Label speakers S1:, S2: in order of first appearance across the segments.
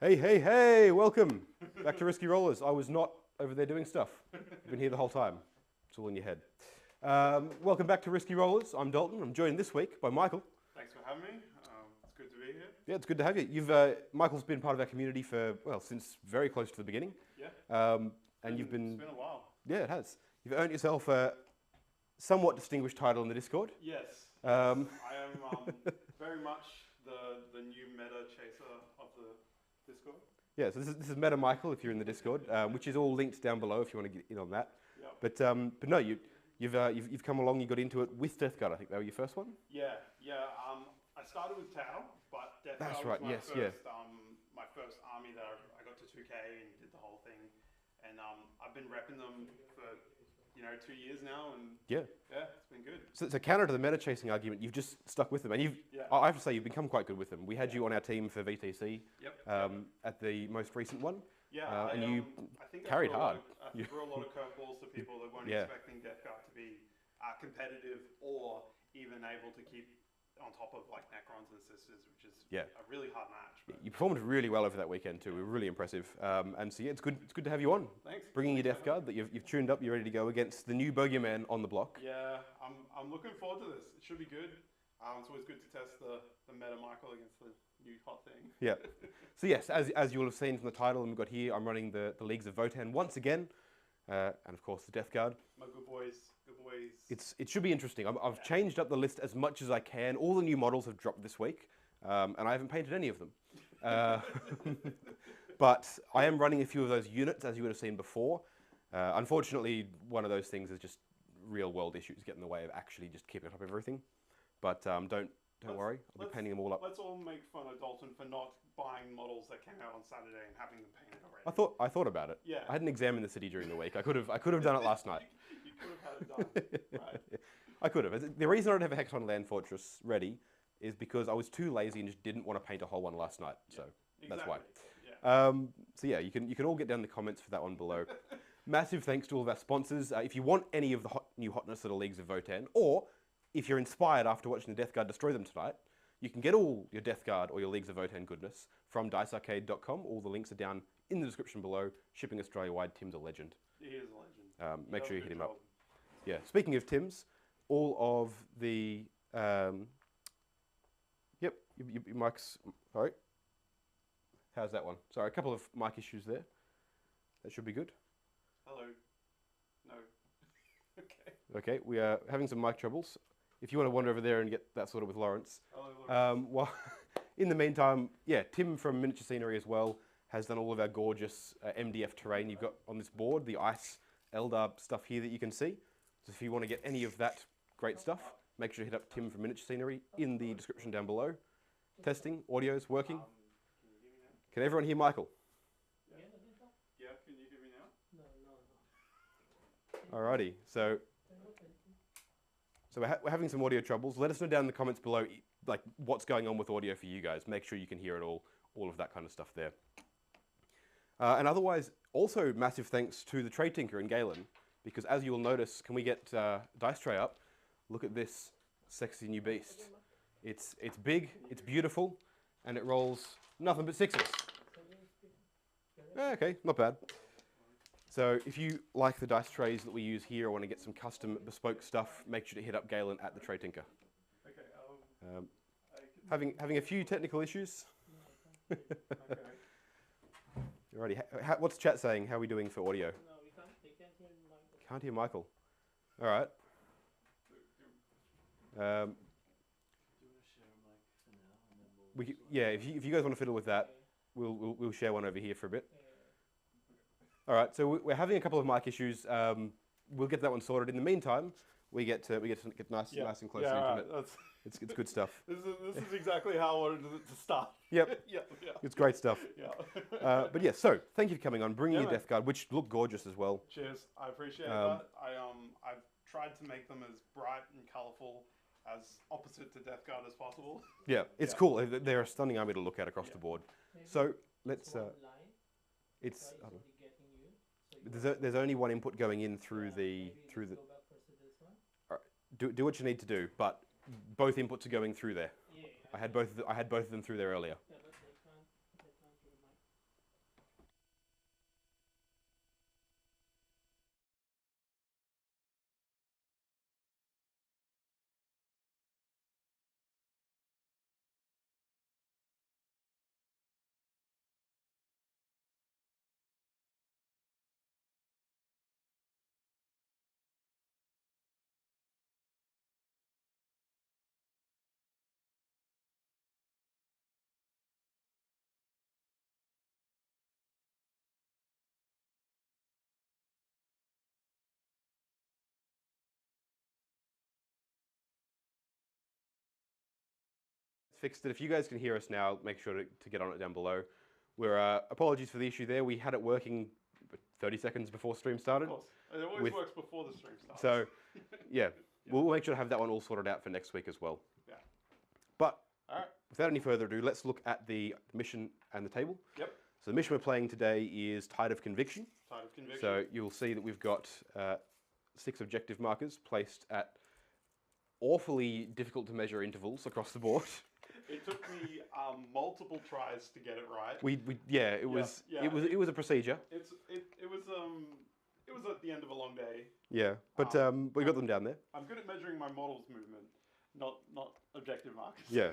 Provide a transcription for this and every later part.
S1: Hey, hey, hey, welcome back to Risky Rollers. I was not over there doing stuff. I've been here the whole time. It's all in your head. Welcome back to Risky Rollers. I'm Dalton. I'm joined this week by Michael.
S2: Thanks for having me. It's good to be here.
S1: Yeah, it's good to have you. Michael's been part of our community for, well, since very close to the beginning.
S2: Yeah.
S1: And you've been...
S2: It's been a while.
S1: Yeah, it has. You've earned yourself a somewhat distinguished title in the Discord.
S2: Yes. I am very much the new meta chaser of the Discord.
S1: Yeah, so this is Meta Michael if you're in the Discord, which is all linked down below if you want to get in on that.
S2: Yep.
S1: But no, you've come along. You got into it with Death Guard. I think they were your first one.
S2: Yeah. I started with Tau, but Death
S1: That's
S2: Guard
S1: right.
S2: was
S1: Yes.
S2: my first army that I got to 2K and did the whole thing, and I've been repping them for 2 years now, and
S1: yeah,
S2: it's been good.
S1: So counter to the meta chasing argument, you've just stuck with them, and I have to say you've become quite good with them. We had you on our team for VTC. At the most recent one.
S2: Yeah,
S1: and you
S2: I think
S1: carried hard.
S2: I threw a lot of curveballs to people that weren't expecting Death Guard to be competitive or even able to keep on top of like Necrons and Sisters, which is a really hard match.
S1: You performed really well over that weekend too. We were really impressive. And so yeah, it's good to have you on.
S2: Thanks.
S1: Bringing your Death Guard that you've tuned up, you're ready to go against the new bogeyman on the block.
S2: Yeah, I'm looking forward to this. It should be good. It's always good to test the meta Michael against the new hot thing.
S1: Yeah. So yes, as you will have seen from the title, and we've got here, I'm running the Leagues of Votann once again, and of course the Death Guard.
S2: My good boys.
S1: It should be interesting. I've changed up the list as much as I can. All the new models have dropped this week, and I haven't painted any of them. But I am running a few of those units, as you would have seen before. Unfortunately, one of those things is just real-world issues get in the way of actually just keeping up everything. But don't worry, I'll be painting them all up.
S2: Let's all make fun of Dalton for not buying models that came out on Saturday and having them painted already.
S1: I thought about it.
S2: Yeah.
S1: I hadn't examined the city during the week. I could have done it last night.
S2: You could have had it done. Right.
S1: I could have. The reason I don't have a Hexagon Land Fortress ready is because I was too lazy and just didn't want to paint a whole one last night. So that's why.
S2: Yeah.
S1: So yeah, you can all get down in the comments for that one below. Massive thanks to all of our sponsors. If you want any of the new hotness of the Leagues of Votann, or if you're inspired after watching the Death Guard destroy them tonight, you can get all your Death Guard or your Leagues of Votann goodness from dicearcade.com. All the links are down in the description below. Shipping Australia-wide, Tim's a legend.
S2: He is a legend.
S1: Make sure you hit him up. Yeah. Speaking of Tim's, all of the your mic's sorry. How's that one? Sorry, a couple of mic issues there. That should be good.
S2: Hello. No. Okay.
S1: Okay, we are having some mic troubles. If you want to wander over there and get that sorted with Lawrence. Well, in the meantime, yeah, Tim from Miniature Scenery as well has done all of our gorgeous MDF terrain. You've got on this board the ice Eldar stuff here that you can see. So if you want to get any of that great stuff, make sure to hit up Tim from Miniature Scenery in the description down below. Testing, audio's working. Can everyone hear Michael?
S2: Yeah, can you hear me now?
S1: Alrighty, so we're having some audio troubles. Let us know down in the comments below, like what's going on with audio for you guys. Make sure you can hear it all of that kind of stuff there. And otherwise, also massive thanks to the Trade Tinker and Galen, because as you will notice, can we get Dice Tray up? Look at this sexy new beast. It's big, it's beautiful, and it rolls nothing but sixes. Okay, not bad. So if you like the dice trays that we use here or want to get some custom bespoke stuff, make sure to hit up Galen at the Trade Tinker. Okay. Having a few technical issues.
S2: Okay.
S1: Alrighty. What's chat saying? How are we doing for audio?
S3: No, they can't hear Michael.
S1: Can't hear Michael. All right.
S3: Do you want to share a mic for now, and then we'll
S1: yeah, if you guys want to fiddle with that, we'll share one over here for a bit. All right, so we're having a couple of mic issues. We'll get that one sorted. In the meantime, we get to get nice and close to the internet. It's good stuff.
S2: This is exactly how I wanted it to start.
S1: Yep.
S2: Yeah.
S1: It's great stuff.
S2: Yeah.
S1: But yeah, so thank you for coming on, bringing your Death Guard, which look gorgeous as well.
S2: Cheers. I appreciate that. I've tried to make them as bright and colourful, as opposite to Death Guard as possible.
S1: Yeah, it's cool. They're a stunning army to look at across the board. So let's. It's. There's only one input going in through the. Do what you need to do, but both inputs are going through there. I had both of them through there earlier. fixed it. If you guys can hear us now, make sure to get on it down below. We're apologies for the issue there. We had it working 30 seconds before stream started.
S2: Of course. It always works before the stream starts.
S1: So, yeah, we'll make sure to have that one all sorted out for next week as well.
S2: Yeah.
S1: But
S2: all right.
S1: Without any further ado, let's look at the mission and the table.
S2: Yep.
S1: So the mission we're playing today is Tide of Conviction.
S2: Tide of Conviction.
S1: So you'll see that we've got 6 objective markers placed at awfully difficult to measure intervals across the board.
S2: It took me multiple tries to get it right.
S1: It was a procedure.
S2: It was at the end of a long day.
S1: Yeah, but we got them down there.
S2: I'm good at measuring my model's movement, not objective markers.
S1: Yeah,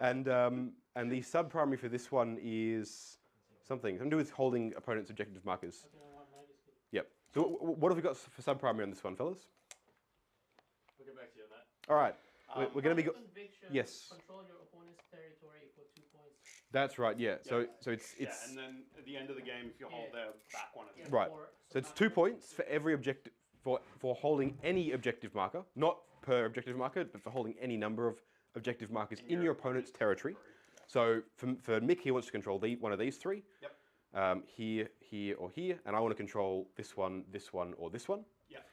S1: and the sub-primary for this one is something to do with holding opponents' objective markers. Yep. So what have we got for sub-primary on this one, fellas?
S3: We'll get back to you on that.
S1: All right. We're going to be
S4: yes. Control your opponent's territory for 2 points.
S1: That's right. Yeah. So it's
S2: and then at the end of the game, if you hold their back one, it's
S1: right. So it's 2 points for every objective for holding any objective marker, not per objective marker, but for holding any number of objective markers in your opponent's territory. So for Mick, he wants to control one of these 3.
S2: Yep.
S1: Here, here, or here, and I want to control this one, or this one.
S2: Yep.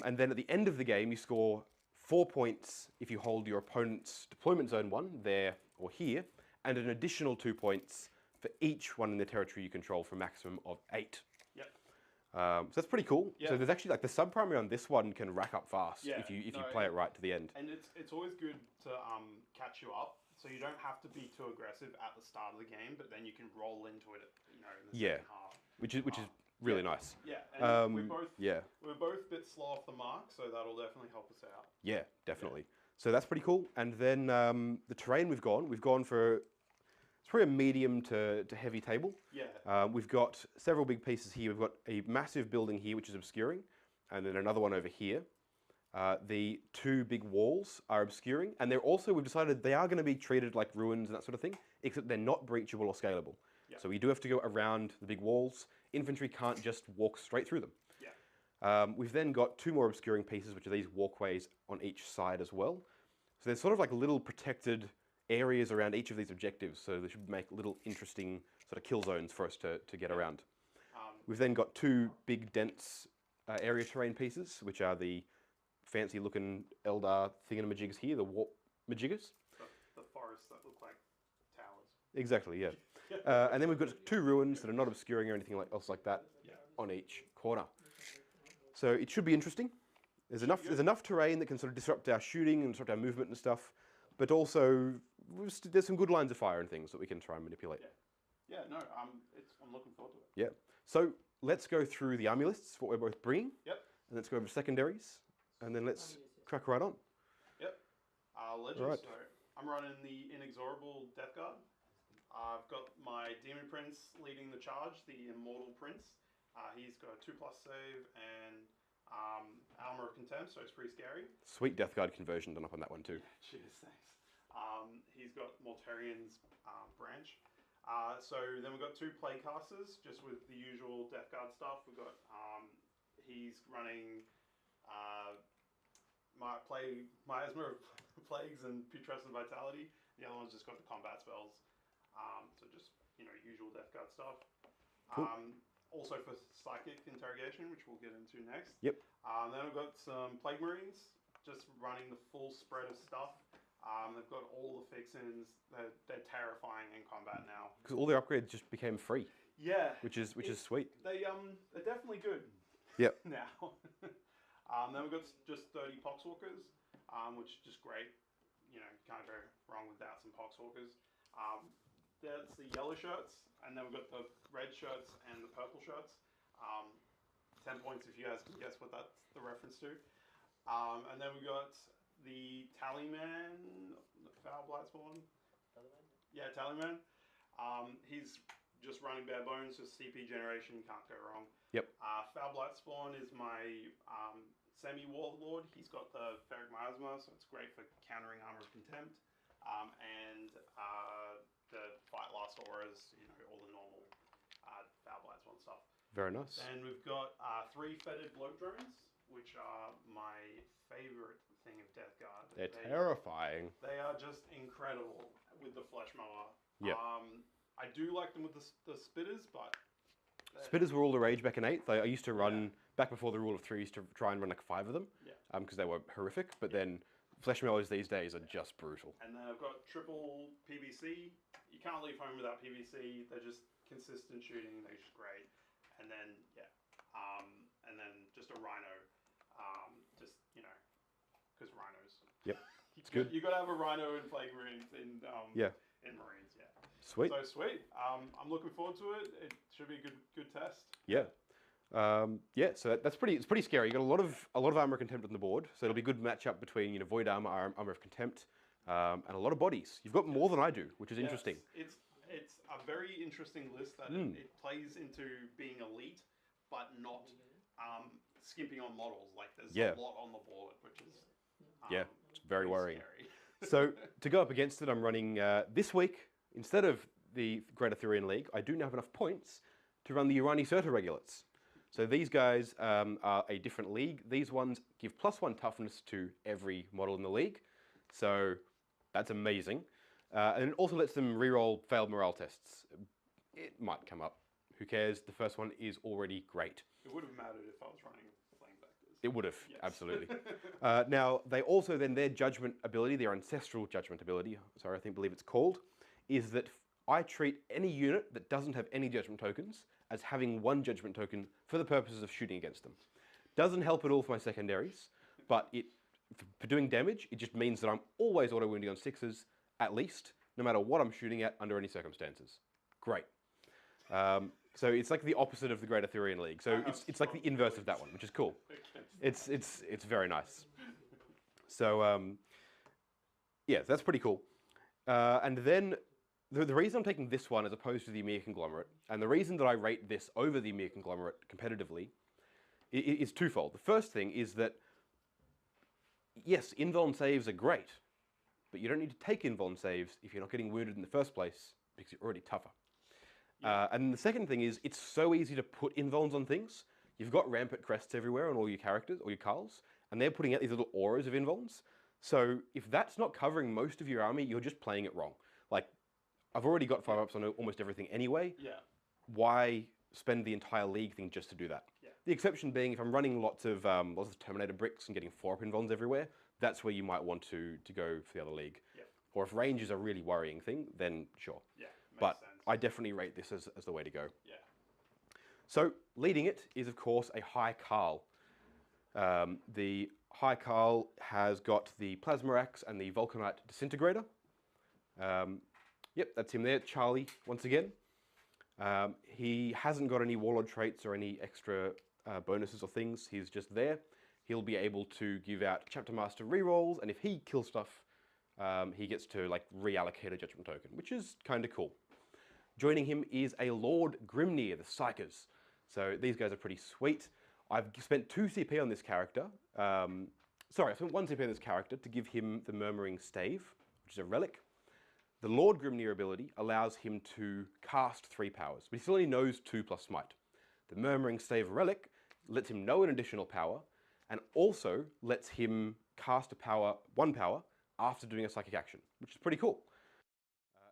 S1: And then at the end of the game, you score 4 points if you hold your opponent's deployment zone 1 there or here, and an additional 2 points for each one in the territory you control for a maximum of 8.
S2: Yep.
S1: So that's pretty cool.
S2: Yeah.
S1: So there's actually like the sub-primary on this one can rack up fast
S2: Yeah,
S1: if you play it right to the end.
S2: And it's always good to catch you up, so you don't have to be too aggressive at the start of the game, but then you can roll into it, in the second half.
S1: Which is really nice.
S2: Yeah, and we're both a bit slow off the mark, so that'll definitely help us out.
S1: Yeah, definitely. Yeah. So that's pretty cool. And then the terrain we've gone for, it's probably a medium to heavy table.
S2: Yeah.
S1: We've got several big pieces here. We've got a massive building here, which is obscuring, and then another one over here. The 2 big walls are obscuring, and we've decided they are going to be treated like ruins and that sort of thing, except they're not breachable or scalable.
S2: Yeah.
S1: So we do have to go around the big walls. Infantry can't just walk straight through them.
S2: Yeah.
S1: We've then got 2 more obscuring pieces, which are these walkways on each side as well. So there's sort of like little protected areas around each of these objectives, so they should make little interesting sort of kill zones for us to get around. We've then got 2 big dense area terrain pieces, which are the fancy looking Eldar thingamajigs here, the warp majiggers.
S2: The forests that look like towers.
S1: Exactly, yeah. And then we've got 2 ruins that are not obscuring or anything else like that on each corner. So it should be interesting. There's enough terrain that can sort of disrupt our shooting and disrupt our movement and stuff, but also there's some good lines of fire and things that we can try and manipulate.
S2: Yeah, no, I'm looking forward to it.
S1: Yeah. So let's go through the army lists, what we're both bringing.
S2: Yep.
S1: And let's go over secondaries, and then let's crack right on.
S2: Yep. Legends.
S1: Right.
S2: So I'm running the Inexorable Death Guard. I've got my Demon Prince leading the charge, the Immortal Prince. He's got a 2+ save and Armor of Contempt, so it's pretty scary.
S1: Sweet Death Guard conversion done up on that one too.
S2: Cheers, thanks. He's got Mortarian's branch. So then we've got 2 Plaguecasters, just with the usual Death Guard stuff. We've got, he's running Miasma of Plagues and Putrescent Vitality. The other one's just got the combat spells. So just, usual Death Guard stuff.
S1: Cool.
S2: Also for Psychic Interrogation, which we'll get into next.
S1: Yep.
S2: Then we've got some Plague Marines, just running the full spread of stuff. They've got all the fixins. They're terrifying in combat now.
S1: Because all their upgrades just became free.
S2: Yeah.
S1: Which is sweet.
S2: They're definitely good.
S1: Yep.
S2: Now. Then we've got just 30 Poxwalkers, which is just great. Can't go wrong without some Poxwalkers. That's the yellow shirts, and then we've got the red shirts and the purple shirts. 10 points if you guys can guess what that's the reference to. And then we've got the Tallyman, the Foul Blightspawn. Yeah, Tallyman. He's just running bare bones, just CP generation, can't go wrong.
S1: Yep.
S2: Foul Blightspawn is my semi-warlord. He's got the Ferric Miasma, so it's great for countering Armor of Contempt. And the Fight Last Auras, all the normal Foul Blightspawn stuff.
S1: Very nice.
S2: And we've got 3 Fetid Bloat Drones, which are my favorite thing of Death Guard.
S1: They're terrifying.
S2: They are just incredible with the flesh mower.
S1: Yeah.
S2: I do like them with the spitters, but
S1: Spitters were all the rage back in 8th. I used to run, back before the rule of 3, I used to try and run like 5 of them.
S2: Yeah.
S1: Because they were horrific. But then flesh mowers these days are just brutal.
S2: And then I've got triple PVC. You can't leave home without PVC. They're just consistent shooting. They're just great. And then, and then just a rhino. Just, because rhinos.
S1: Yep. It's good.
S2: You got to have a rhino in Plague Marines in Marines,
S1: Sweet.
S2: So sweet. I'm looking forward to it. It should be a good test.
S1: Yeah. So it's pretty scary. You got a lot of armor of contempt on the board, so it'll be a good matchup between void armor, armor of contempt, and a lot of bodies. You've got more than I do, which is interesting.
S2: It's a very interesting list that it plays into being elite, but not skimping on models. Like there's a lot on the board, which is
S1: it's very worrying.
S2: Scary.
S1: So to go up against it, I'm running this week instead of the Great Arthurian League. I do now have enough points to run the Urani Surtur Regulates. So these guys are a different league. These ones give +1 toughness to every model in the league. So that's amazing. And it also lets them reroll failed morale tests. It might come up. Who cares? The first one is already great.
S2: It would have mattered if I was running Flame Vectors.
S1: It would have,
S2: Yes.
S1: absolutely. Now, they also then, their judgment ability, their ancestral judgment ability, sorry, I believe it's called, is that I treat any unit that doesn't have any judgment tokens as having 1 judgment token for the purposes of shooting against them. Doesn't help at all for my secondaries, but for doing damage, it just means that I'm always auto-wounding on 6s, at least, no matter what I'm shooting at under any circumstances. Great. So it's like the opposite of the Great Arthurian League. So it's like the inverse of that one, which is cool. It's very nice. So that's pretty cool. And then the reason I'm taking this one as opposed to the Emir Conglomerate, and the reason that I rate this over the Emir Conglomerate competitively, is twofold. The first thing is that, yes, invuln saves are great, but you don't need to take invuln saves if you're not getting wounded in the first place because you're already tougher. And the second thing is, it's so easy to put invulns on things. You've got rampant crests everywhere on all your characters, or your Carls, and they're putting out these little auras of invulns. So if that's not covering most of your army, you're just playing it wrong. Like, I've already got 5-ups on almost everything anyway.
S2: Yeah.
S1: Why spend the entire league thing just to do that?
S2: Yeah.
S1: The exception being, if I'm running lots of Terminator bricks and getting 4-up invulns everywhere, that's where you might want to go for the other league.
S2: Yeah.
S1: Or if range is a really worrying thing, then sure.
S2: Yeah.
S1: But
S2: sense.
S1: I definitely rate this as the way to go.
S2: Yeah.
S1: So leading it is, of course, a High Carl. The High Carl has got the Plasma Axe and the Vulcanite Disintegrator. Yep, that's him there, Charlie, once again. He hasn't got any Warlord traits or any extra bonuses or things. He's just there. He'll be able to give out Chapter Master rerolls, and if he kills stuff, he gets to reallocate a judgment token, which is kind of cool. Joining him is a Lord Grimnir, the Psychers. So these guys are pretty sweet. I've spent 2 CP on this character. I spent 1 CP on this character to give him the Murmuring Stave, which is a relic. The Lord Grimnir ability allows him to cast 3 powers, but he still only knows 2 plus Smite. The Murmuring Stave relic lets him know an additional power, and also lets him cast 1 power, after doing a psychic action, which is pretty cool.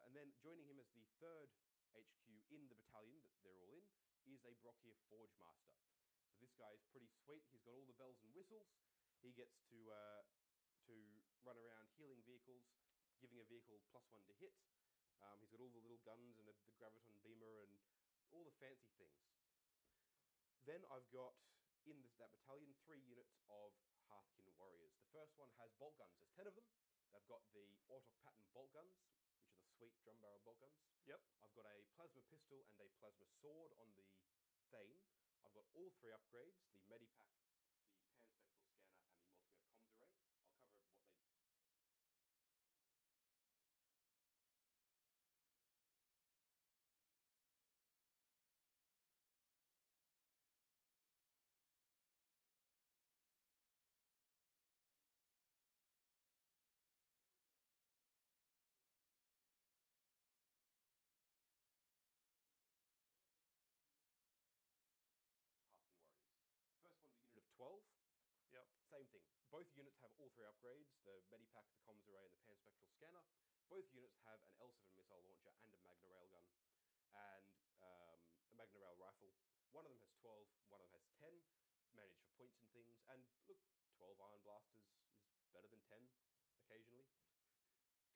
S1: And then joining him as the 3rd HQ in the battalion that they're all in is a Brockier Forge Master. So this guy is pretty sweet. He's got all the bells and whistles. He gets to run around healing vehicles, giving a vehicle +1 to hit. He's got all the little guns and the graviton beamer and all the fancy things. Then I've got in that battalion 3 units of Hearthkin Warriors. The first one has bolt guns. There's 10 of them. They've got the Autok pattern bolt guns, which are the sweet drum barrel bolt guns.
S2: Yep.
S1: I've got a plasma pistol and a plasma sword on the Thane. I've got all 3 upgrades, the Medipack, the Panspectral Scanner, and the Multi-Wave Comms Array. I'll cover what they... Hearthkin Warriors. The first one's a unit of Both units have all 3 upgrades, the Medipack, the Comms Array, and the Panspectral Scanner. Both units have an L7 missile launcher and a Magna Railgun, and a Magna Rail rifle. One of them has 12, one of them has 10, managed for points and things. And look, 12 Iron Blasters is better than 10 occasionally.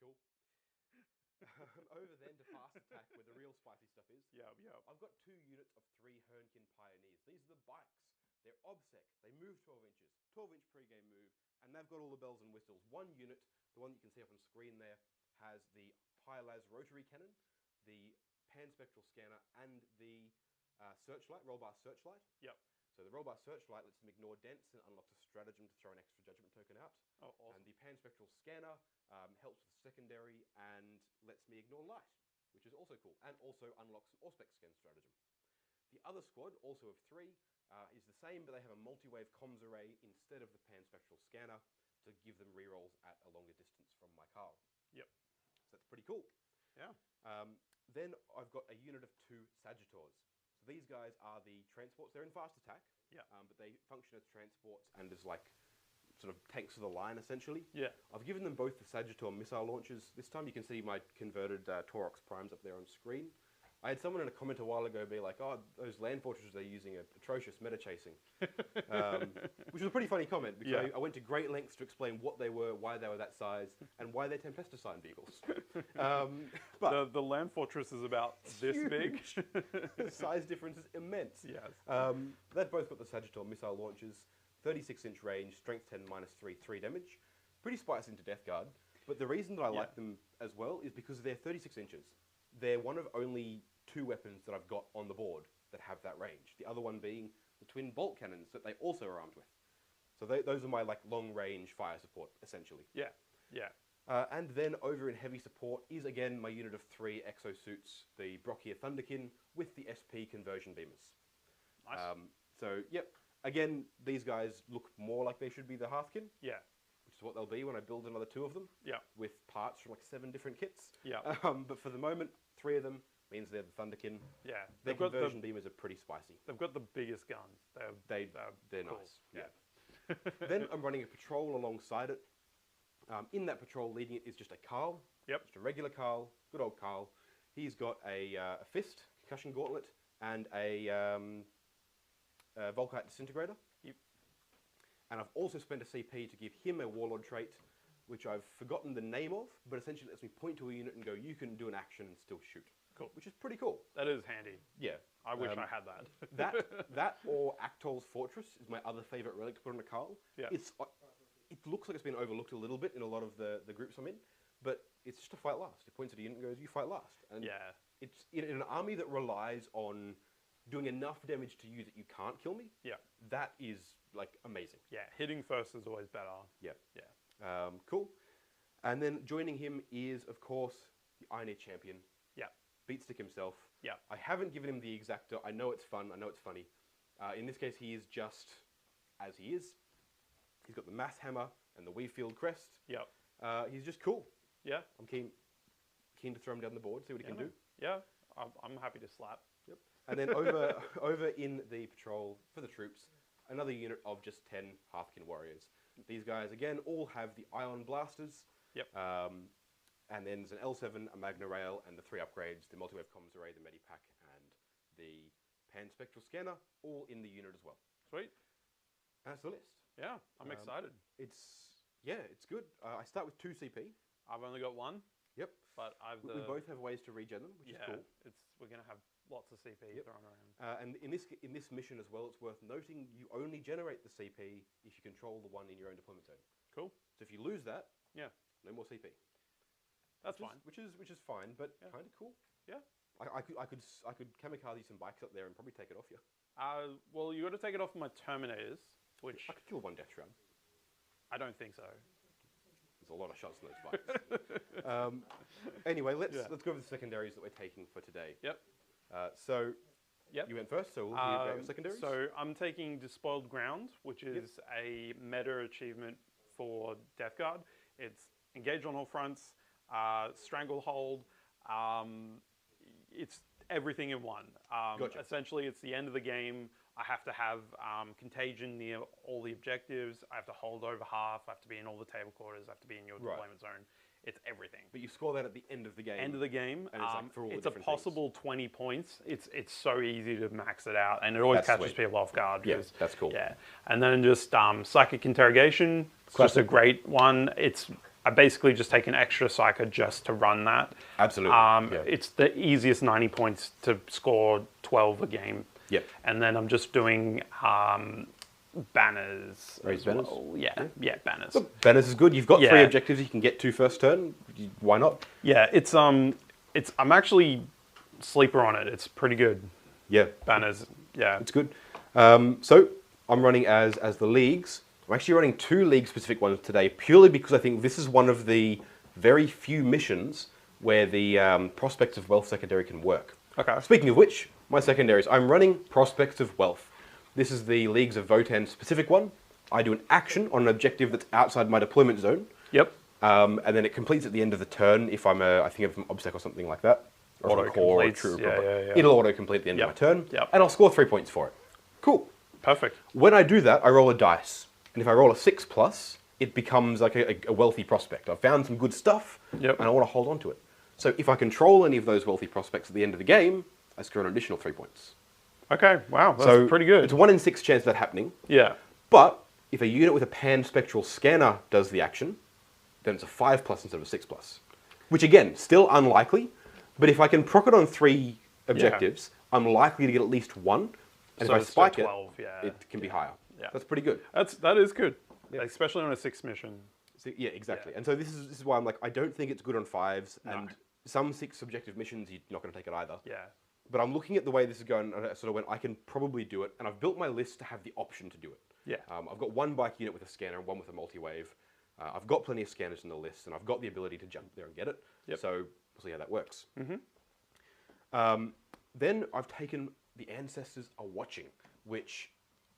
S1: Cool. Over then to fast attack, where the real spicy stuff is.
S2: Yeah.
S1: I've got 2 units of 3 Hernkin Pioneers. These are the bikes. They're obsec. They move 12 inches. 12-inch pre-game move, and they've got all the bells and whistles. One unit, the one that you can see up on screen there, has the Pylaz rotary cannon, the Panspectral Scanner, and the Searchlight, roll-bar Searchlight.
S2: Yep.
S1: So the roll-bar Searchlight lets them ignore dents and unlocks a stratagem to throw an extra judgment token out.
S2: Oh, awesome.
S1: And the Panspectral Scanner helps with secondary and lets me ignore light, which is also cool, and also unlocks an Auspex Scan stratagem. The other squad, also of 3, is the same, but they have a multi-wave comms array instead of the Panspectral Scanner to give them rerolls at a longer distance from my Carl.
S2: Yep.
S1: So that's pretty cool.
S2: Yeah.
S1: Then I've got a unit of 2 Sagittars. So these guys are the transports. They're in fast attack, but they function as transports and as like sort of tanks of the line, essentially.
S2: Yeah.
S1: I've given them both the Sagittor missile launchers. This time you can see my converted Taurox Primes up there on screen. I had someone in a comment a while ago be like, oh, those land fortresses they're using are atrocious meta chasing. Which was a pretty funny comment, because I went to great lengths to explain what they were, why they were that size, and why they're Tempesticide vehicles.
S2: But the land fortress is about this big.
S1: The size difference is immense.
S2: Yes.
S1: They've both got the Sagittor missile launchers, 36-inch range, strength 10, -3, 3 damage. Pretty spicy into Death Guard. But the reason that I like them as well is because they're 36 inches. They're one of only 2 weapons that I've got on the board that have that range. The other one being the twin bolt cannons that they also are armed with. So those are my like long-range fire support, essentially.
S2: Yeah.
S1: And then over in heavy support is again my unit of 3 exosuits, the Brockia Thunderkin with the SP conversion beamers.
S2: Nice.
S1: So yep, again these guys look more like they should be the Hearthkin.
S2: Yeah.
S1: Which is what they'll be when I build another 2 of them.
S2: Yeah.
S1: With parts from like 7 different kits.
S2: Yeah.
S1: But for the moment, 3 of them means they're the Thunderkin.
S2: Yeah.
S1: Their conversion beamers are pretty spicy.
S2: They've got the biggest guns.
S1: They're
S2: cool.
S1: nice. Yeah. Then I'm running a patrol alongside it. In that patrol, leading it is just a Carl.
S2: Yep.
S1: Just a regular Carl. Good old Carl. He's got a fist, concussion gauntlet, and a Volkite disintegrator.
S2: Yep.
S1: And I've also spent a CP to give him a warlord trait, which I've forgotten the name of, but essentially lets me point to a unit and go, you can do an action and still shoot.
S2: Cool.
S1: Which is pretty cool.
S2: That is handy.
S1: Yeah.
S2: I wish I had that.
S1: that or Actol's Fortress is my other favourite relic to put on a Carl.
S2: Yeah.
S1: It looks like it's been overlooked a little bit in a lot of the groups I'm in, but it's just a fight last. It points at a unit and goes, you fight last. And
S2: Yeah.
S1: it's in an army that relies on doing enough damage to you that you can't kill me.
S2: Yeah.
S1: That is like amazing.
S2: Yeah. Hitting first is always better.
S1: Yeah.
S2: Yeah.
S1: Cool. And then joining him is, of course, the Iron Age champion,
S2: Yeah.
S1: Beatstick himself.
S2: Yeah.
S1: I haven't given him the exactor. I know it's fun. I know it's funny. In this case, he is just as he is. He's got the mass hammer and the Weefield crest.
S2: Yep.
S1: He's just cool.
S2: Yeah.
S1: I'm keen to throw him down the board, see what he can do.
S2: Yeah. I'm happy to slap.
S1: Yep. And then over in the patrol for the troops, another unit of just 10 Hearthkin warriors. These guys, again, all have the Ion Blasters.
S2: Yep.
S1: And then there's an L7, a Magna Rail, and the 3 upgrades, the multi-wave comms array, the Medipack, and the Panspectral Scanner, all in the unit as well.
S2: Sweet.
S1: And that's the list.
S2: Yeah. I'm excited.
S1: It's good. I start with 2 CP.
S2: I've only got 1.
S1: Yep.
S2: But
S1: We both have ways to regen them, which is cool.
S2: We're going to have lots of CP thrown around.
S1: And in this mission as well, it's worth noting you only generate the CP if you control the one in your own deployment zone.
S2: Cool.
S1: So if you lose that,
S2: Yeah.
S1: no more CP.
S2: That's fine.
S1: Which is fine, but kind of cool.
S2: Yeah.
S1: I could kamikaze some bikes up there and probably take it off you.
S2: Well, you got to take it off my Terminators, which
S1: I could kill one Death Shroud.
S2: I don't think so.
S1: There's a lot of shots in those bikes. Anyway, let's go over the secondaries that we're taking for today.
S2: Yep.
S1: So
S2: Yep.
S1: you went first, so we'll hear about your secondaries.
S2: So I'm taking Despoiled Ground, which is a meta achievement for Death Guard. It's engage on all fronts, Stranglehold. It's everything in one.
S1: Gotcha.
S2: Essentially, it's the end of the game. I have to have contagion near all the objectives. I have to hold over half. I have to be in all the table quarters. I have to be in your deployment zone. It's everything.
S1: But you score that at the end of the game.
S2: End of the game.
S1: And it's like for all the
S2: it's a
S1: different
S2: possible 20 points. It's so easy to max it out, and it always catches people off guard.
S1: Yeah, that's cool.
S2: Yeah, and then just psychic interrogation. It's just a great one. I basically just take an extra psyker just to run that.
S1: Absolutely.
S2: It's the easiest 90 points to score 12 a game.
S1: Yep.
S2: And then I'm just doing banners.
S1: Raise banners?
S2: Well. Yeah, banners.
S1: Look, banners is good. You've got 3 objectives you can get to first turn. Why not?
S2: Yeah, I'm actually sleeper on it. It's pretty good.
S1: Yeah.
S2: Banners. Yeah.
S1: It's good. So I'm running as the leagues. I'm actually running 2 league-specific ones today, purely because I think this is one of the very few missions where the Prospects of Wealth secondary can work.
S2: Okay.
S1: Speaking of which, my secondaries. I'm running Prospects of Wealth. This is the Leagues of Votann specific one. I do an action on an objective that's outside my deployment zone.
S2: Yep.
S1: And then it completes at the end of the turn if I'm I think of an obstacle or something like that. Or
S2: Auto
S1: a core or
S2: completes.
S1: true.
S2: Yeah.
S1: It'll auto-complete at the end of my turn.
S2: Yep.
S1: And I'll score 3 points for it. Cool.
S2: Perfect.
S1: When I do that, I roll a dice. And if I roll a 6+, it becomes like a wealthy prospect. I've found some good stuff,
S2: Yep.
S1: and I want to hold on to it. So if I control any of those wealthy prospects at the end of the game, I score an additional 3 points.
S2: Okay. Wow. That's pretty good.
S1: It's a 1 in 6 chance of that happening.
S2: Yeah.
S1: But if a unit with a pan-spectral scanner does the action, then it's a 5+ instead of a 6+. Which again, still unlikely, but if I can proc it on 3 objectives, I'm likely to get at least 1. And
S2: So
S1: if I
S2: it's
S1: spike
S2: 12,
S1: it, it can be higher.
S2: Yeah.
S1: That's pretty good.
S2: That is good.
S1: Yeah.
S2: Especially on a 6 mission.
S1: So, yeah, exactly. And so this is why I'm like, I don't think it's good on 5s, and some 6 objective missions, you're not going to take it either.
S2: Yeah.
S1: But I'm looking at the way this is going, and I sort of went, I can probably do it, and I've built my list to have the option to do it.
S2: Yeah.
S1: I've got 1 bike unit with a scanner and 1 with a multi-wave. I've got plenty of scanners in the list, and I've got the ability to jump there and get it.
S2: Yep.
S1: So we'll see how that works.
S2: Mm-hmm.
S1: Then I've taken The Ancestors Are Watching, which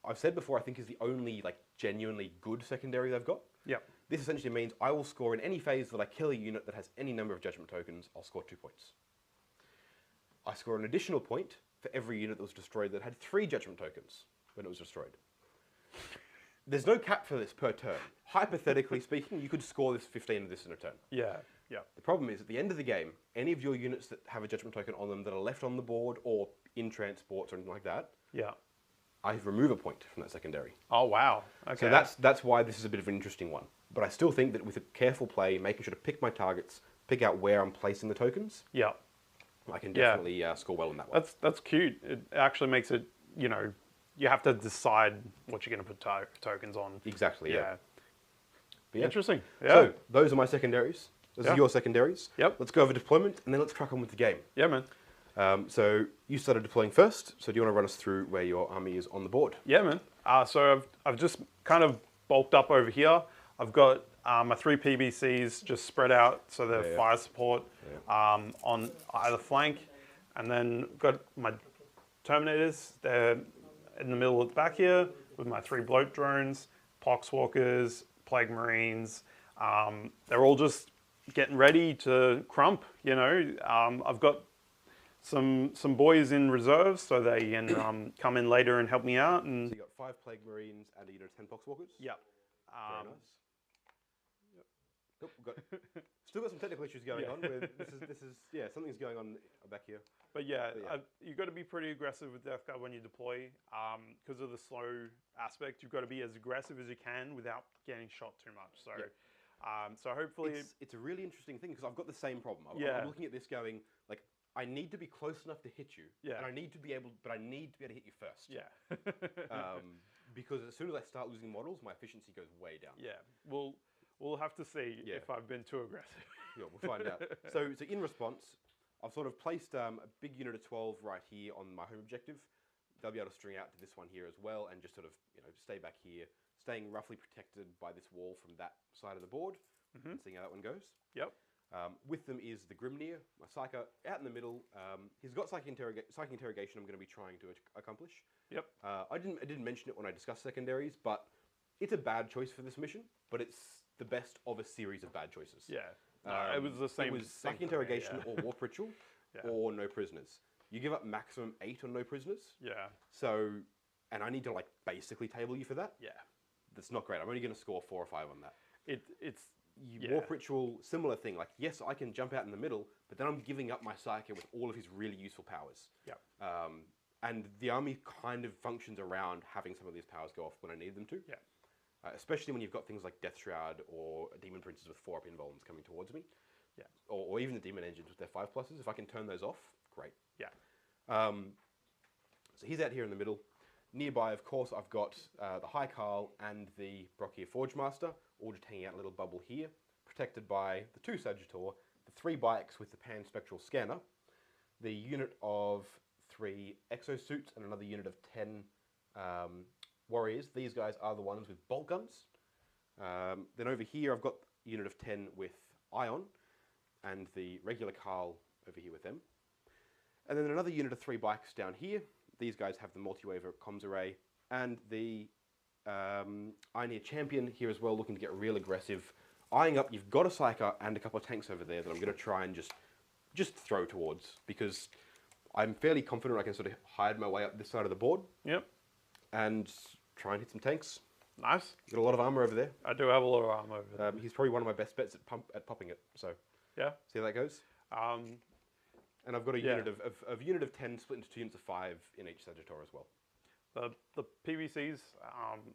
S1: I've said before I think is the only like genuinely good secondary they've got.
S2: Yep.
S1: This essentially means I will score in any phase that I kill a unit that has any number of judgment tokens, I'll score 2 points. I score an additional point for every unit that was destroyed that had 3 judgment tokens when it was destroyed. There's no cap for this per turn. Hypothetically speaking, you could score this 15 of this in a turn.
S2: Yeah. Yeah.
S1: The problem is, at the end of the game, any of your units that have a judgment token on them that are left on the board or in transports or anything like that,
S2: Yeah.
S1: I remove a point from that secondary.
S2: Oh wow. Okay.
S1: So that's why this is a bit of an interesting one. But I still think that with a careful play, making sure to pick my targets, pick out where I'm placing the tokens,
S2: Yeah.
S1: I can definitely score well in that one.
S2: That's cute. It actually makes it, you have to decide what you're going to put tokens on.
S1: Exactly, yeah. But yeah.
S2: Interesting. Yeah.
S1: So, those are my secondaries. Those are your secondaries.
S2: Yep.
S1: Let's go over deployment, and then let's crack on with the game.
S2: Yeah, man.
S1: So, you started deploying first, so do you want to run us through where your army is on the board?
S2: Yeah, man. So I've just kind of bulked up over here. I've got my 3 PBCs just spread out, so they're fire support on either flank. And then got my Terminators. They're in the middle at the back here with my 3 bloat drones, Poxwalkers, Plague Marines. They're all just getting ready to crump, I've got some boys in reserve, so they can come in later and help me out. And
S1: So you got 5 Plague Marines and a unit of 10 Poxwalkers?
S2: yeah.
S1: Very nice. Nope, still got some technical issues going on. With, this is something's going on back here.
S2: But yeah. You've got to be pretty aggressive with Death Guard when you deploy, because of the slow aspect. You've got to be as aggressive as you can without getting shot too much. So, so hopefully
S1: it's a really interesting thing because I've got the same problem. I'm looking at this going like, I need to be close enough to hit you, and I need to be able to hit you first.
S2: Yeah.
S1: Because as soon as I start losing models, my efficiency goes way down.
S2: Yeah. We'll have to see if I've been too aggressive.
S1: Yeah, we'll find out. So in response, I've sort of placed a big unit of 12 right here on my home objective. They'll be able to string out to this one here as well, and just sort of stay back here, staying roughly protected by this wall from that side of the board, and seeing how that one goes.
S2: Yep.
S1: With them is the Grimnir, my Psyker, out in the middle. He's got Psychic Interrogation I'm going to be trying to accomplish.
S2: Yep.
S1: I didn't mention it when I discussed secondaries, but it's a bad choice for this mission, but it's the best of a series of bad choices.
S2: Yeah. It was the same.
S1: It was Psychic Interrogation or Warp Ritual or No Prisoners. you give up maximum 8 on no prisoners.
S2: Yeah.
S1: So, and I need to like basically table you for that.
S2: Yeah.
S1: That's not great. I'm only going to score 4 or 5 on that.
S2: It's yeah.
S1: Warp Ritual, similar thing. Like, yes, I can jump out in the middle, but then I'm giving up my Psyker with all of his really useful powers.
S2: Yeah.
S1: And the army kind of functions around having some of these powers go off when I need them to.
S2: Yeah.
S1: Especially when you've got things like Death Shroud or Demon Princes with 4 up invulns coming towards me.
S2: Yeah.
S1: Or even the Demon Engines with their 5+. If I can turn those off, great.
S2: Yeah.
S1: So he's out here in the middle. Nearby, of course, I've got the High Carl and the Brockier Forge Master, all just hanging out in a little bubble here, protected by the 2 Sagittor, the 3 bikes with the Pan-Spectral Scanner, the unit of 3 exosuits, and another unit of 10 warriors. These guys are the ones with bolt guns. Then over here, I've got a unit of 10 with Ion, and the regular Carl over here with them. And then another unit of 3 bikes down here. These guys have the multi-waver comms array, and the Ioneer Champion here as well, looking to get real aggressive. Eyeing up, you've got a Psyker and a couple of tanks over there that I'm going to try and just throw towards, because I'm fairly confident I can sort of hide my way up this side of the board.
S2: Yep.
S1: And try and hit some tanks.
S2: Nice.
S1: Got a lot of armor over there.
S2: I do have a lot of armor over there.
S1: He's probably one of my best bets at popping it. So
S2: Yeah.
S1: see how that goes. And I've got a unit of unit of 10 split into 2 units of 5 in each Sagittor as well.
S2: The PVCs,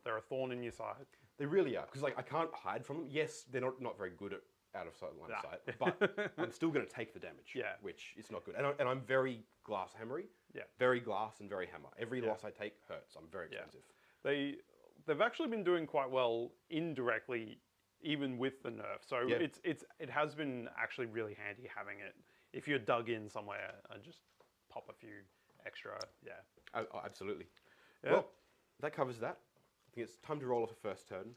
S2: they're a thorn in your side.
S1: They really are, because like I can't hide from them. Yes, they're not very good at out of sight, line of sight, but I'm still going to take the damage.
S2: Yeah.
S1: Which is not good. And I'm very glass hammery.
S2: Yeah.
S1: Very glass and very hammer. Every loss I take hurts. I'm very expensive.
S2: They've actually been doing quite well indirectly, even with the nerf. So it has been actually really handy having it if you're dug in somewhere and just pop a few extra. Yeah.
S1: Oh, absolutely.
S2: Yeah.
S1: Well, that covers that. I think it's time to roll off a first turn.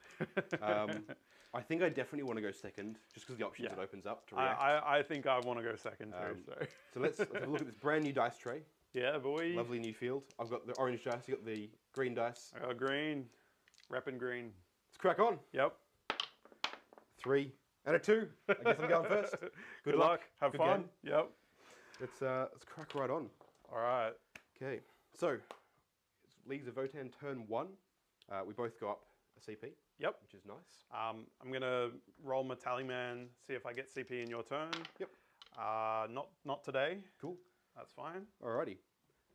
S1: I think I definitely want to go second, just because the options it opens up to react.
S2: I think I want to go second too.
S1: So let's have a look at this brand new dice tray.
S2: Yeah, boy.
S1: Lovely new field. I've got the orange dice, you've got the green dice.
S2: I got green. Repping green.
S1: Let's crack on.
S2: Yep.
S1: 3 and a 2. I guess I'm going first.
S2: Good luck. Have
S1: Good
S2: fun.
S1: game.
S2: Yep.
S1: Let's crack right on.
S2: All right.
S1: Okay, so it's Leagues of Votann turn 1. We both go up a CP.
S2: Yep.
S1: Which is nice.
S2: I'm gonna roll my tally man. See if I get CP in your turn.
S1: Yep.
S2: Not today.
S1: Cool.
S2: That's fine.
S1: Alrighty.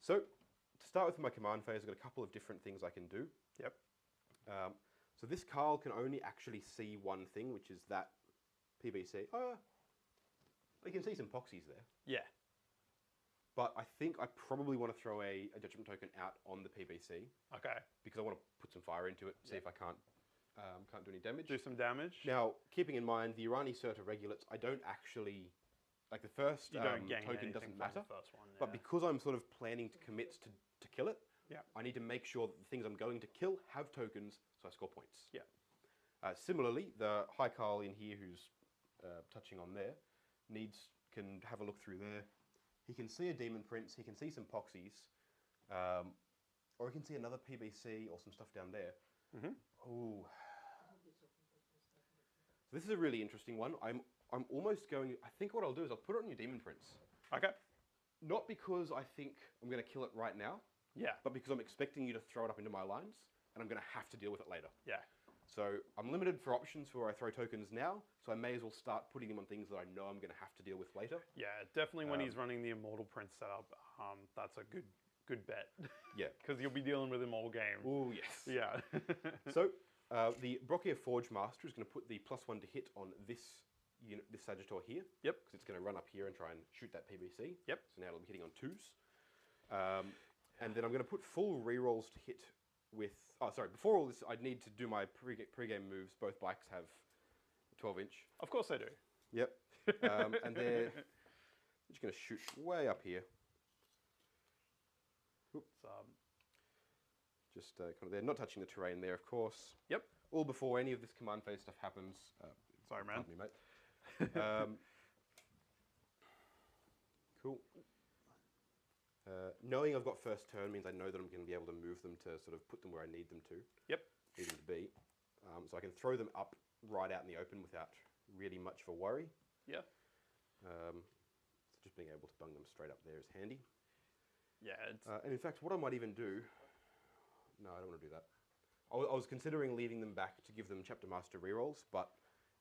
S1: So to start with my command phase, I've got a couple of different things I can do.
S2: Yep.
S1: So this Carl can only actually see one thing, which is that PBC. You can see some poxies there.
S2: Yeah.
S1: But I think I probably want to throw a judgment token out on the PBC.
S2: Okay.
S1: Because I want to put some fire into it, see if I can't do any damage.
S2: Do some damage.
S1: Now, keeping in mind the Irani Certa Regulates, I don't actually, like the first token doesn't matter.
S2: The first one, yeah.
S1: But because I'm sort of planning to commit to kill it,
S2: yeah.
S1: I need to make sure that the things I'm going to kill have tokens, so I score points.
S2: Yeah.
S1: Similarly, the High Carl in here, who's touching on there, can have a look through there. He can see a Demon Prince, he can see some Poxies, or he can see another PBC or some stuff down there.
S2: Mm-hmm.
S1: Oh. So this is a really interesting one. I'm almost going, I think what I'll do is I'll put it on your Demon Prince.
S2: Okay.
S1: Not because I think I'm going to kill it right now,
S2: yeah,
S1: but because I'm expecting you to throw it up into my lines, and I'm going to have to deal with it later.
S2: Yeah.
S1: So I'm limited for options for where I throw tokens now, so I may as well start putting them on things that I know I'm going to have to deal with later.
S2: Yeah, definitely when he's running the Immortal Prince setup, that's a good bet.
S1: Yeah.
S2: Because you'll be dealing with him all game.
S1: Oh, yes.
S2: Yeah.
S1: So the Brockier Forge Master is going to put the +1 to hit on this unit, this Sagittor here.
S2: Yep.
S1: Because it's going to run up here and try and shoot that PBC.
S2: Yep.
S1: So now it'll be hitting on 2s. And then I'm going to put full rerolls to hit with... Oh, sorry. Before all this, I'd need to do my pre-game moves. Both bikes have 12-inch.
S2: Of course they do.
S1: Yep. And they're just going to shoot way up here. Just kind of there, not touching the terrain there, of course.
S2: Yep.
S1: All before any of this command phase stuff happens.
S2: Sorry, man.
S1: Pardon me, mate. Cool. Knowing I've got first turn means I know that I'm going to be able to move them to sort of put them where I need them to.
S2: Yep.
S1: Need them to be. So I can throw them up right out in the open without really much of a worry.
S2: Yeah.
S1: So just being able to bung them straight up there is handy.
S2: Yeah, it's
S1: And in fact, what I might even do... No, I don't want to do that. I was considering leaving them back to give them Chapter Master rerolls, but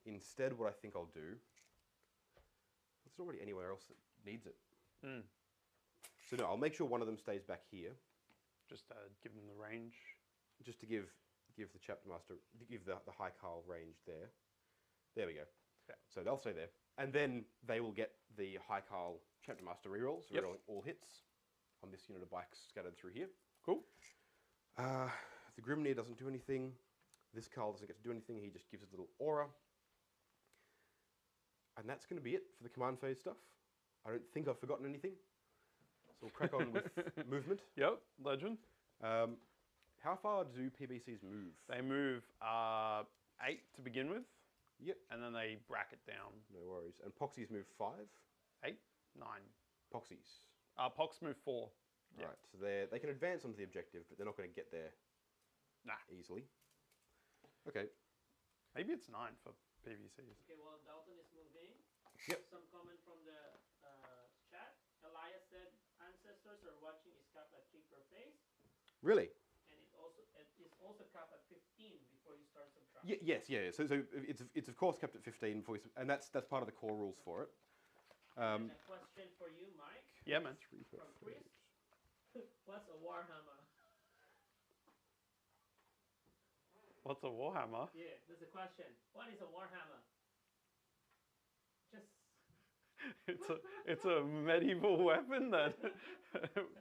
S1: instead what I think I'll do... There's not really anywhere else that needs it. So no, I'll make sure one of them stays back here.
S2: just give them the range.
S1: Just to give the Chapter Master, give the High Carl range there. There we go.
S2: Yeah.
S1: So they'll stay there. And then they will get the High Carl Chapter Master rerolls,
S2: Yep.
S1: rerolling all hits on this unit of bikes scattered through here.
S2: Cool.
S1: The Grimnir doesn't do anything. This Carl doesn't get to do anything. He just gives a little aura. And that's going to be it for the command phase stuff. I don't think I've forgotten anything. So we'll crack on with movement.
S2: Yep, legend.
S1: How far do PBCs move?
S2: They move 8 to begin with.
S1: Yep.
S2: And then they bracket down.
S1: No worries. And Poxies move 5?
S2: 8, 9.
S1: Poxies.
S2: Pox move 4. Yeah.
S1: Right, so they can advance onto the objective, but they're not going to get there easily. Okay.
S2: Maybe it's 9 for PVCs.
S4: Okay, while Dalton is moving,
S1: Yep.
S4: some comment from the chat. Elias said ancestors are watching is capped at 3 per phase,
S1: Really?
S4: and it is also capped at 15 before you start subtracting.
S1: Yes, yeah. So it's of course kept at 15 before and that's part of the core rules for it.
S4: And a question for you, Mike.
S2: Yeah, man.
S1: 3 per
S4: From Chris.
S1: phase.
S4: What's a Warhammer?
S2: What's a Warhammer?
S4: Yeah, that's a question. What is a Warhammer? Just
S2: It's a medieval weapon that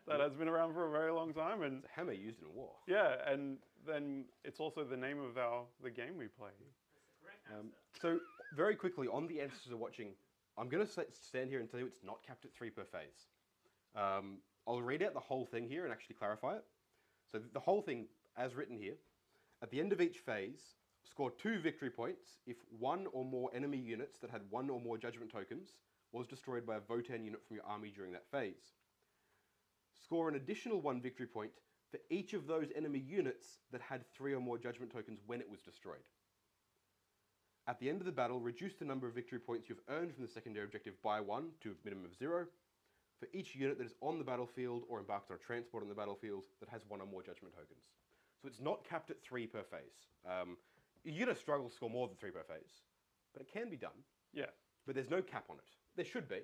S2: that has been around for a very long time, and
S1: It's a hammer used in a war.
S2: yeah, and then it's also the name of the game we play.
S4: that's the correct answer.
S1: So very quickly on the ancestors are watching. I'm going to stand here and tell you it's not capped at 3 per phase. I'll read out the whole thing here and actually clarify it. So the whole thing, as written here, at the end of each phase, score 2 victory points if one or more enemy units that had 1 or more judgment tokens was destroyed by a Votann unit from your army during that phase. Score an additional 1 victory point for each of those enemy units that had 3 or more judgment tokens when it was destroyed. At the end of the battle, reduce the number of victory points you've earned from the secondary objective by 1 to a minimum of 0 for each unit that is on the battlefield or embarked on a transport on the battlefield that has 1 or more judgment tokens. So it's not capped at 3 per phase. You're going to struggle to score more than 3 per phase, but it can be done.
S2: Yeah.
S1: But there's no cap on it. There should be.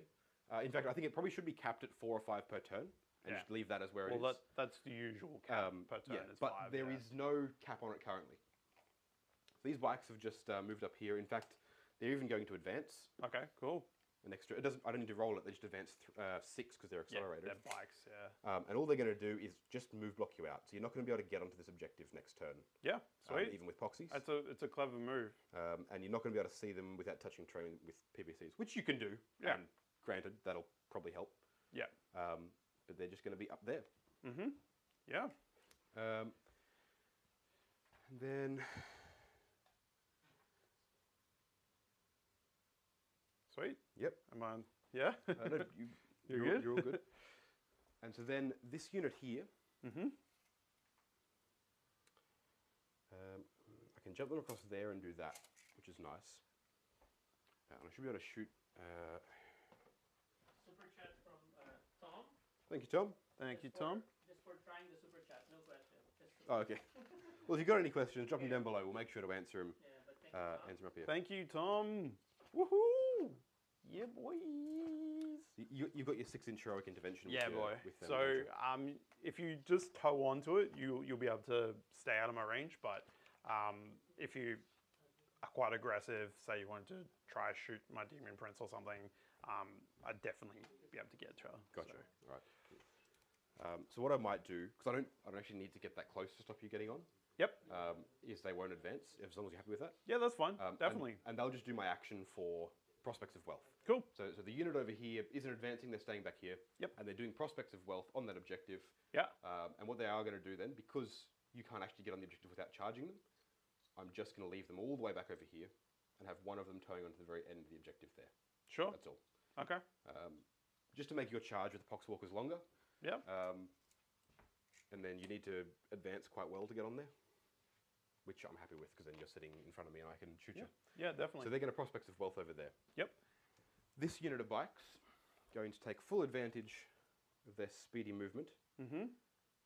S1: In fact, I think it probably should be capped at 4 or 5 per turn, and
S2: Yeah.
S1: just leave that as where it is.
S2: Well, that's the usual cap per turn.
S1: Yeah,
S2: is
S1: but
S2: 5,
S1: there
S2: yeah.
S1: is no cap on it currently. These bikes have just moved up here. In fact, they're even going to advance
S2: Okay, cool.
S1: an extra. It doesn't. I don't need to roll it. They just advance 6 because they're accelerated.
S2: Yeah, they're bikes, yeah.
S1: And all they're going to do is just move block you out. So you're not going to be able to get onto this objective next turn.
S2: Yeah, sweet.
S1: Even with Poxies.
S2: It's a clever move.
S1: And you're not going to be able to see them without touching terrain with PVCs, which you can do.
S2: Yeah.
S1: And granted, that'll probably help.
S2: Yeah.
S1: But they're just going to be up there.
S2: Mm-hmm. Yeah.
S1: And then...
S2: Sweet.
S1: Yep.
S2: Am I? Yeah.
S1: No,
S2: You're good?
S1: You're all good. And so then this unit here,
S2: Mm-hmm.
S1: I can jump them across there and do that, which is nice. And I should be able to shoot.
S4: Super chat from Tom.
S1: Thank you, Tom.
S2: Thank you, Tom.
S4: Just for trying the super chat, no question. Just
S1: Oh, okay. Well, if you've got any questions, drop them down below. We'll make sure to answer them.
S4: yeah, but thank you, Tom.
S1: Answer them up here.
S2: Thank you, Tom. Woohoo! Yeah, boys.
S1: You've got your 6-inch heroic intervention.
S2: Yeah,
S1: with,
S2: boy.
S1: With them,
S2: So,
S1: don't you?
S2: if you just toe onto it, you'll be able to stay out of my range. But if you are quite aggressive, say you wanted to try to shoot my Demon Prince or something, I'd definitely be able to get to her.
S1: Gotcha.
S2: So,
S1: Right. So what I might do, because I don't actually need to get that close to stop you getting on.
S2: yep.
S1: Is they won't advance as long as you're happy with that.
S2: Yeah, that's fine.
S1: And-
S2: Definitely.
S1: And they'll just do my action for Prospects of Wealth.
S2: Cool.
S1: So the unit over here isn't advancing, they're staying back here.
S2: Yep.
S1: And they're doing Prospects of Wealth on that objective.
S2: Yeah.
S1: And what they are going to do then, because you can't actually get on the objective without charging them, I'm just going to leave them all the way back over here and have one of them towing onto the very end of the objective there.
S2: Sure.
S1: That's all.
S2: Okay.
S1: Just to make your charge with the Poxwalkers longer.
S2: Yeah.
S1: And then you need to advance quite well to get on there, which I'm happy with because then you're sitting in front of me and I can shoot you.
S2: Yeah, definitely.
S1: So they're going to Prospects of Wealth over there.
S2: Yep.
S1: This unit of bikes going to take full advantage of their speedy movement
S2: Mm-hmm.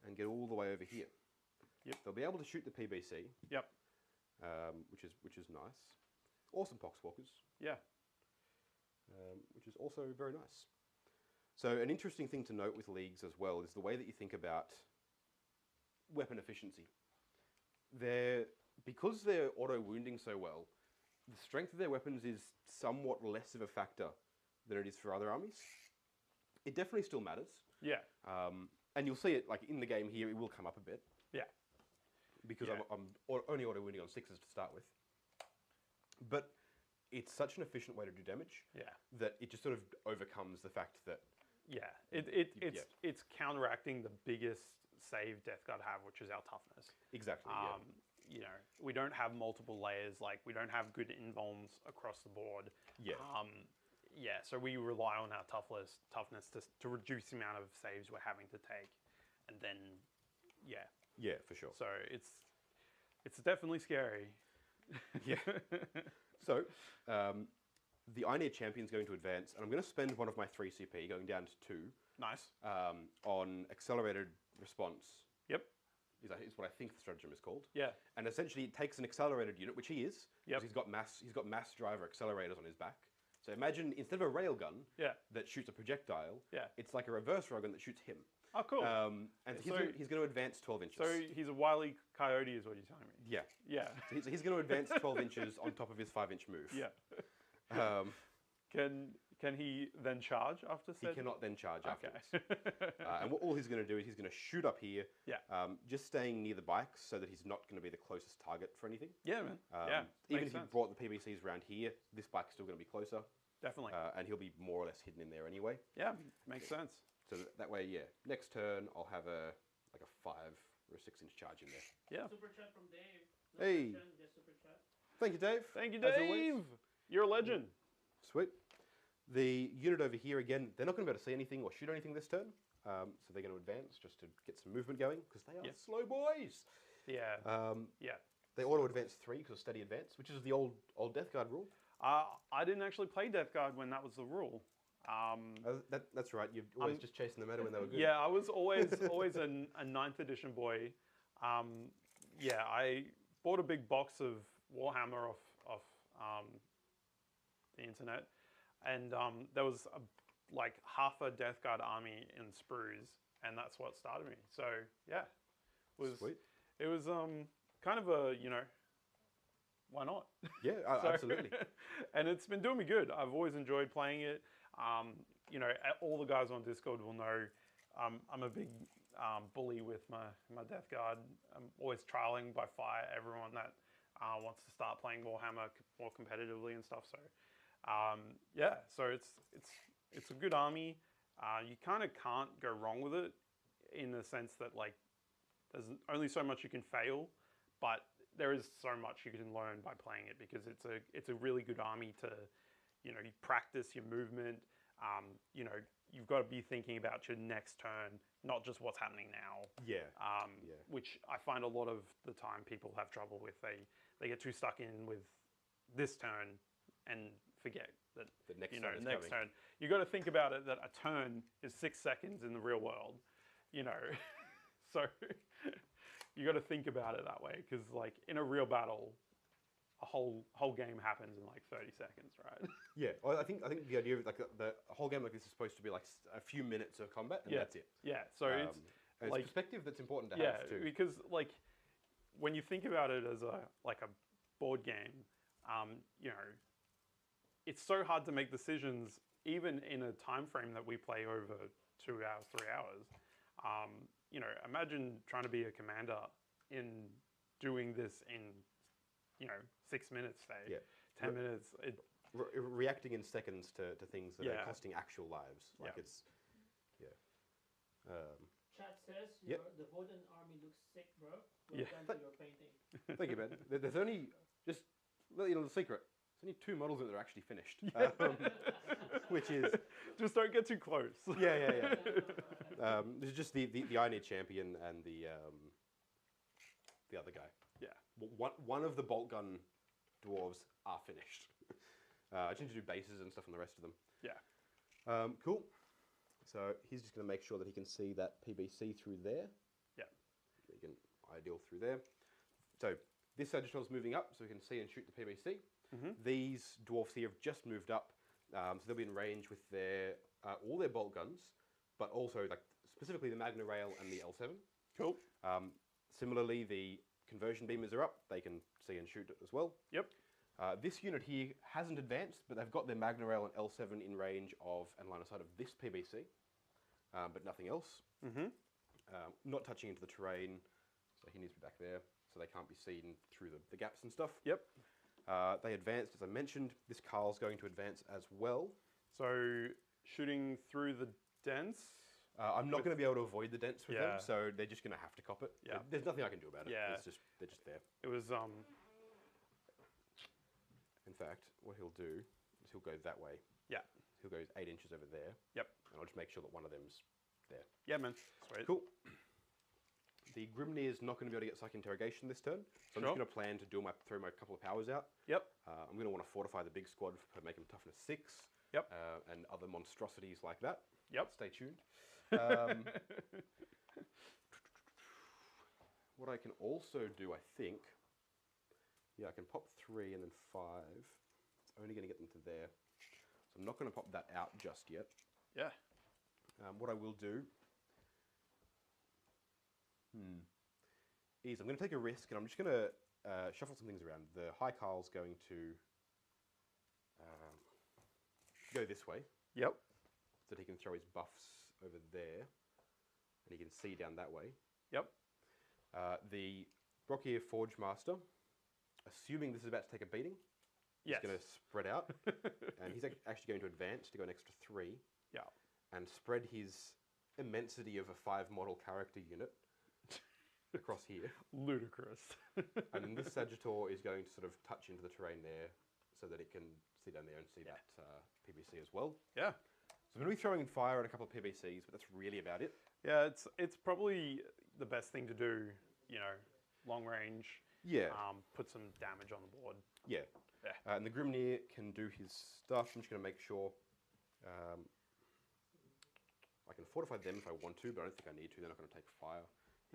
S1: and get all the way over here.
S2: Yep.
S1: They'll be able to shoot the PBC.
S2: Yep.
S1: Which is nice. Awesome poxwalkers.
S2: Yeah.
S1: Which is also very nice. So an interesting thing to note with leagues as well is the way that you think about weapon efficiency. Because they're auto-wounding so well, the strength of their weapons is somewhat less of a factor than it is for other armies. It definitely still matters.
S2: Yeah.
S1: And you'll see it like in the game here, it will come up a bit.
S2: Yeah.
S1: Because
S2: Yeah.
S1: I'm only auto-wounding on 6s to start with. But it's such an efficient way to do damage
S2: Yeah.
S1: that it just sort of overcomes the fact that
S2: Yeah. It's counteracting the biggest save Death Guard have, which is our toughness.
S1: exactly.
S2: You know, we don't have multiple layers. Like, we don't have good invulns across the board.
S1: Yeah.
S2: Yeah, so we rely on our toughness to reduce the amount of saves we're having to take. And then, yeah.
S1: Yeah, for sure.
S2: So it's definitely scary.
S1: Yeah. So, the Ioneer Champion's going to advance, and I'm going to spend one of my 3 CP, going down to 2,
S2: Nice.
S1: on accelerated response.
S2: Yep.
S1: Is what I think the stratagem is called.
S2: Yeah.
S1: And essentially, it takes an accelerated unit, which he is.
S2: Yep.
S1: 'Cause he's got mass driver accelerators on his back. So imagine instead of a railgun
S2: Yeah.
S1: that shoots a projectile,
S2: Yeah.
S1: it's like a reverse railgun that shoots him.
S2: Oh, cool.
S1: And so
S2: So-
S1: he's going to advance 12 inches.
S2: So he's a wily coyote, is what you're telling me.
S1: yeah.
S2: Yeah.
S1: So he's going to advance 12 inches on top of his 5-inch move.
S2: Yeah.
S1: Um,
S2: Can he then charge after
S1: he
S2: said?
S1: cannot then charge afterwards.
S2: Okay.
S1: And all he's going to do is he's going to shoot up here,
S2: Yeah.
S1: just staying near the bikes so that he's not going to be the closest target for anything.
S2: Yeah, man. Yeah.
S1: Even
S2: Makes
S1: if you
S2: sense.
S1: brought the PBCs around here, this bike's still going to be closer,
S2: Definitely.
S1: and he'll be more or less hidden in there anyway.
S2: Yeah, makes sense.
S1: So that way, yeah, next turn I'll have a 5 or a 6-inch charge in there.
S2: Yeah.
S4: Super chat from Dave. No
S1: Hey.
S4: question, just super chat.
S1: Thank you, Dave.
S2: Thank you,
S1: As always.
S2: Dave. You're a legend.
S1: Sweet. The unit over here, again, they're not going to be able to see anything or shoot anything this turn. So they're going to advance just to get some movement going, because they are
S2: Yeah.
S1: slow boys.
S2: Yeah. Yeah.
S1: They auto-advance 3 because of steady advance, which is the old Death Guard rule.
S2: I didn't actually play Death Guard when that was the rule.
S1: That's right, you're always just chasing the meta when they were good.
S2: Yeah, I was always a 9th edition boy. Yeah, I bought a big box of Warhammer off the internet, and there was like half a Death Guard army in sprues, and that's what started me. So yeah,
S1: Sweet.
S2: it was kind of a, you know, why not?
S1: Yeah,
S2: So-
S1: absolutely.
S2: And it's been doing me good. I've always enjoyed playing it. You know, all the guys on Discord will know I'm a big bully with my Death Guard. I'm always trialing by fire everyone that wants to start playing Warhammer more competitively and stuff. So yeah, so it's a good army. You kind of can't go wrong with it in the sense that, like, there's only so much you can fail, but there is so much you can learn by playing it, because it's a really good army to, you know, you practice your movement. You know, you've got to be thinking about your next turn, not just what's happening now.
S1: Yeah.
S2: Which I find a lot of the time people have trouble with. They get too stuck in with this turn and forget that
S1: The next
S2: you know,
S1: turn is
S2: next
S1: coming.
S2: turn. You got to think about it that a turn is 6 seconds in the real world, you know. So you got to think about it that way, because like in a real battle, a whole game happens in like 30 seconds, right?
S1: Yeah, well, I think the idea of like the whole game like this is supposed to be like a few minutes of combat, and
S2: Yeah.
S1: that's it.
S2: Yeah. So
S1: And
S2: it's
S1: it's
S2: like,
S1: perspective that's important to
S2: yeah,
S1: have too.
S2: because like when you think about it as a board game, you know, it's so hard to make decisions even in a time frame that we play over 2 hours, 3 hours. You know, imagine trying to be a commander in doing this in, you know, 6 minutes, say,
S1: Yeah.
S2: 10 minutes.
S1: Reacting in seconds to things that
S2: Yeah.
S1: are costing actual lives. Like
S2: Yeah.
S1: it's, yeah.
S4: Chat says
S1: Yep.
S4: the Votann army looks sick, bro. Well
S2: Yeah.
S4: done to your painting.
S1: Thank you, Ben. There's only, just let you know the secret, there's only 2 models that are actually finished. Which is,
S2: Just don't get too close.
S1: yeah. There's just the Ioneer Champion and the other guy.
S2: Yeah.
S1: One of the bolt gun dwarves are finished. I just need to do bases and stuff on the rest of them.
S2: Yeah.
S1: Cool. So he's just going to make sure that he can see that PBC through there.
S2: Yeah.
S1: You can ideal through there. So this Sagittal's moving up, so we can see and shoot the PBC. These dwarfs here have just moved up, so they'll be in range with their all their bolt guns, but also like specifically the Magna Rail and the L7.
S2: Cool.
S1: Similarly, the conversion beamers are up; they can see and shoot it as well.
S2: Yep.
S1: This unit here hasn't advanced, but they've got their Magna Rail and L7 in range of and line of sight of this PBC, but nothing else. Not touching into the terrain, so he needs to be back there, so they can't be seen through the gaps and stuff.
S2: Yep.
S1: They advanced, as I mentioned. This Carl's going to advance as well.
S2: So shooting through the dents.
S1: I'm not going to be able to avoid the dents with them, so they're just going to have to cop it.
S2: Yeah.
S1: There's nothing I can do about it.
S2: Yeah.
S1: They're just there.
S2: It was
S1: In fact, what he'll do is he'll go that way.
S2: Yeah.
S1: He'll go 8 inches over there.
S2: Yep.
S1: And I'll just make sure that one of them's there.
S2: Yeah, man. Sweet.
S1: Cool. The Grimnir's not going to be able to get Psych Interrogation this turn, so I'm just going to plan to throw my couple of powers out.
S2: Yep.
S1: I'm going to want to fortify the big squad to make them toughness 6.
S2: Yep.
S1: And other monstrosities like that.
S2: Yep.
S1: Stay tuned. What I can also do, I think, I can pop 3 and then 5. It's only going to get them to there. So I'm not going to pop that out just yet.
S2: Yeah.
S1: What I will do is I'm going to take a risk, and I'm just going to shuffle some things around. The High Carl's going to go this way.
S2: Yep.
S1: So that he can throw his buffs over there, and he can see down that way.
S2: Yep.
S1: The Brockier Forge Master, assuming this is about to take a beating,
S2: Yes.
S1: he's going to spread out, and he's actually going to advance to go an extra 3.
S2: Yeah.
S1: And spread his immensity of a 5 model character unit across here.
S2: Ludicrous.
S1: And this Sagittal is going to sort of touch into the terrain there so that it can see down there and see that PBC as well.
S2: Yeah.
S1: So I'm going to be throwing fire at a couple of PBCs, but that's really about it.
S2: Yeah, it's probably the best thing to do, you know, long range.
S1: Yeah.
S2: Put some damage on the board.
S1: Yeah.
S2: Yeah.
S1: And the Grimnir can do his stuff. I'm just going to make sure I can fortify them if I want to, but I don't think I need to. They're not going to take fire.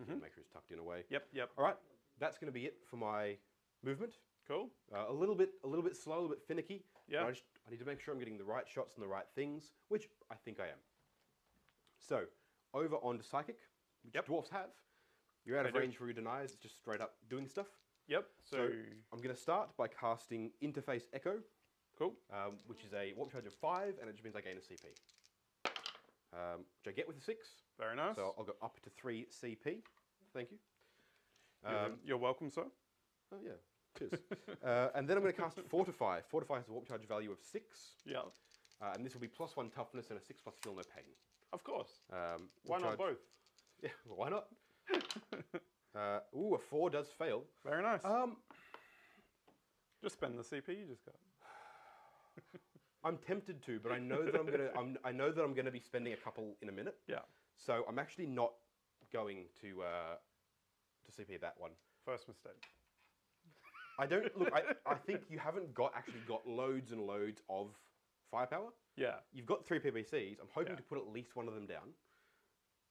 S1: Make sure it's tucked in away.
S2: Yep. Yep.
S1: All right. That's going to be it for my movement.
S2: Cool.
S1: A little bit slow, a little bit finicky.
S2: Yeah.
S1: But I need to make sure I'm getting the right shots and the right things, which I think I am. So, over on to Psychic, which dwarfs have. You're out of range for your deniers. It's just straight up doing stuff.
S2: Yep. So
S1: I'm going to start by casting Interface Echo.
S2: Cool.
S1: Which is a warp charge of 5, and it just means I gain a CP. Which I get with a 6.
S2: Very nice.
S1: So I'll go up to 3 CP. Thank you.
S2: You're welcome, sir.
S1: Oh, yeah. Cheers. And then I'm going to cast Fortify. Fortify has a warp charge value of 6.
S2: Yeah.
S1: And this will be +1 toughness and a 6+ feel no pain.
S2: Of course.
S1: Why
S2: not both?
S1: Yeah, well, why not? Ooh, a 4 does fail.
S2: Very nice. Just spend the CP you just got.
S1: I'm tempted to, but I know that I know that I'm gonna be spending a couple in a minute.
S2: Yeah.
S1: So I'm actually not going to CP that one.
S2: First mistake.
S1: I don't look. I think you haven't actually got loads and loads of firepower.
S2: Yeah.
S1: You've got 3 PBCs. I'm hoping
S2: Yeah.
S1: to put at least one of them down.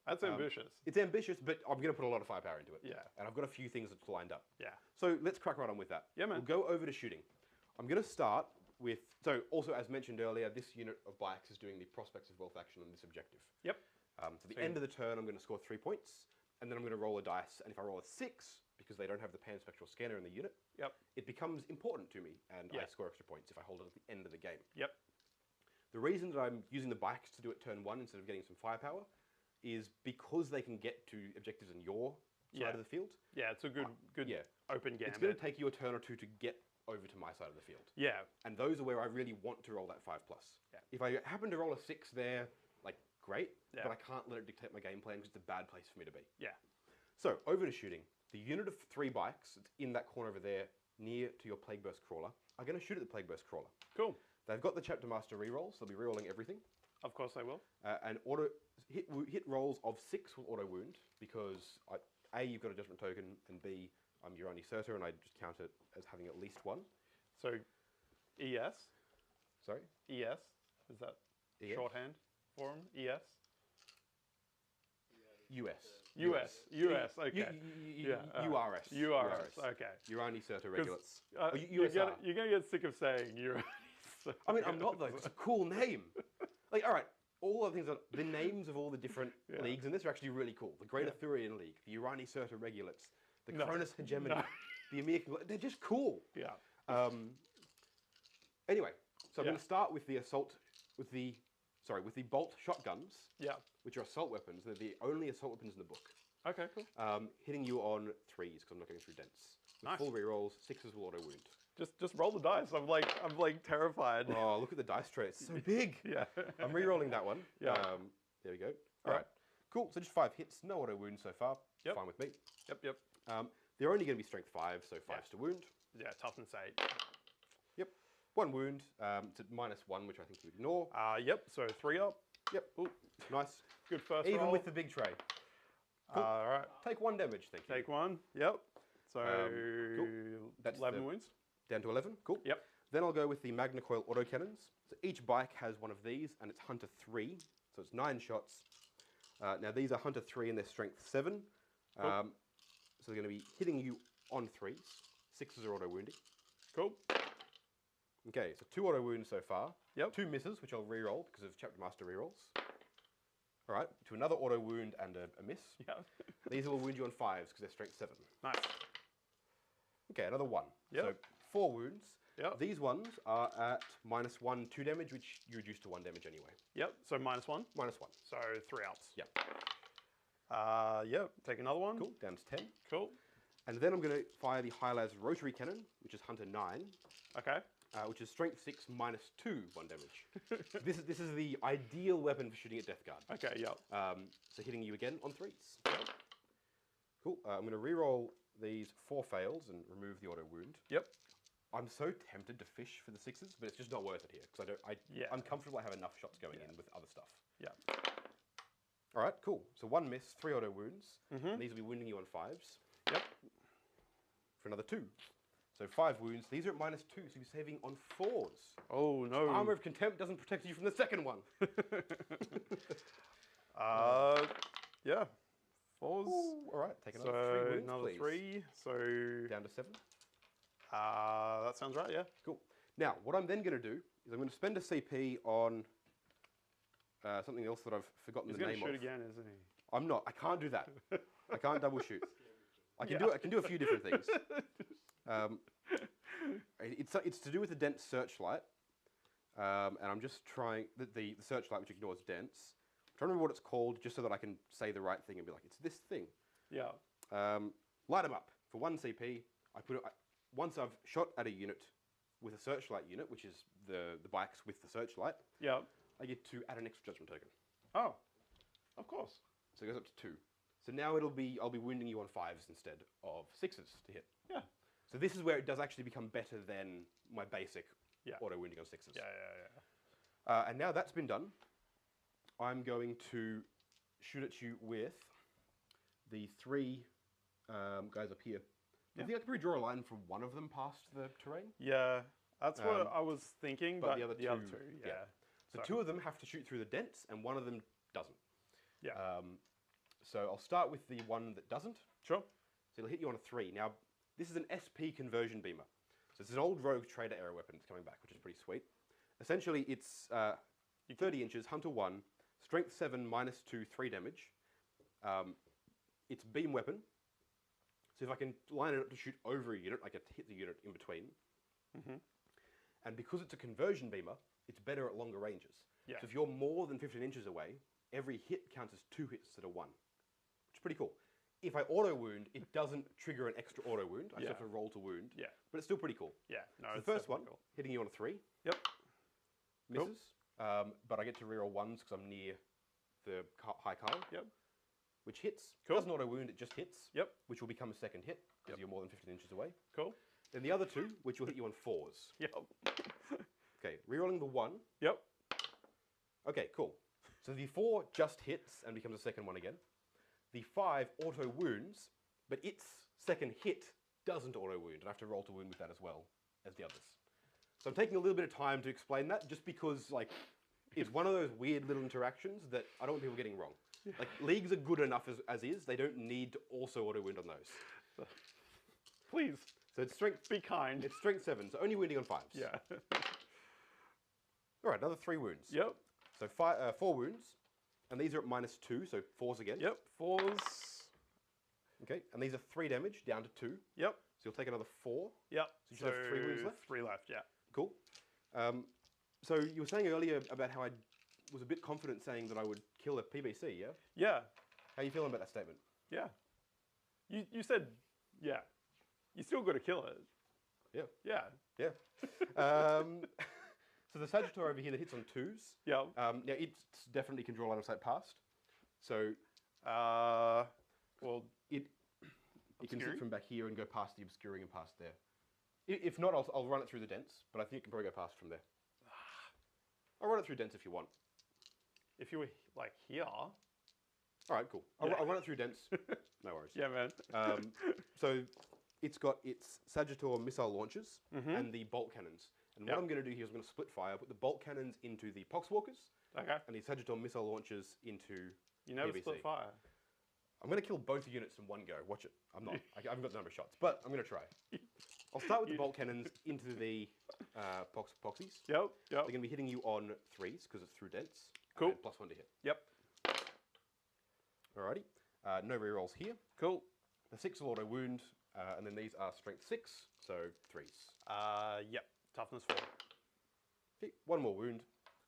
S2: That's ambitious.
S1: It's ambitious, but I'm going to put a lot of firepower into it.
S2: Yeah.
S1: And I've got a few things that's lined up.
S2: Yeah.
S1: So let's crack right on with that.
S2: Yeah, man.
S1: We'll go over to shooting. I'm going to start with, so also as mentioned earlier, this unit of bikes is doing the Prospects of Wealth action on this objective.
S2: Yep.
S1: So at the end of the turn, I'm going to score 3 points, and then I'm going to roll a dice, and if I roll a 6, because they don't have the Panspectral Scanner in the unit,
S2: Yep.
S1: it becomes important to me, and I
S2: Yeah.
S1: score extra points if I hold it at the end of the game.
S2: Yep.
S1: The reason that I'm using the bikes to do it turn 1 instead of getting some firepower is because they can get to objectives in your side of the field.
S2: Yeah, it's a good open gambit.
S1: It's going to take you a turn or 2 to get over to my side of the field.
S2: Yeah.
S1: And those are where I really want to roll that 5+.
S2: Yeah.
S1: If I happen to roll a 6 there, like, great,
S2: Yeah.
S1: but I can't let it dictate my game plan because it's a bad place for me to be.
S2: Yeah.
S1: So, over to shooting. The unit of 3 bikes, it's in that corner over there, near to your Plague Burst Crawler. I'm going to shoot at the Plague Burst Crawler.
S2: Cool.
S1: They've got the Chapter Master rerolls, so they'll be rerolling everything.
S2: Of course they will.
S1: And hit rolls of 6 will auto wound because A, you've got a judgment token, and B, I'm your only Certa, and I just count it as having at least 1.
S2: So, ES.
S1: Sorry?
S2: ES. Is that
S1: ES?
S2: shorthand for him? ES. US. Okay.
S1: URS.
S2: URS. Okay.
S1: Urani Certa Regulates.
S2: You're gonna get sick of saying Urani.
S1: I mean, I'm not though. It's a cool name. Like, all right, all the things, the names of all the different leagues in this are actually really cool. The Great Arthurian League, the Urani Certa Regulates, the Cronus Hegemony, the Emir. They're just cool.
S2: Yeah.
S1: Anyway, so I'm going to start with the with the bolt shotguns.
S2: Yeah.
S1: Which are assault weapons. They're the only assault weapons in the book.
S2: Okay, cool.
S1: Hitting you on 3s because I'm not going through dents. With full rerolls, 6s will auto wound.
S2: Just roll the dice. I'm like terrified.
S1: Oh, look at the dice tray. It's so big.
S2: Yeah.
S1: I'm re-rolling that one.
S2: Yeah.
S1: There we go. All right. Cool. So just 5 hits. No auto wounds so far.
S2: Yep.
S1: Fine with me.
S2: Yep.
S1: They're only going to be strength 5, so 5s to wound.
S2: Yeah, toughness 8.
S1: Yep. 1 wound. It's at -1, which I think you ignore.
S2: Yep. So 3 up.
S1: Yep. Ooh, nice.
S2: Good first
S1: Even
S2: roll.
S1: with the big tray. Cool.
S2: All right.
S1: Take 1 damage, thank you.
S2: Take 1. Yep. So
S1: cool. That's
S2: 11 wounds.
S1: Down to 11. Cool.
S2: Yep.
S1: Then I'll go with the Magna Coil autocannons. So each bike has one of these, and it's Hunter 3. So it's 9 shots. Now these are Hunter 3 and they're Strength 7.
S2: Cool.
S1: So they're going to be hitting you on 3s. 6s are auto wounding.
S2: Cool.
S1: Okay, so 2 auto wounds so far.
S2: Yep.
S1: 2 misses, which I'll re-roll because of Chapter Master re-rolls. All right, to another auto wound and a miss.
S2: Yeah.
S1: These will wound you on 5s because they're Strength 7.
S2: Nice.
S1: Okay, another 1.
S2: Yep.
S1: So 4 wounds.
S2: Yep.
S1: These ones are at -1, 2 damage, which you reduce to 1 damage anyway.
S2: Yep. So -1.
S1: -1.
S2: So 3 outs.
S1: Yep.
S2: Yep. Take another one.
S1: Cool. Down to 10.
S2: Cool.
S1: And then I'm going to fire the High-Las Rotary Cannon, which is Hunter 9,
S2: Okay.
S1: which is Strength 6 -2, 1 damage. This is the ideal weapon for shooting at Death Guard.
S2: Okay. Yep.
S1: So hitting you again on 3s.
S2: Yep.
S1: Cool. I'm going to re-roll these 4 fails and remove the auto wound.
S2: Yep.
S1: I'm so tempted to fish for the 6s, but it's just not worth it here because I'm comfortable. I have enough shots going in with other stuff.
S2: Yeah.
S1: All right. Cool. So 1 miss, 3 auto wounds. And these will be wounding you on 5s.
S2: Yep.
S1: For another 2. So 5 wounds. These are at -2, so you're saving on 4s.
S2: Oh no.
S1: Armor of Contempt doesn't protect you from the second one.
S2: Yeah. 4s.
S1: Ooh, all right. Take
S2: So
S1: another 3 wounds,
S2: another
S1: please.
S2: 3. So
S1: Down to 7.
S2: that sounds right. Yeah.
S1: Cool. Now, what I'm then going to do is I'm going to spend a CP on something else that I've forgotten
S2: He's
S1: the
S2: going
S1: name
S2: to shoot
S1: of.
S2: again, isn't he?
S1: I'm not. I can't do that. I can't double shoot. I can do a few different things. It's to do with the dense searchlight, and I'm just trying the searchlight which ignores dents. I'm trying to remember what it's called, just so that I can say the right thing and be like, it's this thing.
S2: Yeah.
S1: Light them up for 1 CP. Once I've shot at a unit with a searchlight unit, which is the bikes with the searchlight,
S2: Yeah.
S1: I get to add an extra judgment token.
S2: Oh. Of course.
S1: So it goes up to 2. So now I'll be wounding you on 5s instead of 6s to hit.
S2: Yeah.
S1: So this is where it does actually become better than my basic auto wounding on 6s.
S2: Yeah.
S1: And now that's been done, I'm going to shoot at you with the 3 guys up here. Do you think I could probably draw a line from one of them past the terrain?
S2: Yeah. That's what I was thinking, but
S1: the other two,
S2: yeah.
S1: So 2 of them have to shoot through the dents, and 1 of them doesn't.
S2: Yeah.
S1: So I'll start with the one that doesn't.
S2: Sure.
S1: So it'll hit you on a 3. Now, this is an SP conversion beamer. So it's an old rogue trader era weapon that's coming back, which is pretty sweet. Essentially, it's 30 inches, Hunter 1, Strength 7, -2, 3 damage. It's beam weapon. So if I can line it up to shoot over a unit, I get to hit the unit in between. And because it's a conversion beamer, it's better at longer ranges.
S2: Yeah.
S1: So if you're more than 15 inches away, every hit counts as 2 hits instead of 1, which is pretty cool. If I auto wound, it doesn't trigger an extra auto wound. I just have to roll to wound.
S2: Yeah.
S1: But it's still pretty cool.
S2: Yeah. No,
S1: So
S2: it's
S1: the first one,
S2: cool.
S1: hitting you on a 3.
S2: Yep.
S1: Misses. But I get to reroll 1s because I'm near the high Kyle.
S2: Yep.
S1: Which hits.
S2: Cool.
S1: Doesn't auto wound, it just hits.
S2: Yep.
S1: Which will become a second hit because you're more than 15 inches away.
S2: Cool.
S1: Then the other 2, which will hit you on 4s.
S2: Yep.
S1: Okay, rerolling the 1.
S2: Yep.
S1: Okay, cool. So the 4 just hits and becomes a second one again. The 5 auto wounds, but its second hit doesn't auto wound, and I have to roll to wound with that as well as the others. So I'm taking a little bit of time to explain that, just because like it's one of those weird little interactions that I don't want people getting wrong. Like, leagues are good enough as is. They don't need to also auto-wound on those.
S2: Please,
S1: So it's strength,
S2: be kind.
S1: it's strength 7, so only wounding on 5s.
S2: Yeah.
S1: All right, another 3 wounds.
S2: Yep.
S1: So 4 wounds, and these are at -2, so 4s again.
S2: Yep. 4s.
S1: Okay, and these are 3 damage, down to 2.
S2: Yep.
S1: So you'll take another 4.
S2: Yep.
S1: So you should have 3 wounds left?
S2: 3 left, yeah.
S1: Cool. So you were saying earlier about how I was a bit confident saying that I would kill a PBC, yeah?
S2: Yeah.
S1: How are you feeling about that statement?
S2: Yeah. You said, yeah. You still got to kill it.
S1: Yeah.
S2: Yeah.
S1: Yeah. So the Sagittar over here that hits on 2s.
S2: Yeah.
S1: Now it definitely can draw line of sight past. So
S2: Well,
S1: it can
S2: Obscuring?
S1: sit from back here and go past the obscuring and past there. If not, I'll run it through the dents, but I think it can probably go past from there. I'll run it through dents if you want.
S2: if you were like here.
S1: All right, cool. I'll run it through dents. No worries.
S2: Yeah, man.
S1: So it's got its Sagittar missile launchers and the bolt cannons. And what I'm going to do here is I'm going to split fire, put the bolt cannons into the Poxwalkers
S2: Okay.
S1: and the Sagittar missile launchers into
S2: You never
S1: PBC.
S2: split fire.
S1: I'm going to kill both units in one go. Watch it. I'm not. I haven't got the number of shots, but I'm going to try. I'll start with the bolt cannons into the Poxies.
S2: Yep.
S1: They're going to be hitting you on 3s because it's through dents.
S2: Cool.
S1: And +1 to hit.
S2: Yep.
S1: Alrighty. No rerolls here.
S2: Cool.
S1: The 6 will auto wound, and then these are strength 6, so 3s.
S2: Yep. Toughness 4.
S1: Okay, 1 more wound.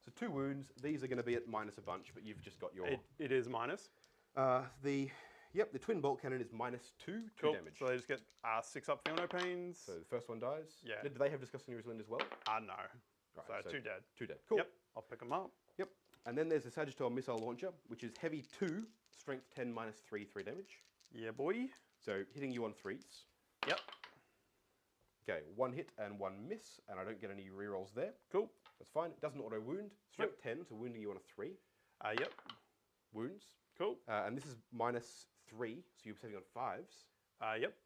S1: So 2 wounds. These are going to be at minus a bunch, but you've just got your.
S2: It is minus.
S1: The twin bolt cannon is -2
S2: Cool.
S1: damage.
S2: So they just get 6 up, feel no pains.
S1: So the first one dies.
S2: Yeah.
S1: Do they have Disgusting New Zealand as well?
S2: No.
S1: Right,
S2: So 2 dead.
S1: 2 dead. Cool.
S2: Yep. I'll pick them up.
S1: Yep. And then there's the Sagittar missile launcher, which is heavy 2, strength 10 -3, 3 damage.
S2: Yeah, boy.
S1: So hitting you on 3s.
S2: Yep.
S1: Okay, 1 hit and 1 miss, and I don't get any rerolls there.
S2: Cool.
S1: That's fine. It doesn't auto wound. Strength 10, so wounding you on a 3.
S2: Yep.
S1: Wounds.
S2: Cool.
S1: And this is -3, so you're setting on 5s.
S2: Yep.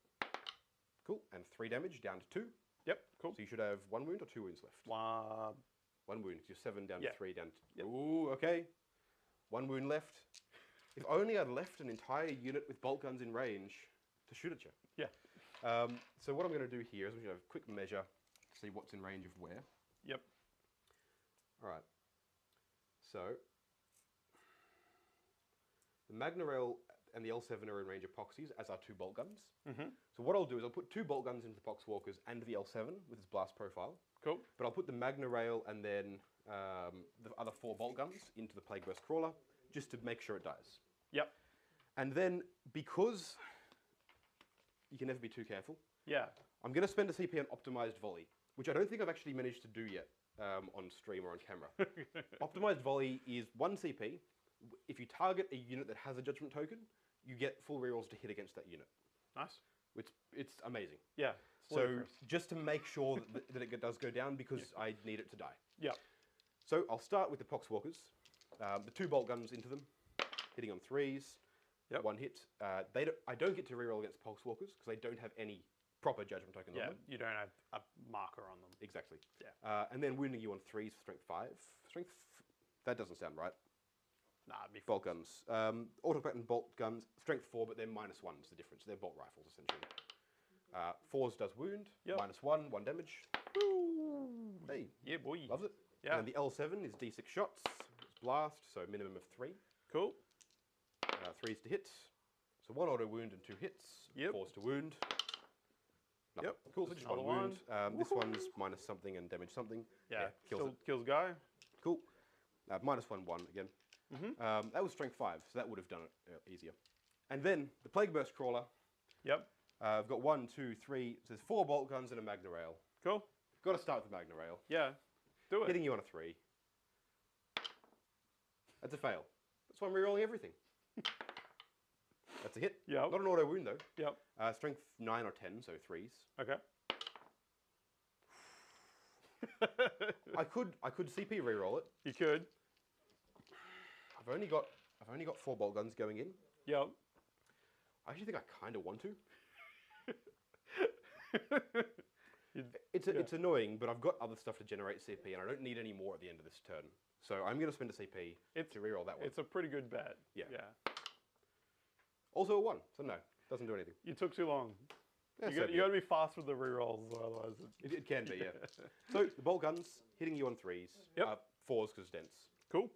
S1: Cool. And 3 damage down to 2.
S2: Yep. Cool.
S1: So you should have 1 wound or 2 wounds left. 1 wound. You're 7 down
S2: Yeah.
S1: to 3 down to.
S2: Yep.
S1: Ooh, okay. 1 wound left. If only I'd left an entire unit with bolt guns in range to shoot at you.
S2: Yeah.
S1: So what I'm going to do here is we're going to have a quick measure to see what's in range of where.
S2: Yep.
S1: All right. So the Magna Rail and the L7 are in range of Poxies, as are 2 bolt guns. So what I'll do is I'll put 2 bolt guns into the Poxwalkers and the L7 with its blast profile.
S2: Cool.
S1: But I'll put the Magna Rail and then the other 4 bolt guns into the Plague Burst Crawler, just to make sure it dies.
S2: Yep.
S1: And then, because you can never be too careful,
S2: Yeah.
S1: I'm going to spend a CP on Optimized Volley, which I don't think I've actually managed to do yet on stream or on camera. Optimized Volley is 1 CP. If you target a unit that has a Judgment token, you get full rerolls to hit against that unit.
S2: Nice.
S1: It's amazing.
S2: Yeah.
S1: So just to make sure that it does go down, because I need it to die.
S2: Yeah.
S1: So I'll start with the Poxwalkers. The 2 bolt guns into them, hitting on 3s.
S2: Yep.
S1: 1 hit. I don't get to reroll against Poxwalkers because they don't have any proper Judgment tokens on them.
S2: You don't have a marker on them.
S1: Exactly.
S2: Yeah.
S1: And then wounding you on 3s for strength 5. That doesn't sound right.
S2: Nah, it'd be
S1: Bolt guns. Auto pattern bolt guns, strength 4, but they're -1 is the difference. They're bolt rifles essentially. 4s does wound,
S2: Yep.
S1: -1, 1 damage.
S2: Woo.
S1: Hey,
S2: Yeah, boy.
S1: loves it.
S2: Yeah.
S1: And then the L7 is D6 shots. It's blast, so minimum of 3.
S2: Cool.
S1: 3s to hit. So 1 auto wound and 2 hits.
S2: Yep.
S1: 4s to wound. Nothing.
S2: Yep.
S1: Cool, so just 1
S2: Another
S1: wound. This one's minus something and damage something.
S2: Yeah.
S1: kills it.
S2: Kills guy.
S1: Cool. -1, 1 again. That was strength 5, so that would have done it easier. And then the Plague Burst Crawler.
S2: Yep.
S1: I've got 1, 2, 3. So there's 4 bolt guns and a Magna Rail.
S2: Cool.
S1: Got to start with the Magna Rail.
S2: Yeah. Do it.
S1: Hitting you on a 3. That's a fail. That's why I'm rerolling everything. That's a hit.
S2: Yep.
S1: Not an auto wound though.
S2: Yep.
S1: Strength 9 or 10, so 3s.
S2: Okay.
S1: I could CP reroll it.
S2: You could.
S1: I've only got 4 bolt guns going in.
S2: Yep.
S1: I actually think I kind of want to. It's annoying, but I've got other stuff to generate CP, and I don't need any more at the end of this turn. So I'm going to spend a CP to reroll that one.
S5: It's a pretty good bet.
S1: Yeah.
S5: Yeah.
S1: Also a 1, so no, doesn't do anything.
S5: You took too long.
S1: Yeah,
S5: You got to be fast with the rerolls, otherwise.
S1: It can be, yeah. So the bolt guns hitting you on 3s,
S5: Yep.
S1: 4s because it's dense.
S5: Cool.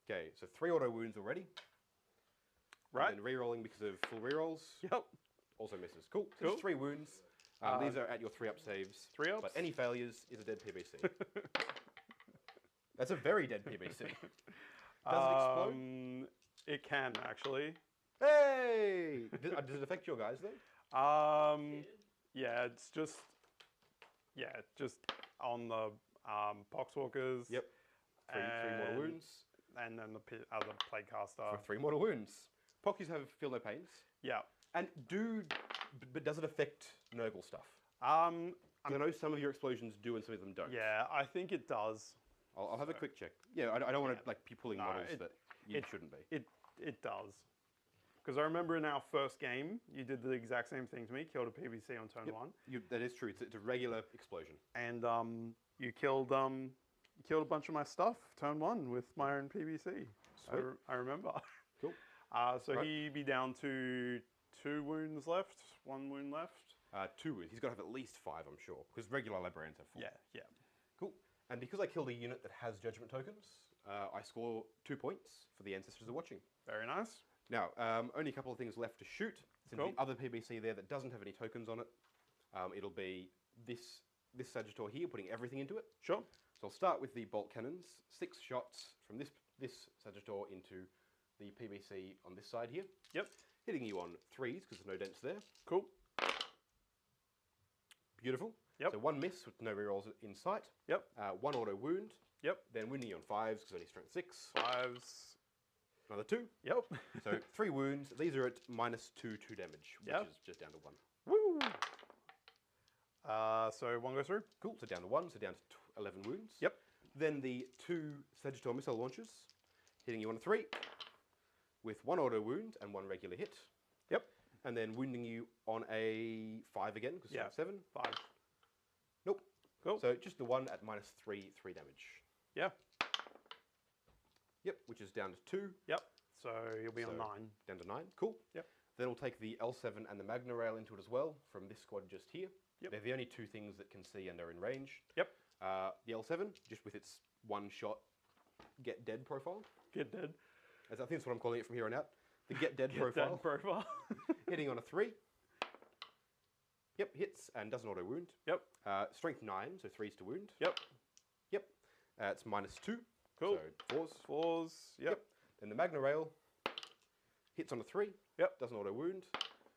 S1: Okay, so 3 auto wounds already.
S5: Right.
S1: And then rerolling because of full rerolls.
S5: Yep.
S1: Also misses. Cool. So
S5: Cool.
S1: just 3 wounds. These are at your 3-up saves.
S5: 3-ups.
S1: But any failures is a dead PBC. That's a very dead PBC. Does it explode?
S5: It can actually.
S1: Hey! Does it affect your guys though?
S5: Yeah, it's just on the poxwalkers.
S1: Yep. 3 mortal wounds.
S5: And then the other plague caster.
S1: For 3 mortal wounds. Pockies feel no pains.
S5: Yeah.
S1: And but does it affect Nurgle stuff? I know some of your explosions do and some of them don't.
S5: Yeah, I think it does.
S1: I'll have a quick check. Yeah, I don't want to be pulling models that you shouldn't be.
S5: It does. Because I remember in our first game, you did the exact same thing to me, killed a PVC on turn 1.
S1: That is true. It's a regular explosion.
S5: And you killed a bunch of my stuff turn 1 with my own PVC. I remember.
S1: Cool.
S5: So he'd be down to 2 wounds left, 1 wound left.
S1: 2 wounds. He's got to have at least 5, I'm sure, because regular librarians have 4.
S5: Yeah.
S1: Cool. And because I killed a unit that has judgment tokens, I score 2 points for the ancestors are watching.
S5: Very nice.
S1: Now, only a couple of things left to shoot. Since
S5: Cool.
S1: the other PBC there that doesn't have any tokens on it, it'll be this Sagittor here, putting everything into it.
S5: Sure.
S1: So I'll start with the bolt cannons. 6 shots from this Sagittor into the PBC on this side here.
S5: Yep.
S1: Hitting you on 3s because there's no dents there.
S5: Cool.
S1: Beautiful.
S5: Yep.
S1: So 1 miss with no rerolls in sight.
S5: Yep.
S1: 1 auto wound.
S5: Yep.
S1: Then wounding you on 5s because only strength 6.
S5: 5s.
S1: Another 2.
S5: Yep.
S1: So 3 wounds. These are at -2 damage, which
S5: Yep.
S1: is just down to 1.
S5: Woo! So 1 goes through.
S1: Cool. So down to 1. So down to 11 wounds.
S5: Yep.
S1: Then the 2 Sagittor missile launchers, hitting you on a 3 with 1 auto wound and 1 regular hit.
S5: Yep.
S1: And then wounding you on a 5 again because it's 7.
S5: 5.
S1: Nope.
S5: Cool.
S1: So just the 1 at -3 damage.
S5: Yeah.
S1: Yep, which is down to 2.
S5: Yep. So you'll be on
S1: So
S5: 9.
S1: Down to 9. Cool.
S5: Yep.
S1: Then we'll take the L7 and the Magna Rail into it as well from this squad just here.
S5: Yep.
S1: They're the only 2 things that can see and are in range.
S5: Yep.
S1: The L7, just with its 1-shot get dead profile.
S5: Get dead.
S1: As I think that's what I'm calling it from here on out. The get dead
S5: Get
S1: profile.
S5: dead profile.
S1: Hitting on a 3. Yep, hits and doesn't auto wound.
S5: Yep.
S1: Strength 9, so 3s to wound.
S5: Yep.
S1: Yep. It's -2.
S5: Cool.
S1: So 4s.
S5: 4s. Yep.
S1: Then the Magna Rail hits on a 3.
S5: Yep.
S1: Doesn't auto wound.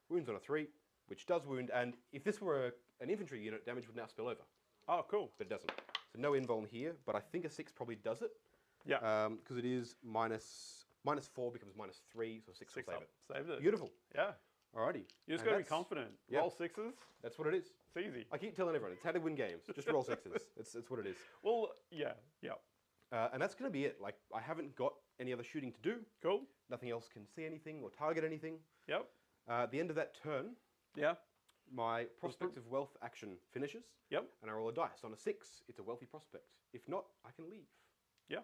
S1: Wounds on a 3, which does wound. And if this were an infantry unit, damage would now spill over.
S5: Oh, cool.
S1: But it doesn't. So no invuln here, but I think a 6 probably does it.
S5: Yeah.
S1: Because it is -4 becomes -3, so 6 will
S5: 6
S1: save
S5: up.
S1: it.
S5: Saved it.
S1: Beautiful.
S5: Yeah.
S1: Alrighty.
S5: You just
S1: And
S5: got to be
S1: that's-
S5: confident.
S1: Yep.
S5: Roll 6s.
S1: That's what it is.
S5: It's easy.
S1: I keep telling everyone, it's how to win games. Just roll 6s. It's what it is.
S5: Well, yeah. Yeah.
S1: And that's going to be it. Like, I haven't got any other shooting to do.
S5: Cool.
S1: Nothing else can see anything or target anything.
S5: Yep.
S1: At the end of that turn,
S5: Yeah.
S1: my Prospect of Wealth action finishes.
S5: Yep.
S1: And I roll a dice. On a 6, it's a wealthy prospect. If not, I can leave.
S5: Yeah.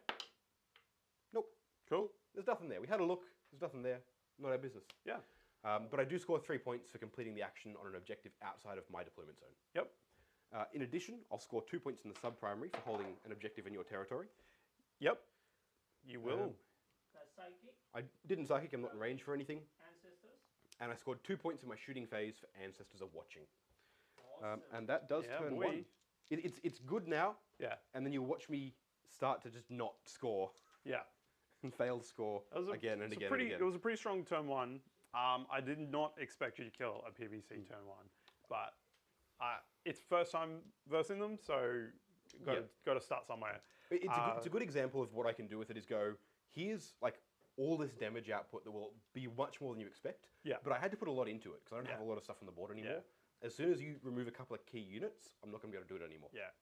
S1: Nope.
S5: Cool.
S1: There's nothing there. We had a look. There's nothing there. Not our business.
S5: Yeah.
S1: But I do score 3 points for completing the action on an objective outside of my deployment zone.
S5: Yep.
S1: In addition, I'll score 2 points in the sub-primary for holding an objective in your territory.
S5: Yep. You will.
S4: Psychic,
S1: I didn't psychic, I'm not in range for anything.
S4: ancestors.
S1: And I scored 2 points in my shooting phase for ancestors are watching.
S4: Awesome.
S1: And that does
S5: Yeah,
S1: turn
S5: boy.
S1: 1. It's good now,
S5: Yeah.
S1: and then you'll watch me start to just not score
S5: Yeah.
S1: and fail to score
S5: That was
S1: again and
S5: it's a
S1: again
S5: pretty,
S1: and
S5: It
S1: again.
S5: was a pretty strong turn 1. I did not expect you to kill a PVC turn 1, but it's first time versing them, so got to start somewhere.
S1: It's a good example of what I can do with it is go, here's like all this damage output that will be much more than you expect.
S5: Yeah.
S1: But I had to put a lot into it because I don't
S5: Yeah.
S1: have a lot of stuff on the board anymore.
S5: Yeah.
S1: As soon as you remove a couple of key units, I'm not going to be able to do it anymore.
S5: Yeah.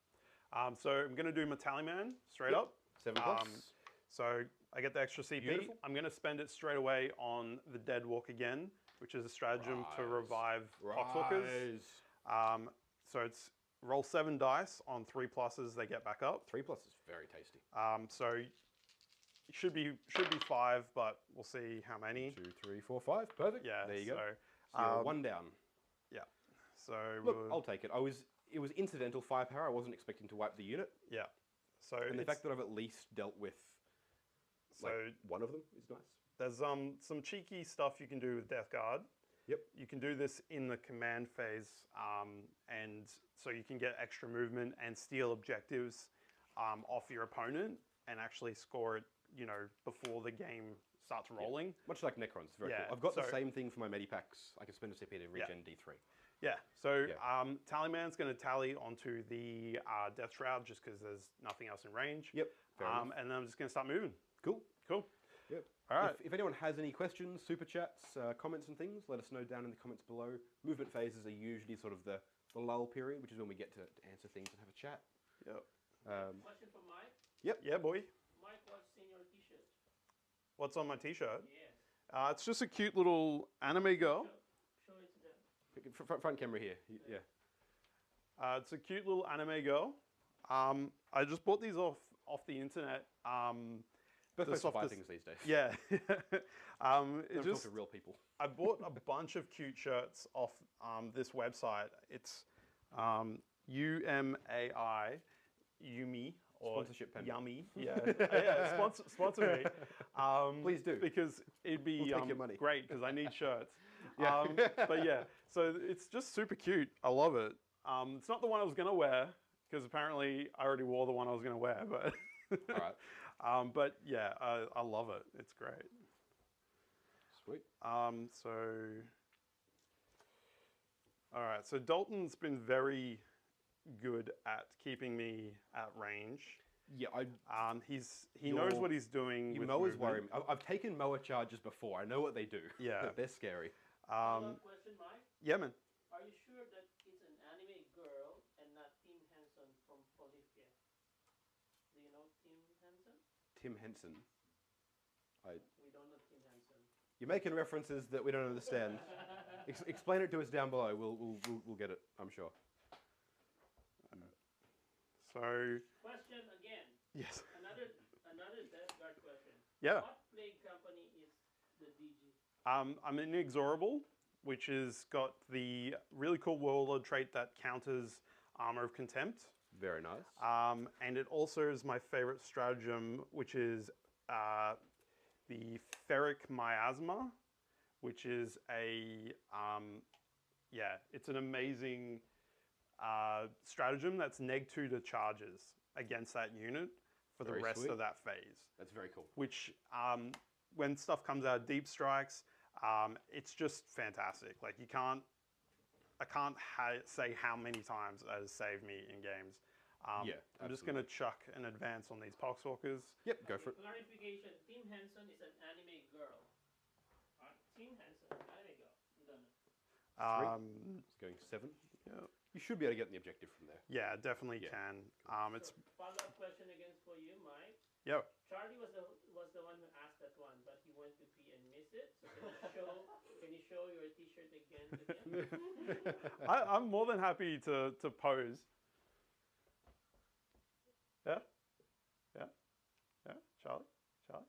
S5: So I'm going to do Metallic Man straight
S1: Yep.
S5: up.
S1: 7+.
S5: So I get the extra CP.
S1: Beautiful.
S5: I'm going to spend it straight away on the Dead Walk again, which is a stratagem to
S1: Rise.
S5: revive Poxwalkers.
S1: Rise.
S5: So it's roll 7 dice on 3 pluses, they get back up.
S1: 3+ is very tasty.
S5: So it should be 5, but we'll see how many.
S1: 2, 3, 4, 5. Perfect.
S5: Yeah,
S1: There you go.
S5: so,
S1: So you're 1 down.
S5: Yeah. So
S1: Look, I'll take it. It was incidental firepower. I wasn't expecting to wipe the unit.
S5: yeah. So
S1: And the fact that I've at least dealt with
S5: so
S1: one of them is nice.
S5: there's some cheeky stuff you can do with Death Guard.
S1: Yep.
S5: You can do this in the command phase, and so you can get extra movement and steal objectives off your opponent and actually score it, before the game starts rolling.
S1: Much like Necrons. Very
S5: Yeah,
S1: cool. I've got the
S5: so-
S1: same thing for my Medipacks. I can spend a CP to regen D3.
S5: Yeah. So
S1: Yeah.
S5: Tallyman's going to tally onto the Death Shroud just because there's nothing else in range.
S1: Yep. Fair enough.
S5: And then I'm just going to start moving.
S1: Cool.
S5: Cool.
S1: Yep.
S5: All right.
S1: If anyone has any questions, super chats, comments and things, let us know down in the comments below. Movement phases are usually sort of the lull period, which is when we get to answer things and have a chat.
S5: Yep.
S4: Question for Mike.
S5: Yeah, boy.
S4: Mike, what's in your t-shirt?
S5: What's on my t-shirt?
S4: Yes.
S5: It's just a cute little anime girl.
S4: Show it to them.
S1: Front camera here. Yeah.
S5: It's a cute little anime girl. I just bought these off the internet.
S1: Best place
S5: Just
S1: to
S5: off
S1: buy
S5: this-
S1: things these days.
S5: Yeah.
S1: Don't
S5: It
S1: talk
S5: just
S1: to real people.
S5: I bought a bunch of cute shirts off this website. It's UMAI, Yumi, or
S1: Sponsorship pending.
S5: Yummy. Yeah, yeah. Sponsor me.
S1: Please do.
S5: Because it'd be
S1: We'll take your money.
S5: great because I need shirts.
S1: Yeah.
S5: But yeah, so it's just super cute. I love it. It's not the one I was gonna wear because apparently I already wore the one I was gonna wear. But
S1: All right.
S5: but yeah, I love it. It's great.
S1: Sweet.
S5: So, all right. So Dalton's been very good at keeping me at range.
S1: Yeah,
S5: He knows what he's doing.
S1: you
S5: with
S1: mowers
S5: movement.
S1: worry me. I've taken mower charges before. I know what they do.
S5: Yeah.
S1: They're scary.
S4: Follow-up question, Mike.
S5: Yeah, man.
S4: Are you sure that it's an anime girl and not Tim Henson from Polyphia? Do you know Tim Henson?
S1: Tim Henson.
S4: We don't know Tim Henson.
S1: You're making references that we don't understand. Explain it to us down below. We'll get it. I'm sure.
S5: So,
S4: Question again.
S5: yes.
S4: Another Death Guard question.
S5: Yeah.
S4: What plague company is the DG?
S5: I'm inexorable, which has got the really cool warlord trait that counters Armor of Contempt.
S1: Very nice.
S5: And it also is my favorite stratagem, which is the Ferric Miasma, which is it's an amazing stratagem that's neg2 to charges against that unit for the
S1: Very
S5: rest
S1: sweet.
S5: of that phase.
S1: That's very cool.
S5: Which, when stuff comes out of deep strikes, it's just fantastic. Like I can't say how many times it has saved me in games.
S1: Yeah,
S5: I'm just going to chuck an advance on these Poxwalkers.
S1: Yep, go for it.
S4: Clarification. Tim Henson is an anime girl. Tim Henson, anime girl. You don't know.
S1: It's going 7.
S5: Yeah,
S1: You should be able to get the objective from there.
S5: yeah, definitely
S1: Yeah.
S5: can. It's
S4: So, follow-up question again for you, Mike.
S5: yeah.
S4: Charlie was the one who asked that one, but he went to pee and missed it. So can you show your t-shirt again to him?
S5: I'm more than happy to pose. Yeah, yeah, yeah. Charlie.
S4: All right.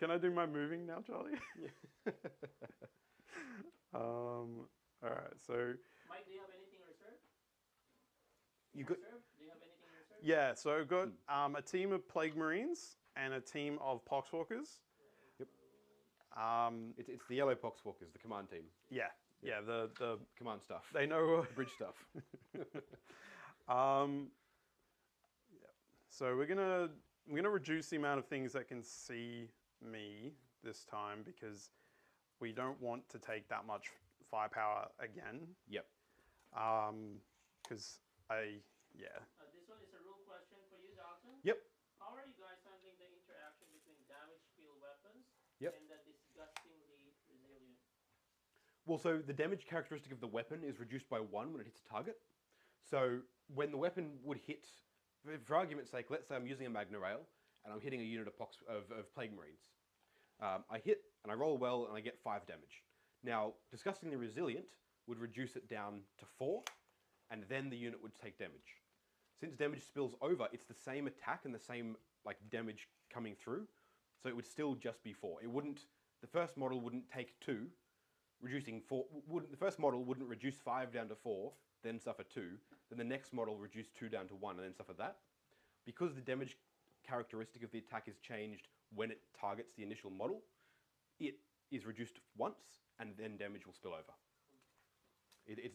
S5: Can I do my moving now, Charlie? All right. So
S4: Mike, do you have anything reserved?
S1: You got
S4: Reserved? Do you have anything reserved?
S5: yeah. So I've got a team of Plague Marines and a team of Poxwalkers.
S1: Yep.
S5: It's
S1: It's the yellow Poxwalkers, the command team.
S5: yeah. The
S1: Command stuff.
S5: they know.
S1: Bridge stuff.
S5: Yeah. So we're gonna reduce the amount of things that can see me this time because we don't want to take that much firepower again.
S1: Yep.
S5: Because
S4: This one is a rule question for you, Dalton.
S1: Yep.
S4: How are you guys handling the interaction between damage field weapons
S1: Yep.
S4: and the disgustingly resilient?
S1: Well, so the damage characteristic of the weapon is reduced by 1 when it hits a target. So when the weapon would hit, for argument's sake, let's say I'm using a Magna Rail and I'm hitting a unit of Plague Marines. I hit and I roll well and I get 5 damage. Now, Disgustingly Resilient would reduce it down to 4, and then the unit would take damage. Since damage spills over, it's the same attack and the same like damage coming through, so it would still just be 4. It wouldn't. The first model wouldn't take 2, reducing 4. The first model wouldn't reduce 5 down to 4, then suffer 2. Then the next model reduce 2 down to 1, and then suffer that. Because the damage characteristic of the attack is changed when it targets the initial model, it is reduced once, and then damage will spill over.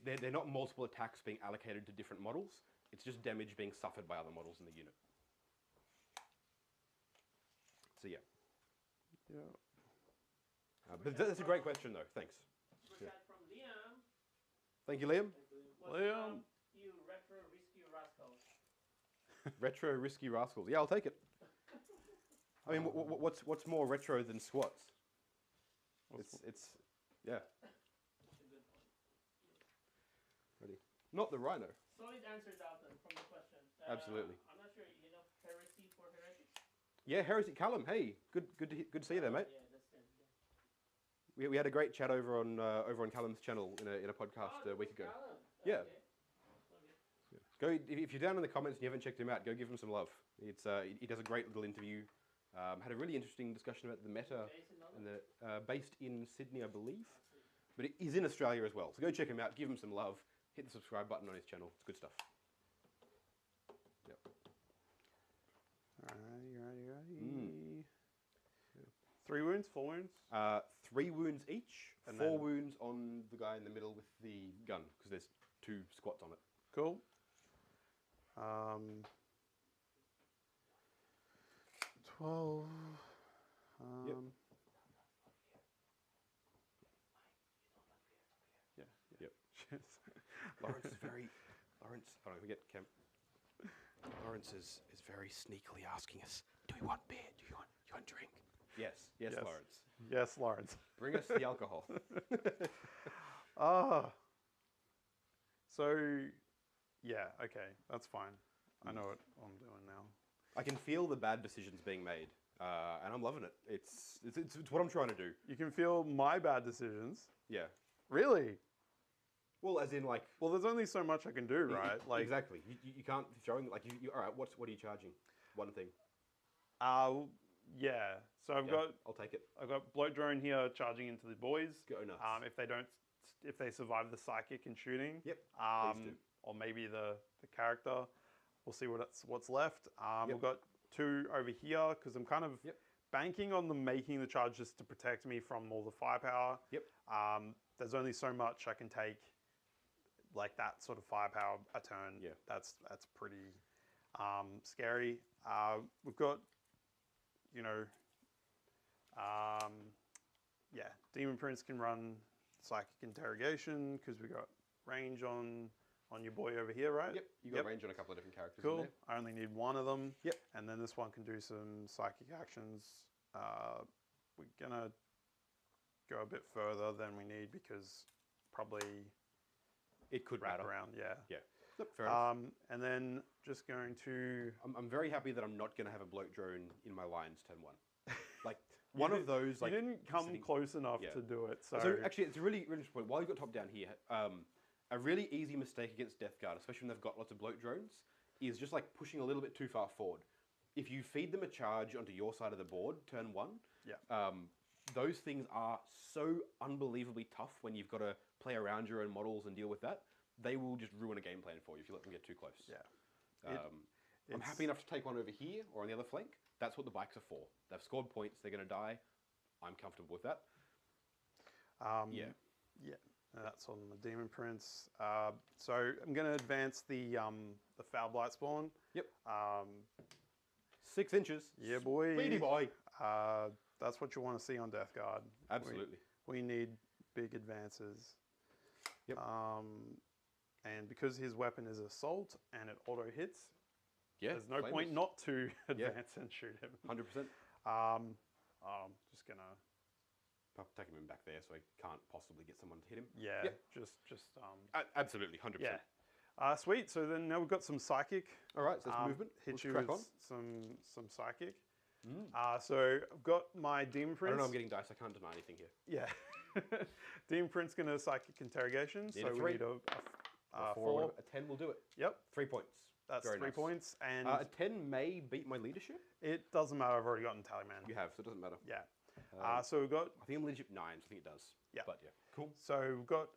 S1: They're not multiple attacks being allocated to different models. It's just damage being suffered by other models in the unit. So yeah. But that's a great question, though. Thanks.
S4: Super chat from Liam.
S1: Thank you, Liam.
S4: What's
S5: Liam.
S4: You retro risky rascals.
S1: Retro risky rascals. Yeah, I'll take it. I mean, what's more retro than squats? It's yeah. Ready? Not the rhino.
S4: Solid answer, Dalton, from the question.
S1: Absolutely.
S4: I'm not sure you know heresy for heretics.
S1: Yeah, Heresy Callum. Hey, good to see you there, mate.
S4: Yeah, that's it. Yeah.
S1: We had a great chat over on Callum's channel in a podcast a week ago.
S4: Callum.
S1: Yeah.
S4: Okay.
S1: Go if you're down in the comments and you haven't checked him out, go give him some love. He does a great little interview. Had a really interesting discussion about the meta and based in Sydney, I believe, but he's in Australia as well. So go check him out, give him some love, hit the subscribe button on his channel. It's good stuff. Yep.
S5: Righty. 3 wounds, 4 wounds?
S1: 3 wounds each,
S5: And
S1: 4
S5: then-
S1: wounds on the guy in the middle with the gun, because there's 2 squats on it.
S5: Cool. 12.
S1: Yep.
S5: Yeah.
S1: Yep.
S5: Cheers.
S1: Lawrence is very... hold on, we get Kemp. Lawrence is very sneakily asking us, do we want beer? Do you want drink? Yes,
S5: Yes.
S1: Lawrence.
S5: Yes, Lawrence.
S1: Bring us the alcohol.
S5: So, yeah, okay, that's fine. I know what I'm doing now.
S1: I can feel the bad decisions being made, and I'm loving it. It's what I'm trying to do.
S5: You can feel my bad decisions.
S1: Yeah.
S5: Really?
S1: Well, as in like...
S5: Well, there's only so much I can do, right? Like
S1: exactly. You can't throw in... Like, all right, what are you charging? One thing.
S5: Yeah. So
S1: I'll take it.
S5: I've got Bloat Drone here charging into the boys.
S1: Go nuts.
S5: If they survive the psychic and shooting.
S1: Yep. Please do.
S5: Or maybe the character. We'll see what's left. We've got 2 over here because I'm kind of banking on them making the charge just to protect me from all the firepower.
S1: Yep.
S5: There's only so much I can take, like that sort of firepower a turn.
S1: Yeah.
S5: That's pretty scary. We've got, Demon Prince can run Psychic Interrogation because we got range on your boy over here, right?
S1: Yep. You got range on a couple of different characters.
S5: Cool.
S1: In there.
S5: I only need 1 of them.
S1: Yep.
S5: And then this one can do some psychic actions. We're gonna go a bit further than we need because probably
S1: it could
S5: wrap
S1: matter.
S5: around. Yeah.
S1: Yeah. Yep, fair enough.
S5: And then just going to.
S1: I'm very happy that I'm not going to have a Bloat Drone in my lines turn 1. Like one of those. Like
S5: you didn't come close enough to do it. So
S1: actually, it's a really interesting point. While you've got top down here, a really easy mistake against Death Guard, especially when they've got lots of Bloat Drones, is just like pushing a little bit too far forward. If you feed them a charge onto your side of the board, turn 1, those things are so unbelievably tough when you've got to play around your own models and deal with that. They will just ruin a game plan for you if you let them get too close.
S5: Yeah.
S1: I'm happy enough to take one over here or on the other flank. That's what the bikes are for. They've scored points. They're going to die. I'm comfortable with that. Yeah.
S5: That's on the Demon Prince. So I'm going to advance the Foul Blight spawn.
S1: Yep. 6 inches.
S5: Yeah, boy.
S1: Speedy boy.
S5: That's what you want to see on Death Guard.
S1: Absolutely.
S5: We need big advances.
S1: Yep.
S5: And because his weapon is assault and it auto hits, there's no
S1: flamers.
S5: point not to advance and shoot him.
S1: 100%.
S5: I'm just gonna
S1: take him back there so I can't possibly get someone to hit him.
S5: Yeah.
S1: Yep.
S5: Just
S1: absolutely 100%.
S5: Yeah. Sweet. So then now we've got some psychic.
S1: All right. So that's movement.
S5: Hit
S1: Let's
S5: you
S1: crack
S5: with
S1: on.
S5: some psychic. So I've got my Demon
S1: I
S5: Prince.
S1: don't know, I'm getting dice. I can't deny anything here.
S5: Yeah. Demon Prince gonna Psychic Interrogation.
S1: Need
S5: So
S1: a
S5: we
S1: 3.
S5: need
S1: A 4.
S5: four.
S1: A 10 will do it.
S5: Yep.
S1: 3 points.
S5: That's
S1: Very
S5: 3
S1: nice.
S5: points. And
S1: A 10 may beat my leadership.
S5: it doesn't matter. I've already gotten Tallyman.
S1: You have, so it doesn't matter.
S5: Yeah.
S1: Um,
S5: So we've got
S1: I think I'm leadership 9, so I think it does.
S5: Yeah.
S1: But yeah, cool.
S5: So we've got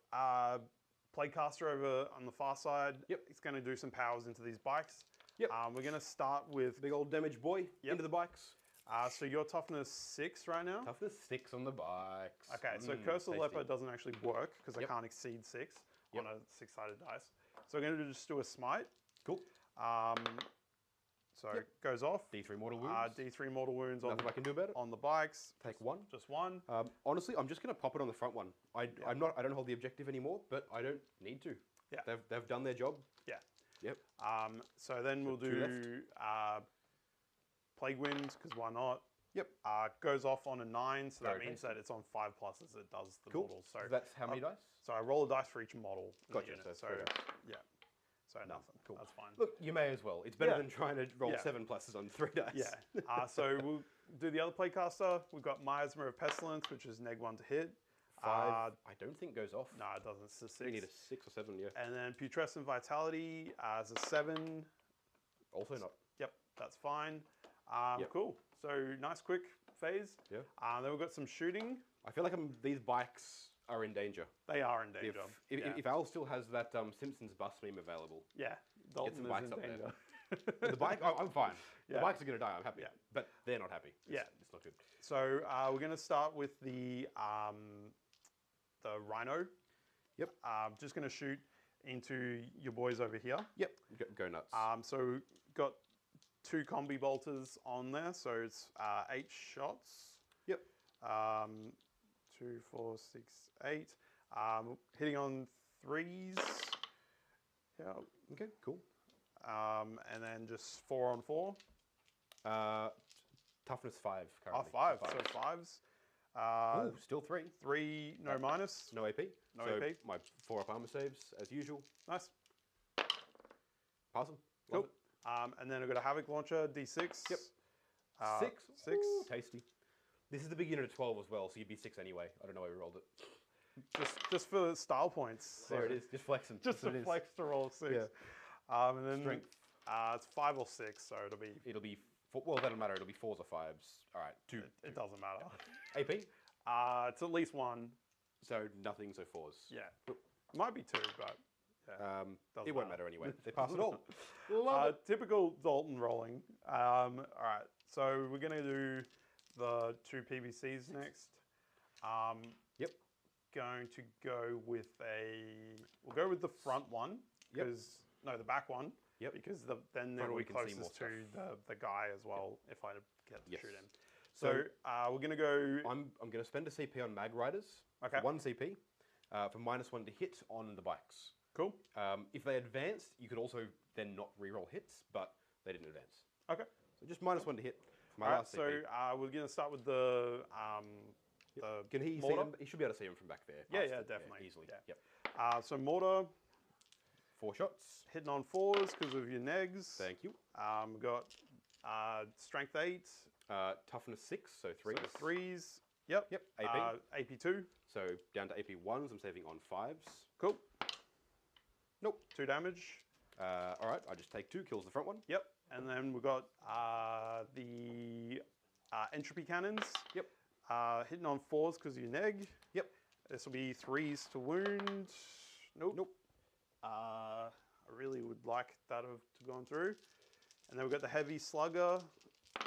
S5: Playcaster over on the far side.
S1: Yep.
S5: It's going to do some powers into these bikes.
S1: Yep.
S5: We're going to start with,
S1: Big old damage boy into the bikes.
S5: so your toughness 6 right now.
S1: Toughness 6 on the bikes.
S5: Okay, so Curse of the
S1: tasty.
S5: Leopard doesn't actually work because
S1: Yep.
S5: I can't exceed 6
S1: Yep.
S5: on a 6-sided dice. So we're going to just do a smite.
S1: Cool.
S5: So it goes off.
S1: D3 mortal wounds.
S5: D3 mortal wounds
S1: Nothing I can do about it.
S5: on the bikes.
S1: Take 1.
S5: Just 1.
S1: Honestly, I'm just going to pop it on the front one. I don't hold the objective anymore, but I don't need to.
S5: Yeah.
S1: They've done their job.
S5: Yeah.
S1: Yep.
S5: So then we'll
S1: 2
S5: do Plague Wind, because why not?
S1: Yep.
S5: Goes off on a 9, so that
S1: Very
S5: means that it's on 5 pluses. It does the
S1: Cool.
S5: models. So
S1: That's how many dice?
S5: So I roll a dice for each model. in the
S1: Gotcha,
S5: unit.
S1: so
S5: So
S1: 3 dice.
S5: yeah. So nothing.
S1: cool.
S5: That's fine.
S1: Look, you may as well. It's better
S5: Yeah.
S1: than trying to roll
S5: Yeah.
S1: 7 pluses on 3 dice.
S5: Yeah. So we'll do the other Playcaster. We've got Miasma of Pestilence, which is -1 to hit.
S1: 5, I don't think goes off.
S5: No, it doesn't. It's a 6.
S1: You need a 6 or 7, yeah.
S5: And then Putrescent Vitality as a 7.
S1: Also not.
S5: Yep, that's fine.
S1: Yep.
S5: Cool. So nice quick phase.
S1: Yeah.
S5: Then we've got some shooting.
S1: I feel like these bikes are in danger.
S5: They are in danger.
S1: If Al still has that Simpsons bus meme available,
S5: Yeah, Dalton
S1: some
S5: is
S1: bikes
S5: in
S1: up there.
S5: danger.
S1: the bike, I'm fine. The
S5: Yeah.
S1: bikes are going to die, I'm happy.
S5: Yeah.
S1: But they're not happy.
S5: Yeah.
S1: It's not good.
S5: So we're going to start with the Rhino.
S1: Yep.
S5: Just going to shoot into your boys over here.
S1: Yep. Go nuts.
S5: So got 2 combi bolters on there, so it's 8 shots.
S1: Yep.
S5: 2, 4, 6, 8. Hitting on 3s. Yeah.
S1: Okay, cool.
S5: And then just 4 on 4.
S1: Toughness 5 currently.
S5: 5. So 5s.
S1: Ooh, still 3.
S5: 3 no minus.
S1: No AP.
S5: No
S1: so
S5: AP.
S1: my 4 up armor saves as usual.
S5: Nice.
S1: Pass them.
S5: Cool. And then I've got a Havoc Launcher, D6.
S1: Yep. 6.
S5: 6.
S1: Ooh, tasty. This is the big unit of 12 as well, so you'd be 6 anyway. I don't know why we rolled it.
S5: Just for style points.
S1: There it is. Just flexing.
S5: Just
S1: That's what
S5: to
S1: it is.
S5: flex to roll 6.
S1: Yeah.
S5: And then
S1: Strength.
S5: It's 5 or 6, so it'll be.
S1: It'll be, well, that doesn't matter. It'll be 4s or 5s. All right, 2.
S5: It doesn't matter.
S1: AP.
S5: It's at least 1.
S1: So nothing, so 4s.
S5: Yeah. Might be 2, but yeah.
S1: It won't matter anyway. They pass it all.
S5: Typical Dalton rolling. All right, so we're going to do the 2 PVCs next.
S1: Yep.
S5: Going to go with we'll go with the front one.
S1: Yep.
S5: No, the back one.
S1: Yep.
S5: Because then
S1: Front
S5: it'll
S1: we
S5: be
S1: can see more
S5: closest to the guy as well, if I get to
S1: Yes.
S5: shoot him. So we're going to go.
S1: I'm going to spend a CP on Mag Riders.
S5: Okay.
S1: For 1 CP. For -1 to hit on the bikes.
S5: Cool.
S1: If they advanced, you could also then not reroll hits, but they didn't advance.
S5: Okay.
S1: So just -1 to hit for my
S5: All right,
S1: last
S5: so
S1: CP.
S5: we're going to start with the
S1: Can he see
S5: mortar?
S1: him? He should be able to see him from back there.
S5: Yeah,
S1: past
S5: yeah,
S1: it,
S5: definitely.
S1: easily.
S5: Yeah.
S1: Yep.
S5: So mortar
S1: 4 shots.
S5: hitting on 4s because of your negs.
S1: Thank you.
S5: We've got strength 8,
S1: Toughness 6, so 3s.
S5: so 3s. Yep.
S1: Yep. AP.
S5: AP 2.
S1: So down to AP 1s. I'm saving on 5s.
S5: Cool.
S1: Nope.
S5: 2 damage.
S1: All right. I just take 2. Kills the front one.
S5: Yep. And then we've got the entropy cannons.
S1: Yep.
S5: Hitting on 4s because of your neg.
S1: Yep.
S5: This will be 3s to wound. Nope.
S1: Nope.
S5: I really would like that to go on through. And then we've got the heavy slugger,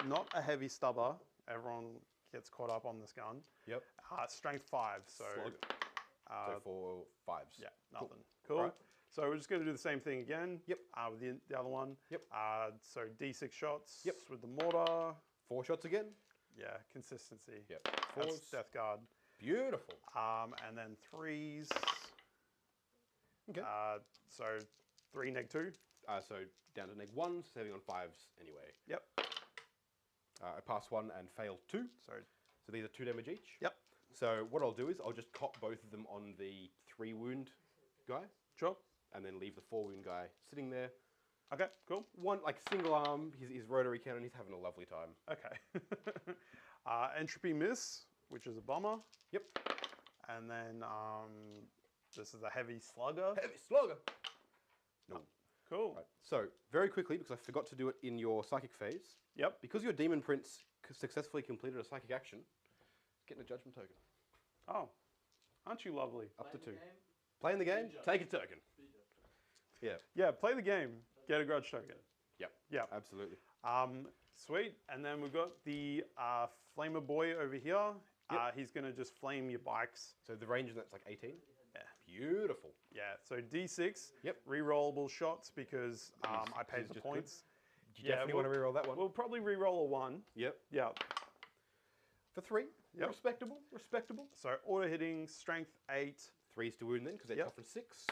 S5: not a heavy stubber. Everyone gets caught up on this gun.
S1: Yep.
S5: Strength 5, so
S1: Slug. So 4 5s.
S5: yeah, nothing. Cool.
S1: Alright.
S5: So we're just going to do the same thing again.
S1: Yep.
S5: With the other one.
S1: Yep.
S5: So D6 shots.
S1: Yep.
S5: With the mortar.
S1: 4 shots again.
S5: Yeah, consistency.
S1: Yep.
S5: That's
S1: 4s.
S5: Death Guard.
S1: Beautiful.
S5: And then 3s.
S1: Okay.
S5: So 3 neg 2.
S1: So down to neg 1, saving on 5s anyway.
S5: Yep.
S1: I pass 1 and fail 2.
S5: So
S1: So these are 2 damage each.
S5: yep.
S1: So what I'll do is I'll just cop both of them on the 3 wound guy,
S5: Sure.
S1: and then leave the 4 wound guy sitting there.
S5: Okay, cool.
S1: One like single arm, his rotary cannon. He's having a lovely time.
S5: Okay. Entropy Miss, which is a bomber.
S1: Yep.
S5: And then this is a heavy slugger.
S1: Heavy slugger. No.
S5: Cool.
S1: Right. So very quickly, because I forgot to do it in your psychic phase.
S5: Yep.
S1: Because your demon prince successfully completed a psychic action, getting a judgment token.
S5: Oh, aren't you lovely?
S1: Up to 2.
S3: Game?
S1: Playing the game, take a token. Yeah.
S5: Yeah, play the game. Get a grudge token.
S1: Yep.
S5: Yep.
S1: Absolutely.
S5: Sweet. And then we've got the Flamer Boy over here.
S1: Yep.
S5: He's going to just flame your bikes.
S1: So the range of that's like 18.
S5: Yeah.
S1: Beautiful.
S5: Yeah, so D6.
S1: Yep.
S5: Re-rollable shots because I paid
S1: he's
S5: the
S1: just
S5: points.
S1: Do you definitely want to reroll that one?
S5: We'll probably re-roll a 1.
S1: Yep.
S5: Yeah.
S1: For 3.
S5: Yep.
S1: Respectable. Respectable.
S5: So auto hitting, strength 8.
S1: 3's to wound then, because they're
S5: Yep.
S1: tough and 6.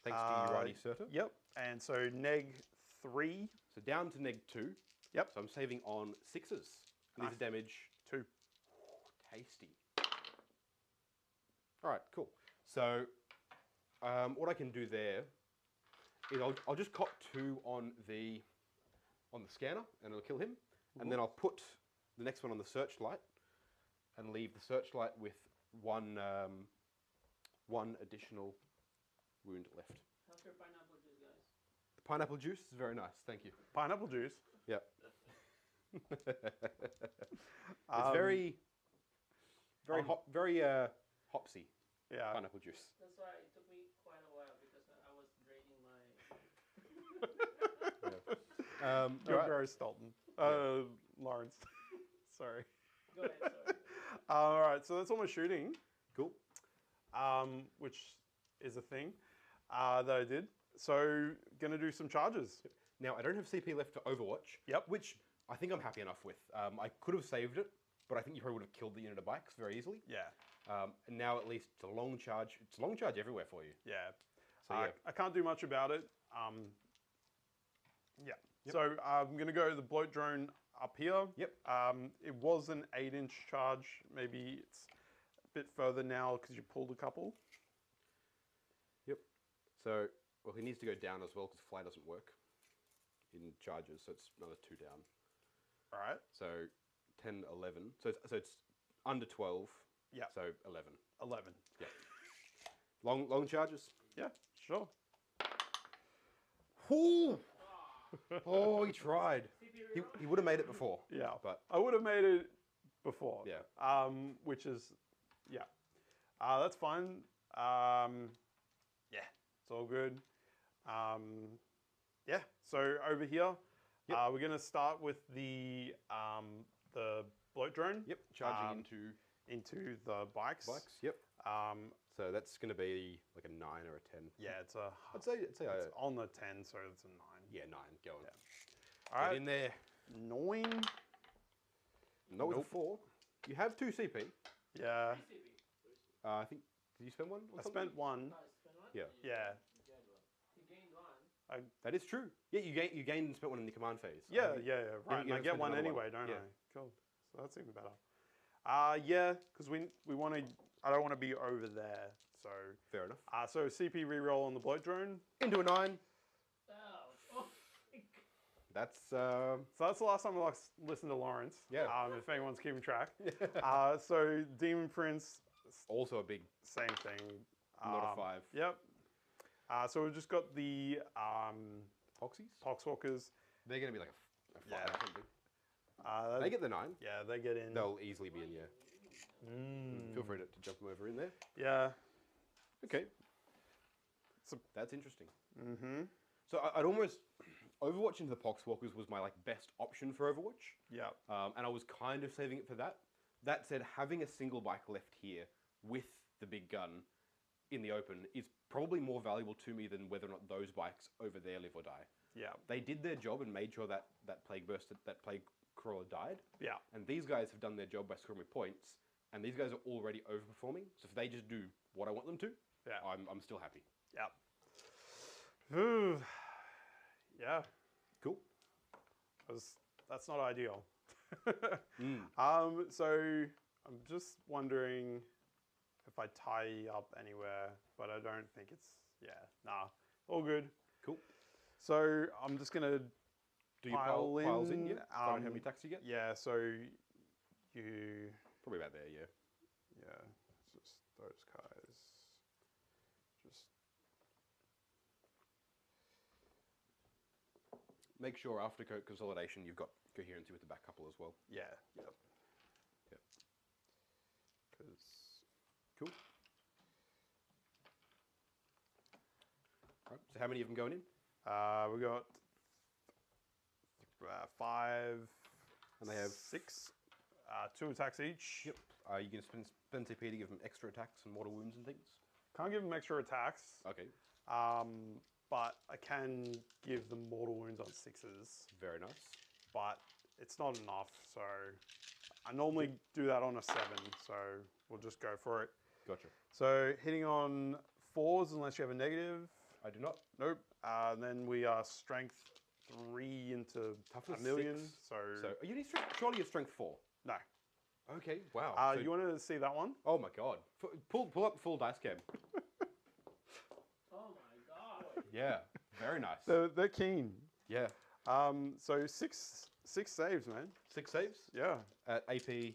S1: Thanks to Urani Surtur.
S5: Yep. And so neg 3.
S1: So down to neg 2.
S5: Yep.
S1: So I'm saving on 6s. And these are damage
S5: 2.
S1: tasty. All right, cool. So what I can do there is I'll just cop 2 on the scanner, and it'll kill him. And then I'll put the next one on the searchlight, and leave the searchlight with one additional wound left.
S4: How's your pineapple juice, guys?
S1: The pineapple juice is very nice. Thank you.
S5: Pineapple juice.
S1: Yep. It's very hopsy
S5: Yeah.
S1: pineapple juice.
S4: That's why it took me quite a while because I was draining my.
S5: You're
S1: alright.
S5: gross, Dalton. Lawrence. Sorry.
S4: Go ahead, sorry.
S5: All right, so that's all my shooting,
S1: Cool.
S5: which is a thing that I did. So, gonna do some charges.
S1: Now, I don't have CP left for Overwatch.
S5: Yep.
S1: Which I think I'm happy enough with. I could have saved it, but I think you probably would have killed the unit of bikes very easily.
S5: Yeah.
S1: And now at least it's a long charge. It's a long charge everywhere for you.
S5: Yeah.
S1: So yeah.
S5: I can't do much about it. Yeah.
S1: Yep.
S5: So I'm gonna go the bloat drone up here.
S1: Yep.
S5: It was an 8-inch charge. Maybe it's a bit further now because you pulled a couple.
S1: Yep. So, well, he needs to go down as well because fly doesn't work in charges. So it's another 2 down.
S5: All right.
S1: So 10, 11. So it's under 12.
S5: Yeah.
S1: So 11.
S5: 11.
S1: Yeah. Long charges.
S5: Yeah. Sure.
S1: Ooh. Oh, he tried. He would have made it before.
S5: Yeah.
S1: But
S5: I would have made it before.
S1: Yeah.
S5: Which is, yeah. That's fine. Yeah. It's all good. Yeah. So over here,
S1: Yep.
S5: we're gonna start with the bloat drone.
S1: Yep. Charging
S5: into the bikes.
S1: bikes. Yep. So that's going to be like a 9 or a 10.
S5: Yeah, it's a.
S1: I'd say
S5: It's on the 10, so it's a 9.
S1: yeah, 9. Go on.
S5: Yeah. All right.
S1: Get in there.
S5: 9.
S1: Not with a
S5: Nope.
S1: 4. You have 2 CP.
S5: Yeah.
S1: I think. Did you spend one?
S5: I spent 1.
S1: Yeah.
S5: Yeah.
S4: He gained one.
S1: That is true. Yeah, you gained and spent one in the command phase.
S5: Yeah,
S1: think-
S5: yeah, right.
S1: you
S5: And I
S1: haven't
S5: get
S1: spent
S5: one
S1: another
S5: anyway,
S1: one.
S5: don't
S1: Yeah.
S5: I? Cool. So that's even better. Yeah, because we want to. I don't want to be over there. So.
S1: Fair enough.
S5: So CP reroll on the bloat drone.
S1: Into a 9.
S4: Oh, oh my God.
S1: That's
S5: So that's the last time I listened to Lawrence.
S1: Yeah.
S5: If anyone's keeping track. So Demon Prince,
S1: also a big,
S5: same thing.
S1: not a 5.
S5: Yep. So we've just got the
S1: Poxies?
S5: Poxwalkers.
S1: They're going to be like a 5
S5: Yeah.
S1: or something. They get the 9.
S5: Yeah, they get in.
S1: They'll easily be in, yeah.
S5: Mm.
S1: Feel free to jump them over in there.
S5: Yeah.
S1: Okay.
S5: So-
S1: That's interesting.
S5: Mm-hmm.
S1: So I'd almost... Overwatch into the Poxwalkers was my like best option for Overwatch.
S5: Yeah.
S1: And I was kind of saving it for that. That said, having a single bike left here with the big gun in the open is probably more valuable to me than whether or not those bikes over there live or die.
S5: Yeah.
S1: They did their job and made sure that plague crawler died.
S5: Yeah.
S1: And these guys have done their job by scoring me points. And these guys are already overperforming. So if they just do what I want them to,
S5: Yeah.
S1: I'm still happy.
S5: Yeah. Ooh. Yeah.
S1: Cool.
S5: That's not ideal.
S1: Mm.
S5: So I'm just wondering if I tie up anywhere, but I don't think it's, yeah, nah, all good.
S1: Cool.
S5: So I'm just gonna
S1: Do your
S5: pile
S1: piles in,
S5: in,
S1: yeah. Find out how many attacks you get.
S5: yeah. So you
S1: Probably about there, yeah.
S5: yeah. It's just those guys. Just
S1: Make sure after consolidation you've got coherency with the back couple as well.
S5: yeah. Yep.
S1: Yep.
S5: Because
S1: Cool. Right. So how many of them going in?
S5: we got 5,
S1: And they have
S5: 6, 2 attacks each.
S1: Yep. You can spend CP to give them extra attacks and mortal wounds and things.
S5: Can't give them extra attacks.
S1: Okay.
S5: But I can give them mortal wounds on 6s.
S1: Very nice.
S5: But it's not enough, so I normally do that on a 7, so we'll just go for it.
S1: Gotcha.
S5: So hitting on 4s unless you have a negative.
S1: I do not.
S5: Nope. Then we are strength 3 into
S1: Toughness
S5: a million.
S1: 6.
S5: So
S1: So you need surely you're strength 4.
S5: no.
S1: Okay. Wow. So-
S5: You want to see that one?
S1: oh my god. Pull up the full dice cam.
S4: Oh my god.
S1: Yeah. Very nice.
S5: They're keen.
S1: Yeah.
S5: So six saves, man.
S1: 6 saves.
S5: Yeah.
S1: AP.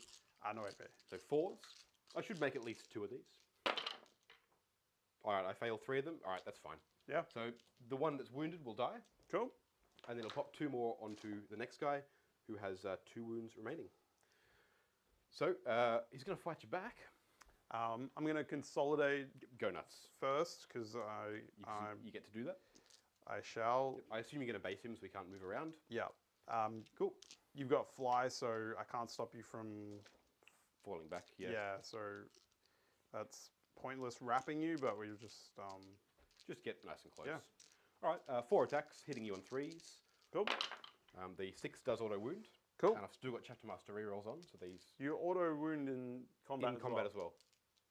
S5: No AP.
S1: So 4s. I should make at least 2 of these. All right. I fail 3 of them. All right. That's fine.
S5: Yeah.
S1: So the one that's wounded will die,
S5: Cool.
S1: and then it'll pop 2 more onto the next guy, who has 2 wounds remaining. So he's going to fight you back.
S5: I'm going to consolidate
S1: Go nuts.
S5: first because
S1: You get to do that.
S5: I shall.
S1: I assume you're going to base him so he can't move around.
S5: Yeah.
S1: Cool.
S5: You've got fly, so I can't stop you from.
S1: Falling back. Yeah.
S5: Yeah. So that's pointless wrapping you, but we just.
S1: Just get nice and close.
S5: Yeah.
S1: All right. 4 attacks, hitting you on 3s.
S5: Cool.
S1: The 6 does auto wound.
S5: Cool.
S1: And I've still got chapter master rerolls on, so these
S5: You auto wound in combat.
S1: in combat as well.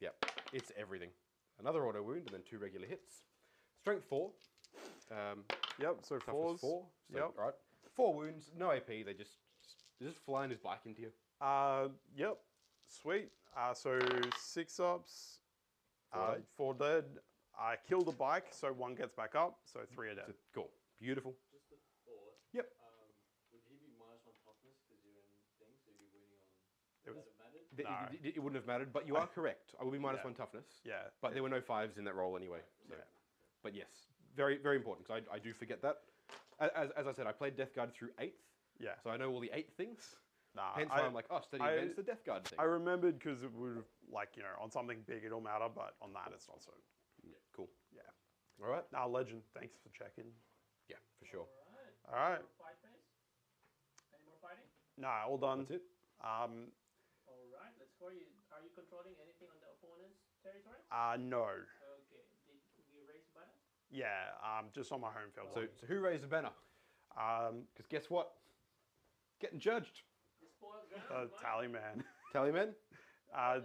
S1: Yeah, it's everything. Another auto wound and then 2 regular hits. Strength 4.
S5: Yep. So
S1: Toughness
S5: 4s.
S1: 4. So,
S5: Yep.
S1: all right. 4 wounds, no AP. They just flying his bike into you.
S5: Yep. Sweet. So 6 ups.
S1: 4 dead.
S5: 4 dead. I kill the bike, so 1 gets back up, so 3 are dead.
S1: So, cool. Beautiful.
S3: Just the thought.
S1: Yep.
S3: Would he be -1 toughness because you're in things, so you'd be winning on?
S5: It
S3: Would
S5: was-
S3: that have mattered?
S5: No.
S1: It wouldn't have mattered, but you are correct. I will be minus
S5: Yeah.
S1: 1 toughness.
S5: Yeah.
S1: But there were no 5s in that roll anyway. So.
S5: Yeah.
S1: But yes, very, very important, because I do forget that. As I said, I played Death Guard through 8th,
S5: Yeah.
S1: so I know all the 8 things.
S5: Nah,
S1: Hence why I'm like, oh, steady events, the Death Guard thing.
S5: I remembered because it would have, like, on something big it'll matter, but on that it's not so.
S1: Yeah, cool.
S5: Yeah.
S1: All right.
S5: Nah, legend. Thanks for checking.
S1: Yeah, for sure.
S4: Alright.
S5: All right.
S4: More fight phase? Any more fighting?
S5: Nah, all done.
S1: That's it.
S4: Alright, let's score. Are you controlling anything on the opponent's territory?
S5: No.
S4: Okay. Did you raise the button?
S5: Yeah. Just on my home field.
S1: So who raised the banner? Because guess what? Getting judged.
S4: The spoiled ground.
S5: Tally man.
S1: Tally men.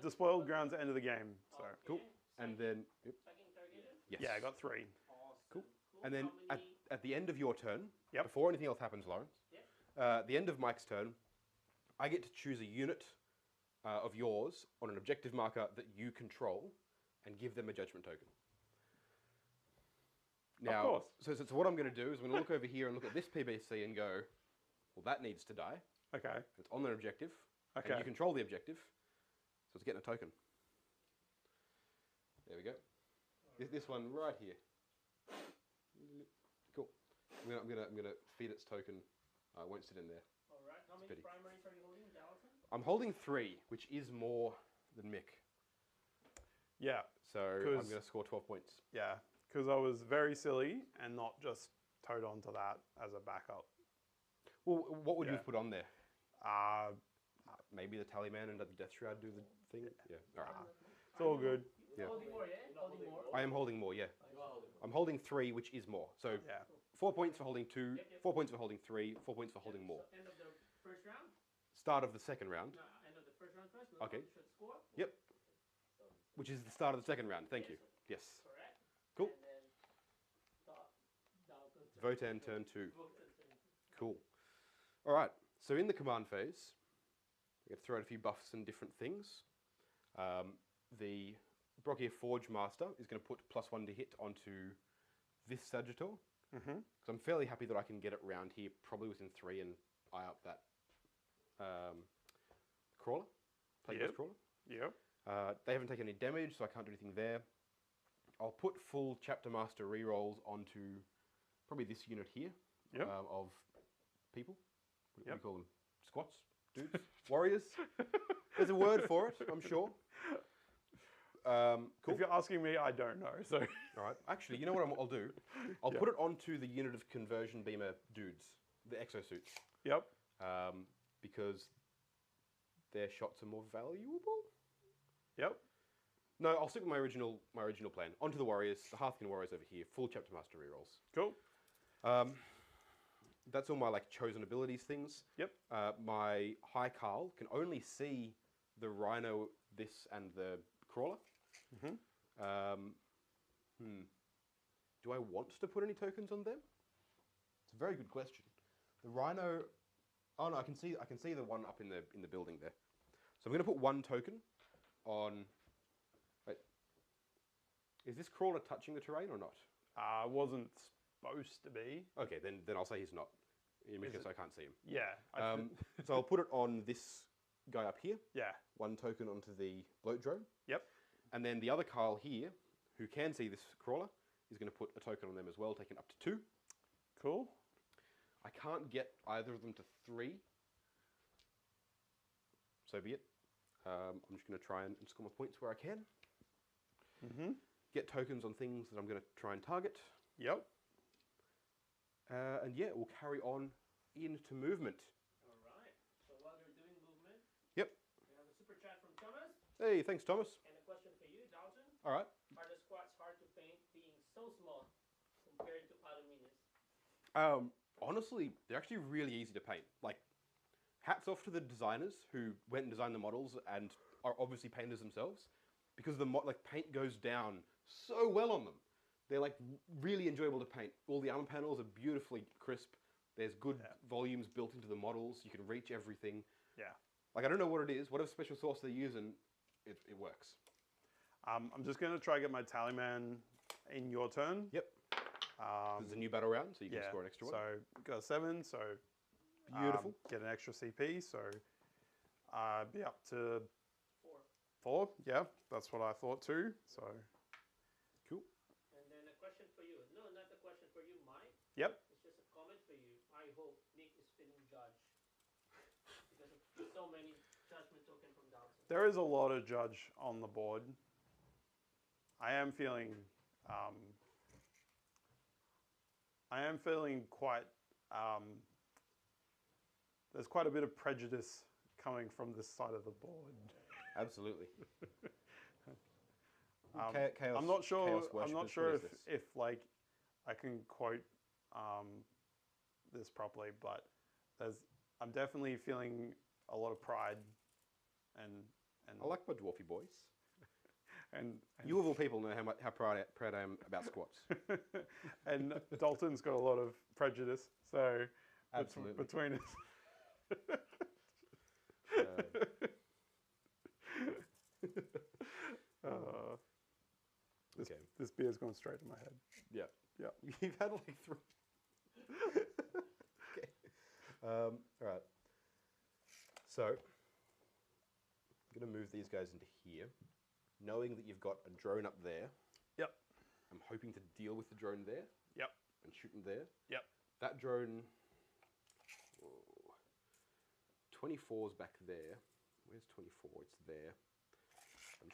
S5: Despoiled grounds at end of the game. So
S1: Cool. And then, yep,
S4: Second targeted?
S1: yes.
S5: yeah, I got 3.
S4: Awesome.
S1: Cool. And then
S4: How
S1: at,
S4: many-
S1: at the end of your turn,
S5: Yep.
S1: before anything else happens, Lawrence,
S4: Yep.
S1: the end of Mike's turn, I get to choose a unit of yours on an objective marker that you control and give them a judgment token. Now,
S5: course.
S1: so what I'm going to do is I'm going to look over here and look at this PBC and go, well, that needs to die.
S5: Okay.
S1: It's on their objective.
S5: Okay.
S1: And you control the objective, so it's getting a token. There we go. This one right here. Cool. I'm gonna feed its token. I won't sit in there.
S4: Alright, how many
S1: Pity.
S4: primaries are you holding, Dalton?
S1: I'm holding 3, which is more than Mick.
S5: Yeah.
S1: So I'm
S5: 'Cause-
S1: going to score 12 points.
S5: Yeah. Because I was very silly and not just towed onto that as a backup.
S1: Well, what would you
S5: Yeah.
S1: have put on there?
S5: Uh,
S1: Maybe the Tallyman and the Death Shroud do the thing? Yeah. All right.
S5: it's all good.
S1: Yeah.
S4: Holding more, yeah? Holding more?
S1: I am holding more, yeah.
S3: You are holding.
S1: I'm holding 3, which is more. So
S5: Yeah.
S1: 4 points for holding 2,
S4: Yep, yep.
S1: 4 points for holding 3, 4 points for holding more.
S4: So end of the first round?
S1: Start of the second round,
S4: No, end of the first round first.
S1: Okay.
S4: Should score.
S1: Yep. which is the start of the second round. Thank you. Yes.
S4: Correct.
S1: Cool.
S4: And then Dalton.
S1: Votann turn 2.
S4: Votann turn 2.
S1: Cool. All right. So in the command phase, we have to throw out a few buffs and different things. The Brockier Forge Master is going to put +1 to hit onto this Sagittor,
S5: Mm-hmm.
S1: Because I'm fairly happy that I can get it round here, probably within 3, and eye up that crawler, plate-based crawler.
S5: Yep.
S1: They haven't taken any damage, so I can't do anything there. I'll put full Chapter Master rerolls onto probably this unit here of people. What do you call them? Squats? Dudes? Warriors? There's a word for it, I'm sure. Cool.
S5: If you're asking me, I don't know. So.
S1: All right. Actually, you know what I'll do? I'll put it onto the unit of conversion beamer dudes, the exosuits.
S5: Yep.
S1: Because their shots are more valuable.
S5: Yep.
S1: No, I'll stick with my original plan. Onto the warriors, the Hearthkin warriors over here, full Chapter Master rerolls.
S5: Cool.
S1: That's all my like chosen abilities things.
S5: Yep.
S1: My High Carl can only see the Rhino, this, and the Crawler.
S5: Mm-hmm.
S1: Do I want to put any tokens on them? It's a very good question. The Rhino. Oh no, I can see the one up in the building there. So I'm going to put 1 token on. Wait, is this Crawler touching the terrain or not?
S5: Wasn't supposed to be.
S1: Okay, then I'll say he's not, because I can't see him.
S5: Yeah.
S1: So I'll put it on this guy up here.
S5: Yeah.
S1: 1 token onto the bloat drone.
S5: Yep.
S1: And then the other Carl here, who can see this crawler, is going to put a token on them as well, taking up to 2.
S5: Cool.
S1: I can't get either of them to 3. So be it. I'm just going to try and score my points where I can.
S5: Mm-hmm.
S1: Get tokens on things that I'm going to try and target.
S5: Yep.
S1: And yeah, we'll carry on into movement.
S4: All right. So while you're doing movement,
S1: Yep.
S4: we have a super chat from Thomas.
S1: Hey, thanks, Thomas.
S4: And a question for you, Dalton.
S1: All right.
S4: Are the squats hard to paint being so small compared to other minis?
S1: Honestly, they're actually really easy to paint. Like, hats off to the designers who went and designed the models and are obviously painters themselves, because the paint goes down so well on them. They're like really enjoyable to paint. All the armor panels are beautifully crisp. There's good volumes built into the models. You can reach everything.
S5: Yeah.
S1: Like, I don't know what it is. Whatever special sauce they're using, it works.
S5: I'm just going to try to get my tally man in your turn.
S1: Yep. This is a new battle round, so you can score an extra one.
S5: So got a 7, so
S1: Beautiful.
S5: Get an extra CP, so be up to
S4: 4.
S5: 4. Yeah, that's what I thought too. So
S1: Cool.
S4: And then a question for you. No, not a question for you, Mike.
S5: yep.
S4: It's just a comment for you. I hope Nick is feeling judged because of so many judgment tokens from Dalton.
S5: There is a lot of judge on the board. I am feeling quite. There's quite a bit of prejudice coming from this side of the board.
S1: Absolutely. Chaos,
S5: I'm not sure.
S1: chaos
S5: I'm not
S1: worshippers,
S5: sure
S1: what is this?
S5: if like I can quote this properly, but I'm definitely feeling a lot of pride and
S1: I like my dwarfy boys.
S5: and
S1: You of all people know how proud I am about squats.
S5: and Dalton's got a lot of prejudice, so
S1: Absolutely.
S5: between us.
S1: Okay.
S5: This beer's gone straight to my head.
S1: Yeah.
S5: Yeah.
S1: You've had like 3. Okay. All right. So, I'm going to move these guys into here, knowing that you've got a drone up there.
S5: Yep.
S1: I'm hoping to deal with the drone there.
S5: Yep.
S1: And shoot them there.
S5: Yep.
S1: That drone. 24's back there. Where's 24? It's there. I'm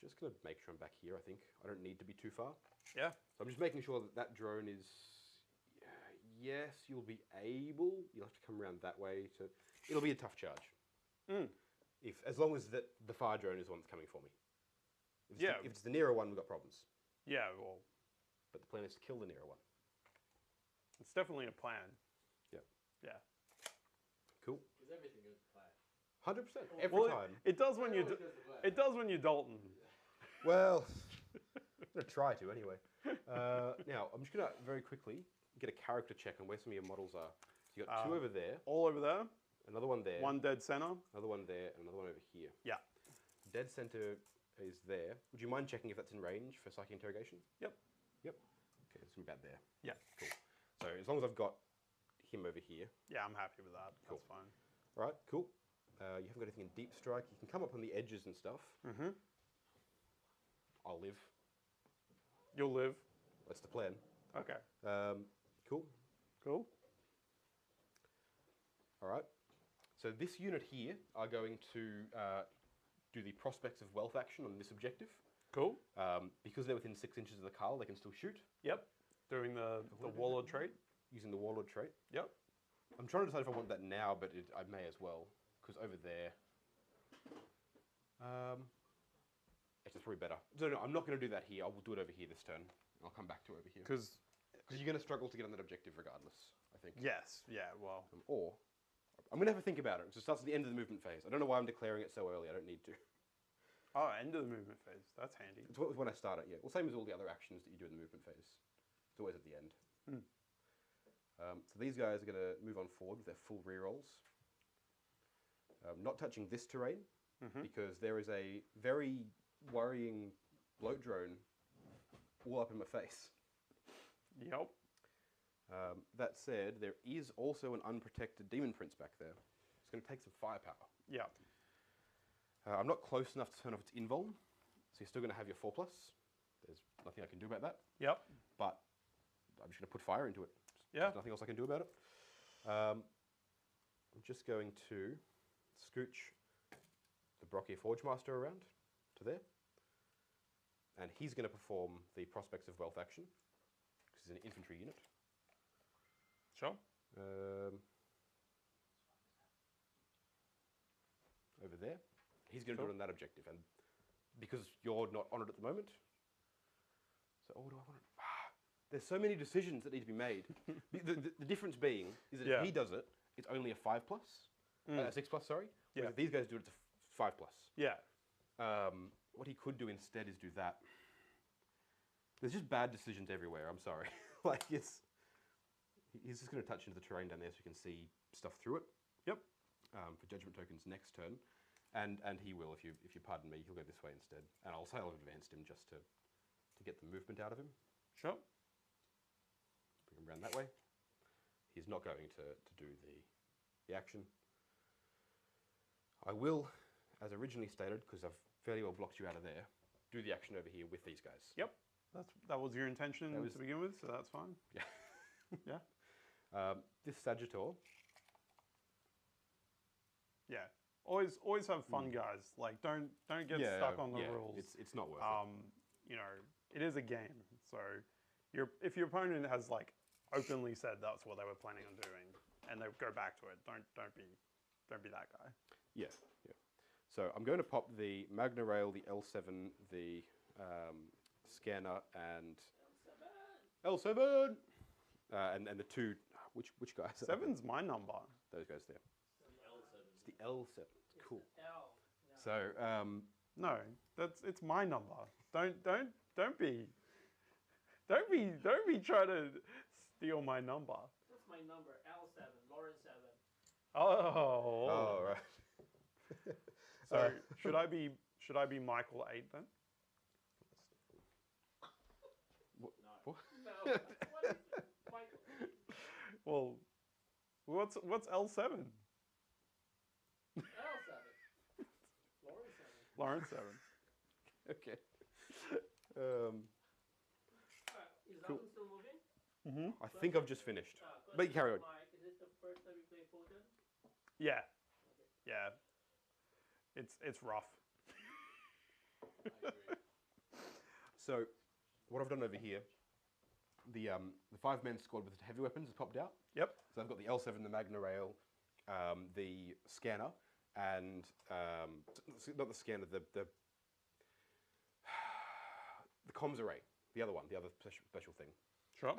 S1: just gonna make sure I'm back here. I think I don't need to be too far.
S5: Yeah.
S1: So I'm just making sure that drone is. Yes, you'll be able. You'll have to come around that way. It'll be a tough charge. As long as the fire drone is the one that's coming for me. If it's the nearer one, we've got problems.
S5: Yeah. Well,
S1: But the plan is to kill the nearer one.
S5: it's definitely a plan.
S1: Yeah.
S5: Yeah.
S1: Cool.
S3: Because everything goes to plan.
S1: 100% every
S5: Well,
S1: time.
S5: It does when you.
S3: Always goes to plan.
S5: It does when you're Dalton.
S1: Well, I'm going to try to anyway. Now, I'm just going to very quickly get a character check on where some of your models are. So you've got 2 over there,
S5: All over there.
S1: another one there,
S5: One dead center.
S1: another one there, and another one over here.
S5: Yeah.
S1: Dead center is there. Would you mind checking if that's in range for psychic interrogation?
S5: Yep.
S1: Yep. Okay, it's gonna be about there.
S5: Yeah.
S1: Cool. So as long as I've got him over here.
S5: Yeah, I'm happy with that.
S1: Cool.
S5: That's fine.
S1: All right, cool. You haven't got anything in deep strike. You can come up on the edges and stuff.
S5: Mm-hmm.
S1: I'll live.
S5: You'll live.
S1: That's the plan.
S5: Okay.
S1: Cool.
S5: Cool.
S1: All right. So this unit here are going to do the prospects of wealth action on this objective.
S5: Cool.
S1: Because they're within 6 inches of the Carl, they can still shoot.
S5: Yep. Doing the warlord trait.
S1: Using the warlord trait.
S5: Yep.
S1: I'm trying to decide if I want that now, but I may as well. Because over there... it's probably better. So no, I'm not going to do that here. I will do it over here this turn. I'll come back to it over here.
S5: Because
S1: you're going to struggle to get on that objective regardless, I think.
S5: yes. Yeah. Well.
S1: Or... I'm going to have a think about it. It starts at the end of the movement phase. I don't know why I'm declaring it so early. I don't need to.
S5: Oh, end of the movement phase. That's handy.
S1: It's when I start it, yeah. Well, same as all the other actions that you do in the movement phase. It's always at the end. So these guys are going to move on forward with their full rerolls. Not touching this terrain, because there is a very worrying bloat drone all up in my face.
S5: Yep.
S1: That said, there is also an unprotected demon prince back there. It's going to take some firepower.
S5: Yeah.
S1: I'm not close enough to turn off its invuln, so you're still going to have your 4+. There's nothing I can do about that.
S5: Yep.
S1: But I'm just going to put fire into it.
S5: Yeah.
S1: There's nothing else I can do about it. I'm just going to scooch the Brockier Forgemaster around to there. And he's going to perform the Prospects of Wealth action, because he's an infantry unit.
S5: Sure.
S1: Over there. He's going to do it on that objective. And because you're not on it at the moment, so what do I want to... There's so many decisions that need to be made. The difference being is that if he does it, it's only a 5+, 6+, sorry.
S5: Yeah.
S1: Whereas if these guys do it, it's a 5+.
S5: Yeah.
S1: What he could do instead is do that. There's just bad decisions everywhere, I'm sorry. Like, he's just going to touch into the terrain down there so you can see stuff through it.
S5: Yep.
S1: For judgment tokens next turn. And he will, if you pardon me, he'll go this way instead. And I'll say I've advanced him just to get the movement out of him.
S5: Sure.
S1: Bring him around that way. He's not going to do the action. I will, as originally stated, because I've fairly well blocked you out of there, do the action over here with these guys.
S5: Yep. That was your intention to begin with, so that's fine.
S1: Yeah.
S5: Yeah.
S1: This Sagittor.
S5: Yeah. Always have fun, guys. Like, don't get stuck on the rules.
S1: It's not worth it.
S5: You know, it is a game. So, if your opponent has like openly said that's what they were planning on doing, and they go back to it, don't be that guy.
S1: Yeah. So I'm going to pop the Magna Rail, the L7, the scanner, and L7, and the two. Which guys?
S5: Seven's my number.
S1: Those guys there. It's the L7. Cool.
S4: L.
S1: So
S5: no, it's my number. Don't be trying to steal my number.
S4: What's my number? L7, Lauren 7.
S5: Oh.
S1: Right.
S5: So should I be Michael 8 then?
S1: What?
S4: No. What is it? Michael?
S5: Well, what's L7?
S4: L7. Lauren 7.
S5: Lawrence 7.
S1: Okay.
S4: Is
S1: Cool.
S4: Dalton still moving?
S5: Mm-hmm.
S1: I think I've just finished. But you carry on.
S4: Mike, is this the first time you play Votann?
S5: Yeah. Yeah. It's rough.
S3: I agree.
S1: So, what I've done over here, the 5-man squad with heavy weapons has popped out.
S5: Yep.
S1: So I've got the L7, the Magna Rail, the scanner, and not the scanner, the comms array, the other one, the other special thing.
S5: Sure.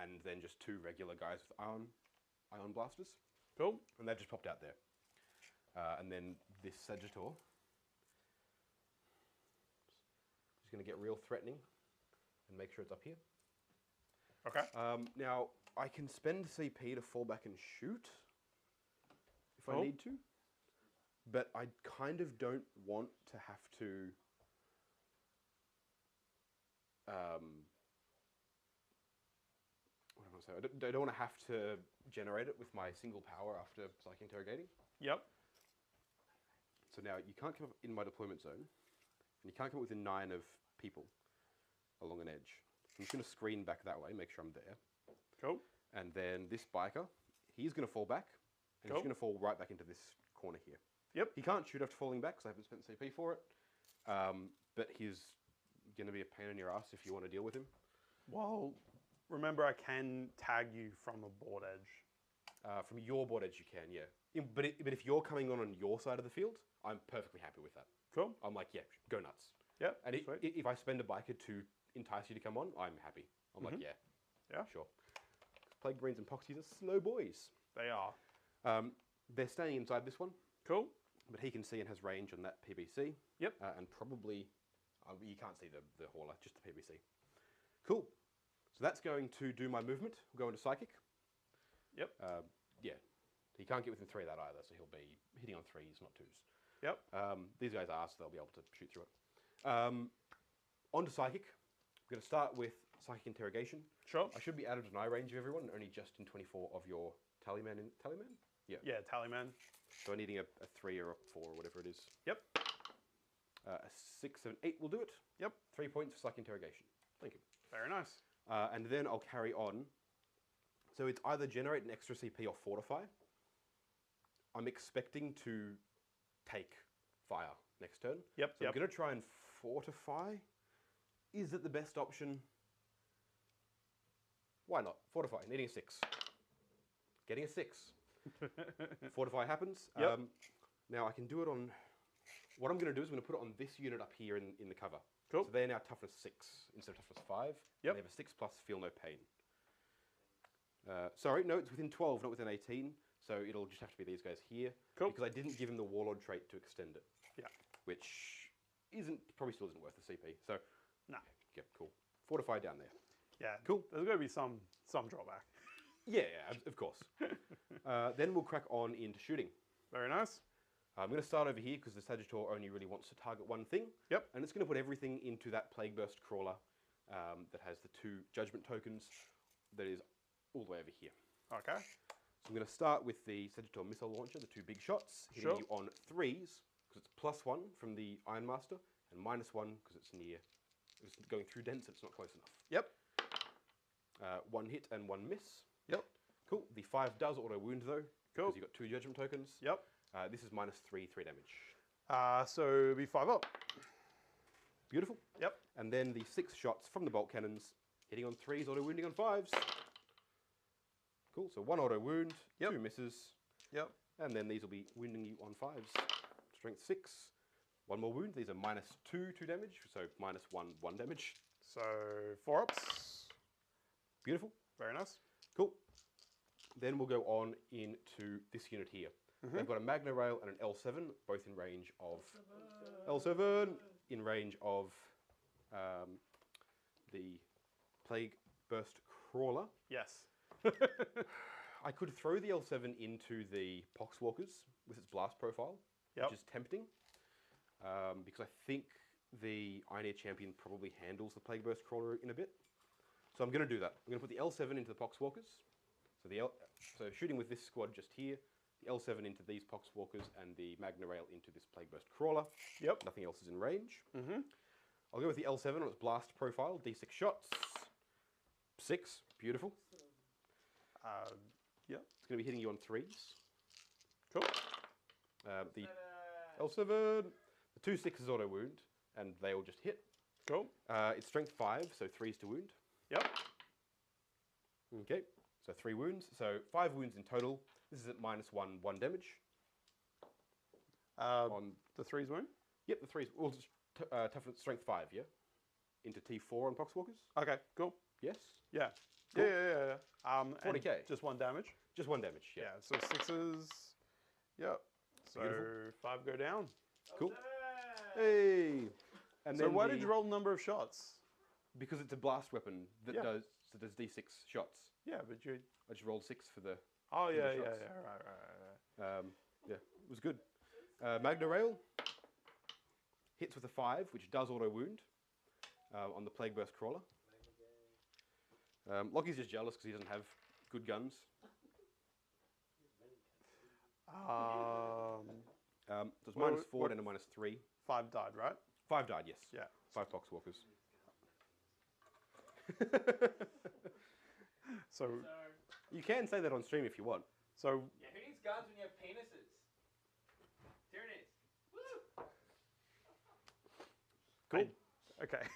S1: And then just 2 regular guys with ion blasters.
S5: Cool.
S1: And that just popped out there. And then this Sagittor is going to get real threatening and make sure it's up here.
S5: Okay.
S1: Now, I can spend CP to fall back and shoot if I need to, but I kind of don't want to have to So I don't want to have to generate it with my single power after psychic interrogating.
S5: Yep.
S1: So now you can't come up in my deployment zone, and you can't come up within 9 of people along an edge. I'm just going to screen back that way, make sure I'm there.
S5: Cool.
S1: And then this biker, he's going to fall back, and he's going to fall right back into this corner here.
S5: Yep.
S1: He can't shoot after falling back, because I haven't spent CP for it. But he's going to be a pain in your ass if you want to deal with him.
S5: Well, remember I can tag you from a board edge.
S1: From your board edge, you can, yeah. But if you're coming on your side of the field, I'm perfectly happy with that.
S5: Cool.
S1: I'm like, yeah, go nuts.
S5: Yep.
S1: And if I spend a biker to entice you to come on, I'm happy. I'm like, yeah.
S5: Yeah.
S1: Sure. Plague Marines and Poxies are slow boys.
S5: They are.
S1: They're staying inside this one,
S5: Cool.
S1: but he can see and has range on that PBC.
S5: Yep.
S1: And probably, you can't see the hauler, just the PBC. Cool. So that's going to do my movement. We'll go into Psychic.
S5: Yep.
S1: Yeah. He can't get within 3 of that either, so he'll be hitting on 3s, not 2s.
S5: Yep.
S1: These guys are, so they'll be able to shoot through it. On to Psychic. We're going to start with Psychic Interrogation.
S5: Sure.
S1: I should be out of deny range of everyone, only just in 24 of your Tallyman. Tallyman? Yeah.
S5: Yeah, Tallyman.
S1: So I'm needing a 3 or a 4 or whatever it is.
S5: Yep.
S1: A 6, 7, 8 will do it.
S5: Yep.
S1: 3 points for Psychic Interrogation. Thank you.
S5: Very nice.
S1: And then I'll carry on. So it's either generate an extra CP or fortify. I'm expecting to take fire next turn.
S5: Yep.
S1: So I'm going to try and fortify. Is it the best option? Why not? Fortify, needing a 6. Getting a 6. Fortify happens.
S5: Yep.
S1: Now I can do it on... What I'm going to do is I'm going to put it on this unit up here in the cover.
S5: Cool.
S1: So they're now toughness 6 instead of toughness 5.
S5: Yep.
S1: And they have a 6+, feel no pain. Sorry, no, it's within 12, not within 18. So it'll just have to be these guys here.
S5: Cool.
S1: Because I didn't give him the Warlord trait to extend it.
S5: Yeah.
S1: Which probably still isn't worth the CP. So,
S5: no.
S1: Yeah, cool. Fortify down there.
S5: Yeah.
S1: Cool.
S5: There's going to be some drawback.
S1: Yeah, of course. Then we'll crack on into shooting.
S5: Very nice.
S1: I'm going to start over here because the Sagittor only really wants to target one thing.
S5: Yep.
S1: And it's going to put everything into that Plague Burst Crawler that has the 2 Judgment tokens that is all the way over here.
S5: Okay.
S1: So I'm going to start with the Sagittor Missile Launcher, the 2 big shots, hitting
S5: Sure.
S1: you on 3s because it's +1 from the Iron Master and -1 because it's going through dense, it's not close enough.
S5: Yep.
S1: 1 hit and 1 miss.
S5: Yep.
S1: Cool. The 5 does auto wound though.
S5: Cool.
S1: Because you've got 2 Judgment tokens.
S5: Yep.
S1: This is -3 damage.
S5: So it'll be 5 up.
S1: Beautiful.
S5: Yep.
S1: And then the 6 shots from the bolt cannons, hitting on 3s, auto wounding on 5s. Cool. So 1 auto wound,
S5: Yep.
S1: 2 misses.
S5: Yep.
S1: And then these will be wounding you on 5s. Strength 6. 1 more wound. These are -2 damage. So -1 damage.
S5: So 4 ups.
S1: Beautiful.
S5: Very nice.
S1: Cool. Then we'll go on into this unit here. They've got a Magna Rail and an L7, both in range of... L7! In range of the Plague Burst Crawler.
S5: Yes.
S1: I could throw the L7 into the Poxwalkers with its blast profile,
S5: Yep.
S1: which is tempting. Because I think the Iron Ear Champion probably handles the Plague Burst Crawler in a bit. So I'm going to do that. I'm going to put the L7 into the Poxwalkers. So shooting with this squad just here, the L7 into these Poxwalkers, and the Magna Rail into this Plague Burst Crawler.
S5: Yep.
S1: Nothing else is in range. I'll go with the L7 on its blast profile, D6 shots. 6, beautiful.
S5: Yep.
S1: It's going to be hitting you on 3s.
S5: Cool.
S1: The L7, the 2 6s auto wound, and they all just hit.
S5: Cool.
S1: It's strength 5, so 3s to wound.
S5: Yep.
S1: Okay, so 3 wounds. So 5 wounds in total. This is at -1 damage. On
S5: The 3's wound?
S1: Yep, the 3s. Well, toughness strength 5, yeah? Into T4 on Poxwalkers?
S5: Okay, cool.
S1: Yes?
S5: Yeah.
S1: Cool.
S5: Yeah.
S1: 40k.
S5: And just 1 damage?
S1: Just 1 damage, yeah.
S5: Yeah, so 6s. Yep. So
S1: Beautiful.
S5: 5 go down.
S1: Cool. Hey! And
S5: So why did you roll the number of shots?
S1: Because it's a blast weapon that
S5: Yeah.
S1: does D6 shots.
S5: Yeah, but you...
S1: I just rolled 6 for the...
S5: Oh,
S1: the
S5: yeah,
S1: shots.
S5: right.
S1: Yeah, it was good. Magna Rail hits with a 5, which does auto wound on the Plague Burst Crawler. Lockie's just jealous because he doesn't have good guns. So it's
S5: What-
S1: -4
S5: what-
S1: and a -3.
S5: 5 died, right?
S1: 5 died, yes.
S5: Yeah.
S1: 5 poxwalkers.
S5: So,
S4: Sorry.
S1: You can say that on stream if you want.
S5: so
S3: Yeah, who needs guns when you have penises? Tyrannies. Woo!
S1: Cool.
S5: okay.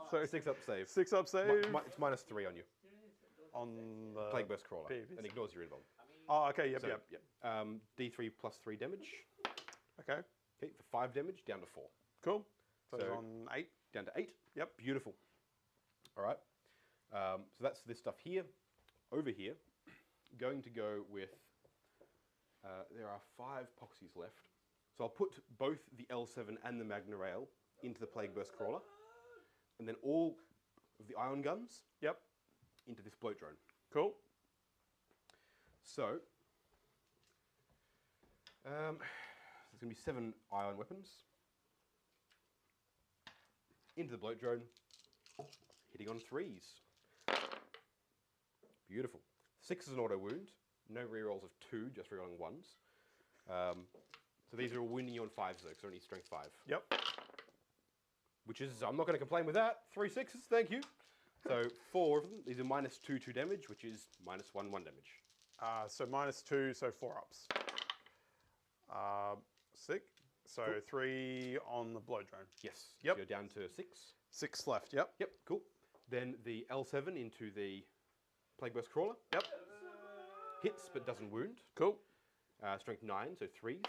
S1: So 6 up save.
S5: 6 up save
S1: It's -3 on you.
S5: on the
S1: Plague Burst Crawler.
S5: previous.
S1: And ignores your invuln.
S5: Oh, okay. Yep.
S1: So,
S5: Yep.
S1: yep. D3 plus 3 damage.
S5: Okay.
S1: Okay, for 5 damage, down to 4.
S5: Cool. So,
S1: So-
S5: on 8.
S1: Down to 8.
S5: Yep.
S1: Beautiful. All right. So that's this stuff here. Over here, going to go with, there are 5 poxies left. So I'll put both the L7 and the Magna Rail into the Plague Burst Crawler. And then all of the ion guns
S5: Yep.
S1: into this bloat drone.
S5: Cool.
S1: So, there's going to be 7 ion weapons. Into the bloat drone, hitting on 3s. Beautiful. 6 is an auto wound. No rerolls of 2, just rerolling 1s. So these are all wounding you on 5s though, because only strength 5.
S5: Yep.
S1: Which is, I'm not going to complain with that. 3 6s, thank you. So 4 of them. These are -2 damage, which is -1 damage.
S5: So -2, so 4 ups. 6. So
S1: Cool.
S5: 3 on the blow drone.
S1: Yes.
S5: Yep.
S1: So you're down to 6.
S5: 6 left. Yep.
S1: Yep, cool. Then the L7 into the Plague Burst Crawler.
S5: Yep.
S1: Hits but doesn't wound.
S5: Cool.
S1: Strength 9, so 3s.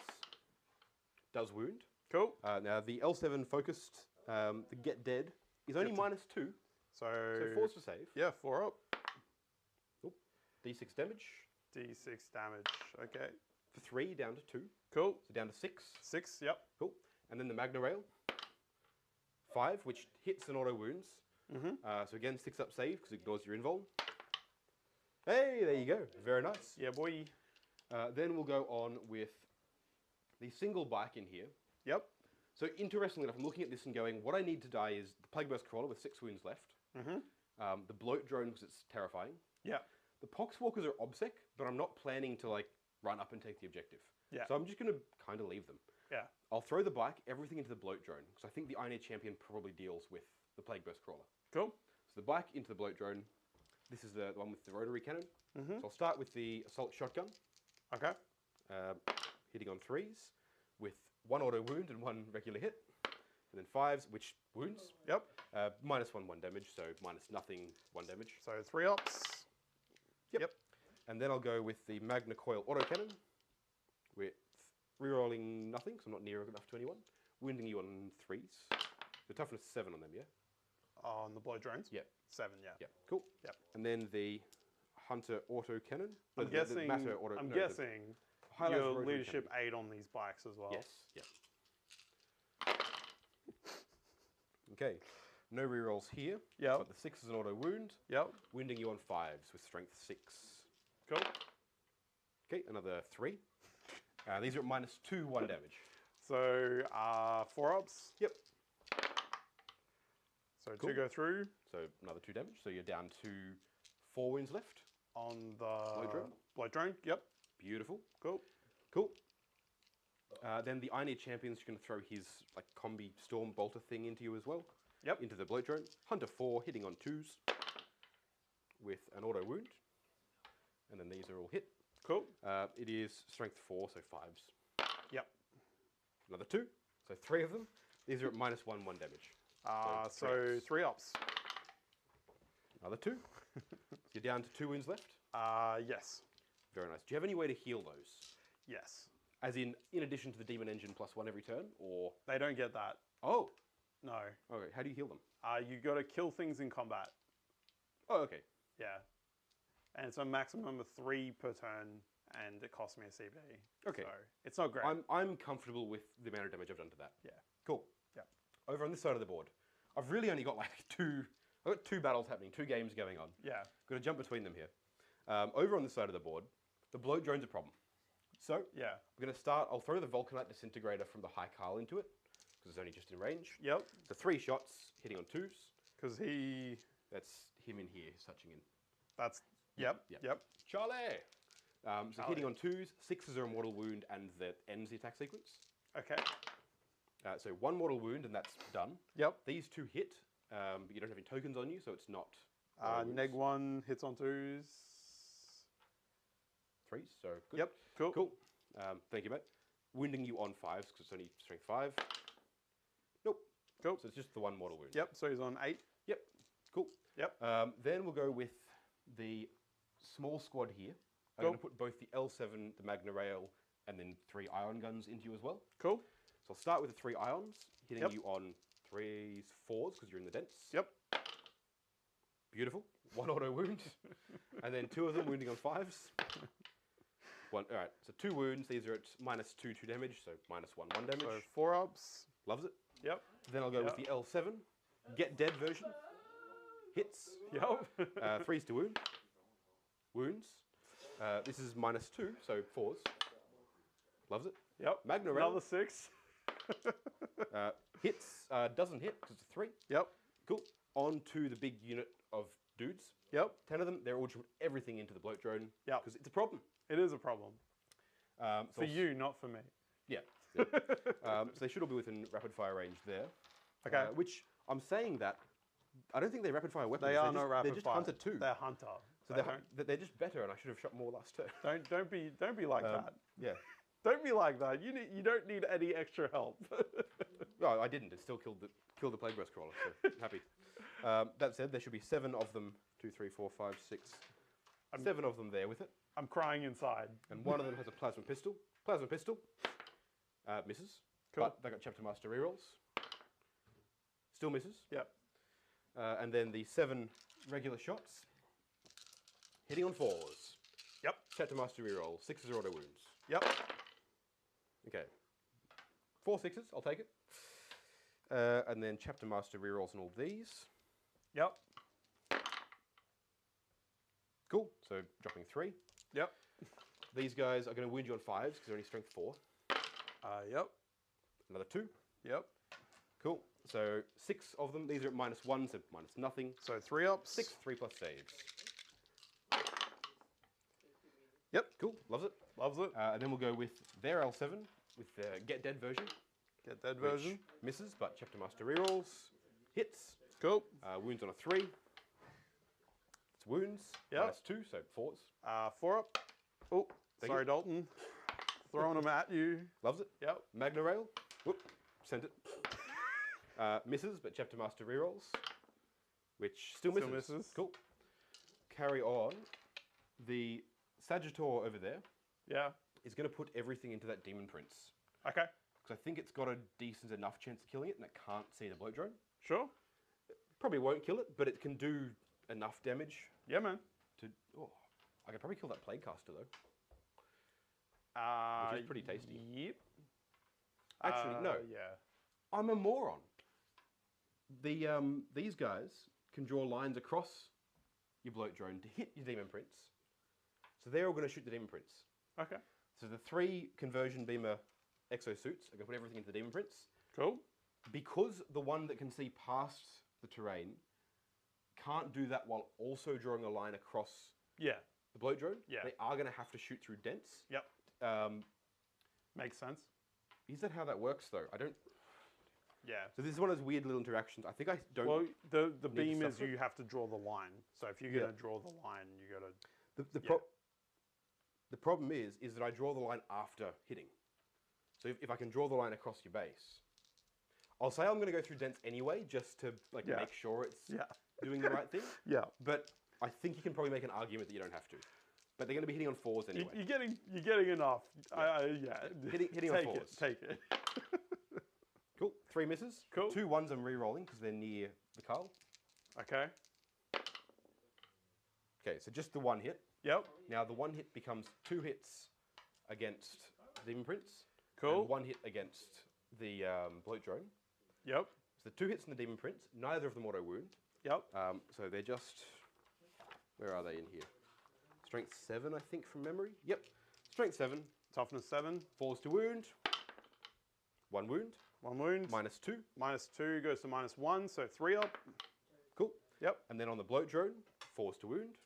S1: Does wound.
S5: Cool.
S1: Now the L7 focused, the Get Dead, is only -2,
S5: So,
S1: so 4's for save.
S5: yeah, 4 up.
S1: Cool. D6 damage.
S5: D6 damage. Okay.
S1: For 3, down to 2.
S5: Cool.
S1: So down to 6.
S5: 6. Yep.
S1: Cool. And then the Magna Rail. 5, which hits and auto wounds. So again, 6 up save, because it ignores your invuln. Hey, there you go. Very nice.
S5: Yeah, boy.
S1: Then we'll go on with the single bike in here.
S5: Yep.
S1: So interestingly enough, I'm looking at this and going, what I need to die is the Plague Burst Crawler with 6 wounds left. The Bloat Drone, because it's terrifying.
S5: Yeah.
S1: The Poxwalkers are obsec, but I'm not planning to like run up and take the objective.
S5: Yeah.
S1: So I'm just going to kind of leave them.
S5: Yeah.
S1: I'll throw the bike, everything into the Bloat Drone, because I think the Iron Age Champion probably deals with the Plague Burst Crawler.
S5: Cool.
S1: So the bike into the Bloat Drone. This is the one with the rotary cannon. So I'll start with the Assault Shotgun.
S5: Okay.
S1: Hitting on 3s with 1 auto wound and 1 regular hit. And then 5s, which wounds.
S5: Yep.
S1: -1, 1 damage, so -0, 1 damage.
S5: So 3 ups. Yep.
S1: And then I'll go with the Magna Coil Autocannon with rerolling nothing, so I'm not near enough to anyone. Wounding you on 3s. The toughness 7 on them, yeah?
S5: On the blow drones?
S1: Yep.
S5: 7, yeah.
S1: Yeah, cool.
S5: Yep.
S1: And then the Hunter Autocannon.
S5: I'm guessing,
S1: Matter auto,
S5: I'm
S1: no,
S5: guessing
S1: Highlight
S5: your
S1: rotary
S5: leadership
S1: cannon.
S5: 8 on these bikes as well.
S1: Yes, yeah. Okay, no rerolls here.
S5: Yep.
S1: But the 6 is an auto wound.
S5: Yep.
S1: Wounding you on 5s with strength 6.
S5: Cool.
S1: Okay, another 3. These are at -2, 1 damage.
S5: So 4 ups.
S1: Yep.
S5: So
S1: Cool.
S5: 2 go through
S1: So another 2 damage. So you're down to 4 wounds left.
S5: on the
S1: drone?
S5: blow drone. Yep.
S1: Beautiful.
S5: Cool.
S1: Cool. Then the Iron Age Champion's going to throw his like combi storm bolter thing into you as well.
S5: Yep.
S1: Into the bloat drone. Hunter 4 hitting on 2s with an auto wound. And then these are all hit.
S5: Cool.
S1: It is strength 4, so 5s.
S5: Yep.
S1: Another 2, so 3 of them. These are at -1, 1 damage.
S5: So
S1: three ups.
S5: 3 ups.
S1: Another 2. So you're down to 2 wounds left.
S5: Yes.
S1: Very nice. Do you have any way to heal those?
S5: Yes.
S1: As in addition to the Demon Engine +1 every turn, or?
S5: They don't get that.
S1: Oh,
S5: No.
S1: okay. How do you heal them?
S5: You got to kill things in combat.
S1: Oh, okay.
S5: Yeah. And it's a maximum of 3 per turn, and it costs me a CB.
S1: Okay.
S5: So it's not great.
S1: I'm comfortable with the amount of damage I've done to that.
S5: Yeah.
S1: Cool.
S5: Yeah.
S1: Over on this side of the board, I've really only got like I've got 2 battles happening, 2 games going on.
S5: Yeah.
S1: Got to jump between them here. Over on this side of the board, the bloat drone's a problem. So
S5: Yeah.
S1: we're going to start. I'll throw the Vulcanite Disintegrator from the High Carl into it because it's only just in range.
S5: Yep.
S1: So 3 shots hitting on 2s.
S5: Because he
S1: That's him in here, he's touching in.
S5: That's, yep.
S1: Charlie! So
S5: Charlie.
S1: hitting on 2s, 6s are a mortal wound, and that ends the attack sequence.
S5: Okay.
S1: So 1 mortal wound, and that's done.
S5: Yep.
S1: These 2 hit, but you don't have any tokens on you, so it's not.
S5: Neg 1 hits on 2s.
S1: 3s, so good.
S5: Yep. Cool.
S1: Cool. Thank you, mate. Wounding you on 5s because it's only strength 5. Nope.
S5: Cool.
S1: So it's just the 1 mortal wound.
S5: Yep. So he's on 8.
S1: Yep. Cool.
S5: Yep.
S1: Then we'll go with the small squad here. I'm going to put both the L7, the Magna Rail, and then 3 ion guns into you as well.
S5: Cool.
S1: So I'll start with the 3 ions, hitting
S5: Yep.
S1: you on 3s, 4s because you're in the dents.
S5: Yep.
S1: Beautiful. 1 auto wound, and then 2 of them wounding on 5s. 1. All right. So 2 wounds. These are at -2, 2 damage. So -1, 1 damage.
S5: So 4 ups.
S1: Loves it.
S5: Yep.
S1: Then I'll go with the L7, get dead version. Hits.
S5: Yep.
S1: 3s to wound. Wounds. This is -2, so 4s. Loves it.
S5: Yep.
S1: Magna Rail.
S5: Another 6.
S1: Hits. Doesn't hit because it's a 3.
S5: Yep.
S1: Cool. On to the big unit of dudes.
S5: Yep.
S1: 10 of them. They're all just everything into the bloat drone.
S5: Yep.
S1: Because it's a problem.
S5: It is a problem.
S1: So
S5: For you, not for me.
S1: Yeah. So they should all be within rapid fire range there.
S5: Okay.
S1: Which I'm saying that I don't think they're rapid fire weapons.
S5: They are no rapid
S1: They're just
S5: fire.
S1: hunter 2.
S5: They're hunter.
S1: So they're just better, and I should have shot more last turn.
S5: Don't be like that.
S1: Yeah.
S5: Don't be like that. You don't need any extra help.
S1: No, I didn't. It still killed the plague breast crawler. So happy. That said, there should be 7 of them. 2, 3, 4, 5, 6. 7 of them there with it.
S5: I'm crying inside.
S1: And one of them has a plasma pistol. Plasma pistol. Misses.
S5: Cool.
S1: But they got chapter master rerolls. Still misses.
S5: Yep.
S1: And then the 7 regular shots. Hitting on 4s.
S5: Yep.
S1: Chapter master reroll. 6s are auto wounds.
S5: Yep.
S1: Okay. 4 6s. I'll take it. And then chapter master rerolls on all these.
S5: Yep.
S1: Cool. So dropping 3.
S5: Yep.
S1: These guys are going to wound you on 5s because they're only strength 4.
S5: Yep.
S1: Another 2.
S5: Yep.
S1: Cool. So 6 of them. These are at -1, so -0.
S5: So 3 ups.
S1: 6 3+ saves.
S5: Yep.
S1: Cool. Loves it.
S5: Loves it.
S1: And then we'll go with their L7 with the get dead version.
S5: Get that
S1: which
S5: version.
S1: misses, but chapter master rerolls. Hits.
S5: Cool.
S1: Wounds on a 3. It's wounds.
S5: Yep.
S1: -2, so 4s.
S5: 4 up. Oh,
S1: Thank
S5: sorry,
S1: you.
S5: Dalton. Throwing them at you.
S1: Loves it.
S5: Yep.
S1: Magna Rail. Whoop. Sent it. Misses, but chapter master rerolls. Which still misses.
S5: Still misses.
S1: Cool. Carry on. The Sagittor over there
S5: Yeah.
S1: is going to put everything into that Demon Prince.
S5: Okay.
S1: Because I think it's got a decent enough chance of killing it, and it can't see the bloat drone.
S5: Sure.
S1: Probably won't kill it, but it can do enough damage
S5: Yeah, man.
S1: to... Oh, I could probably kill that Plague Caster, though. Which is pretty tasty.
S5: Yep.
S1: Actually, no.
S5: Yeah.
S1: I'm a moron. These guys can draw lines across your bloat drone to hit your Demon Prince. So they're all going to shoot the Demon Prince.
S5: Okay.
S1: So the 3 conversion beamer exosuits are going to put everything into the Demon Prince.
S5: Cool.
S1: Because the one that can see past the terrain can't do that while also drawing a line across
S5: Yeah.
S1: the bloat drone,
S5: Yeah.
S1: they are going to have to shoot through dents.
S5: Yep. Makes sense.
S1: Is that how that works, though? I don't...
S5: Yeah.
S1: So this is one of those weird little interactions. I think I don't...
S5: Well, the beam
S1: to
S5: is
S1: suffer.
S5: you have to draw the line. So if you're
S1: Yeah.
S5: going to draw the line, you got to...
S1: The problem is that I draw the line after hitting. So if I can draw the line across your base, I'll say I'm going to go through dents anyway, just to
S5: Yeah.
S1: make sure it's
S5: Yeah.
S1: doing the right thing.
S5: Yeah.
S1: But I think you can probably make an argument that you don't have to. But they're going to be hitting on 4s anyway.
S5: You're getting enough. Yeah.
S1: Hitting on
S5: Take
S1: 4s.
S5: it. Take it.
S1: Cool. 3 misses.
S5: Cool.
S1: 2 1s I'm re-rolling because they're near the Carl.
S5: Okay.
S1: Okay, so just the 1 hit.
S5: Yep.
S1: Now the 1 hit becomes 2 hits against Demon Prince.
S5: Cool.
S1: And 1 hit against the bloat drone.
S5: Yep.
S1: So the 2 hits in the Demon Prince, neither of them auto wound.
S5: Yep.
S1: So they're just, where are they in here? Strength 7, I think, from memory. Yep. Strength 7.
S5: Toughness 7.
S1: 4s to wound. 1 wound.
S5: 1 wound.
S1: -2.
S5: -2 goes to -1, so 3 up.
S1: Cool.
S5: Yep.
S1: And then on the bloat drone, 4s to wound.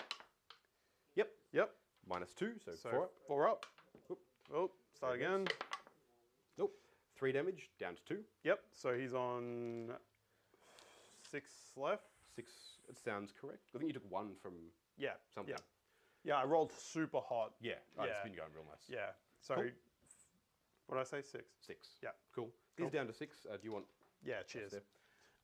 S1: Yep.
S5: Yep.
S1: -2, so,
S5: So
S1: 4 up.
S5: 4 up.
S1: Oop.
S5: Oh, start
S1: There it
S5: again.
S1: Nope. 3 damage, down to 2.
S5: Yep. So he's on 6 left.
S1: 6, it sounds correct. I think you took 1 from
S5: Yeah.
S1: something.
S5: Yeah. Yeah, I rolled super hot.
S1: Yeah. Oh, it's
S5: Yeah.
S1: been going real nice.
S5: Yeah. So,
S1: Cool.
S5: what did I say? 6.
S1: 6.
S5: Yeah.
S1: Cool. He's down to 6. Do you want...
S5: Yeah, cheers.
S1: there?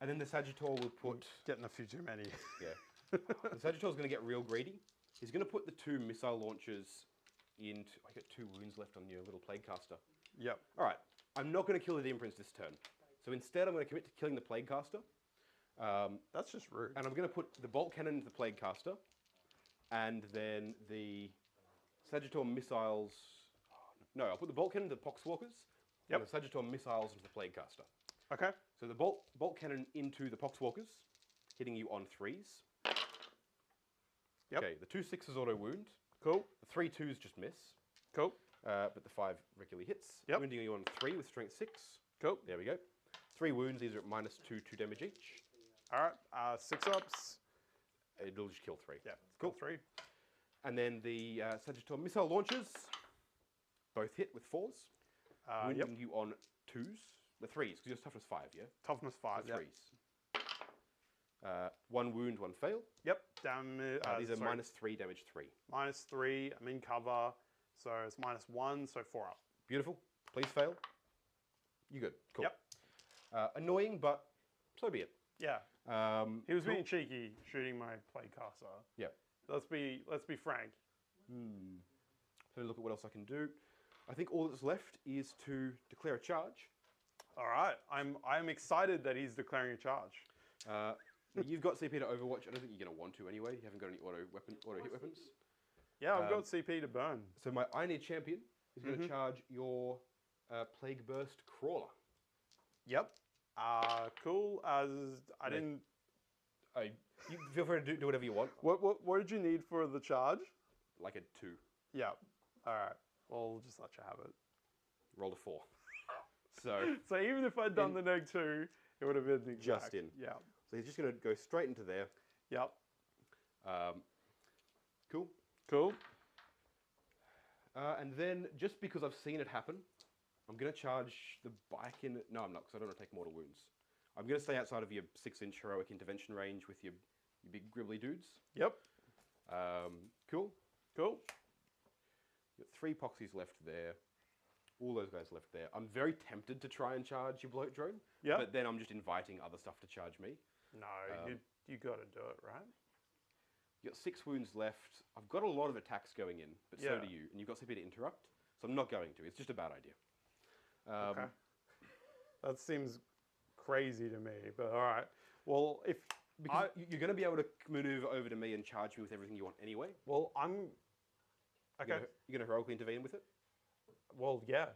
S1: And then the Sagittor will put...
S5: Getting a few too many.
S1: Yeah. The Sagittor's going to get real greedy. He's going to put the 2 missile launchers into... I got 2 wounds left on your little Plague Caster.
S5: Yep.
S1: All right. I'm not going to kill the Demon Prince this turn. So instead, I'm going to commit to killing the Plague Caster.
S5: That's just rude.
S1: And I'm going to put the Bolt Cannon into the Plague Caster. And then the Sagittor missiles... No, I'll put the Bolt Cannon into the Poxwalkers.
S5: Yep.
S1: And the Sagittor missiles into the Plague Caster.
S5: Okay.
S1: So the bolt cannon into the Poxwalkers, hitting you on 3s.
S5: Yep.
S1: Okay, the 2 6s auto wound.
S5: Cool.
S1: The 3 2s just miss.
S5: Cool.
S1: But the 5 regularly hits.
S5: Yep.
S1: Wounding you on 3 with strength 6.
S5: Cool.
S1: There we go. 3 wounds, these are at -2, 2 damage each.
S5: All right. 6 ups.
S1: It'll just kill 3.
S5: Yeah.
S1: Cool.
S5: 3.
S1: And then the Sagittor missile launchers, both hit with 4s.
S5: Yep.
S1: Wounding you on 2s. The 3s, because you're toughness 5, yeah?
S5: Toughness 5.
S1: The
S5: Yep.
S1: 3s. 1 wound, 1 fail.
S5: Yep. Down.
S1: These are
S5: sorry.
S1: -3, damage 3.
S5: -3. I'm in cover, so it's -1. So 4 up.
S1: Beautiful. Please fail. You good. Cool.
S5: Yep.
S1: Annoying, but so be it.
S5: Yeah. He was being cheeky, shooting my Plague Caster.
S1: Yeah.
S5: Let's be frank.
S1: So look at what else I can do. I think all that's left is to declare a charge.
S5: All right. I'm excited that he's declaring a charge.
S1: You've got CP to Overwatch. I don't think you're going to want to anyway. You haven't got any auto hit weapons.
S5: Yeah, I've got CP to burn.
S1: So my I Need Champion is going to charge your Plague Burst Crawler.
S5: Yep. Cool. I didn't.
S1: You feel free to do whatever you want.
S5: What did you need for the charge?
S1: Like a 2.
S5: Yeah. All right. Well, we'll just let you have it.
S1: Rolled a 4. So
S5: So even if I'd done the -2, it would have been the exact.
S1: Just in.
S5: Yeah.
S1: So he's just going to go straight into there.
S5: Yep.
S1: Cool.
S5: Cool.
S1: And then, just because I've seen it happen, I'm going to charge the bike in... No, I'm not, because I don't want to take mortal wounds. I'm going to stay outside of your 6-inch heroic intervention range with your big gribbly dudes.
S5: Yep.
S1: Cool.
S5: Cool.
S1: You've got 3 poxies left there. All those guys left there. I'm very tempted to try and charge your bloat drone.
S5: Yep.
S1: But then I'm just inviting other stuff to charge me.
S5: No, you got to do it, right?
S1: You've got 6 wounds left. I've got a lot of attacks going in, but so do you. And you've got CP to interrupt. So I'm not going to. It's just a bad idea.
S5: Okay. That seems crazy to me, but all right. Well,
S1: Because you're going to be able to maneuver over to me and charge me with everything you want anyway.
S5: Well, I'm... Okay.
S1: You're going to heroically intervene with it?
S5: Well, yeah.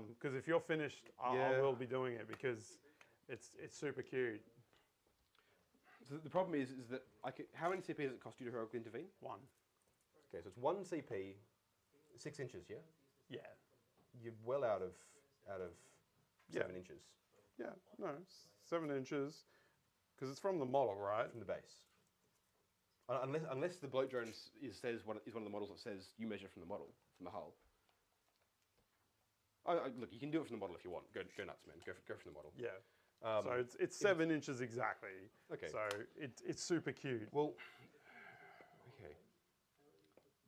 S5: Because if you're finished, I will be doing it because it's super cute.
S1: So the problem is that how many CP does it cost you to heroically intervene?
S5: 1.
S1: Okay, so it's 1 CP, 6 inches, yeah?
S5: Yeah.
S1: You're well out of 7 inches.
S5: Yeah, no, 7 inches. Because it's from the model, right?
S1: From the base. Unless the bloat drone is one of the models that says you measure from the model, from the hull. Look, you can do it from the model if you want. Go nuts, man. Go from the model.
S5: Yeah. So it's 7 inches exactly.
S1: Okay.
S5: So it's super cute.
S1: Well, okay.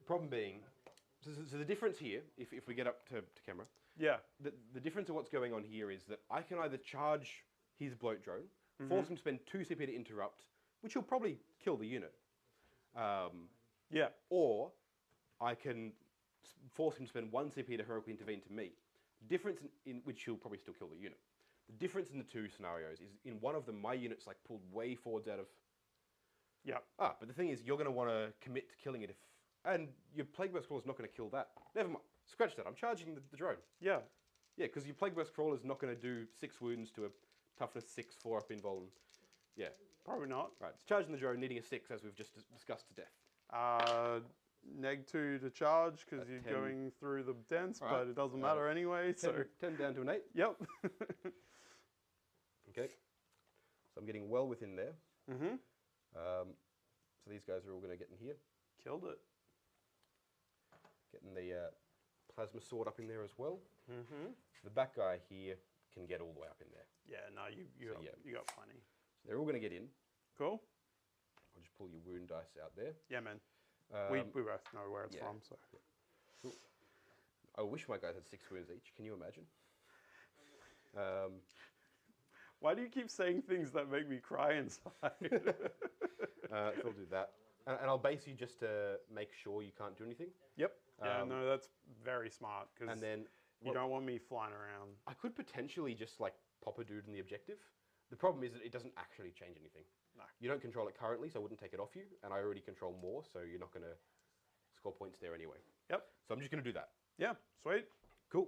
S1: Problem being, so the difference here, if we get up to camera,
S5: Yeah.
S1: the difference of what's going on here is that I can either charge his bloat drone, force him to spend 2 CP to interrupt, which will probably kill the unit.
S5: Yeah.
S1: Or I can force him to spend 1 CP to heroically intervene to me. Difference in which he'll probably still kill the unit. The difference in the 2 scenarios is in one of them, my unit's like pulled way forwards out of...
S5: Yeah.
S1: But the thing is, you're going to want to commit to killing it and your Plague Burst Crawler's not going to kill that. Never mind. Scratch that. I'm charging the drone.
S5: Yeah.
S1: Yeah, because your Plague Burst Crawler's not going to do 6 wounds to a toughness 6, 4 up invuln. Yeah.
S5: Probably not.
S1: Right. It's charging the drone, needing a 6, as we've just discussed to death.
S5: -2 to charge because you're
S1: 10.
S5: going through the dents,
S1: Right.
S5: but it doesn't matter anyway.
S1: 10,
S5: So
S1: 10 down to an 8.
S5: yep.
S1: Okay. So I'm getting well within there.
S5: Mm-hmm.
S1: So these guys are all going to get in here.
S5: Killed it.
S1: Getting the plasma sword up in there as well.
S5: Mm-hmm.
S1: The back guy here can get all the way up in there.
S5: Yeah, no, you got plenty.
S1: So they're all going to get in.
S5: Cool.
S1: I'll just pull your wound dice out there.
S5: Yeah, man. We both know where it's from, so.
S1: Cool. I wish my guys had 6 wounds each. Can you imagine?
S5: Why do you keep saying things that make me cry inside?
S1: So I'll do that. And I'll base you just to make sure you can't do anything.
S5: Yep. Yeah, no, that's very smart because
S1: And then
S5: you don't want me flying around.
S1: I could potentially just like pop a dude in the objective. The problem is that it doesn't actually change anything.
S5: No.
S1: You don't control it currently, so I wouldn't take it off you. And I already control more, so you're not going to score points there anyway.
S5: Yep.
S1: So I'm just going to do that.
S5: Yeah, sweet.
S1: Cool.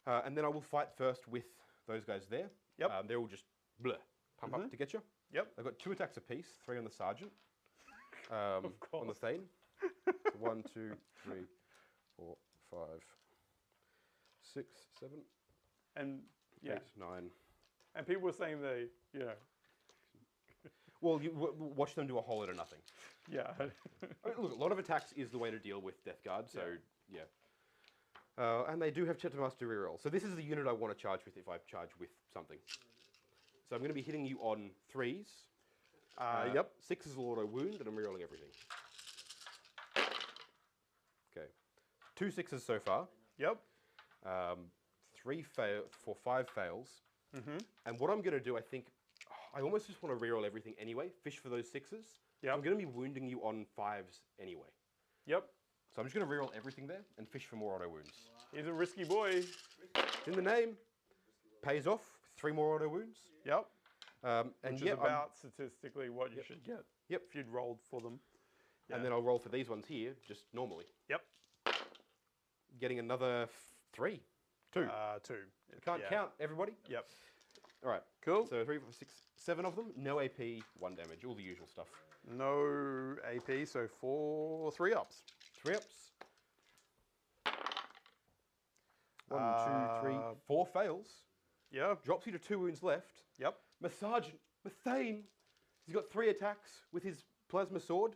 S1: And then I will fight first with those guys there.
S5: Yep.
S1: They're all just pump up to get you.
S5: Yep.
S1: I've got 2 attacks apiece, 3 on the sergeant, on the
S5: course.
S1: Thane. So 1, 2, 3, 4, 5, 6, 7,
S5: And yeah,
S1: 8, 9.
S5: and people were saying they,
S1: Well, you watch them do a whole lot of nothing.
S5: yeah.
S1: I mean, look, a lot of attacks is the way to deal with Death Guard, so yeah. And they do have Master reroll. So this is the unit I want to charge with if I charge with something. So I'm going to be hitting you on 3s.
S5: Yep.
S1: 6s will auto wound, and I'm rerolling everything. Okay. 2 6s so far.
S5: Yep.
S1: 3 fail for 5 fails.
S5: Mm-hmm.
S1: And what I'm going to do, I think, I almost just want to reroll everything anyway. Fish for those 6s.
S5: Yep.
S1: I'm going to be wounding you on 5s anyway.
S5: Yep.
S1: So I'm just going to reroll everything there and fish for more auto wounds.
S5: He's a risky boy.
S1: It's in the name. Pays off. 3 more auto wounds.
S5: Yep.
S1: And
S5: Which
S1: yeah,
S5: is about statistically what you should get.
S1: Yep.
S5: If you'd rolled for them.
S1: And then I'll roll for these ones here, just normally.
S5: Yep.
S1: Getting another 3. 2.
S5: 2.
S1: Can't count, everybody.
S5: Yep.
S1: All right.
S5: Cool.
S1: So 3, 4, 6, 7 of them. No AP, 1 damage. All the usual stuff.
S5: No AP, so 3 ups.
S1: 3 ups. 1, 2, 3, 4 fails.
S5: Yeah.
S1: Drops you to 2 wounds left.
S5: Yep.
S1: My sergeant, Thane, he's got 3 attacks with his plasma sword,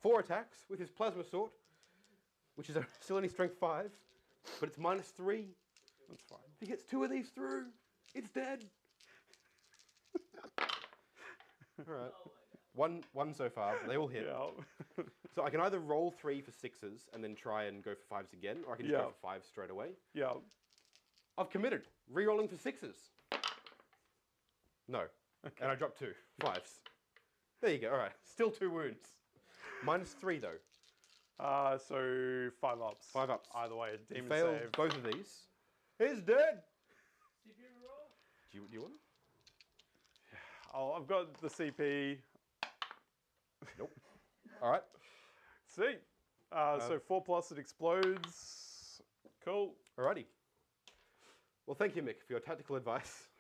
S1: 4 attacks with his plasma sword, which is still only strength 5, but it's -3.
S5: That's fine.
S1: If he gets 2 of these through, it's dead. All right. One so far. They all hit.
S5: Yeah.
S1: So I can either roll 3 for 6s and then try and go for 5s again, or I can just go for 5s straight away.
S5: Yeah.
S1: I've committed. Rerolling for 6s. No.
S5: Okay.
S1: And I dropped 2. 5s. There you go. All right. Still 2 wounds. -3 though.
S5: So 5 ups.
S1: 5 ups.
S5: Either way,
S1: He
S5: demon
S1: failed
S5: save.
S1: both of these. He's dead.
S4: CP roll.
S1: Do you want?
S5: Oh, I've got the CP.
S1: Nope. All right.
S5: See. So 4+ it explodes. Cool.
S1: Alrighty. Well, thank you, Mick, for your tactical advice.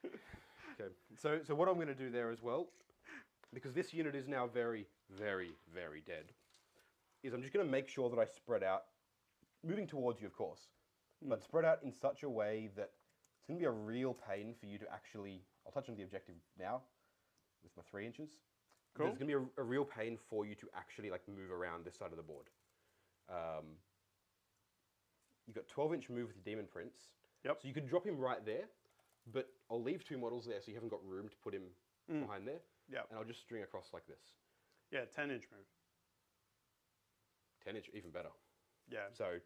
S1: Okay. So what I'm going to do there as well, because this unit is now very, very, very dead, is I'm just going to make sure that I spread out, moving towards you, of course, but spread out in such a way that it's going to be a real pain for you to actually. I'll touch on the objective now with my 3 inches.
S5: Cool.
S1: It's going to be a real pain for you to actually like move around this side of the board. You've got 12-inch move with your Demon Prince.
S5: Yep.
S1: So you could drop him right there, but I'll leave 2 models there so you haven't got room to put him behind there.
S5: Yep.
S1: And I'll just string across like this.
S5: Yeah, 10-inch move.
S1: 10-inch, even better.
S5: Yeah.
S1: So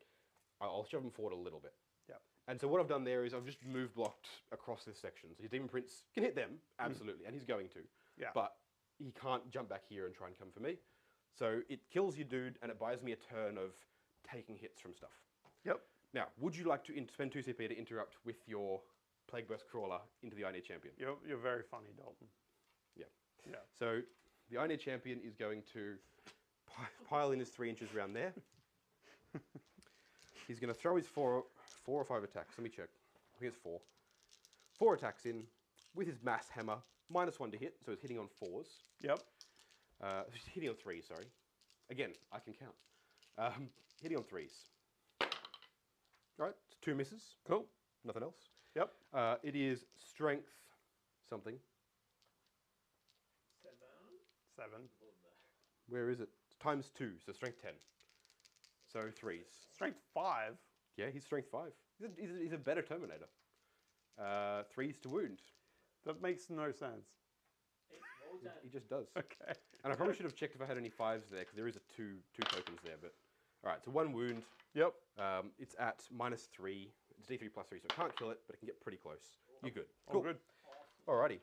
S1: I'll shove him forward a little bit.
S5: Yep.
S1: And so what I've done there is I've just move blocked across this section. So your Demon Prince can hit them, absolutely, and he's going to.
S5: Yeah.
S1: But he can't jump back here and try and come for me. So it kills your dude, and it buys me a turn of taking hits from stuff.
S5: Yep.
S1: Now, would you like to spend 2 CP to interrupt with your Plague Burst Crawler into the Iron Champion?
S5: You're very funny, Dalton.
S1: Yeah.
S5: Yeah.
S1: So the Iron Champion is going to pile in his 3 inches around there. He's going to throw his 4 or 5 attacks. Let me check. I think it's 4. 4 attacks in with his mass hammer. -1 to hit, so it's hitting on 4s.
S5: Yep.
S1: Hitting on 3s, sorry. Again, I can count. Hitting on 3s. All right, 2 misses.
S5: Cool.
S1: nothing else.
S5: Yep.
S1: It is strength something.
S4: 7.
S5: 7.
S1: Where is it? Times 2, so strength 10. So 3s.
S5: Strength 5.
S1: Yeah, he's strength 5. He's a better Terminator. 3s to wound.
S5: That makes no sense.
S4: It's Votann.
S1: He just does.
S5: Okay.
S1: And I probably should have checked if I had any 5s there, because there is a two tokens there. But all right, so 1 wound.
S5: Yep.
S1: It's at -3. It's D3 +3, so it can't kill it, but it can get pretty close. You're good.
S5: All good.
S1: Alrighty.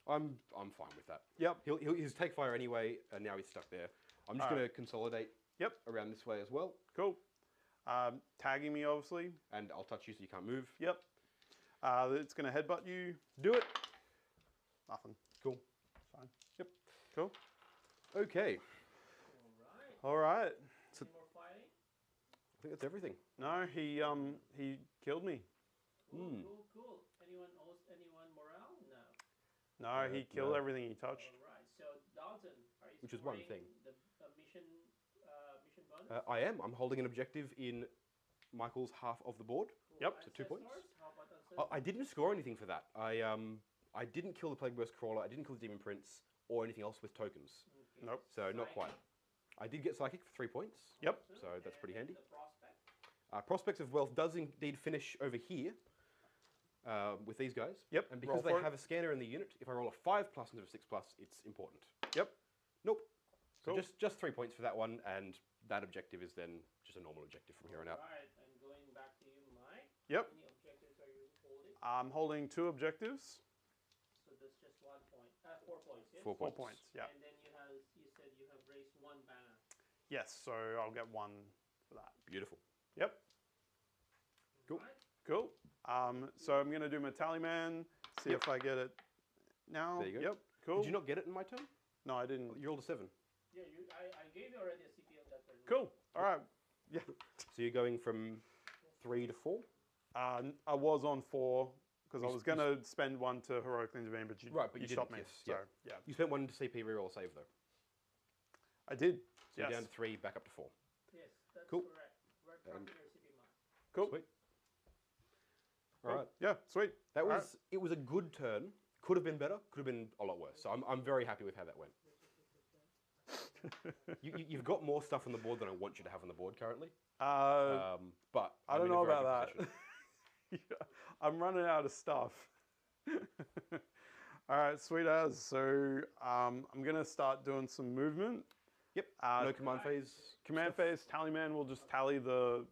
S1: I'm fine with that.
S5: Yep.
S1: He's take fire anyway, and now he's stuck there. I'm just going to consolidate.
S5: Yep.
S1: Around this way as well,
S5: Cool. Tagging me, obviously.
S1: and I'll touch you so you can't move.
S5: Yep. It's going to headbutt you.
S1: Do it.
S5: Nothing.
S1: Cool.
S5: Fine.
S1: Yep.
S5: Cool.
S1: Okay.
S4: Alright.
S5: All right.
S4: Any more fighting?
S1: I think that's everything.
S5: No, he killed me.
S4: Cool, cool. Anyone else, anyone morale? No.
S5: No, he killed
S1: no.
S5: everything he touched.
S4: Alright, so Dalton, are you
S1: Which is one
S4: scoring
S1: thing.
S4: the mission bonus?
S1: I am. I'm holding an objective in Michael's half of the board.
S4: Cool.
S5: Yep.
S1: So 2 points.
S4: Ancestors? How about ancestors?
S1: I didn't score anything for that. I didn't kill the Plague Burst Crawler. I didn't kill the Demon Prince or anything else with tokens.
S4: Okay.
S5: Nope.
S1: So not quite. I did get Psychic for 3 points.
S5: Yep.
S1: So that's pretty
S4: And
S1: handy.
S4: The prospect?
S1: Prospects of Wealth does indeed finish over here with these guys.
S5: Yep,
S1: And
S5: roll
S1: because they
S5: for it.
S1: have a scanner in the unit, if I roll a 5+ instead of a 6+, it's important.
S5: Yep.
S1: Nope. So
S5: Cool.
S1: just 3 points for that one, and that objective is then just a normal objective from here on out.
S4: Alright, and going back to you, Mike.
S5: Yep.
S4: How many objectives are you holding?
S5: I'm holding 2 objectives.
S4: So that's just 1 point. 4 points, yes?
S1: 4
S5: 4
S1: points.
S5: points. Yeah.
S4: And then you said you have raised 1 banner.
S5: Yes. So I'll get 1 for that.
S1: Beautiful.
S5: Yep. Cool.
S4: Right?
S5: Cool. So I'm going to do my Tallyman. See if I get it now.
S1: There you go.
S5: Yep. Cool.
S1: Did you not get it in my turn?
S5: No, I didn't.
S1: You rolled a 7.
S4: Yeah, I gave you already a CP on that turn.
S5: Cool. All right. Yeah.
S1: So you're going from 3 to 4?
S5: I was on 4 because I
S1: You
S5: was
S1: s-
S5: going to spend 1 to heroically intervene, but you
S1: Right, but you
S5: stopped
S1: didn't,
S5: me.
S1: yes,
S5: So
S1: yeah.
S5: yeah,
S1: You spent 1 to CP reroll save though.
S5: I did.
S1: So
S5: Yes.
S1: you're down to 3, back up to 4.
S4: Yes, that's
S1: Cool.
S4: correct. We're tracking your CP mark.
S5: Cool.
S1: Sweet.
S5: Cool.
S1: All right.
S5: Yeah. Sweet.
S1: That
S5: All
S1: was it was a good turn. Could have been better. Could have been a lot worse. So I'm very happy with how that went. You've got more stuff on the board than I want you to have on the board currently. But
S5: I
S1: I'm
S5: don't
S1: in a
S5: know
S1: very
S5: about
S1: good
S5: that.
S1: position.
S5: Yeah, I'm running out of stuff. All right, sweet as. So I'm gonna start doing some movement.
S1: Yep. No command phase.
S5: Command phase, Tallyman will just tally the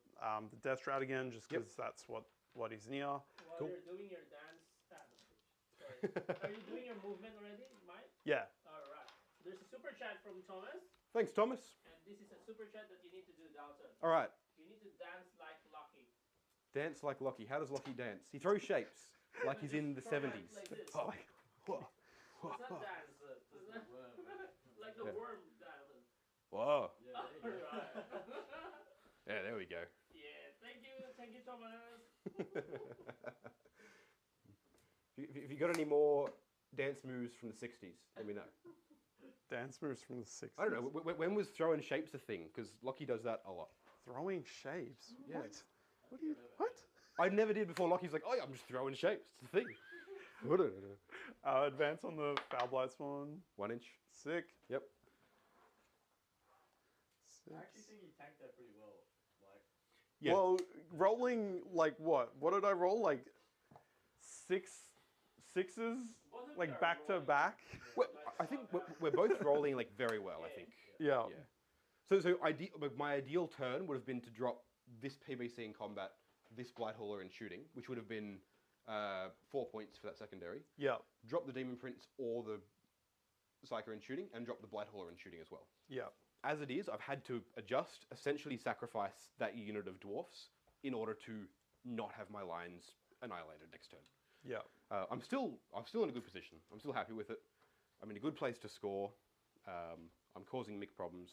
S5: death strat again, just because that's what he's near.
S4: While
S1: Cool.
S4: you're doing your dance, sorry. Are you doing your movement already, Mike?
S5: Yeah.
S4: Alright. There's a super chat from Thomas,
S1: Thanks, Thomas.
S4: and this is a super chat that you need to do, Dalton.
S1: All right.
S4: You need to dance like Lucky.
S1: Dance like Lockie. How does Lockie dance? He throws shapes like he's in the
S4: Throw hands
S1: 70s.
S4: like this.
S1: Oh,
S4: What's that dance? Like the
S1: Yeah.
S4: worm, Dalton.
S1: whoa.
S3: Yeah, there you go.
S4: Alright.
S1: Yeah, there we go.
S4: Yeah, thank you, Thomas.
S1: If you got any more dance moves from the 60s, let me know.
S5: Dance moves from the 60s.
S1: I don't know. When was throwing shapes a thing? Because Lockie does that a lot.
S5: Throwing shapes.
S1: Yeah.
S5: What? What do you? What?
S1: I never did before. Lockie's like, oh yeah, I'm just throwing shapes. It's the thing.
S5: Advance on the foul blight spawn.
S1: 1 inch.
S5: Sick.
S1: Yep.
S3: I actually think you tanked that pretty well. Like,
S1: Yeah.
S5: Well, rolling like what? What did I roll? Like 6 6s,
S4: Wasn't
S5: like
S4: there
S5: back to
S4: rolling?
S5: back.
S1: Well, I think we're both rolling like very well. I think.
S5: Yeah.
S1: Yeah. So my ideal turn would have been to drop this PBC in combat, this Blight Hauler in shooting, which would have been 4 points for that secondary.
S5: Yeah.
S1: Drop the Demon Prince or the Psyker in shooting, and drop the Blight Hauler in shooting as well.
S5: Yeah.
S1: As it is, I've had to adjust, essentially sacrifice that unit of dwarfs in order to not have my lines annihilated next turn.
S5: Yeah.
S1: I'm still in a good position. I'm still happy with it. I'm in a good place to score. I'm causing Mick problems.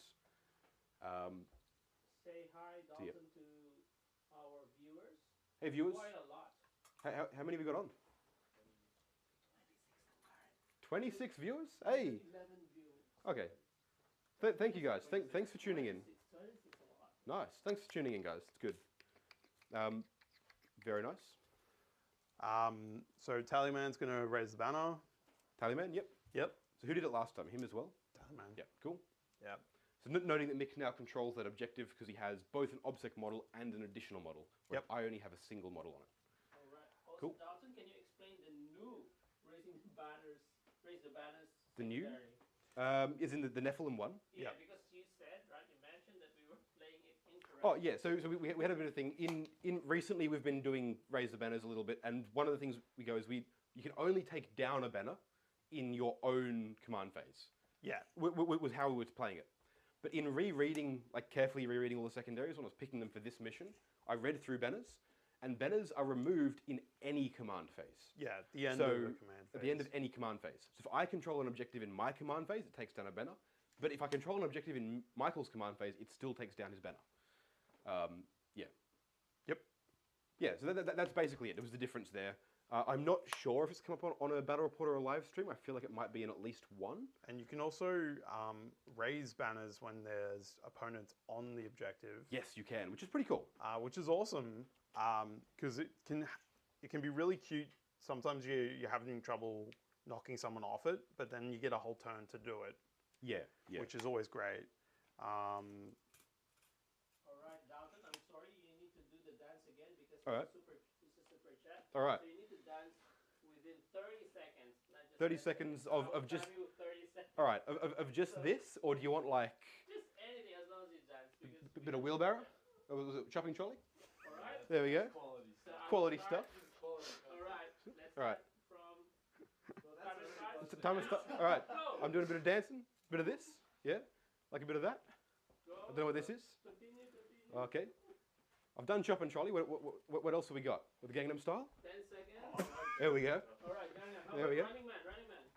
S4: Say hi,
S1: See ya.
S4: Dalton, to our viewers.
S1: Hey viewers,
S4: Quite a lot.
S1: how many have we got on? 26 viewers? Hey,
S4: 11 viewers.
S1: okay. Thank you guys. Thanks for tuning in.
S4: 26 a lot.
S1: Nice. Thanks for tuning in, guys. It's good. Very nice.
S5: So Tallyman's going to raise the banner.
S1: Tallyman, yep.
S5: Yep.
S1: So who did it last time? Him as well?
S5: Tallyman.
S1: Yep, cool.
S5: Yep.
S1: So noting that Mick now controls that objective because he has both an OBSEC model and an additional model, where I only have a single model on it.
S4: All right. Also,
S1: Cool.
S4: Dalton, can you explain the new raise the banners
S1: The new?
S4: secondary?
S1: Is in the Nephilim one.
S4: Yeah,
S5: Yep.
S4: because you said, right, you mentioned that we were playing it incorrectly.
S1: Oh yeah, so we had a bit of thing. In recently we've been doing raise the banners a little bit, and one of the things we go is you can only take down a banner in your own command phase.
S5: Yeah.
S1: Was how we were playing it. But in rereading, like carefully rereading all the secondaries when I was picking them for this mission, I read through banners, and banners are removed in any command phase.
S5: Yeah, at the end
S1: So
S5: of the command phase.
S1: at the end of any command phase. So if I control an objective in my command phase, it takes down a banner. But if I control an objective in Michael's command phase, it still takes down his banner. Yeah.
S5: Yep.
S1: Yeah, so that's basically it. There was the difference there. I'm not sure if it's come up on a battle report or a live stream. I feel like it might be in at least one.
S5: And you can also raise banners when there's opponents on the objective.
S1: Yes, you can, which is pretty cool.
S5: Which is awesome because it can be really cute. Sometimes you're having trouble knocking someone off it, but then you get a whole turn to do it.
S1: Yeah, yeah.
S5: Which is always great.
S4: All right, Dalton, I'm sorry, you need to do the dance again because
S1: All right.
S4: it's a super chat.
S1: All right.
S4: So you need to dance within 30 seconds. Not just
S1: 30 seconds of just...
S4: 30 seconds.
S1: All right, of just this, or do you want like
S4: Just anything as long as you dance. Because
S1: a bit of wheelbarrow? Or was it chopping trolley?
S4: All right.
S1: There we go.
S3: Quality
S4: So
S3: stuff.
S4: I'm
S1: Quality
S4: start-
S1: stuff.
S4: All right. Let's
S1: All right.
S4: start from
S3: So that's
S4: Trademarks.
S1: Time to start. All right,
S4: Go.
S1: I'm doing a bit of dancing, bit of this, yeah, like a bit of that.
S4: Go.
S1: I don't know what this is.
S4: Continue.
S1: Okay, I've done chop and trolley. What else have we got? With the Gangnam Style?
S4: 10 seconds.
S1: There we go.
S4: All right. Now,
S1: There we go.
S4: Running man.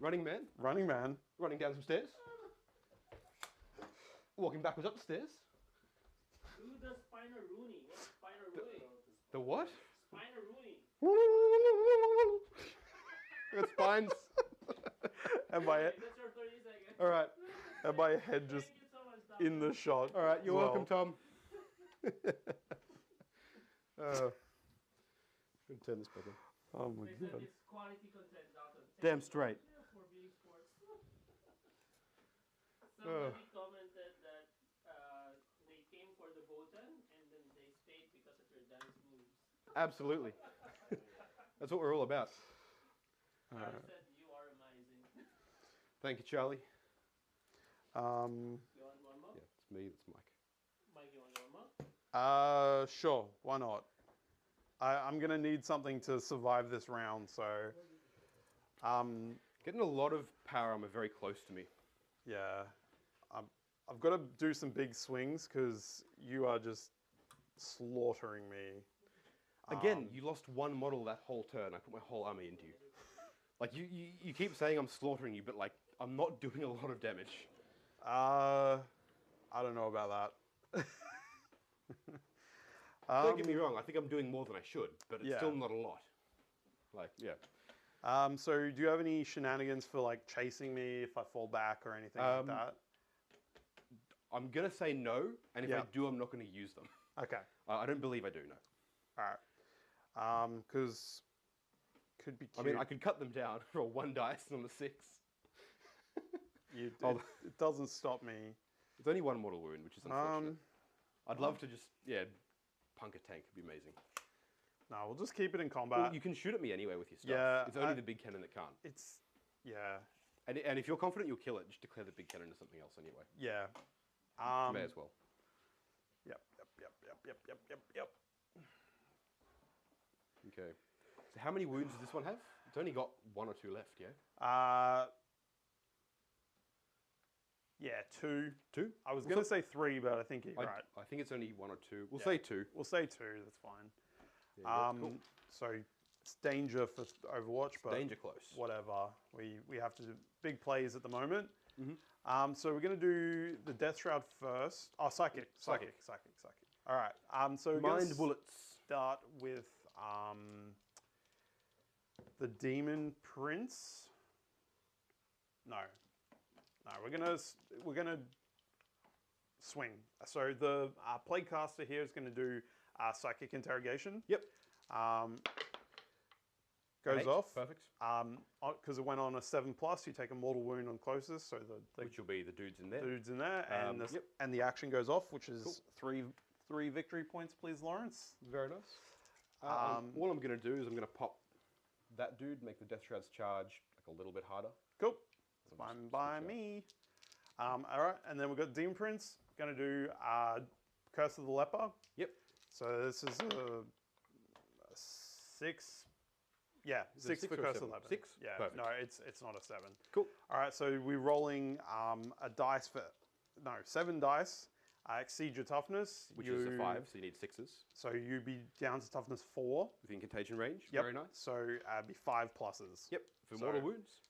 S1: Running man,
S5: Running man.
S1: running down some stairs, walking backwards up the stairs.
S4: Do the Spiner Rooney. What's Spiner Rooney?
S1: The what?
S4: Spiner Rooney.
S1: Got spines.
S5: And my
S4: Okay, that's your 30 seconds.
S1: All right,
S5: and my head
S4: Thank
S5: just
S4: you so much, Dalton.
S5: in the shot.
S1: all right. You're
S5: as
S1: welcome,
S5: well.
S1: Tom. I'm gonna turn this back on.
S5: Oh my
S4: They said
S5: god.
S4: it's quality content, Dalton. Thank
S1: Damn
S4: you
S1: straight.
S4: For being sports. Somebody commented that they came for the Votann and then they stayed because of your dance moves.
S1: Absolutely. That's what we're all about.
S4: I said you are amazing.
S1: Thank you, Charlie.
S4: You want one more?
S1: Yeah, it's me. That's Mike.
S4: Mike, you want one more?
S5: Sure, why not? I'm gonna need something to survive this round, so
S1: Getting a lot of power armor very close to me.
S5: yeah, I've got to do some big swings because you are just slaughtering me.
S1: Again, you lost one model that whole turn. I put my whole army into you. Like you keep saying I'm slaughtering you, but like I'm not doing a lot of damage.
S5: I don't know about that.
S1: Don't get me wrong. I think I'm doing more than I should, but it's
S5: Yeah.
S1: still not a lot. Like yeah.
S5: So do you have any shenanigans for like chasing me if I fall back or anything like that?
S1: I'm gonna say no, and if I
S5: Yeah.
S1: do, I'm not gonna use them.
S5: Okay.
S1: I don't believe I do. No.
S5: All right. Because could be
S1: I
S5: cute.
S1: mean, I could cut them down, roll one dice on the 6.
S5: It doesn't stop me.
S1: It's only one mortal wound, which is unfortunate. I'd love to just punk a tank. It'd be amazing.
S5: No, we'll just keep it in combat.
S1: Well, you can shoot at me anyway with your stuff.
S5: Yeah,
S1: It's only the big cannon that can't.
S5: It's yeah,
S1: And if you're confident you'll kill it, just declare the big cannon to something else anyway.
S5: yeah.
S1: May as well.
S5: Yep.
S1: Okay. So how many wounds does this one have? It's only got 1 or 2 left, yeah?
S5: Yeah, 2.
S1: 2?
S5: I was going to say 3, but I think you're right.
S1: I think it's only 1 or 2. We'll
S5: Yeah.
S1: say 2.
S5: We'll say 2. That's fine.
S1: There you go. Cool.
S5: So it's danger for Overwatch, but
S1: Danger close.
S5: whatever. We have to do big plays at the moment.
S1: Mm-hmm.
S5: So we're going to do the Death Shroud first. Oh, Psychic. All right. So we're gonna
S1: Mind bullets.
S5: start with the Demon Prince. No, we're gonna swing. So the Plaguecaster here is going to do Psychic Interrogation.
S1: Yep.
S5: goes
S1: 8,
S5: off.
S1: Perfect.
S5: Because it went on a 7+, you take a mortal wound on closest, so the
S1: Which will be the dudes in there.
S5: dude's in there, and
S1: Yep.
S5: and the action goes off, which is
S1: Cool.
S5: three victory points, please, Lawrence.
S1: Very nice. All I'm going to do is I'm going to pop that dude, make the Death Shroud's charge like a little bit harder.
S5: Cool.
S1: So
S5: Fine
S1: just
S5: by
S1: switch
S5: me. All right, and then we've got Demon Prince. Going to do Curse of the Leper.
S1: Yep.
S5: So this is a 6. Yeah,
S1: Is it a
S5: 6
S1: 6
S5: for
S1: or a
S5: Curse of
S1: 7?
S5: the Leper.
S1: 6?
S5: Yeah,
S1: Perfect.
S5: no, it's not a 7.
S1: Cool.
S5: All right, so we're rolling a dice for, 7 dice. Exceed your toughness.
S1: Which is a 5, so you need 6s.
S5: So you'd be down to toughness 4.
S1: Within contagion range.
S5: Yep.
S1: Very nice.
S5: So be 5 pluses.
S1: Yep. For
S5: So-
S1: mortal wounds.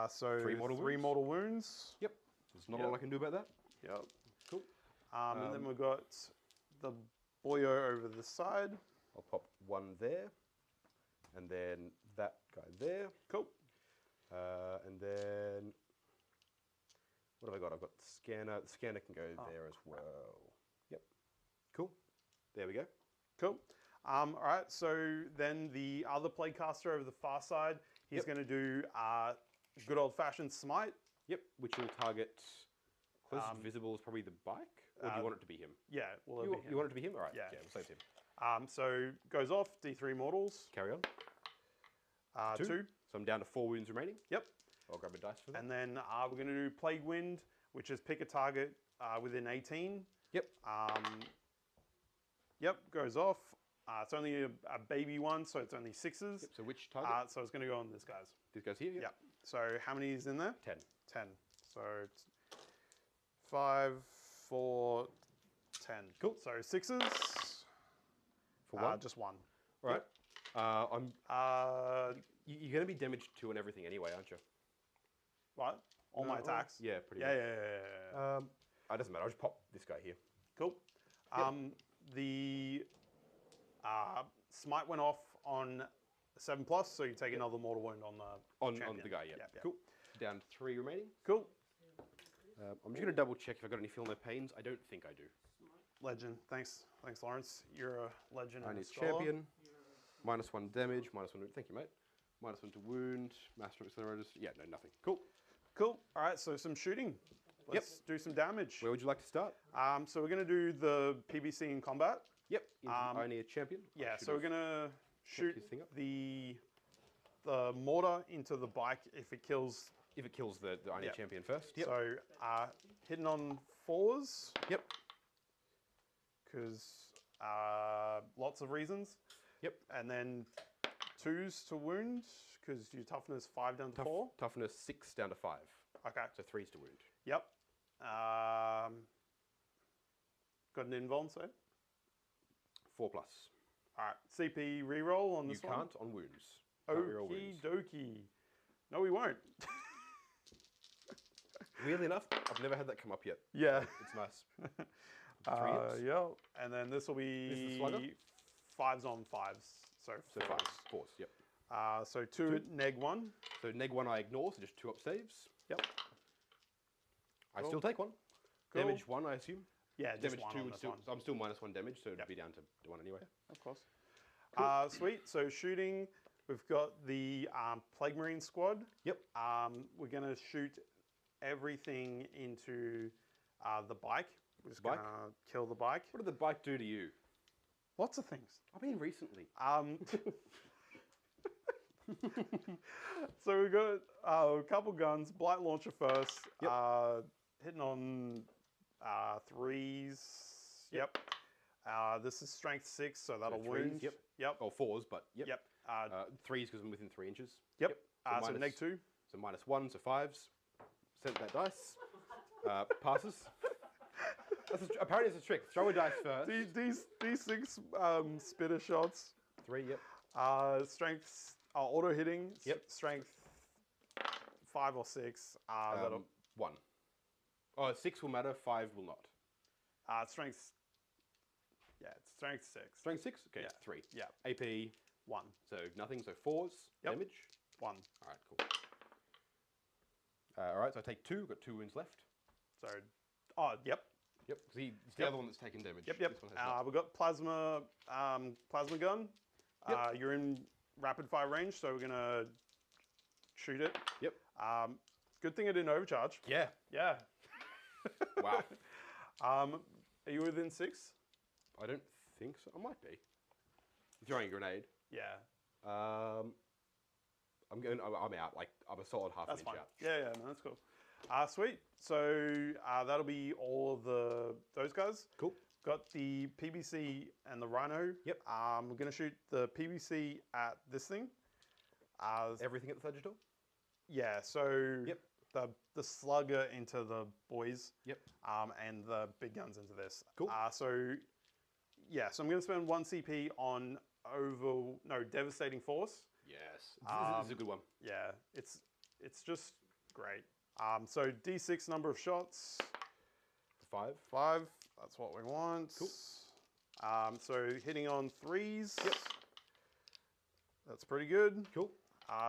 S5: So
S1: 3 mortal wounds.
S5: mortal wounds.
S1: Yep. There's not a
S5: Yep.
S1: lot I can do about that.
S5: Yep.
S1: Cool.
S5: And then we've got the boyo over the side.
S1: I'll pop 1 there. And then that guy there.
S5: Cool.
S1: And then... What have I got? I've got the scanner. The scanner can go there as well. Yep. Cool. There we go.
S5: Cool. All right, so then the other playcaster over the far side, he's
S1: Yep.
S5: going to do good old-fashioned smite.
S1: Yep. Which will target... Closest visible is probably the bike? Or do you want it to be him?
S5: Yeah, will it
S1: You,
S5: be him?
S1: you want it to be him? All right.
S5: Yeah.
S1: Yeah, we'll say it's him.
S5: So goes off, D3 mortals.
S1: Carry on.
S5: 2.
S1: So I'm down to 4 wounds remaining.
S5: Yep.
S1: I'll grab a dice for that.
S5: And then we're going to do Plague Wind, which is pick a target within 18.
S1: Yep.
S5: Yep, goes off. It's only a baby one, so it's only 6s.
S1: Yep. So which target?
S5: So it's going to go on this guy's.
S1: This goes here?
S5: Yep. So how many is in there?
S1: 10.
S5: 10. So it's 5, 4, 10.
S1: Cool.
S5: So 6s.
S1: For 1?
S5: Just 1.
S1: All right. I'm...
S5: Uh,
S1: You're going to be damaged 2 on everything anyway, aren't you?
S5: what? All my
S1: No,
S5: attacks?
S1: Yeah, pretty
S5: Yeah,
S1: much.
S5: yeah.
S1: It doesn't matter. I'll just pop this guy here.
S5: Cool. The smite went off on 7+, so you take another mortal wound on the
S1: On
S5: champion.
S1: the guy, yeah.
S5: Yep, yep.
S1: Cool. Down to 3 remaining.
S5: Cool.
S1: I'm just going to double check if I've got any feel no pains. I don't think I do.
S5: Legend. Thanks, Lawrence. You're a legend.
S1: I
S5: and a
S1: need
S5: scholar.
S1: champion. -1 damage, -1. Thank you, mate. -1 to wound. Master accelerators. Yeah, no, nothing. Cool.
S5: Cool. All right, so some shooting. Let's do some damage.
S1: Where would you like to start?
S5: So we're going to do the PBC in combat.
S1: Yep. I need a champion.
S5: Yeah, so we're going to shoot
S1: his thing up.
S5: the mortar into the bike if it kills.
S1: If it kills the I need
S5: Yep.
S1: champion first. Yep.
S5: So hitting on 4s.
S1: Yep.
S5: Because lots of reasons.
S1: Yep.
S5: And then 2s to wound because your toughness 5 down to 4.
S1: Toughness 6 down to 5.
S5: Okay.
S1: So 3s to wound.
S5: Yep. Got an invuln save.
S1: 4+.
S5: All right. CP reroll on
S1: You
S5: this one.
S1: can't on wounds. Can't reroll
S5: Okie
S1: wounds.
S5: dokie. No, we won't.
S1: Weirdly enough, I've never had that come up yet.
S5: Yeah.
S1: It's nice. 3 hits.
S5: Yeah. And then this will
S1: This is the
S5: be
S1: slugger?
S5: 5s on 5s. So
S1: So 4s. Yep.
S5: So 2 at neg 1.
S1: So neg 1 I ignore, so just 2 up saves.
S5: Yep.
S1: I
S5: Cool.
S1: still take 1.
S5: Cool.
S1: Damage 1, I assume.
S5: Yeah, just
S1: Damage
S5: 1
S1: 2
S5: on
S1: would
S5: this
S1: still.
S5: one.
S1: So I'm still -1 damage, so it'd
S5: Yep.
S1: be down to 1 anyway.
S5: Of course. Sweet. So shooting, we've got the Plague Marine squad.
S1: Yep.
S5: We're going to shoot everything into the bike. We're just
S1: Bike?
S5: going to kill the bike.
S1: What did the bike do to you?
S5: Lots of things.
S1: I mean, recently.
S5: So we've got a couple guns. Blight launcher first.
S1: Yep.
S5: Hitting on 3s. Yep. This is strength 6, so that'll
S1: 3s,
S5: wound.
S1: yep.
S5: Yep.
S1: Or 4s, but yep.
S5: Yep.
S1: 3s because I'm within 3 inches.
S5: Yep. So
S1: minus-
S5: neg 2.
S1: So -1, so 5s. Send that dice. Passes. Apparently it's a trick. Throw a dice first.
S5: D6 spitter shots.
S1: 3, yep.
S5: Strength auto hitting.
S1: Yep.
S5: Strength 5 or 6. That'll
S1: 1. Oh, 6 will matter, 5 will not.
S5: strength. Yeah, it's strength 6.
S1: Strength 6? Okay,
S5: Yeah.
S1: 3.
S5: Yeah.
S1: AP,
S5: 1.
S1: so nothing, so 4s.
S5: Yep.
S1: Damage.
S5: 1.
S1: Alright, cool. Alright, so I take 2, got 2 wounds left.
S5: So, yep.
S1: Yep, because it's the
S5: Yep.
S1: other one that's taken damage.
S5: Yep.
S1: This one has not.
S5: We've got plasma gun.
S1: Yep.
S5: You're in rapid fire range, so we're gonna shoot it.
S1: Yep.
S5: Good thing I didn't overcharge.
S1: Yeah.
S5: Yeah.
S1: Wow.
S5: Are you within 6?
S1: I don't think so. I might be. Throwing a grenade.
S5: Yeah.
S1: I'm out. Like I'm a solid half
S5: That's
S1: an inch
S5: fine.
S1: out.
S5: Yeah, no, that's cool. Sweet. So that'll be all of those guys.
S1: Cool.
S5: Got the PBC and the Rhino.
S1: Yep.
S5: We're gonna shoot the PBC at this thing.
S1: Everything at the Thudger door?
S5: Yeah. So
S1: Yep.
S5: the slugger into the boys.
S1: Yep.
S5: And the big guns into this.
S1: Cool.
S5: So I'm gonna spend 1 CP on devastating force.
S1: Yes. This is a good one.
S5: Yeah, it's just great. So D6 number of shots.
S1: 5.
S5: 5. That's what we want.
S1: Cool.
S5: So hitting on 3s.
S1: Yep.
S5: That's pretty good.
S1: Cool.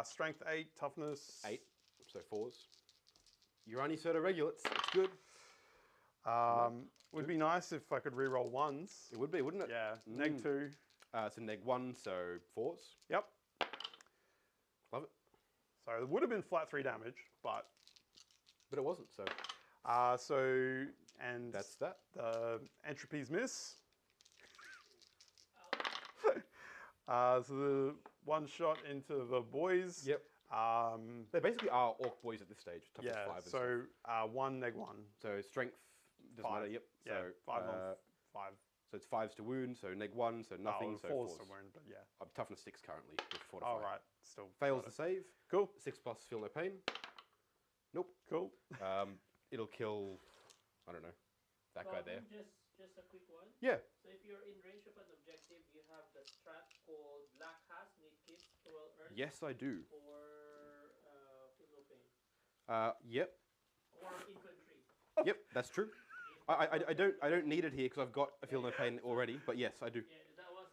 S5: Strength 8, toughness
S1: 8. So 4s. You're only sort of regulates. It's good.
S5: Would be nice if I could reroll 1s.
S1: It would be, wouldn't it?
S5: Yeah. Neg 2.
S1: So neg 1, so 4s.
S5: Yep.
S1: Love it.
S5: So it would have been flat 3 damage, but
S1: But it wasn't, so
S5: and
S1: that's that.
S5: the entropies miss. So the 1 shot into the boys.
S1: Yep. They basically are orc boys at this stage. Toughness 5 and stuff.
S5: So 1 neg 1.
S1: So strength doesn't
S5: 5.
S1: matter. Yep.
S5: Yeah,
S1: So
S5: 5 on 5.
S1: So it's 5s to wound. So neg 1. So nothing. So
S5: 4's
S1: 4s.
S5: to wound, but yeah.
S1: I'm toughness 6 currently with fortify.
S5: All right. Still
S1: Fails
S5: got
S1: the
S5: it.
S1: save.
S5: Cool.
S1: 6 plus feel no pain. Nope.
S5: Cool.
S1: It'll kill. I don't know. That guy there.
S4: Just a quick one.
S1: Yeah.
S4: So if you're in range of an objective, you have the strat called Black Has, need keeps 12 earth
S1: Yes, I do.
S4: for feel no pain.
S1: Yep.
S4: Or infantry.
S1: Yep. That's true. I don't need it here because I've got a feel no pain already. But yes, I do.
S4: Yeah, that was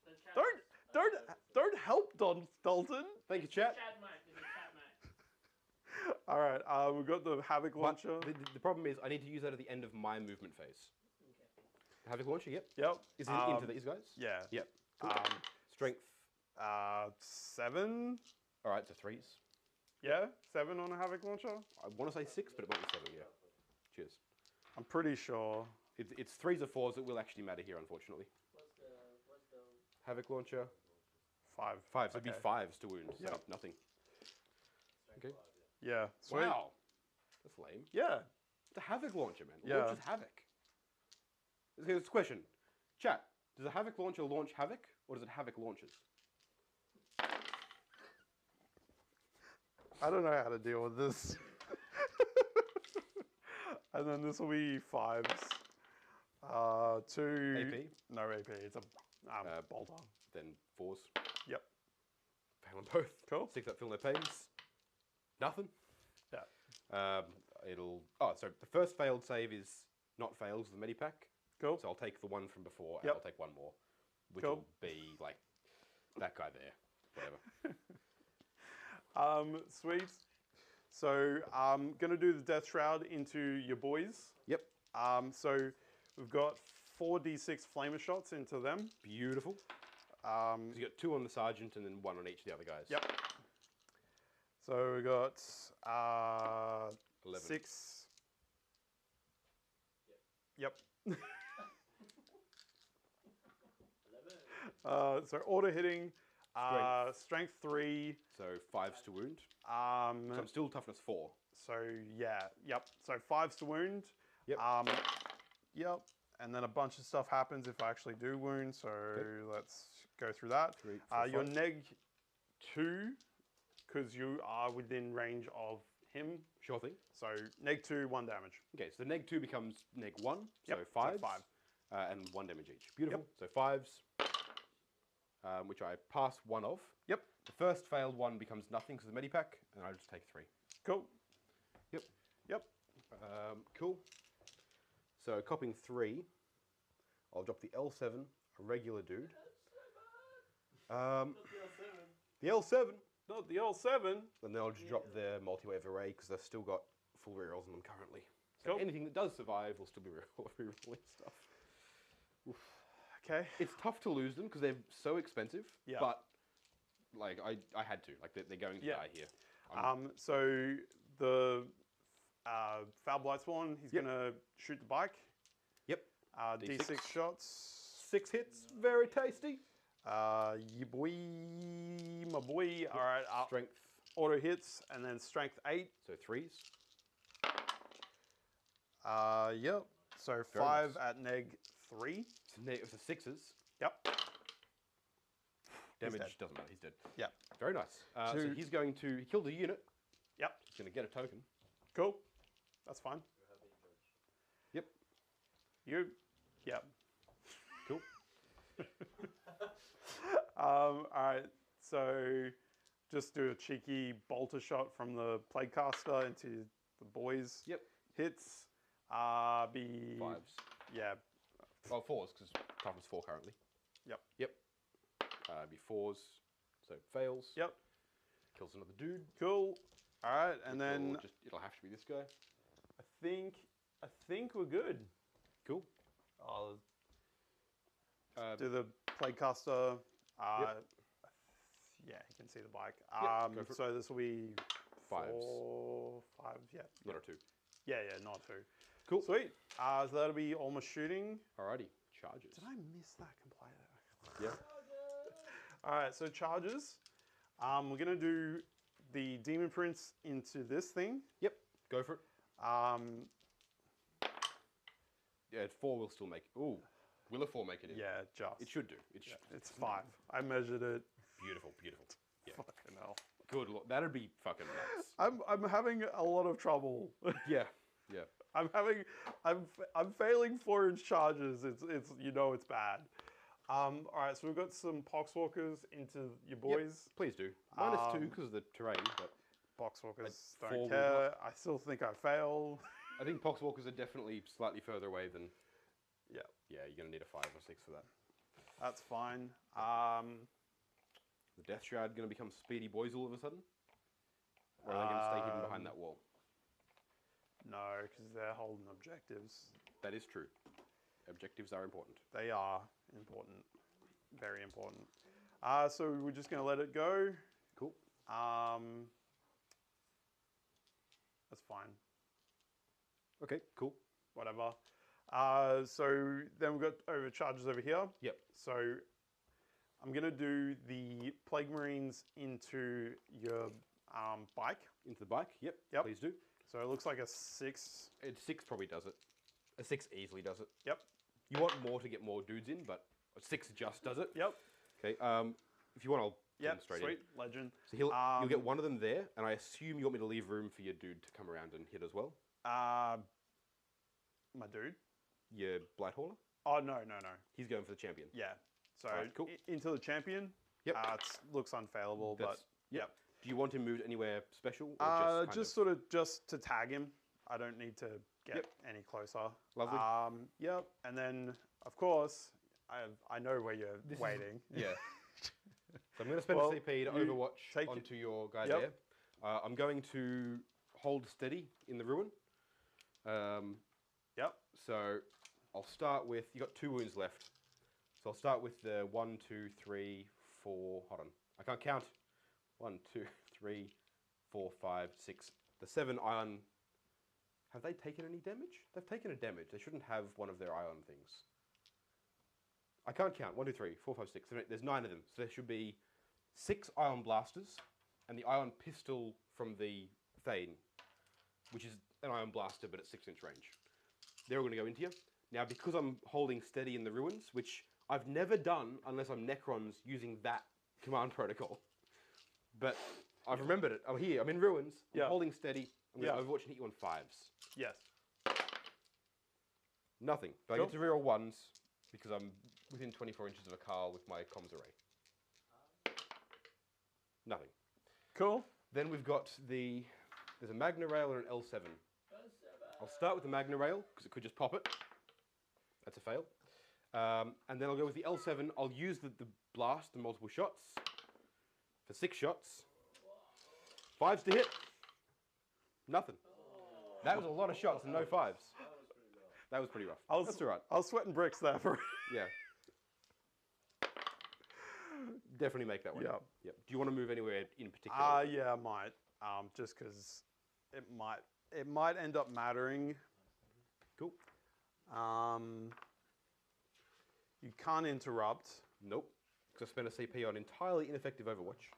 S4: the chat.
S5: Don't help Dalton.
S1: Thank you, chat.
S4: Chat mic. This is chat mic.
S5: All right. We've got the Havoc
S1: But
S5: launcher.
S1: the problem is I need to use that at the end of my movement phase.
S4: Okay.
S1: Havoc launcher. Yep.
S5: Yep.
S1: Is it into these guys?
S5: Yeah.
S1: Yep. Cool. Strength.
S5: 7.
S1: All right. So 3s.
S5: Yeah. 7 on a Havoc launcher.
S1: I want to say 6, but it might be 7. Yeah. Cheers.
S5: I'm pretty sure.
S1: It's 3s or 4s that will actually matter here, unfortunately.
S4: What's the
S1: Havoc launcher.
S5: 5.
S1: 5s. It'd be
S5: Okay.
S1: 5s to wound. So
S5: Yep.
S1: nothing. Okay.
S5: Yeah. Sweet.
S1: Wow. That's lame.
S5: Yeah.
S1: It's a Havoc launcher, man.
S5: Yeah.
S1: Launches Havoc. Here's the question. Chat, does a Havoc launcher launch Havoc, or does it Havoc launches?
S5: I don't know how to deal with this. And then this will be 5s. 2.
S1: AP?
S5: No AP. It's a bolter.
S1: Then 4s.
S5: Yep.
S1: Fail on both.
S5: Cool.
S1: 6 up, feel no pains. Nothing.
S5: Yeah.
S1: So the first failed save is not fails the medipack.
S5: Cool.
S1: So I'll take the one from before, and
S5: Yep.
S1: I'll take one more, which
S5: Cool.
S1: will be like that guy there. Whatever.
S5: Sweet. So I'm gonna do the Death Shroud into your boys.
S1: Yep.
S5: So we've got 4d6 flamer shots into them.
S1: Beautiful. So you got 2 on the sergeant and then 1 on each of the other guys.
S5: Yep. So we got
S1: 11.
S5: 6. Yep.
S4: 11?
S5: So auto hitting.
S1: Strength.
S5: Strength 3.
S1: So 5s to wound. So I'm still toughness 4.
S5: So yeah, yep. So 5s to wound.
S1: Yep.
S5: Yep. And then a bunch of stuff happens if I actually do wound. So let's go through that.
S1: 3, 4,
S5: You're
S1: 5.
S5: neg 2 because you are within range of him.
S1: Sure thing.
S5: So neg 2, 1 damage.
S1: Okay, so the neg 2 becomes neg 1,
S5: Yep,
S1: so
S5: so
S1: 5s.
S5: 5.
S1: And 1 damage each. Beautiful. So 5s, which I pass 1 of.
S5: Yep.
S1: The first failed one becomes nothing because of the medipack, and I just take 3.
S5: Cool.
S1: Yep.
S5: Yep.
S1: Cool. So copying 3, I'll drop the L7, a regular dude. The L7,
S5: Not the L7.
S1: and then I'll just drop the multi-wave array because they've still got full rerolls on them currently. So
S5: Cool.
S1: anything that does survive will still be rerolling stuff.
S5: Okay.
S1: It's tough to lose them because they're so expensive,
S5: Yeah.
S1: but like I had to. Like they're going to
S5: Yeah.
S1: die here.
S5: So the Foul Blight Spawn, he's
S1: Yep.
S5: gonna shoot the bike.
S1: Yep.
S5: D6
S1: D6.
S5: shots.
S1: 6 hits, very tasty.
S5: Yeah, boy, my boy. All right.
S1: Strength,
S5: Auto hits, and then strength 8.
S1: so 3s.
S5: Yep. So
S1: Very
S5: 5
S1: nice.
S5: at neg 3.
S1: It's the 6s.
S5: Yep.
S1: Damage
S5: dead.
S1: doesn't matter. He's dead.
S5: Yep.
S1: Very nice. So
S5: Two-
S1: he's going to he killed a unit.
S5: Yep.
S1: He's going to get a token.
S5: Cool. That's fine.
S1: Yep.
S5: You. Yep.
S1: Cool.
S5: All right. So just do a cheeky bolter shot from the Plaguecaster into the boys.
S1: Yep.
S5: Hits. Be
S1: 5s.
S5: Yeah.
S1: Well, 4s because toughness 4 currently.
S5: Yep.
S1: Yep. Be 4s. So fails.
S5: Yep.
S1: Kills another dude.
S5: Cool. All right, and
S1: which
S5: then
S1: will it'll have to be this guy.
S5: I think we're good.
S1: Cool.
S5: I'll
S1: Uh,
S5: do the Plaguecaster.
S1: Yep.
S5: Yeah, you can see the bike.
S1: Yep, go for it.
S5: So this will be
S1: 5s.
S5: 4, 5. Yeah.
S1: Not a 2.
S5: Yeah, not 2.
S1: Cool.
S5: Sweet. So that'll be all my shooting.
S1: Alrighty. Charges.
S5: Did I miss that completely?
S1: Yeah.
S5: All right, so charges. We're gonna do the Demon Prince into this thing.
S1: Yep. Go for it. Yeah, 4 will still make it. Ooh. Will a 4 make it in?
S5: Yeah, just.
S1: It should do. It should.
S5: It's 5. I measured it.
S1: Beautiful, beautiful. Yeah.
S5: Fucking hell.
S1: Good lord. That'd be fucking nuts.
S5: I'm having a lot of trouble.
S1: Yeah. Yeah.
S5: I'm failing 4-inch charges. It's it's bad. All right, so we've got some Poxwalkers into your boys.
S1: Please do. -2 because of the terrain, but
S5: Poxwalkers
S1: Like, 4
S5: don't
S1: will
S5: care. I still think I fail.
S1: I think Poxwalkers are definitely slightly further away than.
S5: Yeah.
S1: Yeah, you're gonna need a 5 or 6 for that.
S5: That's fine.
S1: The Death Shroud gonna become speedy boys all of a sudden, or are they gonna stay hidden behind that wall?
S5: No, because they're holding objectives.
S1: That is true. Objectives are important.
S5: They are important. Very important. So we're just going to let it go.
S1: Cool.
S5: That's fine.
S1: Okay. Cool.
S5: Whatever. So then we've got overcharges over here.
S1: Yep.
S5: So I'm going to do the Plague Marines into your bike.
S1: Into the bike. Yep.
S5: Yep.
S1: Please do.
S5: So it looks like a 6.
S1: A 6 probably does it. A 6 easily does it.
S5: Yep.
S1: You want more to get more dudes in, but a 6 just does it.
S5: Yep.
S1: Okay. If you want, I'll
S5: Yep.
S1: straight
S5: Sweet.
S1: in.
S5: Legend.
S1: So you'll get one of them there, and I assume you want me to leave room for your dude to come around and hit as well.
S5: My dude.
S1: Your Blight Hauler.
S5: Oh, no.
S1: He's going for the champion.
S5: Yeah. So
S1: Alright, cool.
S5: Into the champion.
S1: Yep.
S5: It looks unfailable, but
S1: That's-
S5: yep.
S1: Do you want him moved anywhere special? Or
S5: Just sort of just to tag him. I don't need to get
S1: Yep.
S5: any closer.
S1: Lovely.
S5: Yep. And then, of course, I know where you're
S1: This is-
S5: waiting.
S1: Yeah. So I'm going to spend
S5: Well,
S1: a CP to
S5: you
S1: Overwatch
S5: take it-
S1: onto your guy
S5: Yep.
S1: there. I'm going to hold steady in the ruin.
S5: Yep.
S1: So I'll start with, you got 2 wounds left. So I'll start with the 1, 2, 3, 4, hold on. I can't count. 1, 2, 3, 4, 5, 6. The 7 ion, have they taken any damage? They've taken a damage. They shouldn't have one of their ion things. I can't count. 1, 2, 3, 4, 5, 6, 7, 8. There's 9 of them. So there should be 6 ion blasters and the ion pistol from the Thane, which is an ion blaster but at 6-inch range. They're all going to go into you. Now, because I'm holding steady in the ruins, which I've never done unless I'm Necrons using that command protocol, but I've remembered it. I'm here. I'm in ruins. I'm
S5: Yeah.
S1: holding steady. I'm going to
S5: Yeah.
S1: Overwatch and hit you on 5s.
S5: Yes.
S1: Nothing. But I
S5: Cool.
S1: get to reroll 1s because I'm within 24 inches of a Carl with my comms array. Nothing.
S5: Cool.
S1: Then we've got there's a Magna Rail and an L7. I'll start with the Magna Rail because it could just pop it. That's a fail. And then I'll go with the L7. I'll use the blast, the multiple shots, for 6 shots. 5s to hit. Nothing. That was a lot of shots and no 5s. That was pretty rough. That's all right.
S5: I was sweating bricks there for.
S1: Yeah. Definitely make that one.
S5: Yep.
S1: Yep. Do you want to move anywhere in particular?
S5: Yeah, I might. Just because it might end up mattering.
S1: Cool.
S5: You can't interrupt.
S1: Nope. Because I spent a CP on entirely ineffective Overwatch.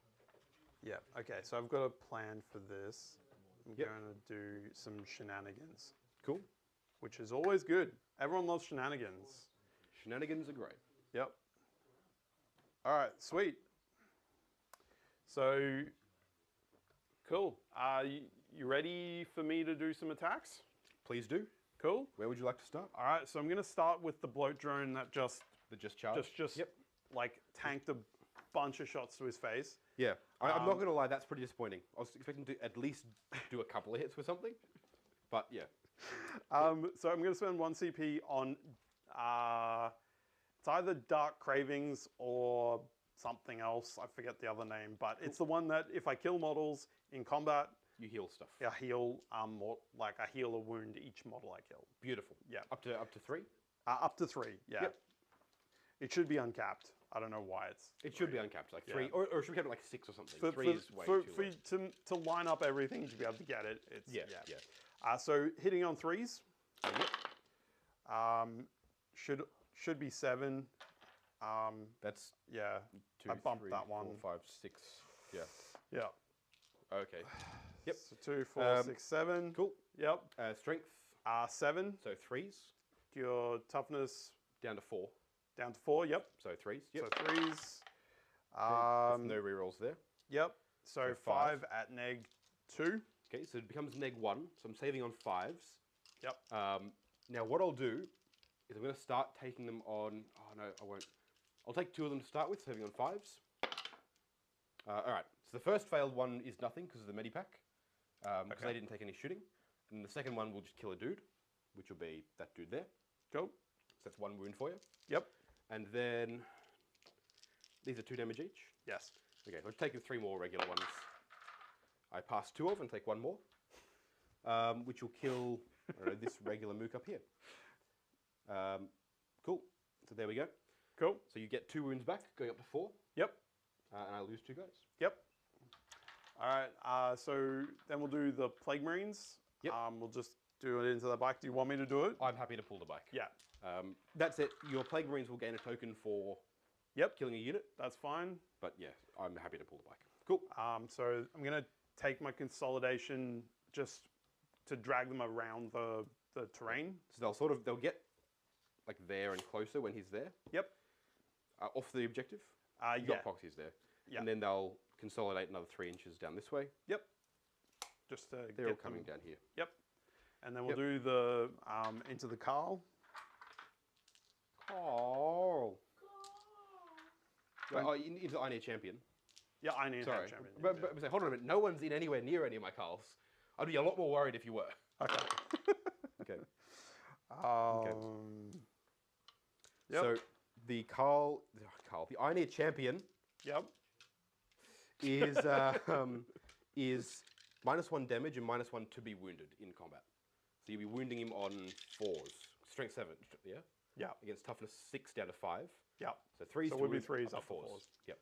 S5: Yeah. Okay. So I've got a plan for this. I'm
S1: Yep.
S5: going to do some shenanigans,
S1: Cool.
S5: which is always good. Everyone loves shenanigans.
S1: Shenanigans are great.
S5: Yep. All right. Sweet. So, cool. You ready for me to do some attacks?
S1: Please do.
S5: Cool.
S1: Where would you like to start?
S5: All right. So I'm going to start with the bloat drone that just
S1: Charge?
S5: Yep. Like tanked a bunch of shots to his face.
S1: Yeah. I'm not going to lie, that's pretty disappointing. I was expecting to at least do a couple of hits with something. But yeah.
S5: So I'm going to spend 1 CP on it's either Dark Cravings or something else. I forget the other name, but it's the one that if I kill models in combat,
S1: You heal stuff.
S5: I heal more, like I heal a wound each model I kill.
S1: Beautiful.
S5: Yeah.
S1: Up to 3?
S5: Up to 3. Yeah.
S1: Yep.
S5: It should be uncapped. I don't know why it's.
S1: It should be uncapped, like 3,
S5: Yeah.
S1: or it should be capped at like 6 or something.
S5: For,
S1: 3
S5: for,
S1: is way
S5: for,
S1: too
S5: for
S1: low.
S5: you to line up everything to be able to get it. It's
S1: Yeah.
S5: So hitting on 3s.
S1: Yep.
S5: Should be 7.
S1: That's
S5: Yeah.
S1: 2,
S5: I bumped
S1: 3,
S5: that one.
S1: 4, 5, 6. Yeah.
S5: Yeah.
S1: Okay. Yep.
S5: So 2, 4, 6, 7.
S1: Cool.
S5: Yep.
S1: Strength.
S5: 7.
S1: So 3s.
S5: Your toughness
S1: Down to 4.
S5: down to 4. Yep.
S1: So 3s. Yep.
S5: So 3s.
S1: With no rerolls there.
S5: Yep. So
S1: So
S5: 5
S1: 5.
S5: at neg 2.
S1: Okay, so it becomes neg 1. So I'm saving on 5s.
S5: Yep.
S1: Now what I'll do is I'm going to start taking them on. Oh no, I won't. I'll take 2 of them to start with, saving on 5s. All right. So the first failed one is nothing because of the medipack, because
S5: Okay.
S1: they didn't take any shooting. And the second one will just kill a dude, which will be that dude there.
S5: Cool.
S1: So that's 1 wound for you.
S5: Yep.
S1: And then these are 2 damage each.
S5: Yes.
S1: Okay, so I've taken 3 more regular ones. I pass 2 of and take 1 more, which will kill I don't know, this regular mook up here. Cool. So there we go.
S5: Cool.
S1: So you get 2 wounds back, going up to 4,
S5: Yep.
S1: and I lose 2 guys.
S5: Yep. All right. So then we'll do the Plague Marines.
S1: Yep.
S5: We'll just do it into the bike. Do you want me to do it?
S1: I'm happy to pull the bike.
S5: Yeah.
S1: That's it. Your Plague Marines will gain a token for
S5: Yep.
S1: killing a unit,
S5: That's fine.
S1: but yeah, I'm happy to pull the bike. Cool.
S5: So I'm going to take my consolidation just to drag them around the terrain.
S1: So they'll get like there and closer when he's there.
S5: Yep.
S1: Off the objective. You've
S5: Yeah.
S1: got proxies there.
S5: Yeah.
S1: And then they'll consolidate another 3 inches down this way.
S5: Yep. Just to
S1: They're all
S5: get
S1: coming
S5: them.
S1: down here.
S5: Yep. And then we'll
S1: Yep.
S5: do the into the Carl.
S1: Carl. Into the I Need Champion.
S5: Yeah, I need
S1: Sorry.
S5: a champion.
S1: But hold on a minute. No one's in anywhere near any of my Carls. I'd be a lot more worried if you were.
S5: Okay.
S1: Okay.
S5: Yep.
S1: So the the I Need Champion
S5: Yep.
S1: is -1 damage and -1 to be wounded in combat. So you'll be wounding him on 4s. Strength 7, yeah?
S5: Yeah.
S1: Against toughness 6 down to 5.
S5: Yep.
S1: So 3s
S5: So
S1: to
S5: it would be
S1: wound,
S5: 3s
S1: up
S5: up
S1: to
S5: to
S1: 4s.
S5: 4s.
S1: Yep.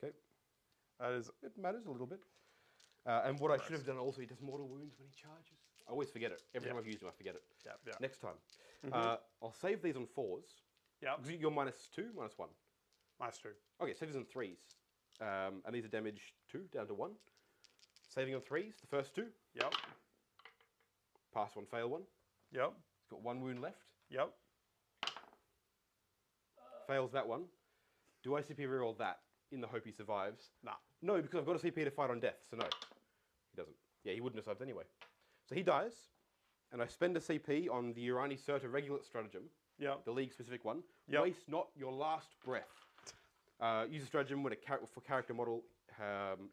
S1: Okay.
S5: That is.
S1: It matters a little bit. And what I should have done also, he does mortal wounds when he charges. I always forget it. Every time I've used him, I forget it.
S5: Yeah. Yeah.
S1: Next time.
S5: Mhm.
S1: I'll save these on 4s.
S5: Yep.
S1: Because you're -2, -1.
S5: Nice too.
S1: Okay, save these on 3s. And these are damage 2 down to 1. Saving on 3s, the first 2.
S5: Yep.
S1: Pass 1, fail 1.
S5: Yep.
S1: He's got 1 wound left.
S5: Yep.
S1: Fails that one. Do I CP reroll that in the hope he survives?
S5: Nah.
S1: No, because I've got a CP to fight on death, so no. He doesn't. Yeah, he wouldn't have survived anyway. So he dies, and I spend a CP on the Urani Certa Regulate Stratagem,
S5: Yep.
S1: the League-specific one.
S5: Yep.
S1: Waste not your last breath. Use a stratagem when a character model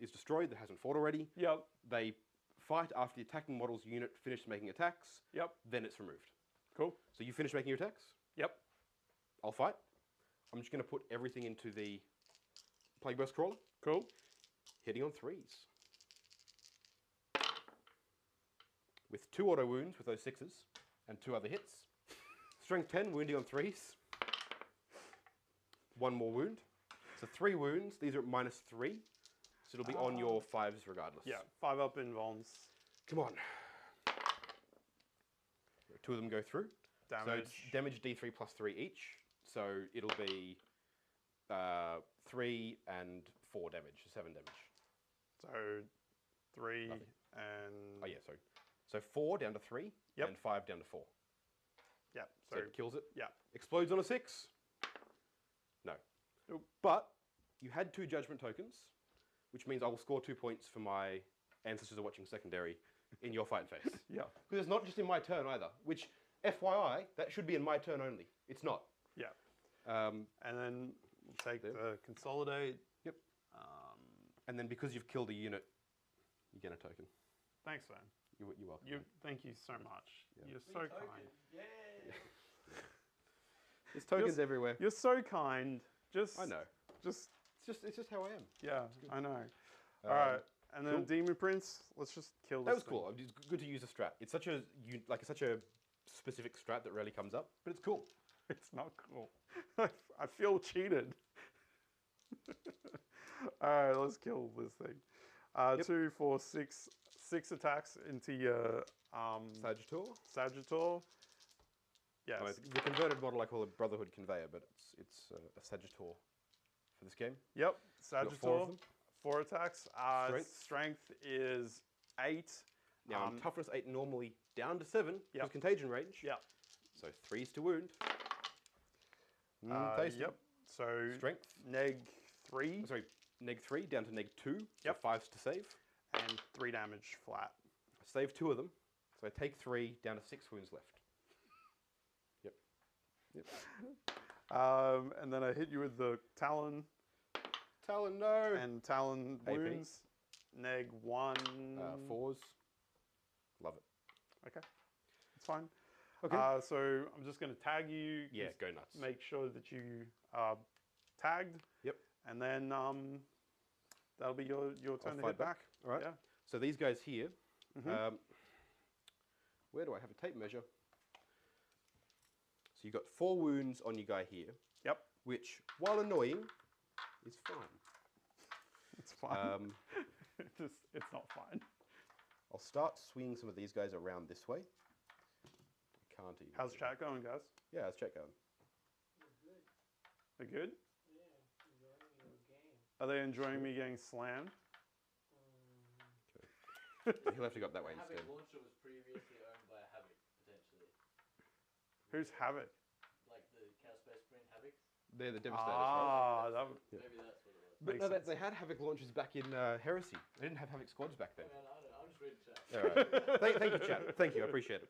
S1: is destroyed that hasn't fought already.
S5: Yep.
S1: They fight after the attacking model's unit finishes making attacks.
S5: Yep.
S1: Then it's removed.
S5: Cool.
S1: So you finish making your attacks.
S5: Yep.
S1: I'll fight. I'm just going to put everything into the Plague Burst Crawler.
S5: Cool.
S1: Hitting on 3s. With 2 auto wounds with those 6s and 2 other hits. Strength 10, wounding on 3s. 1 more wound. So 3 wounds. These are at -3. So it'll be on your 5s regardless.
S5: Yeah, 5 up in Vons.
S1: Come on. 2 of them go through.
S5: Damage.
S1: So it's damage D3 plus 3 each. So it'll be 3 and 4 damage, 7 damage.
S5: So 3
S1: Nothing.
S5: and...
S1: Oh yeah, sorry. So 4 down to 3
S5: Yep.
S1: and 5 down to 4.
S5: Yeah,
S1: So it kills it.
S5: yeah.
S1: Explodes on a 6. No.
S5: Nope.
S1: But you had 2 judgment tokens, which means I will score 2 points for my ancestors are watching secondary in your fight phase.
S5: Yeah.
S1: Because it's not just in my turn either, which, FYI, that should be in my turn only. It's not.
S5: Yeah.
S1: Um,
S5: And then we'll take
S1: There.
S5: the consolidate.
S1: Yep. And then because you've killed a unit, you get a token.
S5: Thanks, man.
S1: You're welcome.
S5: Thank you so much.
S1: Yeah.
S5: You're so kind.
S3: Yay!
S1: There's tokens everywhere.
S5: You're so kind. Just
S1: I know.
S5: Just
S1: It's just how I am.
S5: yeah, I know. All right, and then
S1: cool.
S5: Demon Prince. Let's just kill this.
S1: That was
S5: thing.
S1: cool. It's good to use a strat. It's such a such a specific strat that rarely comes up, but it's cool.
S5: It's not cool. I feel cheated. All right, let's kill this thing. 2, 4, 6 attacks into your
S1: Sagittor.
S5: Sagittor. Yes.
S1: Oh, the converted model I call a Brotherhood Conveyor, but it's a Sagittor for this game.
S5: Yep.
S1: got 4 of
S5: Sagittor.
S1: them.
S5: 4 attacks. Strength is 8.
S1: Now toughness 8 normally down to 7
S5: Yep.
S1: because contagion range.
S5: Yep.
S1: So 3s to wound. Tasty.
S5: Yep. So
S1: Strength.
S5: neg 3
S1: Sorry, neg 3 down to neg 2. So
S5: Yep.
S1: 5s to save.
S5: and 3 damage flat.
S1: I save 2 of them, so I take 3 down to 6 wounds left. Yep.
S5: And then I hit you with the Talon
S1: Talon, no.
S5: and Talon
S1: AP.
S5: wounds. Neg 1.
S1: 4s. Love it.
S5: Okay. It's fine.
S1: Okay.
S5: So I'm just going to tag you.
S1: Yeah,
S5: just
S1: go nuts.
S5: Make sure that you are tagged.
S1: Yep.
S5: And then that'll be your turn to
S1: fight
S5: hit back.
S1: All right.
S5: Yeah.
S1: So these guys here,
S5: Mhm.
S1: where do I have a tape measure? So you've got 4 wounds on your guy here,
S5: Yep.
S1: which, while annoying, is fine.
S5: It's fine. It's not fine.
S1: I'll start swinging some of these guys around this way. I can't even.
S5: How's
S1: do
S5: chat going, guys?
S1: that. Yeah, how's chat going?
S5: They're good?
S4: Yeah, enjoying your game.
S5: Are they enjoying me getting slammed?
S1: He'll have to go up that way instead.
S3: Havoc Launcher was previously owned by Havoc, potentially.
S5: Who's Havoc?
S3: Like the Chaos Space Marine Havoc.
S1: They're the Devastators, right?
S5: That
S1: Yeah.
S3: Maybe that's what it was.
S1: But
S5: makes
S1: no,
S5: sense.
S1: they had Havoc launchers back in Heresy. They didn't have Havoc squads back then.
S3: Man, I don't know, I'm just reading chat.
S1: All right. Thank you, chat. Thank you, I appreciate it.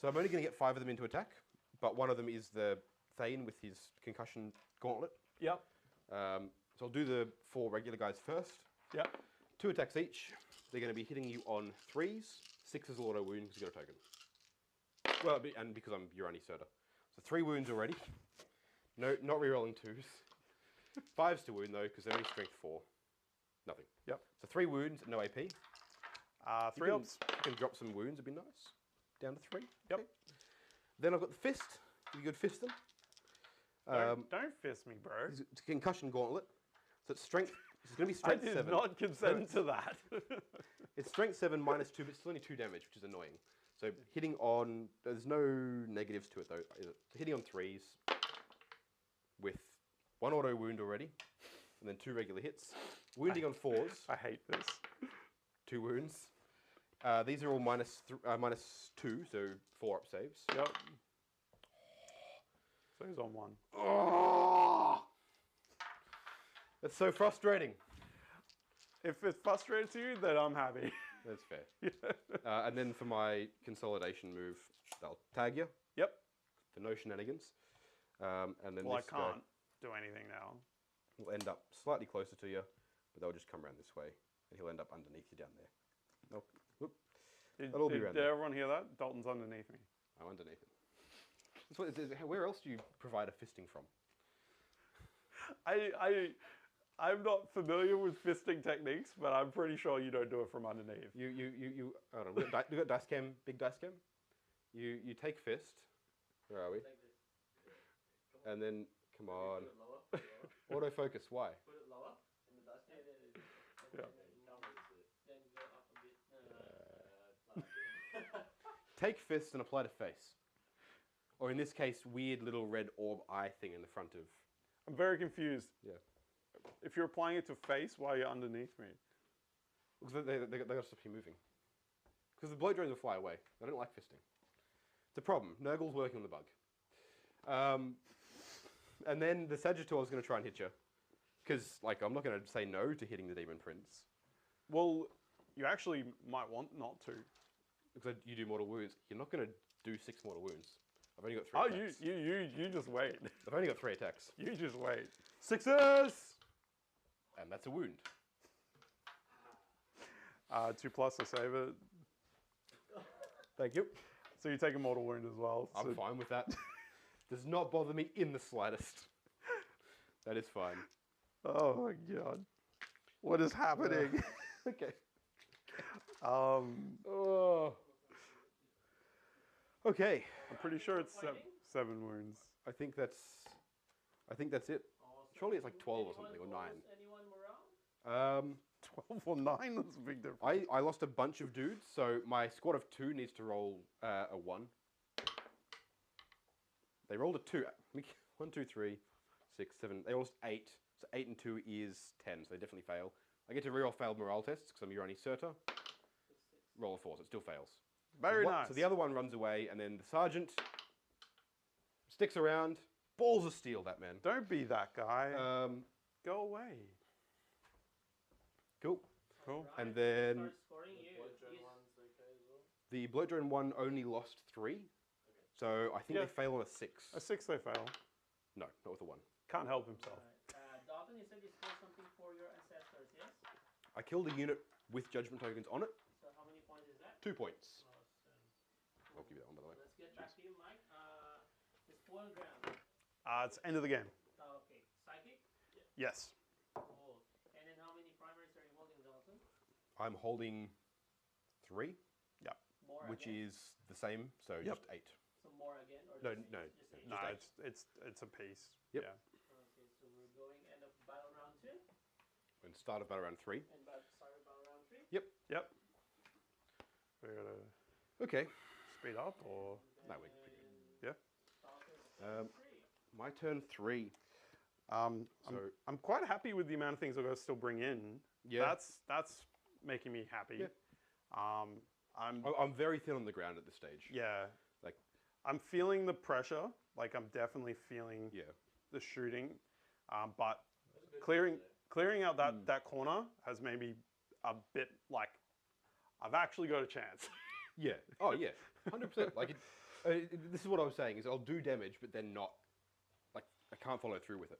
S1: So I'm only going to get 5 of them into attack, but one of them is the Thane with his concussion gauntlet.
S5: Yep.
S1: So I'll do the 4 regular guys first.
S5: Yep.
S1: 2 attacks each. They're going to be hitting you on 3s. 6 will auto wound because you got a token. Well, and because I'm your only Serta. So 3 wounds already. No, not rerolling 2s. 5s to wound though, because they're only strength 4. Nothing.
S5: Yep.
S1: So 3 wounds, no AP.
S5: 3 ups.
S1: You can drop some wounds, it'd be nice. Down to 3.
S5: Yep.
S1: Okay. Then I've got the fist. You could fist them.
S5: Don't fist me, bro.
S1: It's a concussion gauntlet. So it's strength. It's going to be
S5: I
S1: strength
S5: did
S1: 7.
S5: not consent to that.
S1: It's strength 7 minus 2, but it's still only 2 damage, which is annoying. So hitting on, there's no negatives to it though. So hitting on 3s with 1 auto wound already, and then 2 regular hits. Wounding on 4s,
S5: I hate this.
S1: 2 wounds. These are all minus 2, so 4 up saves.
S5: Yep. So he's on 1.
S1: Oh! That's so frustrating.
S5: If it frustrates you, then I'm happy.
S1: That's fair. And then for my consolidation move, they'll tag you
S5: Yep.
S1: for no shenanigans. And then
S5: Well, I
S1: this guy
S5: can't do anything now.
S1: will end up slightly closer to you, but they'll just come around this way, and he'll end up underneath you down there. Oh, whoop. That'll be around
S5: Did
S1: there.
S5: everyone hear that? Dalton's underneath me.
S1: I'm underneath it. That's what it is. Where else do you provide a fisting from?
S5: I'm not familiar with fisting techniques, but I'm pretty sure you don't do it from underneath.
S1: You hold on, we've got dice cam, big dice cam. You take fist. Where are we?
S3: Take this.
S1: And then, come on.
S3: Do it lower.
S1: Autofocus, why?
S3: Put it lower in the dash cam.
S5: Yeah.
S4: Then go up a bit.
S1: Take fists and apply to face. Or in this case, weird little red orb eye thing in the front of...
S5: I'm very confused.
S1: Yeah.
S5: If you're applying it to face, why are you underneath me?
S1: Because they got to stop you moving. Because the blow drones will fly away. They don't like fisting. It's a problem. Nurgle's working on the bug. And then the Sagittor is going to try and hit you. Because, like, I'm not going to say no to hitting the Demon Prince.
S5: Well, you actually might want not to.
S1: Because you do mortal wounds. You're not going to do 6 mortal wounds. I've only got 3
S5: Oh,
S1: attacks.
S5: you just wait.
S1: I've only got 3 attacks.
S5: You just wait.
S1: 6s! And that's a wound.
S5: 2+ to save it.
S1: Thank you.
S5: So you take a mortal wound as well.
S1: I'm
S5: so
S1: fine with that. Does not bother me in the slightest. That is fine.
S5: Oh my god. What is happening?
S1: Okay.
S5: Oh.
S1: Okay.
S5: I'm pretty sure it's 7 wounds.
S1: I think that's it. Surely it's like 12 or something, or 9.
S4: Anyone morale?
S5: 12 or 9? That's a big difference.
S1: I lost a bunch of dudes, so my squad of 2 needs to roll a 1. They rolled a 2. 1, 2, 3, 6, 7. They lost 8. So 8 and 2 is 10, so they definitely fail. I get to reroll failed morale tests because I'm your only Surtur. Roll a 4, so it still fails.
S5: Very nice.
S1: So the other one runs away, and then the sergeant sticks around. Balls of steel, that man.
S5: Don't be that guy. Go away.
S1: Cool.
S5: Cool.
S4: Right,
S1: And then
S4: start scoring you.
S3: Blood drone
S4: He's-
S3: one's okay as well.
S1: the blood drone one only lost 3. So I think
S5: Yeah.
S1: they fail on a 6.
S5: A 6 they fail.
S1: No, not with a 1.
S5: Can't help himself.
S4: Alright, Dalton, you said you stole something for your ancestors, yes?
S1: I killed a unit with judgment tokens on it.
S4: So how many points is that?
S1: 2 points.
S4: Awesome.
S1: I'll give you that one, by the way.
S4: Let's get back to you, Mike. The spoil ground.
S5: It's end of the game.
S4: Oh, okay. Psychic?
S5: Yes.
S4: Cool. And then how many primaries are you holding, Dalton?
S1: I'm holding 3,
S4: More
S1: which
S4: again?
S1: is the same, so
S5: Yep.
S1: just 8.
S4: So more again? Or
S1: No,
S4: just,
S1: no,
S4: just eight?
S5: No,
S1: Just
S5: it's a piece.
S1: Yep.
S5: Yeah.
S4: Okay, so we're going end of battle round 2
S1: And start of battle round 3.
S4: and start of battle round 3.
S5: Yep. We gotta
S1: Okay.
S5: speed up or
S1: No,
S5: yeah.
S1: Um, my turn 3.
S5: I'm
S1: So
S5: quite happy with the amount of things I've got to still bring in.
S1: yeah,
S5: That's making me happy.
S1: Yeah.
S5: I'm
S1: very thin on the ground at this stage.
S5: yeah.
S1: Like-
S5: I'm feeling the pressure. Like I'm definitely feeling
S1: Yeah.
S5: the shooting. But clearing out that corner has made me a bit like I've actually got a chance.
S1: Yeah. Oh yeah. 100%. Like this is what I was saying is I'll do damage, but then not like I can't follow through with it.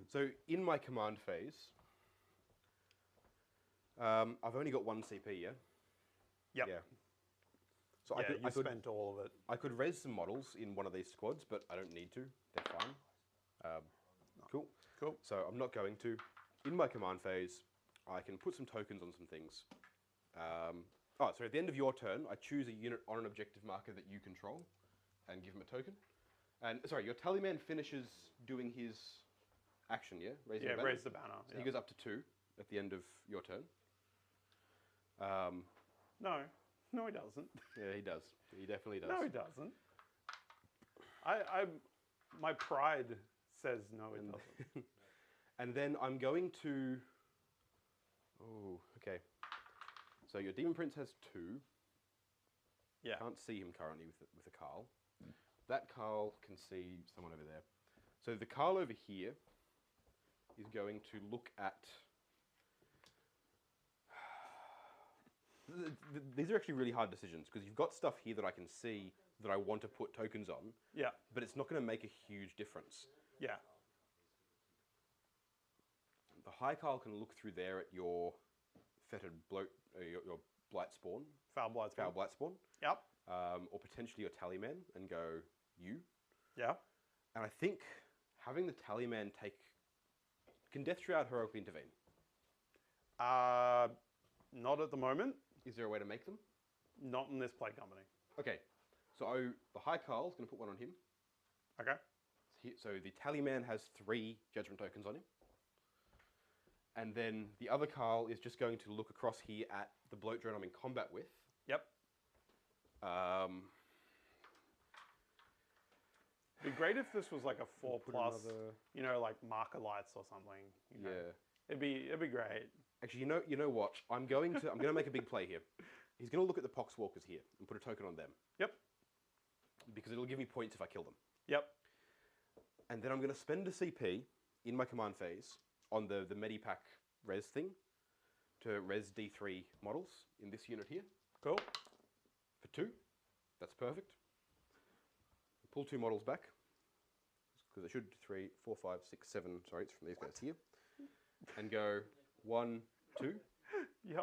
S1: So in my command phase, I've only got 1 CP. Yeah.
S5: Yep.
S1: Yeah. So
S5: Yeah, you spent all of it.
S1: I could raise some models in one of these squads, but I don't need to. They're fine. Cool.
S5: Cool.
S1: So I'm not going to. In my command phase, I can put some tokens on some things. So at the end of your turn, I choose a unit on an objective marker that you control and give him a token. And sorry, your tallyman finishes doing his action, yeah? Raising the banner.
S5: Raise the banner.
S1: So he goes up to 2 at the end of your turn.
S5: No, he doesn't.
S1: Yeah, he does. He definitely does.
S5: No, he doesn't. My pride says no, it doesn't.
S1: And then I'm going to... Oh, okay. So your Demon Prince has 2.
S5: Yeah.
S1: Can't see him currently with a Carl. That Carl can see someone over there. So the Carl over here is going to look at... These are actually really hard decisions because you've got stuff here that I can see that I want to put tokens on,
S5: Yeah.
S1: but it's not going to make a huge difference.
S5: Yeah.
S1: The High Carl can look through there at your fetid your blight spawn,
S5: Foul blight.
S1: foul blight spawn,
S5: Yep.
S1: or potentially your tallyman and go you.
S5: Yeah.
S1: And I think having the tallyman can Death Shroud heroically intervene?
S5: Not at the moment.
S1: Is there a way to make them?
S5: Not in this play company.
S1: Okay, so the High Carl's going to put one on him.
S5: Okay.
S1: So the tallyman has 3 judgment tokens on him. And then the other Carl is just going to look across here at the bloat drone I'm in combat with.
S5: Yep. It'd be great if this was like a 4+, you know, like marker lights or something. You know.
S1: Yeah.
S5: It'd be great.
S1: Actually, you know what? I'm going to make a big play here. He's going to look at the Poxwalkers here and put a token on them.
S5: Yep.
S1: Because it'll give me points if I kill them.
S5: Yep.
S1: And then I'm going to spend a CP in my command phase on the Medipack res thing to res D3 models in this unit here.
S5: Cool.
S1: For 2. That's perfect. Pull 2 models back. Because it should 3, 4, 5, 6, 7. Sorry, it's from these guys here. And go 1, 2.
S5: Yep.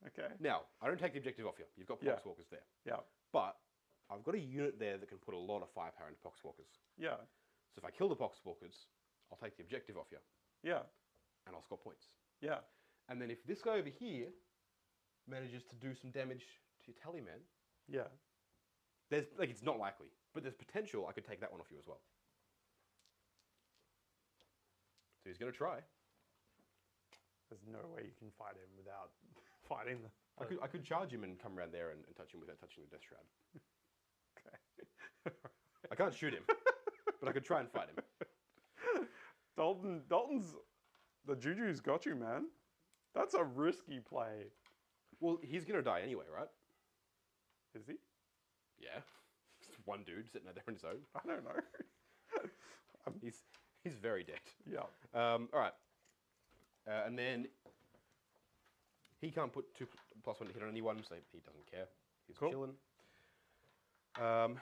S5: Okay.
S1: Now, I don't take the objective off you. You've got Poxwalkers there.
S5: Yeah.
S1: But I've got a unit there that can put a lot of firepower into Poxwalkers.
S5: Yeah.
S1: So if I kill the Poxwalkers, I'll take the objective off you.
S5: Yeah.
S1: And I'll score points.
S5: Yeah.
S1: And then if this guy over here manages to do some damage to your Tallyman,
S5: yeah.
S1: there's like it's not likely, but there's potential I could take that one off you as well. So he's going to try.
S5: There's no way you can fight him without fighting the...
S1: I could charge him and come around there and touch him without touching the Death Shroud.
S5: Okay.
S1: I can't shoot him, but I could try and fight him.
S5: Dalton's... The Juju's got you, man. That's a risky play.
S1: Well, he's going to die anyway, right?
S5: Is he?
S1: Yeah. Just one dude sitting there on his own.
S5: I don't know.
S1: He's very dead.
S5: Yeah.
S1: All right. And then he can't put 2+1 to hit on anyone, so he doesn't care. He's chilling. And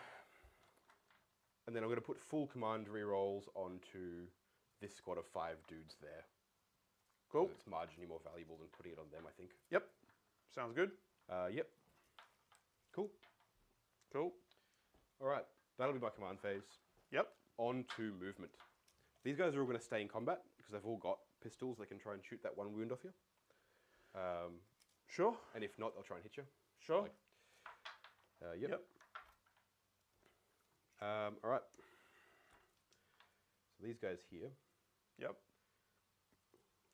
S1: then I'm going to put full command rerolls onto this squad of 5 dudes there.
S5: Cool.
S1: It's marginally more valuable than putting it on them, I think.
S5: Yep. Sounds good.
S1: Yep. Cool.
S5: Cool.
S1: All right. That'll be my command phase.
S5: Yep.
S1: On to movement. These guys are all going to stay in combat because they've all got pistols. They can try and shoot that one wound off you.
S5: Sure.
S1: And if not, they'll try and hit you.
S5: Sure.
S1: Like, yep. All right. So these guys here.
S5: Yep.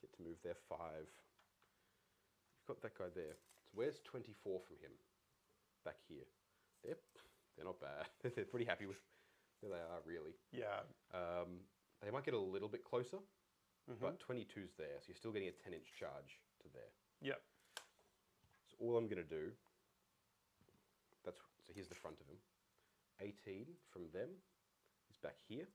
S1: Get to move their 5. You've got that guy there. So where's 24 from him? Back here. They're not bad. They're pretty happy with where they are, really.
S5: Yeah.
S1: They might get a little bit closer, but 22's there, so you're still getting a 10-inch charge to there.
S5: Yeah.
S1: So all I'm going to do, so here's the front of him. 18 from them is back here.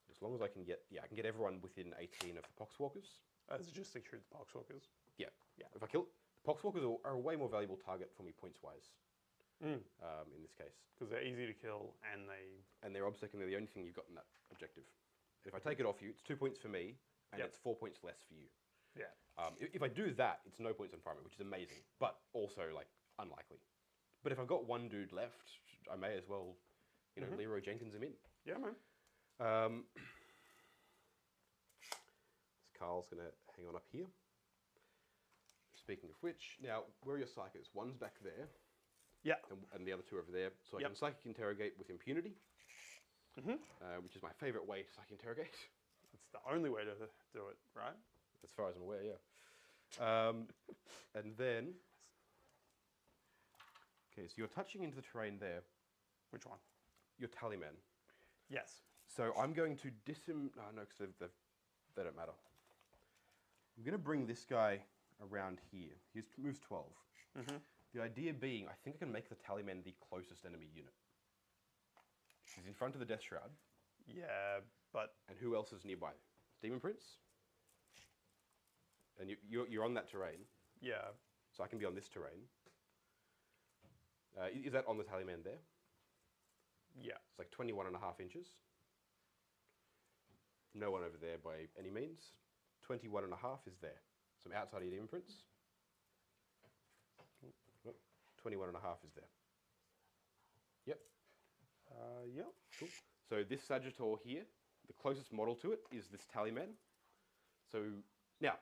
S1: As long as I can get, I can get everyone within 18 of the Poxwalkers.
S5: As just to shoot the Poxwalkers.
S1: Yeah. If I kill, the Poxwalkers are a way more valuable target for me points-wise. In this case.
S5: Because they're easy to kill and
S1: they're obsec and they're the only thing you've got in that objective. If I take it off you, it's 2 points for me, and it's 4 points less for you.
S5: Yeah.
S1: If I do that, it's no points on farming, which is amazing, but also like unlikely. But if I've got one dude left, I may as well, Leroy Jenkins him in.
S5: Yeah, man.
S1: So Carl's going to hang on up here. Speaking of which, now where are your psychers? One's back there.
S5: Yeah.
S1: And the other 2 over there. So I can psychic interrogate with impunity, which is my favourite way to psychic interrogate.
S5: It's the only way to do it, right?
S1: As far as I'm aware, yeah. And then, okay, so you're touching into the terrain there.
S5: Which one?
S1: Your Tallyman.
S5: Yes.
S1: So I'm going to no, because they don't matter. I'm going to bring this guy around here. He moves 12. The idea being, I think I can make the Tallyman the closest enemy unit. He's in front of the Death Shroud.
S5: Yeah, but...
S1: And who else is nearby? Demon Prince? And you're on that terrain.
S5: Yeah.
S1: So I can be on this terrain. Is that on the Tallyman there?
S5: Yeah.
S1: It's like 21.5 inches. No one over there by any means. 21.5 is there. So I'm outside of your Demon Prince. 21.5 is there. Yep.
S5: Yep.
S1: Cool. So this Sagittor here, the closest model to it is this Tallyman. So now,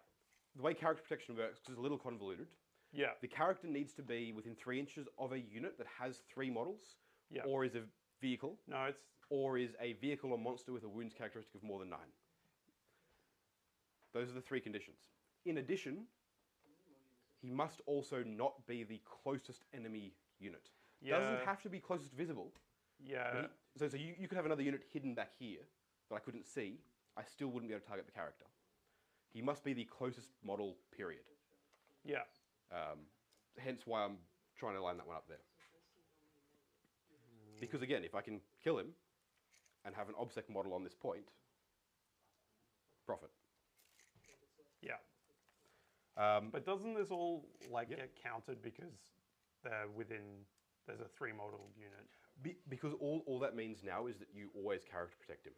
S1: the way character protection works is a little convoluted.
S5: Yeah.
S1: The character needs to be within 3 inches of a unit that has 3 models, or is a vehicle, or is a vehicle or monster with a wounds characteristic of more than 9. Those are the 3 conditions. In addition, he must also not be the closest enemy unit.
S5: Yeah.
S1: Doesn't have to be closest visible.
S5: Yeah.
S1: So you could have another unit hidden back here that I couldn't see. I still wouldn't be able to target the character. He must be the closest model, period.
S5: Yeah.
S1: Hence why I'm trying to line that one up there. Because again, if I can kill him and have an obsec model on this point, profit.
S5: Yeah. But doesn't this all like get counted because they're within? There's a 3 model unit.
S1: Because all that means now is that you always character protect him.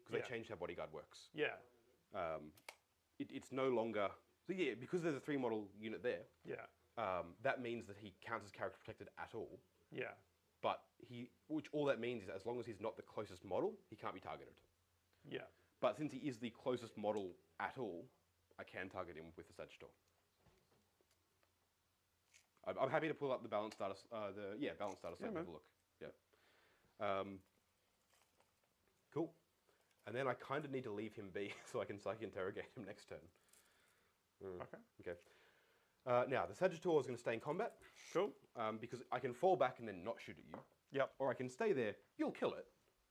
S1: Because
S5: Yeah.
S1: they changed how bodyguard works.
S5: Yeah.
S1: It's no longer... So yeah, because there's a 3 model unit there,
S5: Yeah.
S1: that means that he counts as character protected at all.
S5: Yeah.
S1: But which all that means is as long as he's not the closest model, he can't be targeted.
S5: Yeah.
S1: But since he is the closest model at all, I can target him with the Sagittor. I'm happy to pull up the balance data, balance data set and have a look. Yeah. Cool. And then I kind of need to leave him be so I can psychic interrogate him next turn. Okay. Now, the Sagittor is going to stay in combat.
S5: Cool.
S1: Because I can fall back and then not shoot at you.
S5: Yep.
S1: Or I can stay there, you'll kill it,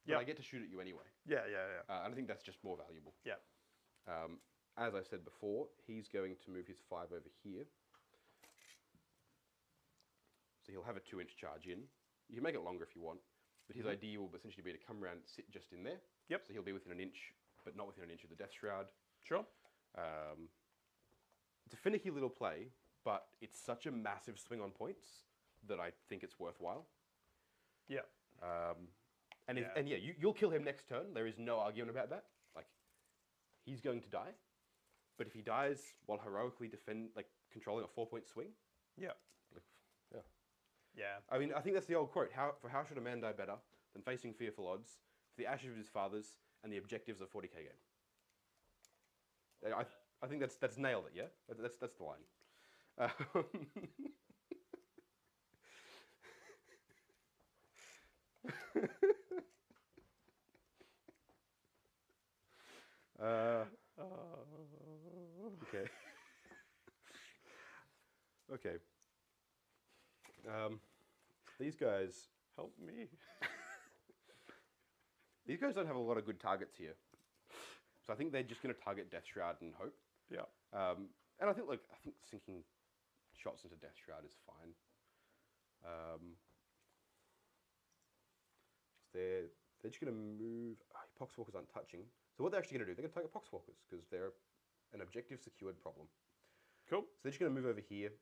S1: but
S5: Yep.
S1: I get to shoot at you anyway.
S5: Yeah.
S1: And I think that's just more valuable.
S5: Yeah.
S1: As I said before, he's going to move his 5 over here. So he'll have a 2-inch charge in. You can make it longer if you want, but his idea will essentially be to come around and sit just in there.
S5: Yep.
S1: So he'll be within an inch, but not within an inch of the Death Shroud.
S5: Sure.
S1: It's a finicky little play, but it's such a massive swing on points that I think it's worthwhile.
S5: Yeah.
S1: You'll kill him next turn. There is no argument about that. Like, he's going to die, but if he dies while heroically controlling a 4-point swing,
S5: Yeah.
S1: yeah.
S5: Yeah.
S1: I mean, I think that's the old quote. How should a man die better than facing fearful odds for the ashes of his fathers and the objectives of 40k game? I think that's nailed it. Yeah, that's the line. Okay. Okay. These guys.
S5: Help me.
S1: These guys don't have a lot of good targets here. So I think they're just going to target Death Shroud and hope.
S5: Yeah.
S1: And I think sinking shots into Death Shroud is fine. They're just going to move. Poxwalkers aren't touching. So what they're actually going to do, they're going to target Poxwalkers because they're an objective secured problem.
S5: Cool.
S1: So they're just going to move over here,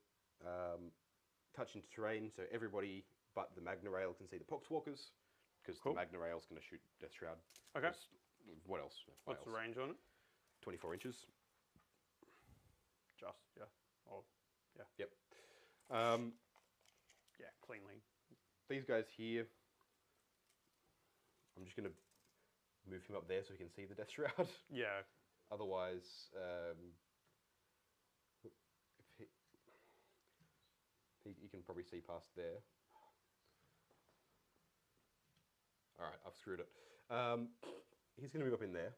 S1: touch into terrain, so everybody but the Magna Rail can see the Poxwalkers because the Magna Rail is going to shoot Death Shroud.
S5: Okay.
S1: What else?
S5: What's the range on it?
S1: 24 inches.
S5: Just, yeah. Oh, yeah.
S1: Yep.
S5: Yeah, cleanly.
S1: These guys here, I'm just going to move him up there so he can see the Death Shroud.
S5: Yeah.
S1: Otherwise, he can probably see past there. All right, I've screwed it. He's going to move up in there.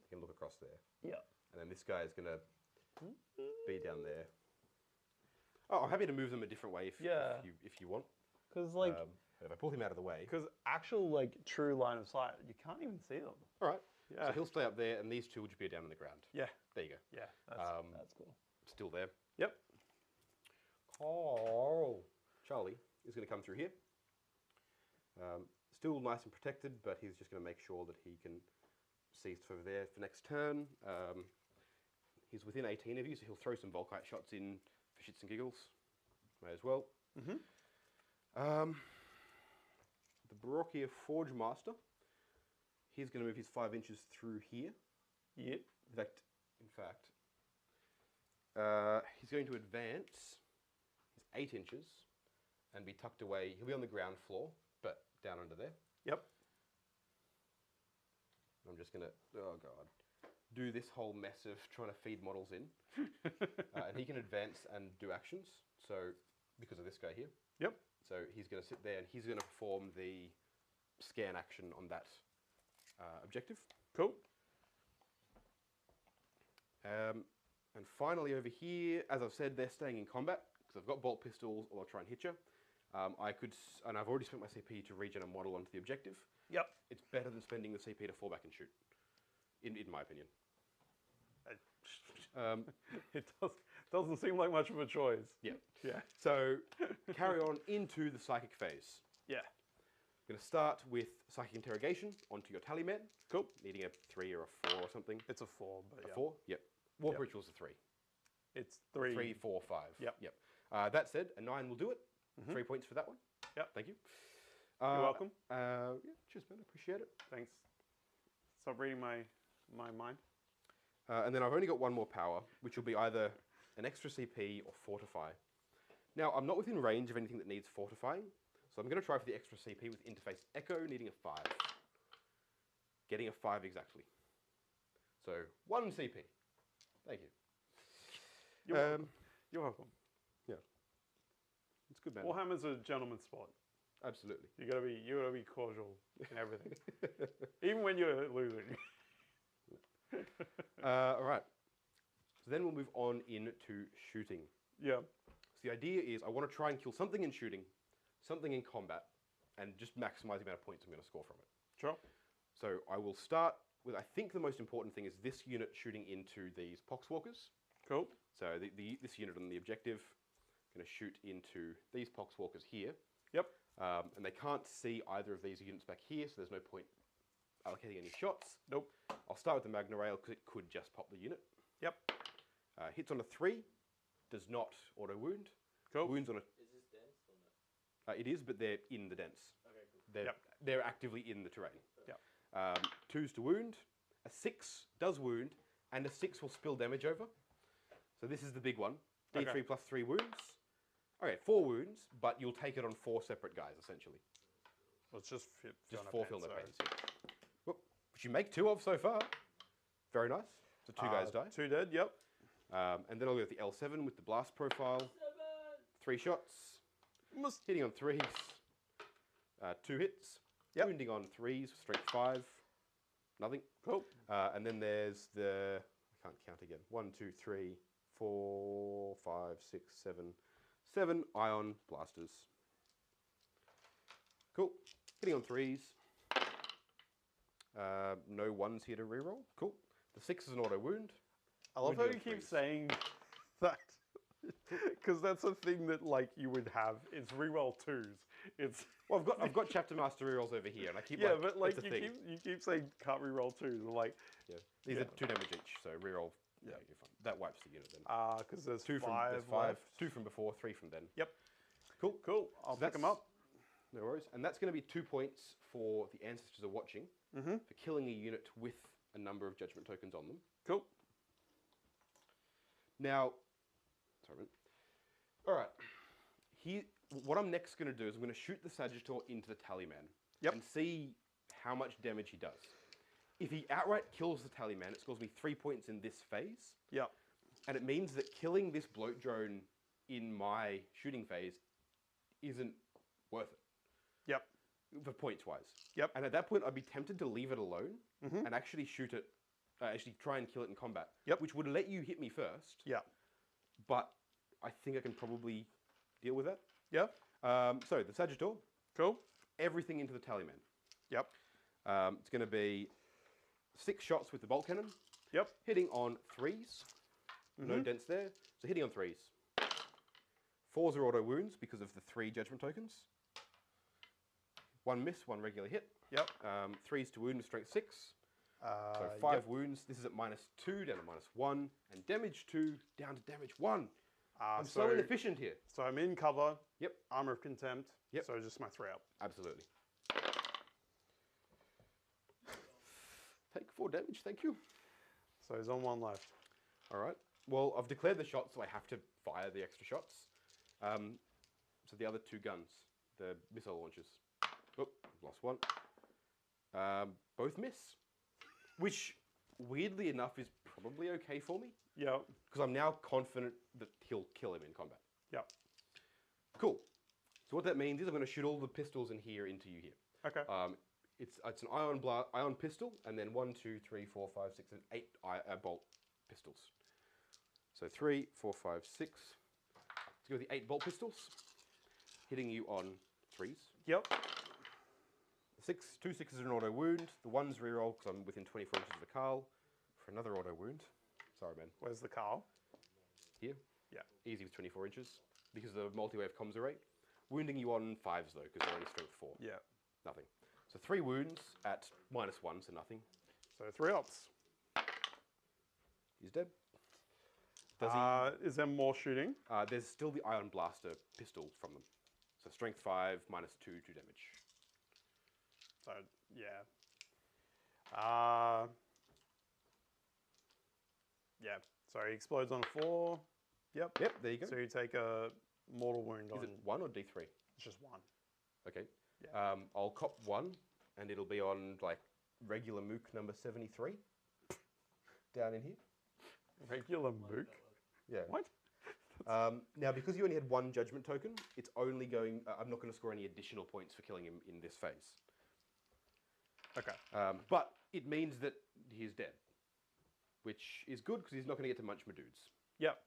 S1: He can look across there.
S5: Yeah.
S1: And then this guy is going to be down there. Oh, I'm happy to move them a different way if you want.
S5: Because like,
S1: if I pull him out of the way.
S5: because actual like true line of sight, you can't even see them.
S1: All right.
S5: Yeah.
S1: So he'll stay up there, and these two will just be down on the ground.
S5: Yeah.
S1: There you go.
S5: Yeah. That's cool.
S1: Still there.
S5: Yep.
S1: Charlie is going to come through here. Still nice and protected, but he's just going to make sure that he can see over there for next turn. He's within 18 of you, so he'll throw some Volkite shots in for shits and giggles. May as well. The Barokia Forge Master. He's going to move his 5 inches through here.
S5: Yep.
S1: In fact, he's going to advance his 8 inches and be tucked away. He'll be on the ground floor, but down under there.
S5: Yep.
S1: I'm just going to, do this whole mess of trying to feed models in. And he can advance and do actions, so because of this guy here.
S5: Yep.
S1: So he's going to sit there and he's going to perform the scan action on that objective.
S5: Cool.
S1: finally over here, as I've said, they're staying in combat because I've got bolt pistols or I'll try and hit you. And I've already spent my CP to regen a model onto the objective.
S5: Yep.
S1: It's better than spending the CP to fall back and shoot, in my opinion.
S5: It doesn't seem like much of a choice.
S1: Yeah.
S5: Yeah.
S1: So carry on into the psychic phase.
S5: Yeah.
S1: I'm going to start with psychic interrogation onto your tally man.
S5: Cool.
S1: Needing a 3 or a 4 or something.
S5: It's a 4, but
S1: A 4? Yep. Warp Ritual's a 3.
S5: It's 3.
S1: 3, 4, 5.
S5: Yep.
S1: That said, a 9 will do it. 3 points for that one.
S5: Yep.
S1: Thank you.
S5: You're welcome.
S1: Yeah, cheers, man. I appreciate it.
S5: Thanks. Stop reading my mind.
S1: And then I've only got one more power, which will be either an extra CP or fortify. Now, I'm not within range of anything that needs fortifying, so I'm going to try for the extra CP with interface echo, needing a 5. Getting a 5 exactly. So 1 CP. Thank you.
S5: You're welcome. You're welcome.
S1: Yeah. It's good, man.
S5: Warhammer's a gentleman's sport.
S1: Absolutely.
S5: You gotta be cordial in everything, even when you're losing.
S1: All right. So then we'll move on into shooting.
S5: Yeah.
S1: So the idea is I want to try and kill something in shooting, something in combat, and just maximize the amount of points I'm going to score from it.
S5: Sure.
S1: So I will start with, I think the most important thing is this unit shooting into these poxwalkers.
S5: Cool.
S1: So this unit on the objective going to shoot into these poxwalkers here.
S5: Yep.
S1: And they can't see either of these units back here, so there's no point allocating any shots.
S5: Nope.
S1: I'll start with the Magna Rail because it could just pop the unit.
S5: Yep.
S1: Hits on a 3, does not auto wound.
S5: Cool.
S1: Wounds on a...
S3: Is this dense or not?
S1: it is, but they're in the dents.
S3: Okay, cool.
S1: They're actively in the terrain.
S5: Yep.
S1: 2s to wound. A 6 does wound, and a 6 will spill damage over. So this is the big one. D3
S5: Okay.
S1: plus 3 wounds. Okay, 4 wounds, but you'll take it on 4 separate guys, essentially.
S5: Well, it's just
S1: Just 4 fill no pains. Whoop, which you make 2 of so far. Very nice. So 2 guys die.
S5: 2 dead. Yep.
S1: And then I'll go with the L7 with the blast profile. 3 shots. Hitting on 3s. 2 hits.
S5: Yep.
S1: Wounding on 3s, strength 5. Nothing.
S5: Cool.
S1: And then there's the, I can't count again. 1, 2, 3, 4, 5, 6, 7. 7 ion blasters. Cool. Hitting on 3s. No 1s here to reroll. Cool. The 6 is an auto wound.
S5: I love how
S1: Wounding
S5: you
S1: on
S5: keep
S1: 3s.
S5: saying that, because that's a thing that like you would have. It's reroll 2s. It's
S1: Well, I've got chapter master rerolls over here, and I keep
S5: yeah, but like
S1: it's a
S5: you
S1: thing.
S5: keep saying can't reroll 2s. I'm like
S1: Yeah. These are 2 damage each, so reroll.
S5: Yeah.
S1: Yeah, you're fine. That wipes the unit then.
S5: because there's
S1: 2 from
S5: 5
S1: there's 5.
S5: left.
S1: 2 from before, 3 from then.
S5: Yep.
S1: Cool.
S5: Cool. I'll pick them
S1: that's-
S5: up.
S1: No worries. And that's going to be 2 points for the ancestors are watching
S5: Mm-hmm.
S1: for killing a unit with a number of judgment tokens on them.
S5: Cool.
S1: Now, sorry, man. All right. What I'm next going to do is I'm going to shoot the Sagittor into the Tallyman.
S5: Yep.
S1: And see how much damage he does. If he outright kills the Tallyman, it scores me 3 points in this phase.
S5: Yep.
S1: And it means that killing this bloat drone in my shooting phase isn't worth it.
S5: Yep.
S1: For points wise.
S5: Yep.
S1: And at that point, I'd be tempted to leave it alone
S5: Mhm.
S1: and actually shoot it, actually try and kill it in combat.
S5: Yep.
S1: Which would let you hit me first.
S5: Yeah.
S1: But I think I can probably deal with that.
S5: Yeah.
S1: So the Sagittor,
S5: Cool.
S1: everything into the Tallyman.
S5: Yep.
S1: It's going to be 6 shots with the bolt cannon.
S5: Yep.
S1: Hitting on 3s. No
S5: Mhm.
S1: dents there. So hitting on 3s. 4s are auto wounds because of the 3 judgment tokens. 1 miss, 1 regular hit.
S5: Yep.
S1: 3s to wound with strength 6. So 5
S5: yep.
S1: wounds. This is at -2 down to -1. And damage 2 down to damage 1. I'm so
S5: so
S1: inefficient here.
S5: so I'm in cover.
S1: Yep.
S5: Armor of Contempt.
S1: Yep.
S5: So just my 3 up.
S1: Absolutely. Take 4 damage, thank you.
S5: So he's on 1 left.
S1: All right. Well, I've declared the shot, so I have to fire the extra shots. So the other 2 guns, the missile launchers. Oh, lost 1. Both miss, which weirdly enough is probably okay for me
S5: Yeah.
S1: because I'm now confident that he'll kill him in combat.
S5: Yeah.
S1: Cool. So what that means is I'm going to shoot all the pistols in here into you here.
S5: Okay.
S1: It's an ion pistol, and then 1, 2, 3, 4, 5, 6, and 8 bolt pistols. So 3, 4, 5, 6. Let's go with the 8 bolt pistols, hitting you on 3s.
S5: Yep.
S1: 2 6s are an auto wound. The 1's reroll because I'm within 24 inches of the Carl for another auto wound. Sorry, man.
S5: Where's the Carl?
S1: Here.
S5: Yeah.
S1: Easy with 24 inches because of the multi-wave comms array. Wounding you on 5s though because they're only strength 4.
S5: Yeah.
S1: Nothing. So 3 wounds at -1, so nothing.
S5: So 3 ops.
S1: He's dead.
S5: Is there more shooting?
S1: There's still the Ion Blaster pistol from them. So strength 5, -2 to damage.
S5: So yeah. Yeah. So he explodes on a 4. Yep.
S1: Yep, there you go.
S5: So you take a mortal wound
S1: Is
S5: on.
S1: it 1 or D3?
S5: It's just 1.
S1: Okay.
S5: Yeah.
S1: I'll cop 1, and it'll be on like regular Mook number 73 down in here.
S5: Regular mook.
S1: Yeah.
S5: What?
S1: Now, because you only had 1 judgment token, it's only going. I'm not going to score any additional points for killing him in this phase.
S5: Okay.
S1: But it means that he's dead, which is good because he's not going to get to munch my dudes.
S5: Yep.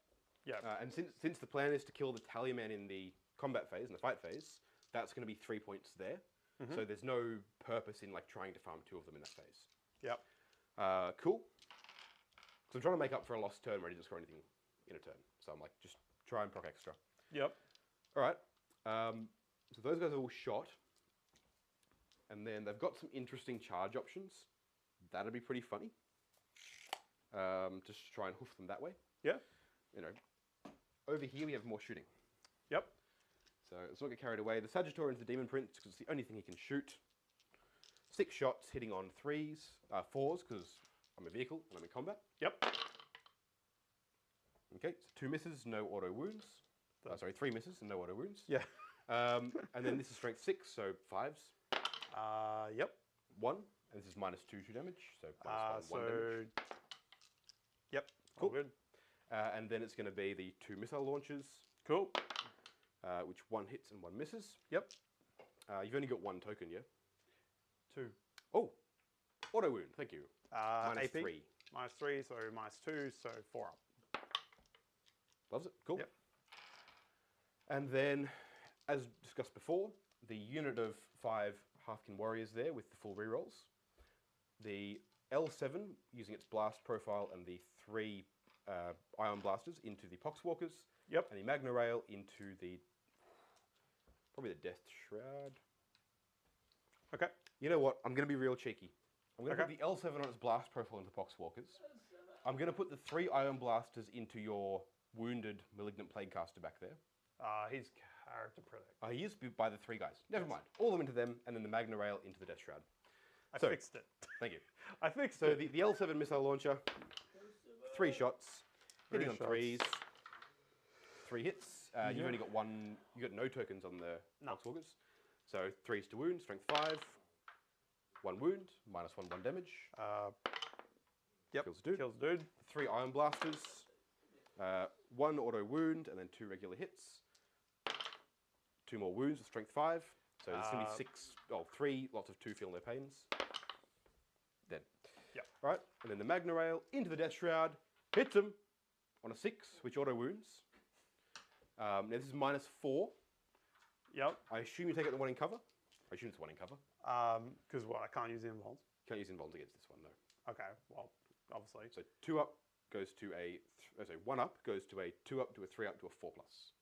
S5: Yep.
S1: And since the plan is to kill the Tallyman in the combat phase and the fight phase, that's going to be 3 points there. So there's no purpose in like trying to farm 2 of them in that phase.
S5: Yep.
S1: Cool. So I'm trying to make up for a lost turn where I didn't score anything in a turn. So I'm like, just try and proc extra.
S5: Yep.
S1: All right. So those guys are all shot. And then they've got some interesting charge options. That'd be pretty funny. Just try and hoof them that way.
S5: Yeah.
S1: You know, over here we have more shooting.
S5: Yep.
S1: So let's not get carried away. The Sagittarian's the Demon Prince because it's the only thing he can shoot. 6 shots hitting on 4s because I'm a vehicle and I'm in combat.
S5: Yep.
S1: Okay, so 2 misses, no auto wounds. Sorry, 3 misses and no auto wounds.
S5: Yeah.
S1: And then this is strength 6, so 5s.
S5: Yep.
S1: 1, and this is -2 to damage, so -1 damage.
S5: Yep.
S1: Cool.
S5: All good.
S1: And then it's going to be the 2 missile launchers,
S5: Cool.
S1: which 1 hits and 1 misses.
S5: Yep.
S1: You've only got 1 token, yeah?
S5: 2.
S1: Oh, auto wound, thank you.
S5: AP.
S1: -3.
S5: -3, so -2, so 4 up.
S1: Loves it, cool.
S5: Yep.
S1: And then, as discussed before, the unit of 5 Halfkin warriors there with the full rerolls. The L7 using its blast profile and the 3 ion blasters into the Poxwalkers.
S5: Yep.
S1: And the Magna Rail into the probably the Death Shroud.
S5: Okay.
S1: You know what? I'm going to be real cheeky. I'm going to
S5: Okay.
S1: put the L7 on its blast profile into Poxwalkers. I'm going to put the 3 ion blasters into your wounded Malignant Plaguecaster back there.
S5: He's character predict.
S1: He used to be by the 3 guys. Never mind. All of them into them, and then the Magna Rail into the Death Shroud.
S5: I
S1: So-
S5: fixed it.
S1: Thank you.
S5: I fixed
S1: So
S5: it.
S1: the L7 missile launcher, 3 shots, hitting on 3s, 3 hits. You've only got 1. You got no tokens on the Poxwalkers. So 3s to wound, strength 5, 1 wound, -1 damage.
S5: Yep.
S1: Kills a dude.
S5: Kills dude.
S1: 3 ion blasters, 1 auto wound, and then 2 regular hits. 2 more wounds with strength 5. So there's going to be 3, lots of 2 feeling their pains. Then.
S5: Yep.
S1: All right, and then the Magna Rail into the Death Shroud, hits him on a 6, which auto wounds. Now this is -4.
S5: Yep.
S1: I assume you take it the 1 in cover. I assume it's 1 in cover.
S5: Because what? I can't use the involves.
S1: Can't use invulns against this one, no.
S5: Okay. Well, obviously.
S1: So 2 up goes to a, 1 up goes to a 2 up to a 3 up to a 4+.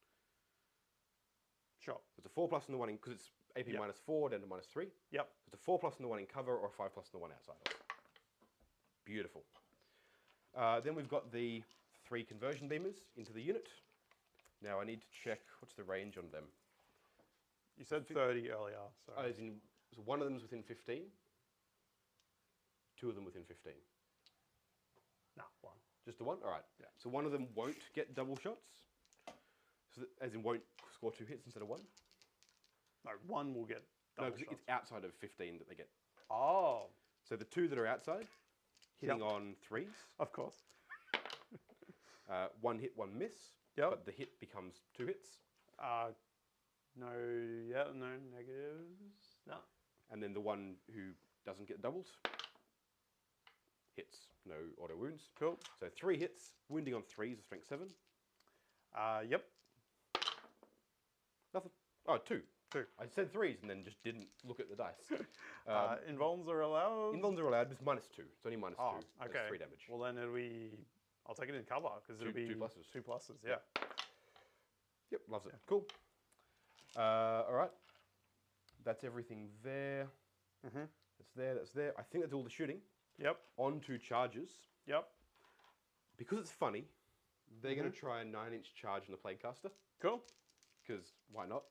S5: Sure.
S1: It's a 4+ in the 1 in, because it's AP
S5: Yep.
S1: -4 down to -3.
S5: Yep.
S1: It's a 4+ in the 1 in cover or a 5+ in the 1 outside of. Beautiful. Then we've got the 3 conversion beamers into the unit. Now I need to check, what's the range on them?
S5: You said 30 earlier. So.
S1: As in, so 1 of them's within 15, 2 of them within 15.
S5: Nah, 1.
S1: Just the 1? All right.
S5: Yeah.
S1: So 1 of them won't get double shots, so that, as in won't score 2 hits instead of 1?
S5: No, 1 will get
S1: No,
S5: double
S1: because
S5: shots.
S1: it's outside of 15 that they get.
S5: Oh,
S1: So the 2 that are outside, hitting
S5: Yep.
S1: on 3s,
S5: of course.
S1: 1 hit, 1 miss,
S5: Yep.
S1: but the hit becomes 2 hits.
S5: No, yeah, no negatives. No.
S1: And then the one who doesn't get doubled hits. no auto wounds.
S5: Cool.
S1: So 3 hits, wounding on 3s, strength 7.
S5: Yep.
S1: Nothing. Oh, 2.
S5: 2.
S1: I said 3s and then just didn't look at the dice.
S5: Invulns are allowed.
S1: Invulns are allowed, but it's -2. It's only -2.
S5: Oh,
S1: That's
S5: okay.
S1: 3 damage.
S5: Well, then it'll be. I'll take it in cover because it'll be
S1: 2 pluses.
S5: 2 pluses. Yeah.
S1: Yep, loves it. Cool. All right. That's everything there.
S5: Mhm.
S1: That's there. I think that's all the shooting.
S5: Yep.
S1: On to charges.
S5: Yep.
S1: Because it's funny, they're going to try a 9-inch charge on the Plaguecaster.
S5: Cool.
S1: Because why not?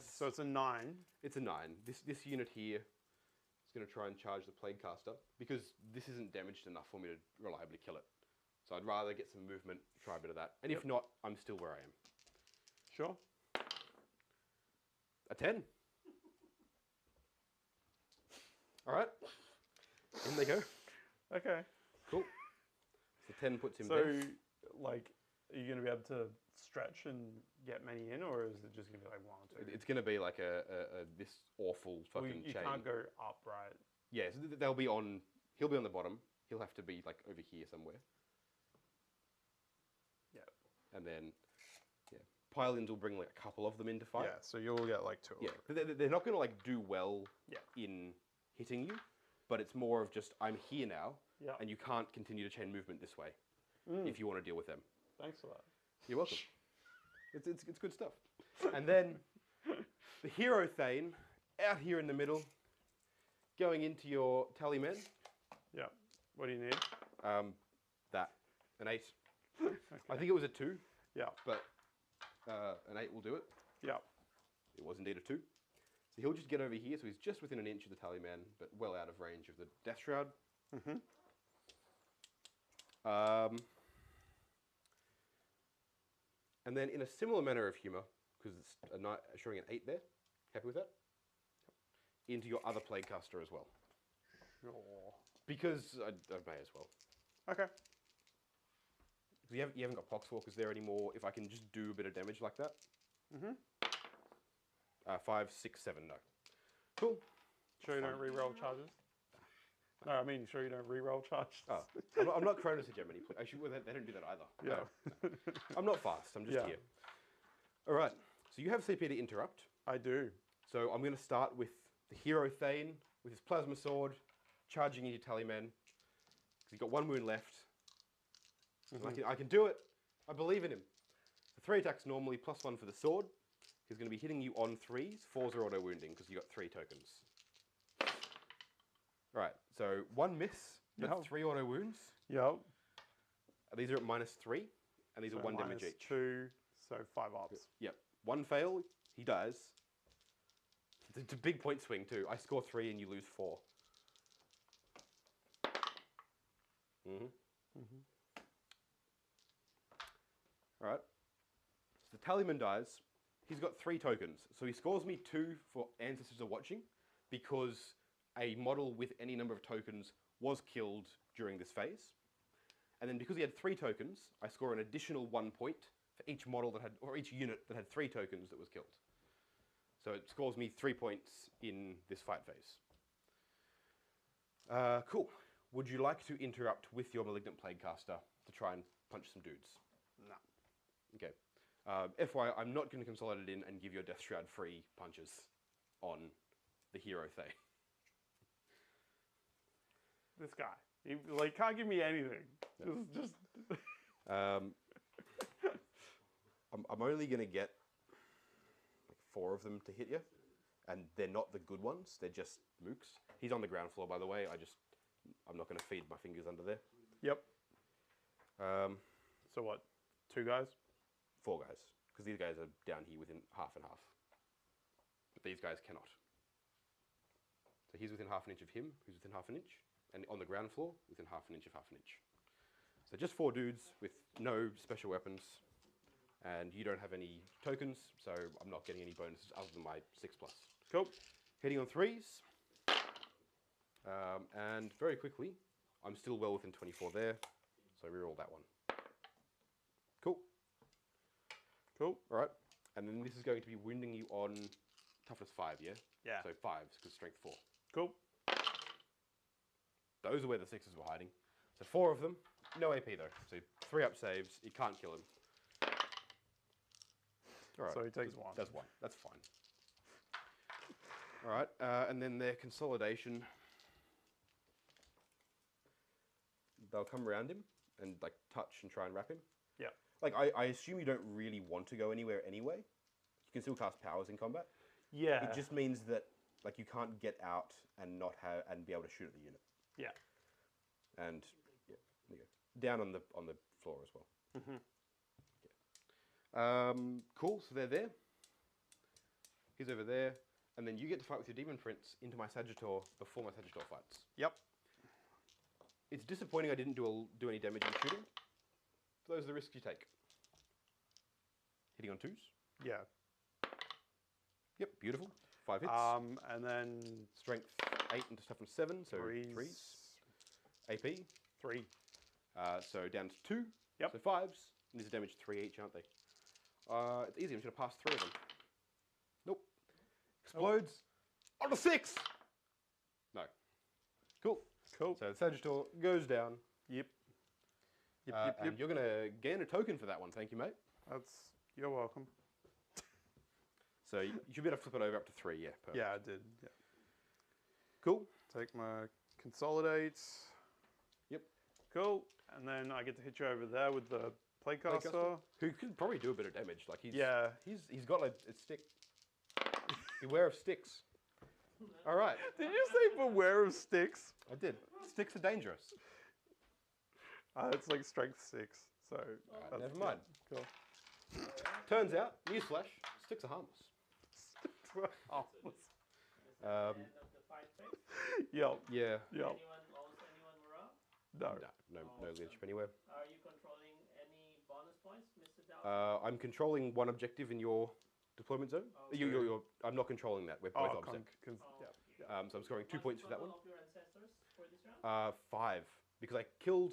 S5: So it's a 9.
S1: It's a 9. This unit here is going to try and charge the Plaguecaster because this isn't damaged enough for me to reliably kill it. So I'd rather get some movement, try a bit of that. And if not, I'm still where I am.
S5: Sure.
S1: A 10. All right. In they go.
S5: Okay.
S1: Cool. So 10 puts him
S5: So,
S1: there.
S5: like, are you going to be able to stretch and get many in, or is it just going to be like 1 or 2?
S1: It's going to be like a this awful
S5: Well,
S1: fucking
S5: you
S1: chain.
S5: can't go up, right?
S1: Yeah, so they'll be on. He'll be on the bottom. He'll have to be like over here somewhere.
S5: Yeah.
S1: And then, yeah, Pylons will bring like a couple of them into fight.
S5: Yeah, so you'll get like 2
S1: Yeah,
S5: of them.
S1: but they're not going to like do well
S5: Yeah.
S1: in hitting you, but it's more of just I'm here now,
S5: Yeah.
S1: and you can't continue to chain movement this way if you want to deal with them.
S5: Thanks for that.
S1: You're welcome. It's good stuff. And then the hero Thane out here in the middle, going into your tally men.
S5: Yeah. What do you need?
S1: That an 8.
S5: Okay.
S1: I think it was a 2,
S5: Yeah.
S1: but an 8 will do it.
S5: Yeah.
S1: It was indeed a 2. So he'll just get over here, so he's just within an inch of the tally man, but well out of range of the Death Shroud.
S5: Mm-hmm.
S1: And then in a similar manner of humour, because it's showing an 8 there, happy with that? Into your other Plaguecaster as well.
S5: Sure.
S1: Because I may as well.
S5: Okay.
S1: You haven't got Poxwalkers there anymore. If I can just do a bit of damage like that.
S5: Mm-hmm.
S1: 5, 6, 7, no. Cool.
S5: Sure you don't re-roll charges? No, I mean, sure you don't re-roll charges?
S1: Oh, I'm not Cronus Hegemony. Actually, well, they don't do that either.
S5: Yeah.
S1: No. I'm not fast. I'm just here. All right. So you have CP to interrupt.
S5: I do.
S1: So I'm going to start with the hero Thane with his plasma sword, charging into Tallyman. Because he's got 1 wound left. And I can do it. I believe in him. So 3 attacks normally, +1 for the sword. He's going to be hitting you on 3s. 4s are auto wounding because you got 3 tokens. Right. So 1 miss. That's
S5: Yep.
S1: 3 auto wounds.
S5: Yep.
S1: These are at -3, and these are 1 damage each.
S5: 2, so 5 ups.
S1: Yep. 1 fail, he dies. It's a big point swing too. I score 3 and you lose 4. All right. So the Tallyman dies. He's got 3 tokens. So he scores me 2 for Ancestors Are Watching because a model with any number of tokens was killed during this phase. And then because he had 3 tokens, I score an additional 1 point for each model that had, or each unit that had 3 tokens that was killed. So it scores me 3 points in this fight phase. Cool. Would you like to interrupt with your Malignant Plaguecaster to try and punch some dudes?
S5: No.
S1: Okay. FYI, I'm not going to consolidate in and give your Death Shroud free punches on the hero thing.
S5: This guy. He can't give me anything. Just
S1: I'm only going to get like 4 of them to hit you, and they're not the good ones. They're just mooks. He's on the ground floor, by the way. I'm not going to feed my fingers under there.
S5: Yep.
S1: So
S5: So what? 2 guys?
S1: 4 guys, because these guys are down here within half and half. But these guys cannot. So he's within half an inch of him, who's within half an inch, and on the ground floor, within half an inch of half an inch. So just 4 dudes with no special weapons, and you don't have any tokens, so I'm not getting any bonuses other than my 6+.
S5: Cool.
S1: Hitting on 3s, and very quickly, I'm still well within 24 there, so reroll that one. Cool.
S5: Cool.
S1: All right, and then this is going to be wounding you on toughness 5, yeah?
S5: Yeah.
S1: So 5s, because strength 4.
S5: Cool.
S1: Those are where the 6s were hiding. So 4 of them, no AP though. So 3 up saves, you can't kill him. All right.
S5: So he takes 1.
S1: That's 1. That's fine. All right, and then their consolidation. They'll come around him and like touch and try and wrap him.
S5: Yeah.
S1: Like I assume you don't really want to go anywhere anyway. You can still cast powers in combat.
S5: Yeah.
S1: It just means that like you can't get out and not have and be able to shoot at the unit.
S5: Yeah.
S1: And yeah, there you go. Down on the floor as well. Cool. So they're there. He's over there, and then you get to fight with your demon prince into my Sagittor before my Sagittor fights.
S5: Yep.
S1: It's disappointing I didn't do any damage in shooting. Those are the risks you take. Hitting on 2s.
S5: Yeah.
S1: Yep, beautiful. 5 hits.
S5: And then
S1: Strength 8 into toughness 7, so
S5: 3s.
S1: 3s. AP.
S5: 3.
S1: So down to 2.
S5: Yep.
S1: So 5s. And these are damaged 3 each, aren't they? It's easy. I'm just going to pass 3 of them. Nope. Explodes. On to 6! No. Cool.
S5: Cool.
S1: So the Sagittor goes down.
S5: Yep.
S1: And you're going to gain a token for that one. Thank you, mate.
S5: You're welcome.
S1: So you should be able to flip it over up to 3, yeah. Perfect.
S5: Yeah, I did. Yeah.
S1: Cool.
S5: Take my consolidate.
S1: Yep.
S5: Cool. And then I get to hit you over there with the Playcaster.
S1: Who could probably do a bit of damage. Like he's he's got a stick. Beware of sticks. All right.
S5: Did you say beware of sticks?
S1: I did. Sticks are dangerous.
S5: It's like strength 6. So
S1: Right, never mind.
S5: Cool.
S1: Turns out, newsflash, sticks are harmless.
S5: Oh,
S4: End of the fight phase.
S5: yep.
S1: Yeah.
S5: Yep.
S4: Anyone morale?
S5: No.
S1: No leadership anywhere.
S4: Are you controlling any bonus points, Mr. Dalton?
S1: I'm controlling one objective in your deployment zone.
S4: Okay.
S1: I'm not controlling that. We're both obsec.
S5: Yeah.
S1: So I'm scoring 2 points for that one.
S4: Of your ancestors for this round?
S1: 5, because I killed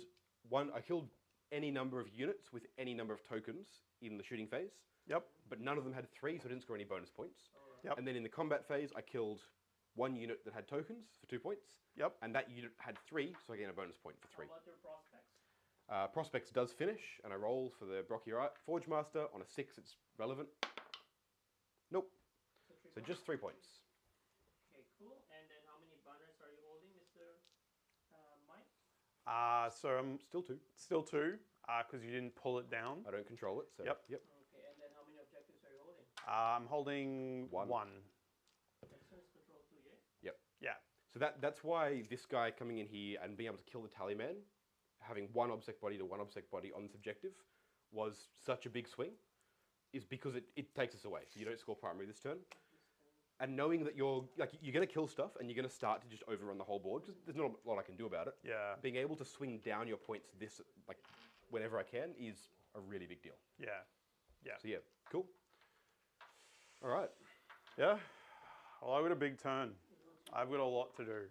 S1: any number of units with any number of tokens in the shooting phase.
S5: Yep.
S1: But none of them had 3, so I didn't score any bonus points.
S5: Yep.
S1: And then in the combat phase, I killed 1 unit that had tokens for 2 points.
S5: Yep.
S1: And that unit had 3, so I gain a bonus point for 3.
S4: How about your prospects?
S1: Prospects does finish, and I roll for the Brocchiorite Forge Master. On a 6, it's relevant. Nope. So just 3 points.
S4: Okay, cool. And then how many banners are you holding, Mr. Mike?
S5: So I'm
S1: Still 2.
S5: still 2, because you didn't pull it down.
S1: I don't control it, so
S5: Yep.
S1: Yep.
S4: Okay, and then how many objectives are you holding?
S5: I'm holding 1.
S4: Excellence control 2, yeah?
S1: Yep.
S5: Yeah.
S1: So that's why this guy coming in here and being able to kill the Tallyman, having 1 obsec body to 1 obsec body on this objective, was such a big swing, is because it takes us away. So you don't score primary this turn. And knowing that you're going to kill stuff and you're going to start to just overrun the whole board, because there's not a lot I can do about it.
S5: Yeah.
S1: Being able to swing down your points whenever I can is a really big deal.
S5: Yeah. Yeah.
S1: So yeah, cool. All right.
S5: Yeah. Well, I've got a big turn. I've got a lot to do.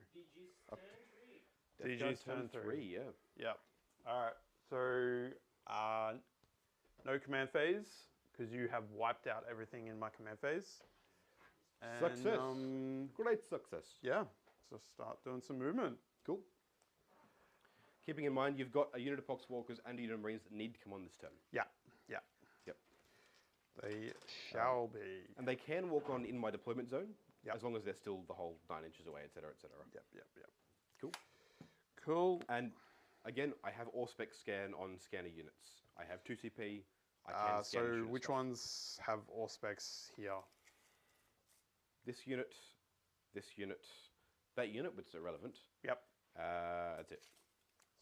S4: DG's turn 3.
S5: DG's turn 3.
S1: yeah.
S5: Yep. All right. So, no command phase, because you have wiped out everything in my command phase. And,
S1: Success. Great success.
S5: Yeah. So start doing some movement.
S1: Cool. Keeping in mind, you've got a unit of Poxwalkers and a unit of Marines that need to come on this turn.
S5: Yeah. Yeah.
S1: Yep.
S5: They shall be.
S1: And they can walk on in my deployment zone,
S5: Yep.
S1: as long as they're still the whole 9 inches away, etc., etc.
S5: Yep. Yep. Yep.
S1: Cool.
S5: Cool.
S1: And again, I have Auspex scan on scanner units. I have 2 CP. I can scan
S5: So
S1: unit
S5: which
S1: stuff.
S5: ones have Auspex here?
S1: This unit, that unit, which is irrelevant.
S5: Yep.
S1: That's it.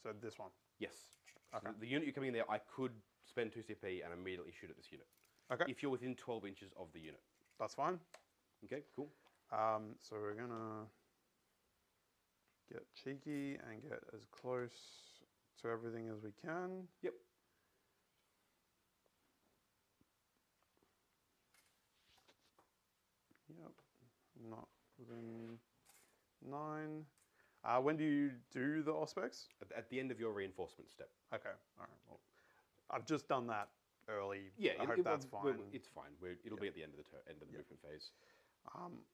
S5: So this one.
S1: Yes.
S5: Okay.
S1: So the unit you're coming in there, I could spend 2 CP and immediately shoot at this unit.
S5: Okay.
S1: If you're within 12 inches of the unit.
S5: That's fine.
S1: Okay, cool.
S5: So we're gonna get cheeky and get as close to everything as we can.
S1: Yep.
S5: Yep. Not within 9. When do you do the Auspex?
S1: At the end of your reinforcement step.
S5: Okay. All right. Well, I've just done that early.
S1: Yeah,
S5: I hope that's fine.
S1: It's fine. It'll be at the end of the movement phase.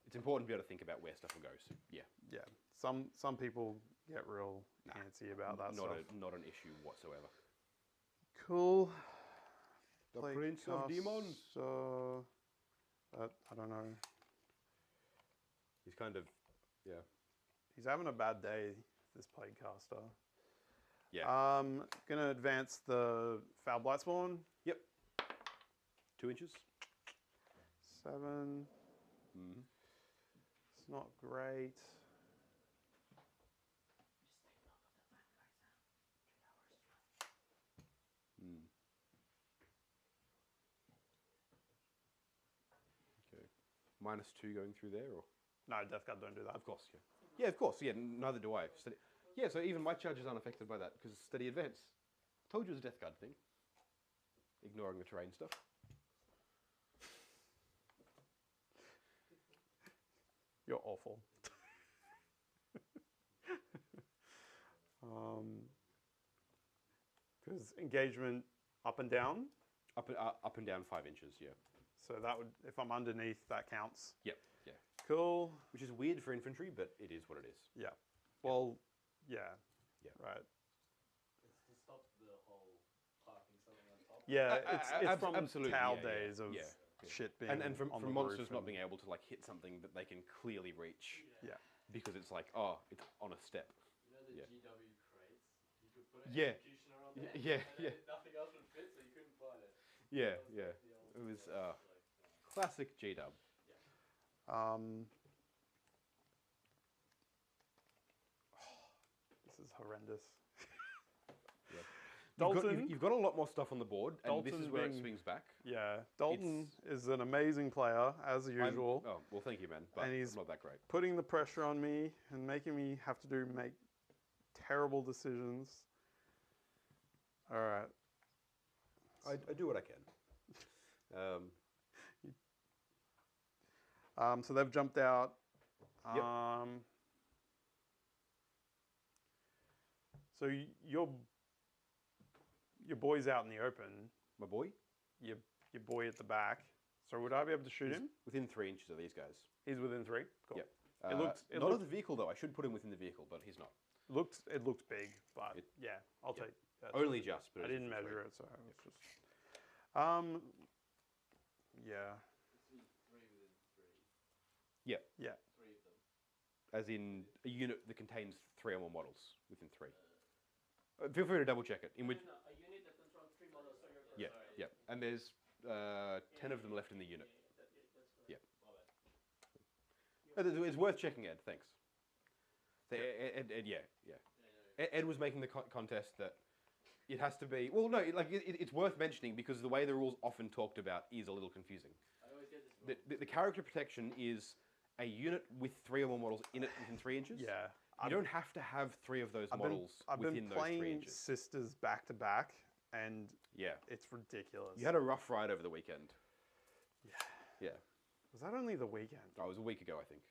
S1: It's important to be able to think about where stuff will go. So, yeah,
S5: Yeah, some people get real antsy about that
S1: not
S5: stuff.
S1: not an issue whatsoever.
S5: Cool.
S1: The
S5: Play
S1: Prince of Demons.
S5: I don't know.
S1: He's kind of, yeah.
S5: He's having a bad day, this Plaguecaster.
S1: Yeah.
S5: Gonna advance the Foul Blight Spawn.
S1: Yep. 2 inches.
S5: 7.
S1: Mm-hmm.
S5: It's not great.
S1: Mm. Okay. -2 going through there, or?
S5: No, Death Guard don't do that.
S1: Of course, yeah. Yeah, of course, yeah, neither do I. Yeah, so even my charge is unaffected by that, because steady advance. Told you it was a Death Guard thing. Ignoring the terrain stuff.
S5: You're awful. Because engagement up and down.
S1: Up and down 5 inches, yeah.
S5: So that would, if I'm underneath, that counts.
S1: Yep, yeah.
S5: Cool.
S1: Which is weird for infantry, but it is what it is.
S5: Yeah. Well, yeah.
S1: Yeah.
S5: Right.
S3: It's to stop the whole parking something on top.
S5: Yeah, it's from
S1: absolutely,
S5: Tau
S1: yeah,
S5: days of
S1: yeah.
S5: shit being
S1: And from
S5: on the
S1: monsters
S5: roof
S1: not being able to like hit something that they can clearly reach.
S5: Yeah.
S1: Because it's like, oh, it's on a step.
S3: You know the
S1: Yeah.
S3: GW crates? You could put an
S1: Yeah.
S3: executioner on there.
S1: Yeah,
S3: and then nothing else would fit, so you couldn't find it.
S1: Yeah,
S3: That was
S1: yeah.
S3: like the old
S1: It was
S3: school,
S1: classic G-dub.
S5: This is horrendous.
S1: Yeah.
S5: Dalton,
S1: You've got a lot more stuff on the board, and this
S5: Dalton
S1: is where it
S5: being-
S1: swings back.
S5: yeah, Dalton is an amazing player as usual,
S1: Oh, well, thank you, man. But
S5: And he's-
S1: not that great.
S5: putting the pressure on me and making me have to make terrible decisions. All right.
S1: I do what I can.
S5: So they've jumped out.
S1: Yep.
S5: So your boy's out in the open.
S1: My boy,
S5: Your boy at the back. So would I be able to shoot him?
S1: within 3 inches of these guys.
S5: He's within 3. Cool.
S1: Yep.
S5: It looked- it
S1: not
S5: looked-
S1: of the vehicle though. I should put him within the vehicle, but he's not.
S5: It looked big, but yeah, I'll take that.
S1: Only just. But
S5: I
S1: it's
S5: didn't
S1: within 3.
S5: measure it, so it was just. Yeah.
S3: Three within 3.
S1: Yeah.
S5: Yeah.
S3: 3 of them.
S1: As in a unit that contains 3 or more models within 3. Feel free to double check it. In which,
S4: No, a unit that controls 3 models, so you're
S1: yeah, yeah. And there's 10 of them left in the unit.
S4: that's correct.
S1: Yeah. It's worth checking, Ed. Thanks. So Ed, yeah. Ed was making the contest that it has to be. Well, no, like it's worth mentioning because the way the rules often talked about is a little confusing.
S3: I always get this wrong.
S1: The character protection is a unit with 3 or more models in it within 3 inches.
S5: Yeah.
S1: You don't have to have 3 of those models
S5: I've
S1: within
S5: been
S1: those 3
S5: playing
S1: inches.
S5: Sisters back to back, and
S1: Yeah.
S5: it's ridiculous.
S1: You had a rough ride over the weekend. Yeah.
S5: Was that only the weekend?
S1: Oh, it was a week ago, I think.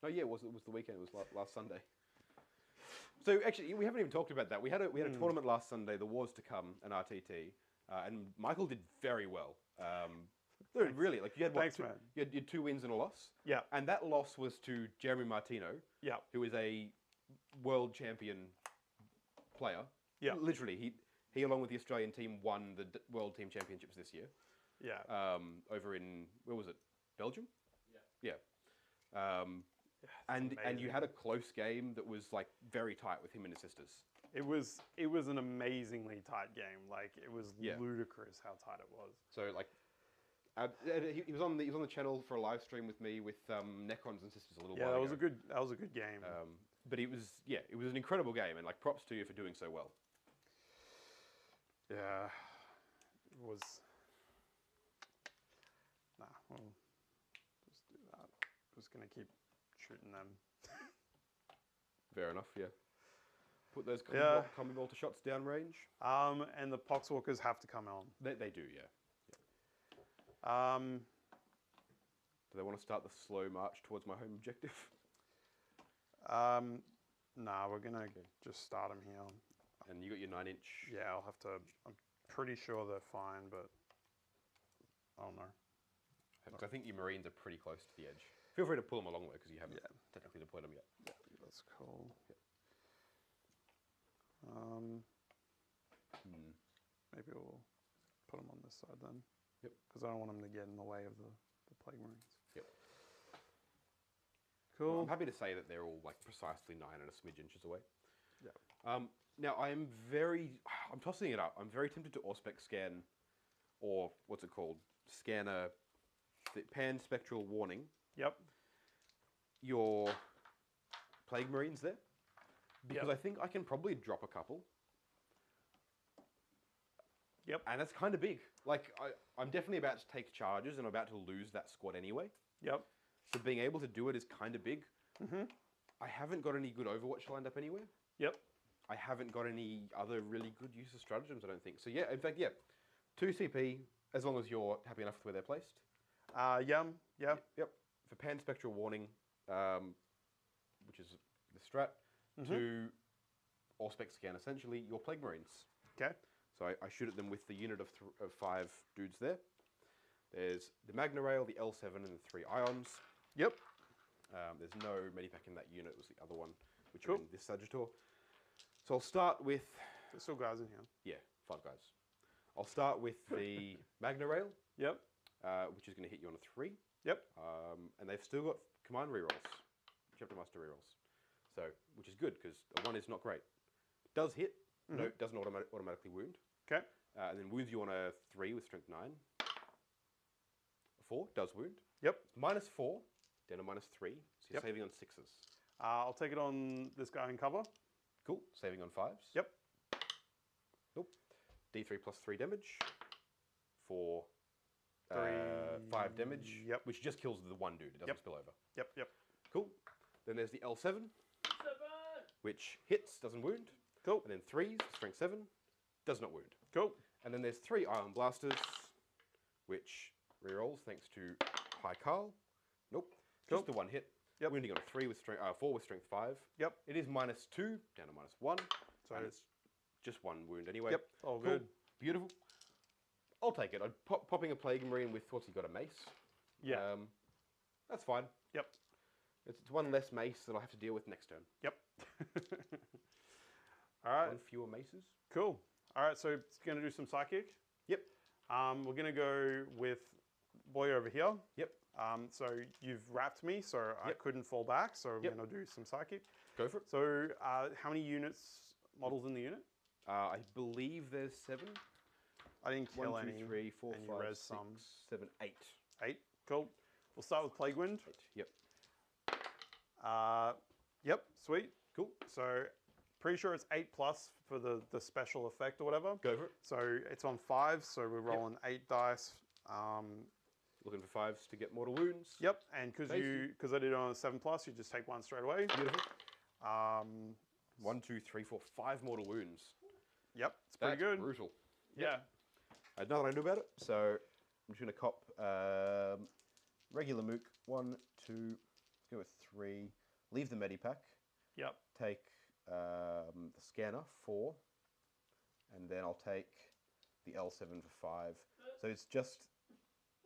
S1: No, yeah, it was the weekend. It was last Sunday. So actually, we haven't even talked about that. We had a tournament last Sunday, the Wars to Come, an RTT, and Michael did very well. No, really, like you had what,
S5: Thanks, man.
S1: You had 2 wins and a loss.
S5: Yeah.
S1: And that loss was to Jeremy Martino,
S5: Yeah.
S1: who is a world champion player.
S5: Yeah.
S1: Literally, he along with the Australian team won the World Team Championships this year.
S5: Yeah.
S1: Over in, where was it? Belgium?
S3: Yeah.
S1: Yeah. And you
S5: amazing.
S1: had a close game that was like very tight with him and his sisters.
S5: It was an amazingly tight game. Like it was
S1: Yeah.
S5: ludicrous how tight it was.
S1: So like, he was on the channel for a live stream with me with Necrons and sisters a little
S5: Yeah,
S1: while
S5: that
S1: ago.
S5: was a good game.
S1: But it was an incredible game, and like props to you for doing so well.
S5: Yeah, it was. Nah, we'll just do that. Just gonna keep shooting them.
S1: Fair enough, yeah. Put those
S5: Yeah.
S1: combi bolter shots downrange.
S5: And the Poxwalkers have to come on.
S1: They do, yeah.
S5: Um,
S1: Do they want to start the slow march towards my home objective?
S5: nah, we're gonna just start them here.
S1: And you got your 9-inch.
S5: Yeah, I'll have to. I'm pretty sure they're fine, but I don't know.
S1: I think your Marines are pretty close to the edge. Feel free to pull them along though, because you haven't technically deployed them yet.
S5: That's cool. Maybe we'll put them on this side then.
S1: Yep.
S5: Because I don't want them to get in the way of the Plague Marines.
S1: Yep.
S5: Cool.
S1: Well, I'm happy to say that they're all like precisely 9 and a smidge inches away.
S5: Yeah.
S1: Now I'm tossing it up. I'm very tempted to Auspex scan, or what's it called? Scanner, pan spectral warning.
S5: Yep.
S1: Your Plague Marines there. Because
S5: Yep.
S1: I think I can probably drop a couple.
S5: Yep.
S1: And that's kind of big. Like, I'm definitely about to take charges and I'm about to lose that squad anyway.
S5: Yep.
S1: So being able to do it is kind of big. I haven't got any good Overwatch lined up anywhere.
S5: Yep.
S1: I haven't got any other really good use of stratagems, I don't think. So yeah, in fact, yeah. 2 CP, as long as you're happy enough with where they're placed.
S5: Yeah.
S1: Yep. For pan spectral warning, which is the strat, to Auspex scan essentially your Plague Marines.
S5: Okay.
S1: So I shoot at them with the unit of 5 dudes there. There's the Magna Rail, the L7, and the 3 Ions.
S5: Yep.
S1: There's no Medipack in that unit. It was the other one, which are in this Sagittor. So I'll start with...
S5: There's still guys in here.
S1: Yeah, 5 guys. I'll start with the Magna Rail,
S5: Yep.
S1: which is going to hit you on a 3.
S5: Yep.
S1: And they've still got command rerolls, Chapter Master rerolls. So, which is good, because a 1 is not great. Does hit, no, it doesn't automatically wound.
S5: Okay.
S1: And then wounds you on a 3 with strength 9. A 4 does wound.
S5: Yep.
S1: -4, down to -3, so you're
S5: Yep.
S1: saving on 6s.
S5: I'll take it on this guy in cover.
S1: Cool, saving on 5s.
S5: Yep.
S1: Nope. D3 plus 3 damage for 5 damage,
S5: Yep.
S1: which just kills the 1 dude. It doesn't
S5: Yep.
S1: spill over.
S5: Yep.
S1: Cool. Then there's the L7, which hits, doesn't wound.
S5: Cool.
S1: And then 3s, strength 7, does not wound.
S5: Cool.
S1: And then there's 3 Iron Blasters, which rerolls thanks to High Carl. Nope.
S5: Cool.
S1: Just the 1 hit.
S5: Yep.
S1: Wounding on a 3 with strength, 4 with strength 5.
S5: Yep.
S1: It is -2 down to -1.
S5: So
S1: and it's just 1 wound anyway.
S5: Yep. All
S1: Cool.
S5: good.
S1: Beautiful. I'll take it. Popping a Plague Marine with what's he got, a mace?
S5: Yeah.
S1: That's fine.
S5: Yep.
S1: It's 1 less mace that I'll have to deal with next turn.
S5: Yep. All right.
S1: 1 fewer maces.
S5: Cool. All right. So it's going to do some psychic.
S1: Yep.
S5: We're going to go with boy over here.
S1: Yep.
S5: So you've wrapped me, so I couldn't fall back. So we're
S1: Yep.
S5: going to do some psychic.
S1: Go for it.
S5: So how many models in the unit?
S1: I believe there's 7.
S5: I didn't kill
S1: 1, 2,
S5: any.
S1: 3, 4,
S5: and you
S1: 5,
S5: res
S1: 6,
S5: some.
S1: 7, 8.
S5: 8. Cool. We'll start with Plague Wind.
S1: 8. Yep.
S5: Yep. Sweet.
S1: Cool.
S5: So pretty sure it's 8+ for the special effect or whatever.
S1: Go for it.
S5: So it's on 5, so we're rolling 8 dice.
S1: Looking for 5s to get mortal wounds.
S5: Yep, and because
S1: Tasty.
S5: I did it on a 7+, you just take 1 straight away.
S1: Beautiful. 1, 2, 3, 4, 5 mortal wounds.
S5: Yep, it's pretty
S1: That's
S5: good.
S1: brutal.
S5: Yeah.
S1: I know what I do about it, so I'm just going to cop regular mook. 1, 2, let's go with 3. Leave the Medipack.
S5: Yep.
S1: Take the scanner, 4. And then I'll take the L7 for 5. So it's just...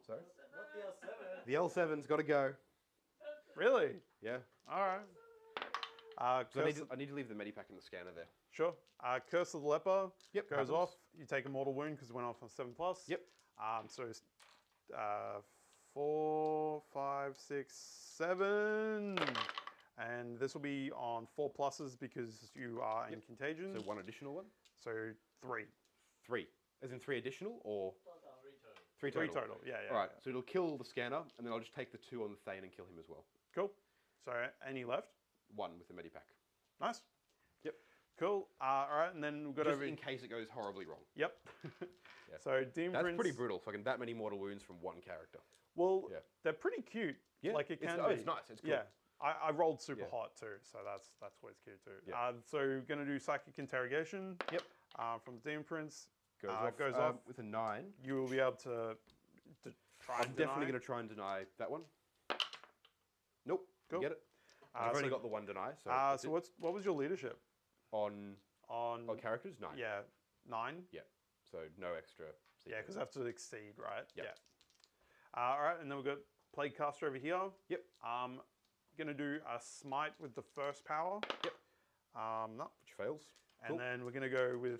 S1: Sorry?
S3: Not the L7.
S1: The L7's got to go.
S5: Really?
S1: Yeah.
S5: All right.
S1: So I need to leave the Medipack in the scanner there.
S5: Sure. Curse of the Leper
S1: Yep,
S5: goes
S1: happens.
S5: off. You take a mortal wound because it went off on 7+.
S1: Yep.
S5: So 4, 5, 6, 7. And this will be on 4+ because you are in contagion.
S1: So 1 additional one?
S5: So 3.
S1: 3. As in 3 additional or?
S3: 3 total.
S1: 3 total.
S5: 3 total. Yeah.
S1: All right, so it'll kill the scanner, and then I'll just take the 2 on the Thane and kill him as well.
S5: Cool. So any left?
S1: 1 with the Medipack.
S5: Nice.
S1: Yep.
S5: Cool. All right, and then we've got
S1: Just
S5: over.
S1: in case it goes horribly wrong.
S5: Yep.
S1: Yeah.
S5: So Demon
S1: That's
S5: Prince.
S1: pretty brutal. Fucking that many mortal wounds from 1 character.
S5: Well,
S1: Yeah.
S5: they're pretty cute.
S1: Yeah.
S5: Like it can
S1: it's,
S5: be.
S1: it's nice. It's cool.
S5: Yeah. I rolled super
S1: Yeah.
S5: hot too, so that's what's cute too.
S1: Yeah.
S5: So we're gonna do Psychic Interrogation.
S1: Yep.
S5: From the Demon Prince.
S1: Goes off with a 9.
S5: You will be able to try.
S1: I'm definitely going to try and deny that one. Nope.
S5: Cool.
S1: Get it? I've
S5: so
S1: only got the 1 deny. So,
S5: So what was your leadership
S1: on
S5: on?
S1: characters? 9.
S5: Yeah, 9.
S1: Yeah. So no extra.
S5: Yeah, because I have to exceed, right?
S1: Yep.
S5: Yeah. All right, and then we've got Plague Caster over here.
S1: Yep.
S5: Gonna do a smite with the first power.
S1: Yep.
S5: No.
S1: Which fails.
S5: And then we're gonna go with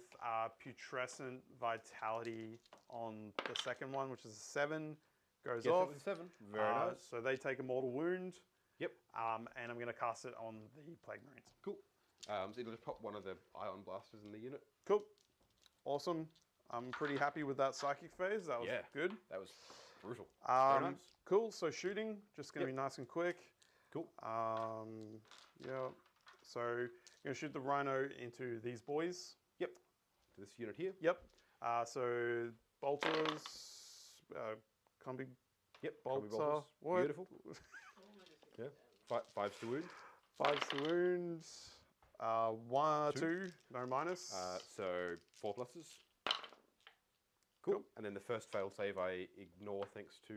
S5: Putrescent Vitality on the second one, which is a 7. Goes
S1: Gets
S5: off.
S1: it with a 7. Very nice.
S5: So they take a mortal wound.
S1: Yep.
S5: And I'm gonna cast it on the Plague Marines.
S1: Cool. So it'll just pop one of the ion blasters in the unit.
S5: Cool. Awesome. I'm pretty happy with that psychic phase. That was good.
S1: That was brutal. Very nice.
S5: Cool. So shooting, just gonna
S1: Yep.
S5: be nice and quick.
S1: Cool.
S5: Yeah. So I'm gonna shoot the Rhino into these boys.
S1: Yep. To this unit here.
S5: Yep. So bolters, combi.
S1: Yep.
S5: Bolter.
S1: Combi bolters.
S5: What?
S1: Beautiful. Yeah. 5s to wound.
S5: 5 to wound. 1,
S1: 2.
S5: 2, no minus.
S1: So 4 pluses. Cool. And then the first fail save I ignore thanks to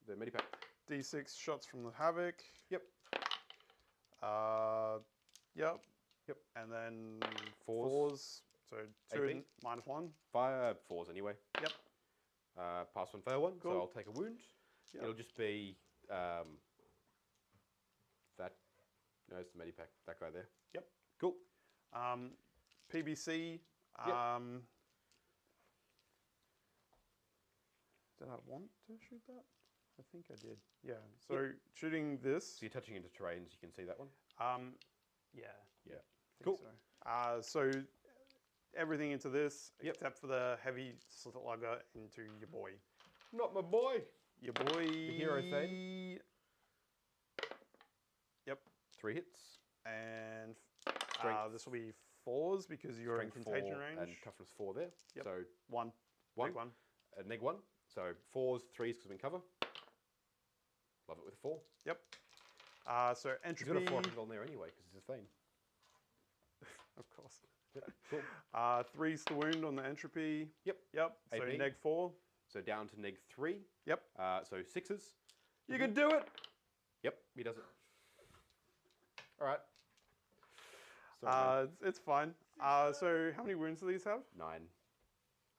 S1: the medipack.
S5: D6 shots from the Havoc.
S1: Yep.
S5: Yep.
S1: Yep.
S5: And then
S1: 4s.
S5: 4s. So 2
S1: AP.
S5: and minus 1.
S1: 4s anyway.
S5: Yep.
S1: Pass 1, fail 1.
S5: Cool.
S1: So I'll take a wound.
S5: Yep.
S1: It'll just be that. No, it's the medipack. That guy there.
S5: Yep.
S1: Cool.
S5: PBC.
S1: Yep.
S5: Did I want to shoot that? I think I did. Yeah. So shooting this.
S1: So you're touching into terrains. You can see that one.
S5: Yeah.
S1: Yeah.
S5: I
S1: Cool.
S5: think So. So everything into this
S1: Yep.
S5: except for the heavy slugger into your boy.
S1: Not my boy.
S5: Your boy.
S1: The hero thing.
S5: Yep.
S1: 3 hits.
S5: And
S1: Strength.
S5: this will be 4s because you're in
S1: Strength
S5: contagion
S1: 4
S5: range.
S1: and toughness 4 there.
S5: Yep.
S1: So
S5: 1.
S1: 1.
S5: Big 1.
S1: Neg 1. So 4s, 3s because I'm in cover. Love it with a 4.
S5: Yep. So
S1: He's
S5: entropy.
S1: got a 4 on there anyway because he's a Thane.
S5: Of course.
S1: Yep. Cool.
S5: 3s to wound on the entropy.
S1: Yep.
S5: Yep. So
S1: AP.
S5: neg 4.
S1: So down to neg 3.
S5: Yep.
S1: So 6s.
S5: You can do it.
S1: Yep, he does it. All right. Sorry, man.
S5: It's fine. So how many wounds do these have?
S1: 9.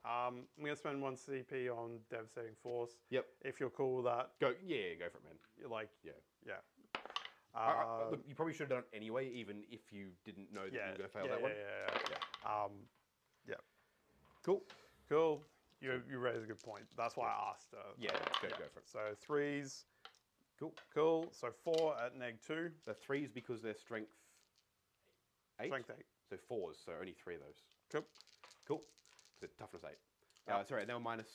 S5: I'm going to spend 1 CP on Devastating Force.
S1: Yep.
S5: If you're cool with that.
S1: Go. Yeah, go for it, man.
S5: You're like,
S1: Yeah.
S5: yeah.
S1: Look, you probably should have done it anyway, even if you didn't know that you were going to fail that one.
S5: Yeah.
S1: Cool.
S5: Cool. You raise a good point. That's why I asked.
S1: Yeah, go for it.
S5: So 3s.
S1: Cool.
S5: Cool. So 4 at neg 2.
S1: The 3s because they're strength 8.
S5: Strength 8.
S1: So 4s, so only 3 of those.
S5: Cool.
S1: Cool. So toughness 8.
S5: Yeah.
S1: Sorry, now minus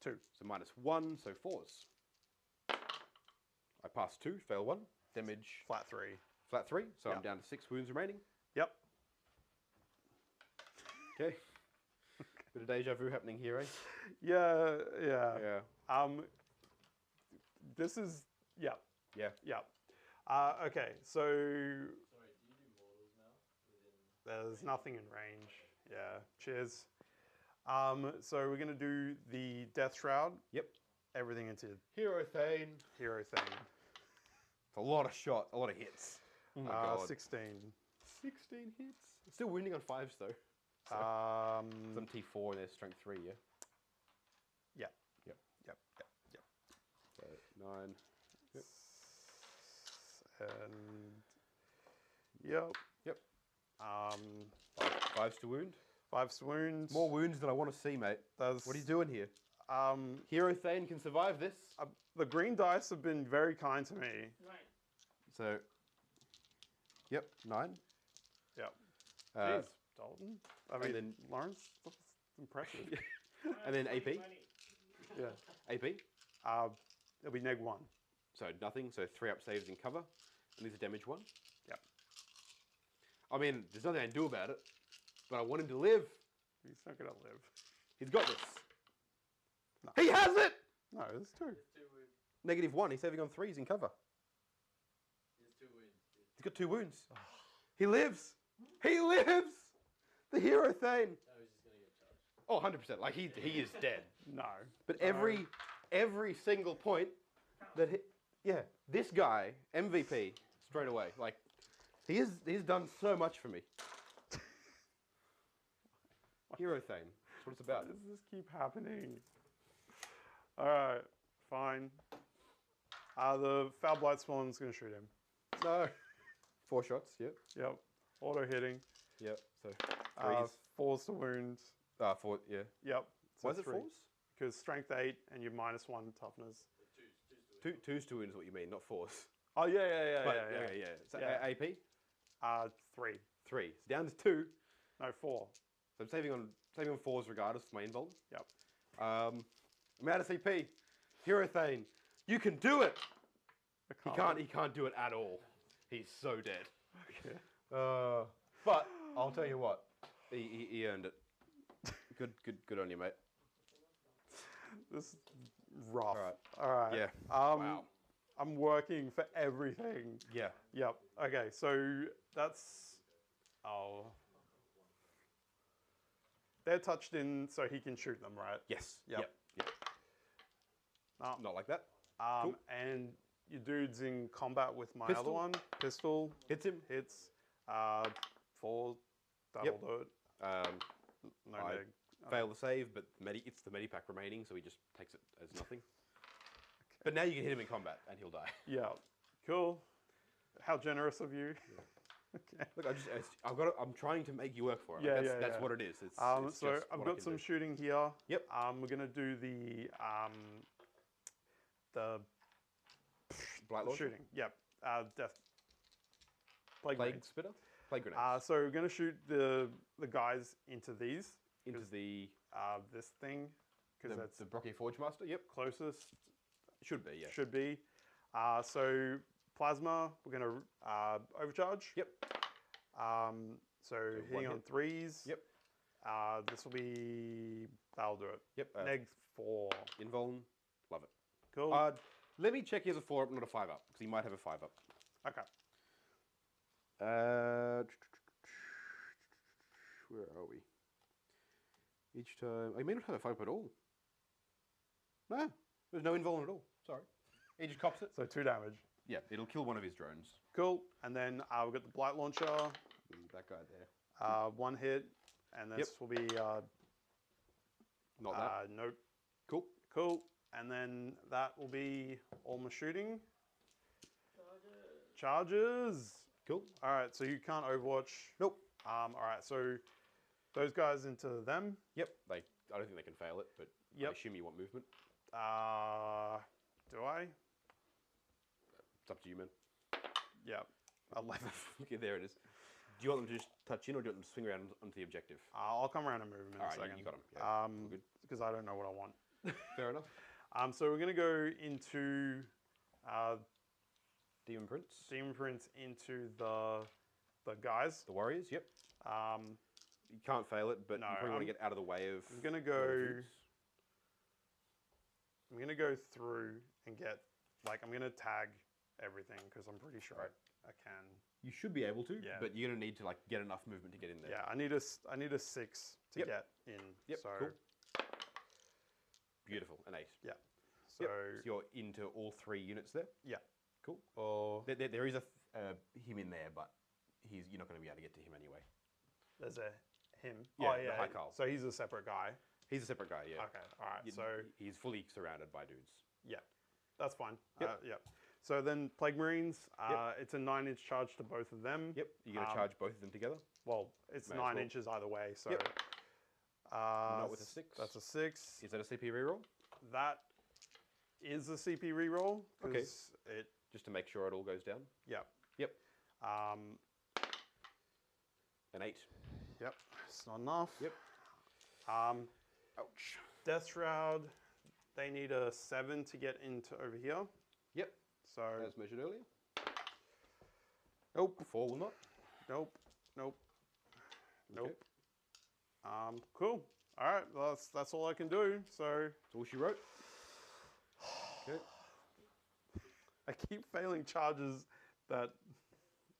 S5: 2.
S1: So minus 1, so 4s. I pass 2, fail 1. Damage
S5: Flat 3.
S1: flat 3, so
S5: Yeah.
S1: I'm down to 6 wounds remaining.
S5: Yep.
S1: Okay. Bit of deja vu happening here, eh?
S5: Yeah.
S1: Yeah.
S5: This is
S1: Yeah.
S5: Okay. So
S3: Sorry, do you do mortals now?
S5: there's nothing in range. Yeah. Cheers. So we're gonna do the Death Shroud.
S1: Yep.
S5: Everything into
S1: Hero Thane.
S5: hero thing.
S1: It's a lot of shot, a lot of hits. Oh my god.
S5: 16.
S1: 16 hits. Still wounding on 5s though. So some T4 and there's strength 3, yeah?
S5: Yeah.
S1: Yep.
S5: Yep.
S1: So 9. Yep.
S5: And yep.
S1: Yep. 5s to wound.
S5: 5 wounds.
S1: More wounds than I want to see, mate.
S5: That's,
S1: What are you doing here?
S5: Um,
S1: Hero Thane can survive this.
S5: the green dice have been very kind to me.
S4: Right.
S1: So, yep, 9.
S5: Yep.
S1: Uh,
S5: Jeez, Dalton. I mean,
S1: then-
S5: Lawrence. That's impressive.
S1: And then AP.
S4: Funny.
S5: Yeah.
S1: AP.
S5: It'll be neg 1.
S1: So nothing. So 3 up saves in cover. And these are damage 1.
S5: Yep.
S1: I mean, there's nothing I can do about it. But I want him to live.
S5: He's not gonna live.
S1: He's got this.
S5: No.
S1: He has it!
S5: No, there's 2.
S1: Negative 1. He's saving on 3s in cover.
S3: There's 2 wins.
S1: He's got 2 wounds. He lives! He lives! The Hero Thane.
S3: No, he's just gonna get charged.
S1: Oh, 100%. Like, he is dead.
S5: No.
S1: But
S5: No.
S1: every single point that this guy, MVP, straight away. Like, he's done so much for me. Hero Thane. That's what it's about.
S5: Why does this keep happening? All right, fine. The Foul Blight Spawn's going to shoot him.
S1: No. 4 shots, yep.
S5: Yep. Auto hitting.
S1: Yep, so 3s.
S5: Force to wound.
S1: 4, yeah.
S5: Yep. So
S1: Why is it 4s?
S5: Because strength 8 and you're -1 toughness.
S1: Twos to win is what you mean, not 4s.
S5: Oh, yeah.
S1: But, okay, yeah. So
S5: Yeah.
S1: AP?
S5: 3.
S1: 3. It's down to 2.
S5: No, 4.
S1: So I'm saving on 4s regardless of my invuln.
S5: Yep.
S1: I'm out of CP. Hierothane, you can do it! He can't do it at all. He's so dead.
S5: Okay.
S1: But I'll tell you what, he earned it. Good on you, mate.
S5: This is rough.
S1: Alright.
S5: All right.
S1: Yeah.
S5: Wow. I'm working for everything.
S1: Yeah.
S5: Yep. Okay, so that's... Oh. They're touched in so he can shoot them, right?
S1: Yes.
S5: Yep.
S1: Not like that.
S5: Cool. And your dude's in combat with my
S1: Pistol.
S5: other one. Pistol.
S1: Hits him.
S5: Hits. 4. That'll do it. No
S1: I
S5: neg.
S1: fail the save, but it's the medipack remaining, so he just takes it as nothing. But now you can hit him in combat, and he'll die.
S5: Yeah. Cool. How generous of you. Okay.
S1: Look, I'm trying to make you work for it.
S5: Yeah,
S1: That's what it is. It's
S5: So
S1: just
S5: I've
S1: what I
S5: got
S1: can
S5: some
S1: do.
S5: shooting here.
S1: Yep.
S5: We're gonna do the
S1: Blight Launcher?
S5: shooting. Yep. Death. Plague
S1: Plague
S5: grenades.
S1: spitter? Plague grenades.
S5: So we're gonna shoot the guys into these.
S1: Into the
S5: This thing, because that's
S1: the Brocky Forge Master? Yep.
S5: closest.
S1: Should be, yeah.
S5: Should be. So plasma, we're gonna overcharge.
S1: Yep.
S5: So
S1: one
S5: hitting on
S1: hit.
S5: 3s.
S1: Yep.
S5: This will be. That'll do it.
S1: Yep.
S5: Neg 4.
S1: Invuln. Love it.
S5: Cool.
S1: Let me check he has a 4 up, not a 5 up, because he might have a 5 up.
S5: Okay.
S1: Where are we? Each time... I may not have a 5 up at all. No. There's no invuln at all. Sorry. He just cops it.
S5: So 2 damage.
S1: Yeah, it'll kill one of his drones.
S5: Cool. And then we've got the Blight Launcher.
S1: That guy there.
S5: 1 hit. And this will be...
S1: Not that.
S5: Nope.
S1: Cool.
S5: Cool. And then that will be all my shooting. Charges.
S1: Cool.
S5: All right, so you can't Overwatch.
S1: Nope.
S5: All right, so those guys into them.
S1: Yep. I don't think they can fail it, but I assume you want movement.
S5: Do I?
S1: It's up to you, man.
S5: Yeah. 11.
S1: Okay, there it is. Do you want them to just touch in, or do you want them to swing around onto the objective?
S5: I'll come around and move them in
S1: All
S5: a
S1: right,
S5: second.
S1: you got them. Yeah, all good.
S5: Because I don't know what I want.
S1: Fair enough.
S5: So we're going to go into
S1: Demon Prince.
S5: Demon Prince into the guys.
S1: The Warriors, yep. You can't fail it, but
S5: No,
S1: you probably want to get out of the way of...
S5: I'm going to go... I'm going to go through and get... I'm going to tag everything because I'm pretty sure I can.
S1: You should be able to,
S5: Yeah.
S1: but you're going to need to get enough movement to get in there.
S5: Yeah, I need a 6 to
S1: Yep.
S5: get in.
S1: Yep,
S5: So,
S1: cool. Beautiful, an 8.
S5: Yeah. So,
S1: Yep. So you're into all 3 units there?
S5: yeah.
S1: Cool.
S5: Or
S1: There is him in there, but you're not going to be able to get to him anyway.
S5: there's a him.
S1: Yeah,
S5: Oh,
S1: the
S5: yeah.
S1: High Carl.
S5: So he's a separate guy.
S1: He's a separate guy, yeah.
S5: Okay. All right.
S1: You-
S5: So
S1: he's fully surrounded by dudes.
S5: yeah, that's fine.
S1: Yep.
S5: Yep. So then Plague Marines.
S1: Yep.
S5: It's a 9-inch charge to both of them.
S1: Yep. You're going to charge both of them together?
S5: Well, it's
S1: May as
S5: 9
S1: well.
S5: inches either way. So
S1: Yep. Not with a 6?
S5: That's a 6.
S1: Is that a CP reroll?
S5: That is a CP reroll.
S1: Okay.
S5: 'cause It.
S1: Just to make sure it all goes down?
S5: Yeah.
S1: Yep.
S5: Um.
S1: An 8.
S5: Yep. It's not enough.
S1: Yep.
S5: Ouch. Death Shroud. They need a 7 to get into over here.
S1: Yep.
S5: So
S1: As measured earlier.
S5: nope.
S1: 4 will not.
S5: Nope. Nope.
S1: Okay.
S5: Nope. Cool. All right. Well, that's all I can do. So
S1: That's all she wrote. Okay.
S5: I keep failing charges that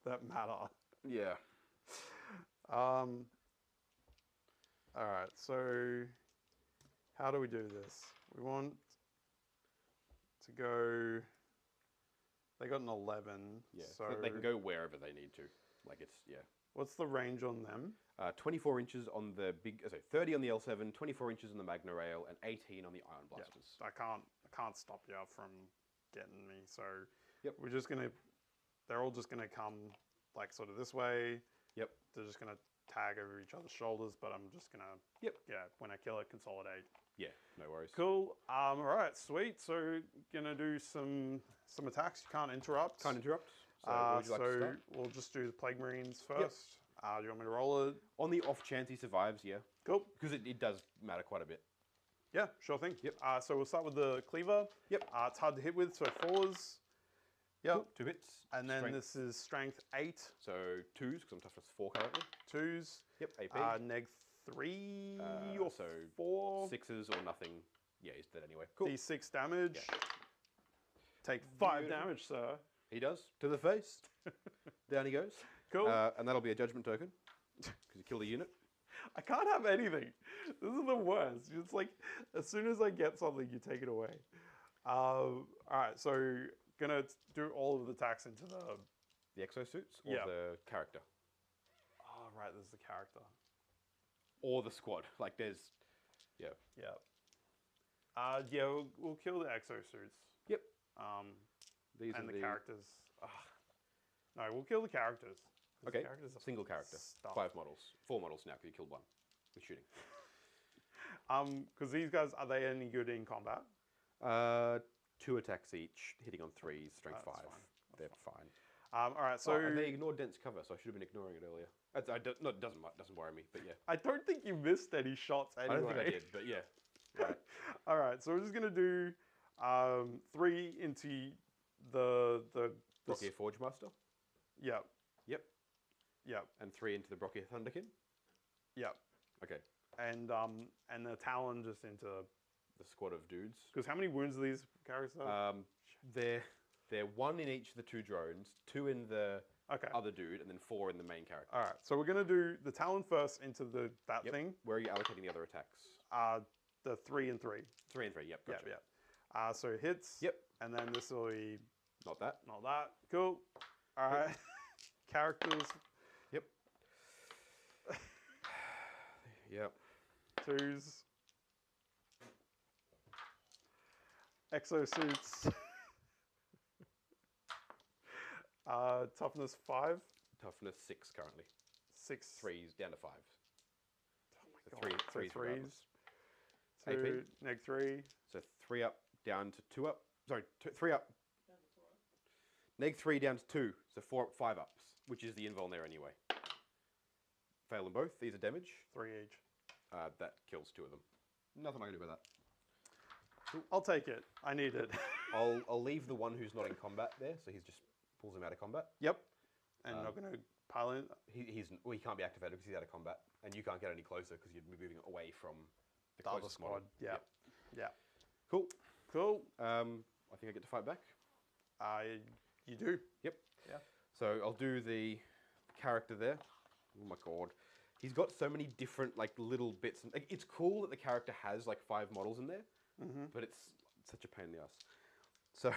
S5: matter.
S1: Yeah.
S5: All right. So how do we do this? We want to go. They got an 11.
S1: Yeah.
S5: So
S1: They can go wherever they need to. Yeah.
S5: what's the range on them?
S1: 24 inches on the 30 on the L7, 24 inches on the Magna Rail, and 18 on the Iron Blasters.
S5: I can't stop you from getting me. So
S1: Yep.
S5: we're just gonna. They're all just gonna come like sort of this way.
S1: Yep.
S5: They're just gonna tag over each other's shoulders, but I'm just gonna.
S1: Yep.
S5: Yeah. When I kill it, consolidate.
S1: Yeah, no worries.
S5: Cool. All right. Sweet. So gonna do some attacks. You can't interrupt.
S1: Can't interrupt. So, what would you like to start?
S5: We'll just do the Plague Marines first. Do you want me to roll it?
S1: On the off chance he survives, yeah.
S5: Cool.
S1: Because it does matter quite a bit.
S5: Yeah, sure thing.
S1: Yep.
S5: So we'll start with the cleaver.
S1: Yep.
S5: It's hard to hit with, so 4s. Yep.
S1: Cool. 2 hits.
S5: And then
S1: Strength.
S5: this is strength 8.
S1: So 2s, because I'm toughness 4 currently.
S5: 2s.
S1: Yep, AP.
S5: Neg 3 or
S1: so
S5: 4.
S1: 6s or nothing. Yeah, he's dead anyway. Cool.
S5: D6 damage.
S1: Yeah.
S5: Take 5
S1: Beautiful.
S5: damage, sir.
S1: He does. To the face. Down he goes.
S5: Cool.
S1: And that'll be a judgment token. Because you killed a unit.
S5: I can't have anything. This is the worst. It's like, as soon as I get something, you take it away. All right, so gonna do all of the attacks into
S1: The exosuits or
S5: Yeah.
S1: the character?
S5: Oh, right, there's the character.
S1: Or the squad. Like there's... Yeah.
S5: Yeah. We'll kill the exosuits.
S1: Yep.
S5: And
S1: These are
S5: the characters. No, we'll kill the characters. 'Cause the
S1: Okay,
S5: characters are
S1: single character.
S5: stuff.
S1: 5 models. 4 models now because you killed 1 with shooting.
S5: Because these guys, are they any good in combat?
S1: 2 attacks each, hitting on 3s, strength
S5: That's
S1: 5.
S5: fine.
S1: They're fine.
S5: All right, so
S1: And they ignored dense cover, so I should have been ignoring it earlier. No, it doesn't worry me, but yeah.
S5: I don't think you missed any shots anyway.
S1: I don't think I did, but yeah. Right.
S5: All right, so we're just gonna do 3 into the
S1: Brockier Forge Master.
S5: Yep.
S1: Yep.
S5: Yep.
S1: And 3 into the Brockier Thunderkin.
S5: Yep.
S1: Okay.
S5: And the Talon just into,
S1: The squad of dudes.
S5: because how many wounds do these characters have?
S1: They're 1 in each of the 2 drones, 2 in the
S5: Okay.
S1: other dude, and then 4 in the main character.
S5: All right, so we're gonna do the Talon first into that
S1: Yep.
S5: thing.
S1: Where are you allocating the other attacks?
S5: The 3 and 3.
S1: 3 and 3, yep, gotcha.
S5: Yeah. So it hits.
S1: Yep.
S5: And then this will be
S1: Not that.
S5: not that. Cool. All right. Characters.
S1: Yep. Yep.
S5: 2s. Exosuits. Toughness 5.
S1: Toughness 6 currently.
S5: 6.
S1: 3s down to 5s.
S5: Oh my
S1: So
S5: God.
S1: 3
S5: So
S1: threes regardless.
S5: 2.
S1: AP.
S5: Neg 3.
S1: So 3 up, down to 2 up. Sorry, 3 up. Neg 3 down to 2. So 4 up, 5 ups, which is the invul there anyway. Fail them both. These are damage.
S5: 3 each.
S1: That kills 2 of them. Nothing I can do about that.
S5: I'll take it. I need it.
S1: I'll leave the one who's not in combat there, so he's just pulls him out of combat.
S5: Yep. And not going to pile in.
S1: He can't be activated because he's out of combat, and you can't get any closer because you'd be moving away from the
S5: other
S1: closest
S5: squad.
S1: model.
S5: Yeah. Yeah.
S1: Cool.
S5: Cool.
S1: I think I get to fight back.
S5: You do.
S1: Yep.
S5: Yeah.
S1: So I'll do the character there. Oh my god. He's got so many different like little bits. And, like, it's cool that the character has like 5 models in there, but it's such a pain in the ass. So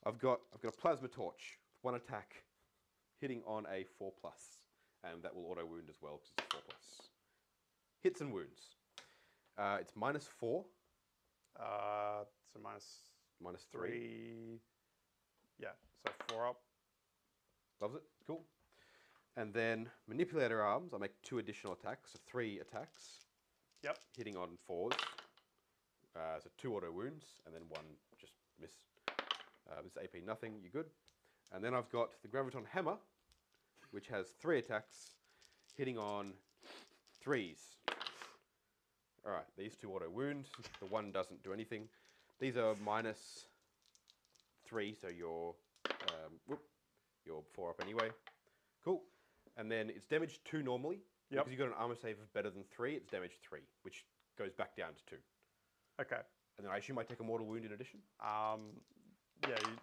S1: I've got a plasma torch, 1 attack, hitting on a 4+, and that will auto wound as well because it's 4+. Hits and wounds. It's -4.
S5: So minus
S1: -3.
S5: 3. Yeah. So 4 up.
S1: Loves it. Cool. And then manipulator arms. I make 2 additional attacks, so 3 attacks.
S5: Yep.
S1: Hitting on 4s. So 2 auto wounds, and then 1 just miss. This is AP nothing. You're good. And then I've got the Graviton Hammer, which has 3 attacks, hitting on 3s. All right, these 2 auto wound. The 1 doesn't do anything. These are -3, so you're 4 up anyway. Cool. And then it's damage 2 normally.
S5: Yep.
S1: Because you've got an armor save of better than 3, it's damage 3, which goes back down to 2.
S5: Okay.
S1: And then I assume I take a mortal wound in addition?
S5: Yeah,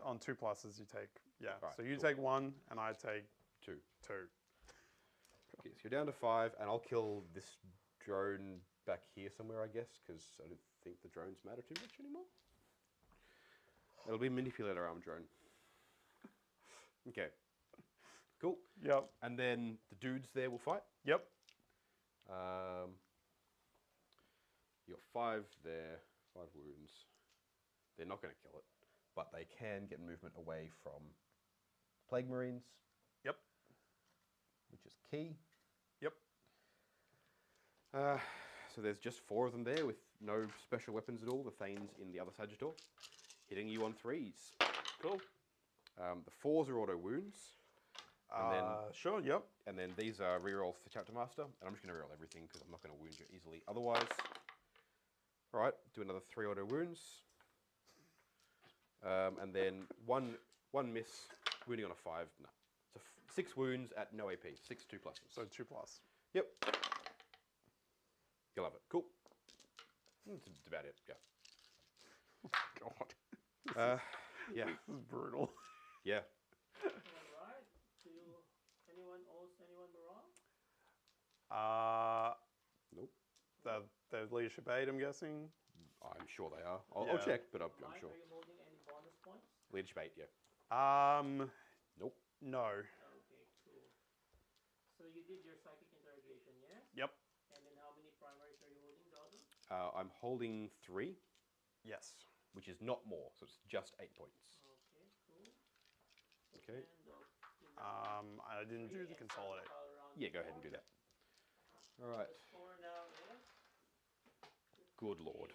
S5: on 2 pluses you take, yeah.
S1: Right,
S5: so you
S1: cool.
S5: take 1 and I take
S1: 2.
S5: 2.
S1: Okay, so you're down to 5, and I'll kill this drone back here somewhere, I guess, because I don't think the drones matter too much anymore. It'll be a manipulator arm drone. Okay. Cool.
S5: Yep.
S1: And then the dudes there will fight.
S5: Yep.
S1: You got 5 there, 5 wounds. They're not going to kill it. but they can get movement away from Plague Marines.
S5: Yep.
S1: Which is key.
S5: Yep.
S1: So there's just 4 of them there with no special weapons at all. The Thanes in the other Sagittor, hitting you on 3s.
S5: Cool.
S1: The 4s are auto wounds. And then,
S5: sure, yep.
S1: and then these are rerolls for Chapter Master. And I'm just going to reroll everything because I'm not going to wound you easily otherwise. All right, do another 3 auto wounds. And then one miss, wounding on a 5. No. So 6 wounds at no AP, 6 2+.
S5: So 2+.
S1: Yep. You'll love it. Cool. That's about it. Yeah.
S5: God.
S1: Yeah.
S5: This is brutal.
S1: Yeah.
S4: Alright. Anyone owes anyone morale?
S1: Nope.
S5: The leadership 8, I'm guessing.
S1: I'm sure they are. I'll
S5: Yeah.
S1: check, but I'm
S4: Mike,
S1: sure.
S4: are you holding any bonus points?
S1: Leadership 8, yeah.
S5: No.
S1: Nope.
S4: Okay, cool. So you did your psychic interrogation, yes?
S5: Yep.
S4: And then how many primaries are you holding, Dalton?
S1: I'm holding 3,
S5: Yes.
S1: which is not more, so it's just 8 points.
S4: Okay, cool.
S1: Okay.
S4: And,
S5: I didn't do the consolidate.
S1: Yeah, go ahead and do that. All right.
S4: The score now is
S1: Good lord.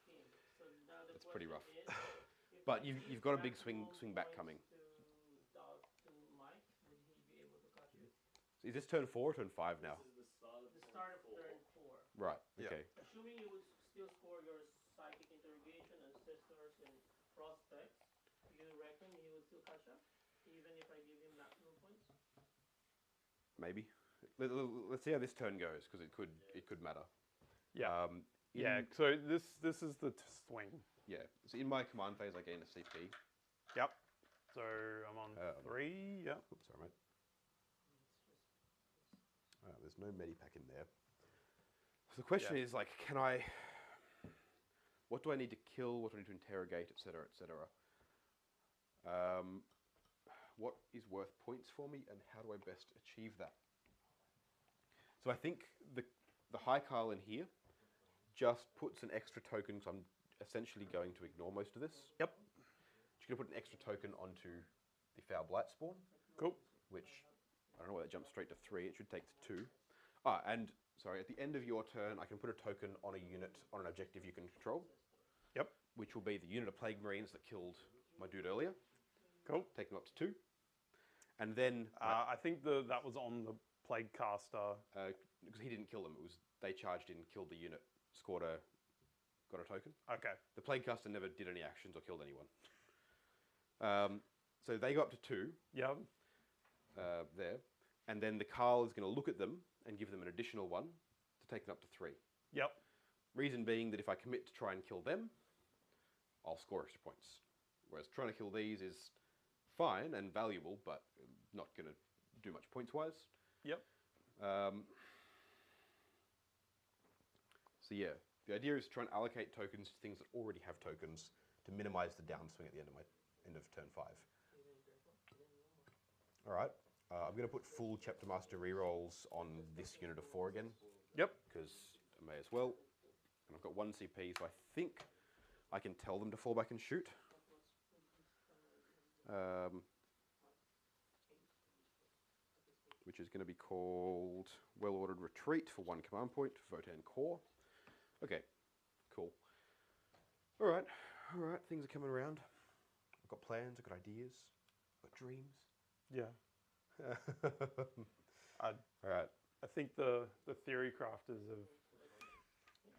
S4: 16. So now the
S1: That's pretty rough.
S4: question is, if
S1: But
S4: you
S1: you've got a big
S4: maximum
S1: swing back
S4: points
S1: coming.
S4: To Mike, would he be able to cut you?
S1: Is this turn 4 or turn 5 now?
S3: This is the start of
S4: The start of turn 4.
S1: Right.
S5: Yeah.
S1: Okay.
S4: Assuming you would still score your psychic interrogation, ancestors, and prospects, you reckon he would still catch up, even if I give him maximum points?
S1: Maybe. Let's see how this turn goes because it could matter.
S5: Yeah.
S1: In-
S5: Yeah. So this is the swing.
S1: Yeah. So in my command phase, I gain a CP.
S5: Yep. So I'm on 3. Yep.
S1: Oops, sorry, mate. There's no medipack in there. So the question is, like, what do I need to kill? What do I need to interrogate, etc., etc.? What is worth points for me, and how do I best achieve that? So I think the High Carl in here just puts an extra token, so I'm essentially going to ignore most of this.
S5: Yep.
S1: Just going to put an extra token onto the Foul Blight Spawn.
S5: Cool.
S1: Which, I don't know why that jumps straight to 3, it should take to 2. And, sorry, at the end of your turn, I can put a token on a unit, on an objective you can control.
S5: Yep.
S1: Which will be the unit of Plague Marines that killed my dude earlier.
S5: Cool.
S1: Take them up to 2. And then...
S5: I think that was on the Plague Caster.
S1: because he didn't kill them, they charged in, killed the unit, got a token.
S5: Okay.
S1: The Plague Caster never did any actions or killed anyone. So they go up to 2.
S5: Yep.
S1: There. And then the Carl is going to look at them and give them an additional 1 to take them up to 3.
S5: Yep.
S1: Reason being that if I commit to try and kill them, I'll score extra points. Whereas trying to kill these is fine and valuable, but not going to do much points-wise.
S5: Yep.
S1: So yeah, the idea is to try and allocate tokens to things that already have tokens to minimize the downswing at the end of turn 5. All right. I'm going to put full Chapter Master rerolls on this unit of 4 again.
S5: Yep.
S1: Because I may as well. And I've got 1 CP, so I think I can tell them to fall back and shoot. Which is going to be called Well-Ordered Retreat for 1 command point, Votann Core. Okay, cool. All right, things are coming around. I've got plans, I've got ideas, I've got dreams.
S5: Yeah.
S1: All right.
S5: I think the theory crafters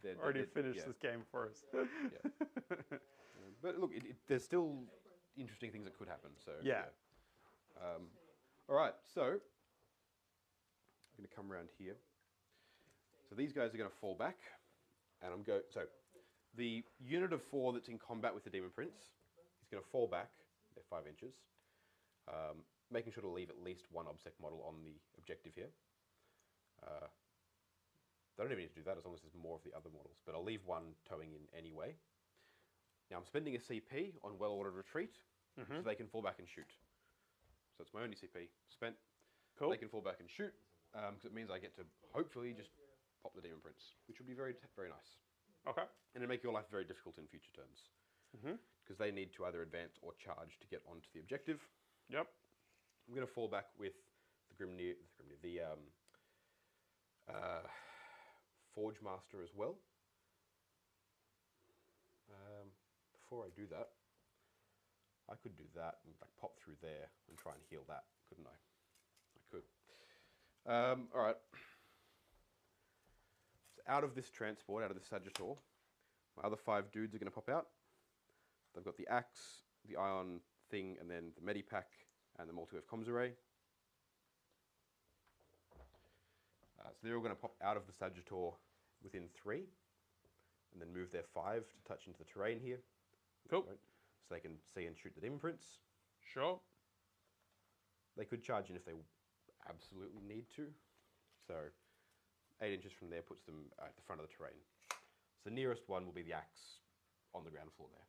S5: have already finished this game for us.
S1: Yeah. But look, there's still interesting things that could happen. So
S5: yeah.
S1: All right, so I'm going to come around here. So these guys are going to fall back, and So the unit of 4 that's in combat with the Demon Prince is going to fall back. They're 5 inches, making sure to leave at least 1 obsec model on the objective here. They don't even need to do that as long as there's more of the other models, but I'll leave 1 towing in anyway. Now I'm spending a CP on Well-Ordered Retreat, so they can fall back and shoot. So it's my only CP spent.
S5: Cool.
S1: They can fall back and shoot, because it means I get to hopefully just pop the Demon Prince, which would be very, very nice.
S5: Okay.
S1: And it'll make your life very difficult in future turns. because they need to either advance or charge to get onto the objective.
S5: Yep.
S1: I'm going to fall back with the Forge Master as well. Before I do that, I could do that and like pop through there and try and heal that, couldn't I? I could. All right. So out of this transport, out of this Sagittor, my other 5 dudes are going to pop out. They've got the axe, the ion thing, and then the medipack and the multi-wave comms array. So they're all going to pop out of the Sagittor within 3, and then move their 5 to touch into the terrain here.
S5: Cool.
S1: Right? So they can see and shoot the demon prints.
S5: Sure.
S1: They could charge in if they absolutely need to. So 8 inches from there puts them at the front of the terrain. So the nearest one will be the axe on the ground floor there.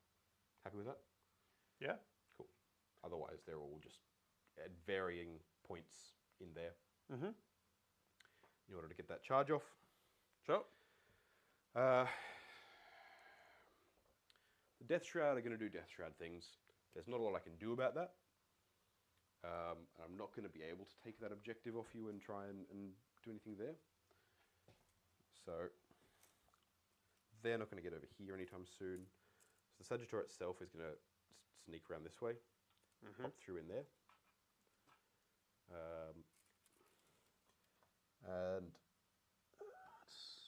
S1: Happy with that?
S5: Yeah.
S1: Cool. Otherwise, they're all just at varying points in there in order to get that charge off.
S5: Sure.
S1: The Death Shroud are going to do Death Shroud things. There's not a lot I can do about that. I'm not going to be able to take that objective off you and try and do anything there. So they're not going to get over here anytime soon. So the Sagittor itself is going to sneak around this way, pop through in there. And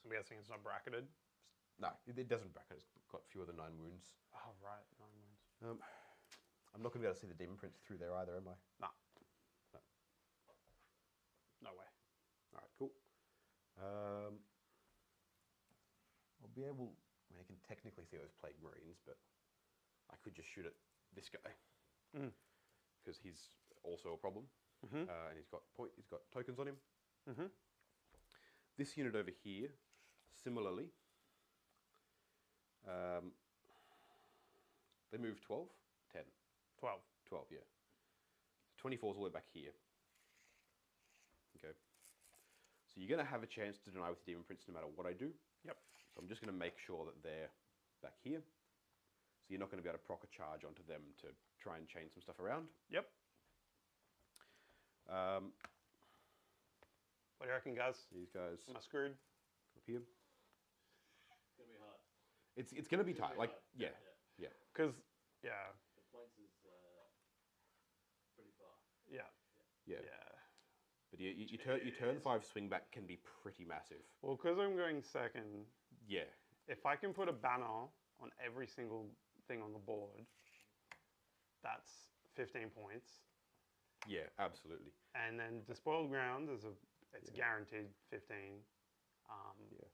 S5: I'm guessing it's not bracketed.
S1: no, it doesn't bracket. It's got fewer than 9 wounds.
S5: Oh, right. 9 wounds.
S1: I'm not going to be able to see the demon prints through there either, am I?
S5: No.
S1: No.
S5: No way.
S1: All right, cool. I'll be able. I mean, I can technically see those Plague Marines, but I could just shoot at this guy because he's also a problem, and he's got tokens on him. This unit over here, similarly, they move 12, 10.
S5: 12.
S1: 12, yeah. 24 is all the way back here. Okay. So you're going to have a chance to deny with the demon prints no matter what I do.
S5: Yep.
S1: So I'm just going to make sure that they're back here. So you're not going to be able to proc a charge onto them to try and chain some stuff around.
S5: Yep. What do you reckon, guys?
S1: These guys
S5: Am I screwed?
S1: up here.
S3: It's gonna be hard.
S1: It's going to be tight. Like, yeah.
S5: Because, yeah.
S3: The points is pretty far.
S5: Yeah.
S1: Yeah.
S5: Yeah.
S1: But you turn 5 swing back can be pretty massive.
S5: Well, because I'm going second,
S1: Yeah.
S5: if I can put a banner on every single thing on the board, that's 15 points.
S1: Yeah, absolutely.
S5: And then Despoiled Ground is it's guaranteed 15.
S1: Yeah.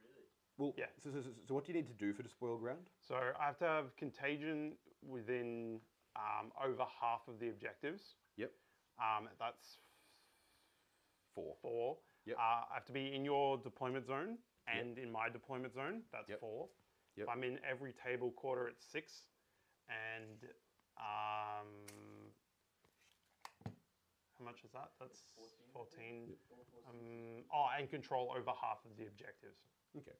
S3: Really?
S1: Well,
S5: Yeah.
S1: So what do you need to do for Despoiled Ground?
S5: So I have to have Contagion within over half of the objectives.
S1: Yep.
S5: That's
S1: 4.
S5: 4.
S1: Yep.
S5: I have to be in your deployment zone and in my deployment zone. That's
S1: Yep.
S5: 4.
S1: Yep.
S5: If I'm in every table quarter, it's 6. And how much is that? That's 14. And control over half of the objectives
S1: Okay.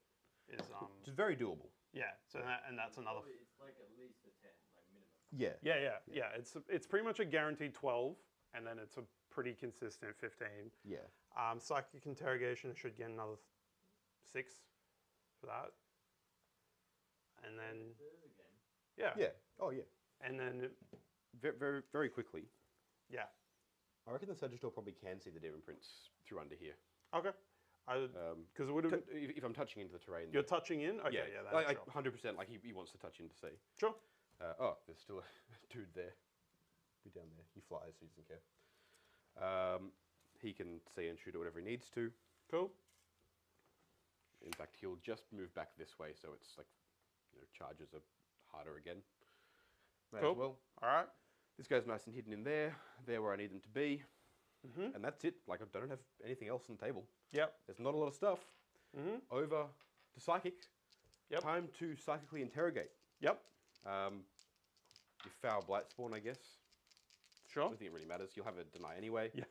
S5: is
S1: Which is very doable.
S5: yeah. So and that's another.
S3: Probably it's like at least a 10, like minimum.
S1: Yeah.
S5: Yeah. It's pretty much a guaranteed 12, and then it's a pretty consistent 15.
S1: Yeah.
S5: Psychic Interrogation should get another 6 for that. And then
S3: There is a game.
S5: yeah.
S1: Yeah. Oh, yeah.
S5: And then
S1: Very, very, very quickly.
S5: yeah.
S1: I reckon the Sagittor probably can see the demon prints through under here.
S5: Okay. Because it would have.
S1: If I'm touching into the terrain.
S5: You're touching in. Okay. Yeah. That's
S1: like
S5: sure.
S1: 100%. Like he wants to touch in to see.
S5: Sure.
S1: There's still a dude there. Be down there. He flies, so he doesn't care. He can see and shoot at whatever he needs to.
S5: Cool.
S1: In fact, he'll just move back this way, so it's like, charges are harder again. May
S5: Cool.
S1: as well.
S5: All right.
S1: This guy's nice and hidden in there. They're where I need them to be. And that's it. Like, I don't have anything else on the table.
S5: Yep.
S1: There's not a lot of stuff. Over to Psychic.
S5: Yep.
S1: Time to psychically interrogate.
S5: Yep.
S1: Your foul blight spawn, I guess. I
S5: Sure.
S1: don't think it really matters. You'll have a deny anyway.
S5: Yeah.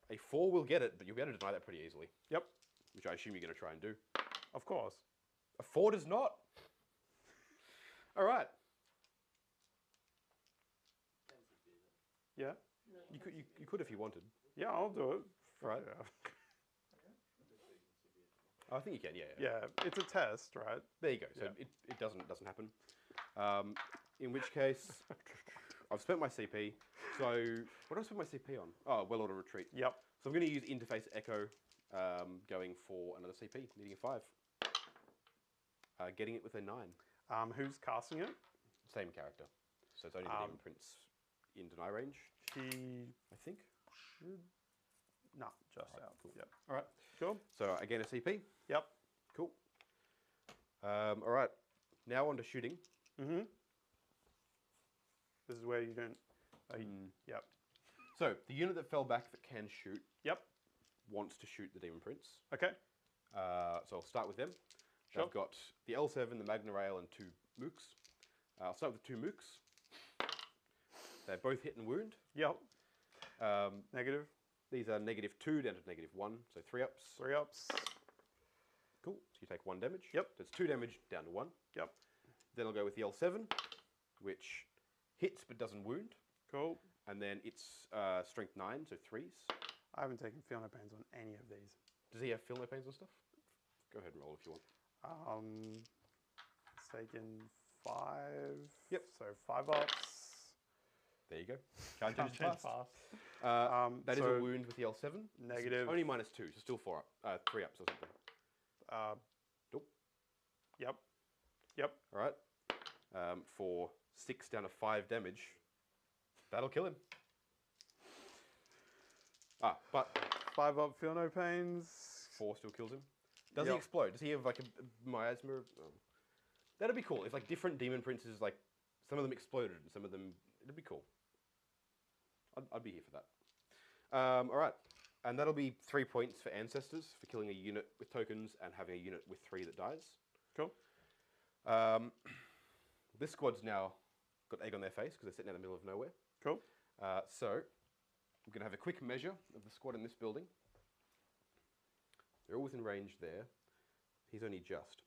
S1: A 4 will get it, but you'll be able to deny that pretty easily.
S5: Yep.
S1: Which I assume you're going to try and do.
S5: Of course.
S1: A 4 does not. All right.
S5: Yeah.
S1: You could if you wanted.
S5: Yeah, I'll do it.
S1: Right.
S5: Yeah.
S1: I think you can. Yeah.
S5: Yeah, it's a test, right?
S1: There you go. So
S5: Yeah.
S1: it doesn't happen. In which case, I've spent my CP. So what did I spend my CP on? Oh, well order retreat.
S5: Yep.
S1: So I'm going to use interface echo, going for another CP, needing a 5. Getting it with a 9.
S5: Who's casting it?
S1: Same character. So it's only the Demon Prince in deny range,
S5: He
S1: I think.
S5: should. No, just out.
S1: Cool.
S5: Yep.
S1: All right.
S5: Cool.
S1: So again, a CP.
S5: Yep.
S1: Cool. All right. Now on to shooting.
S5: Mm-hmm. This is where you don't. Yep.
S1: So the unit that fell back that can shoot
S5: Yep.
S1: wants to shoot the Demon Prince.
S5: Okay.
S1: So I'll start with them.
S5: Sure.
S1: I've got the L7, the Magna Rail, and 2 mooks. I'll start with the 2 mooks. They're both hit and wound.
S5: Yep. Negative.
S1: These are -2 down to -1, so 3 ups.
S5: 3 ups.
S1: Cool. So you take 1 damage.
S5: Yep.
S1: So it's 2 damage down to 1.
S5: Yep.
S1: Then I'll go with the L7, which hits but doesn't wound.
S5: Cool.
S1: And then it's strength 9, so 3s.
S5: I haven't taken Feel No Pains on any of these.
S1: Does he have feel no pains and stuff? Go ahead and roll if you want.
S5: It's taken 5.
S1: Yep.
S5: So 5 ups.
S1: There you go. Can't
S5: Can't
S1: change
S5: change
S1: fast.
S5: fast.
S1: That is
S5: so
S1: a wound with the L7.
S5: Negative.
S1: Only -2, so still 4 up, 3 ups or something. Nope.
S5: Yep. Yep.
S1: All right. For 6 down to 5 damage, that'll kill him. But
S5: 5 up. Feel No Pains.
S1: 4 still kills him. Does he
S5: Yep.
S1: explode? Does he have like a miasma? That'd be cool if like different demon princes, like some of them exploded and some of them. It'd be cool. I'd be here for that. All right, and that'll be 3 points for ancestors for killing a unit with tokens and having a unit with 3 that dies.
S5: Cool.
S1: This squad's now got egg on their face because they're sitting in the middle of nowhere.
S5: Cool.
S1: So we're going to have a quick measure of the squad in this building. They're all within range there. He's only just,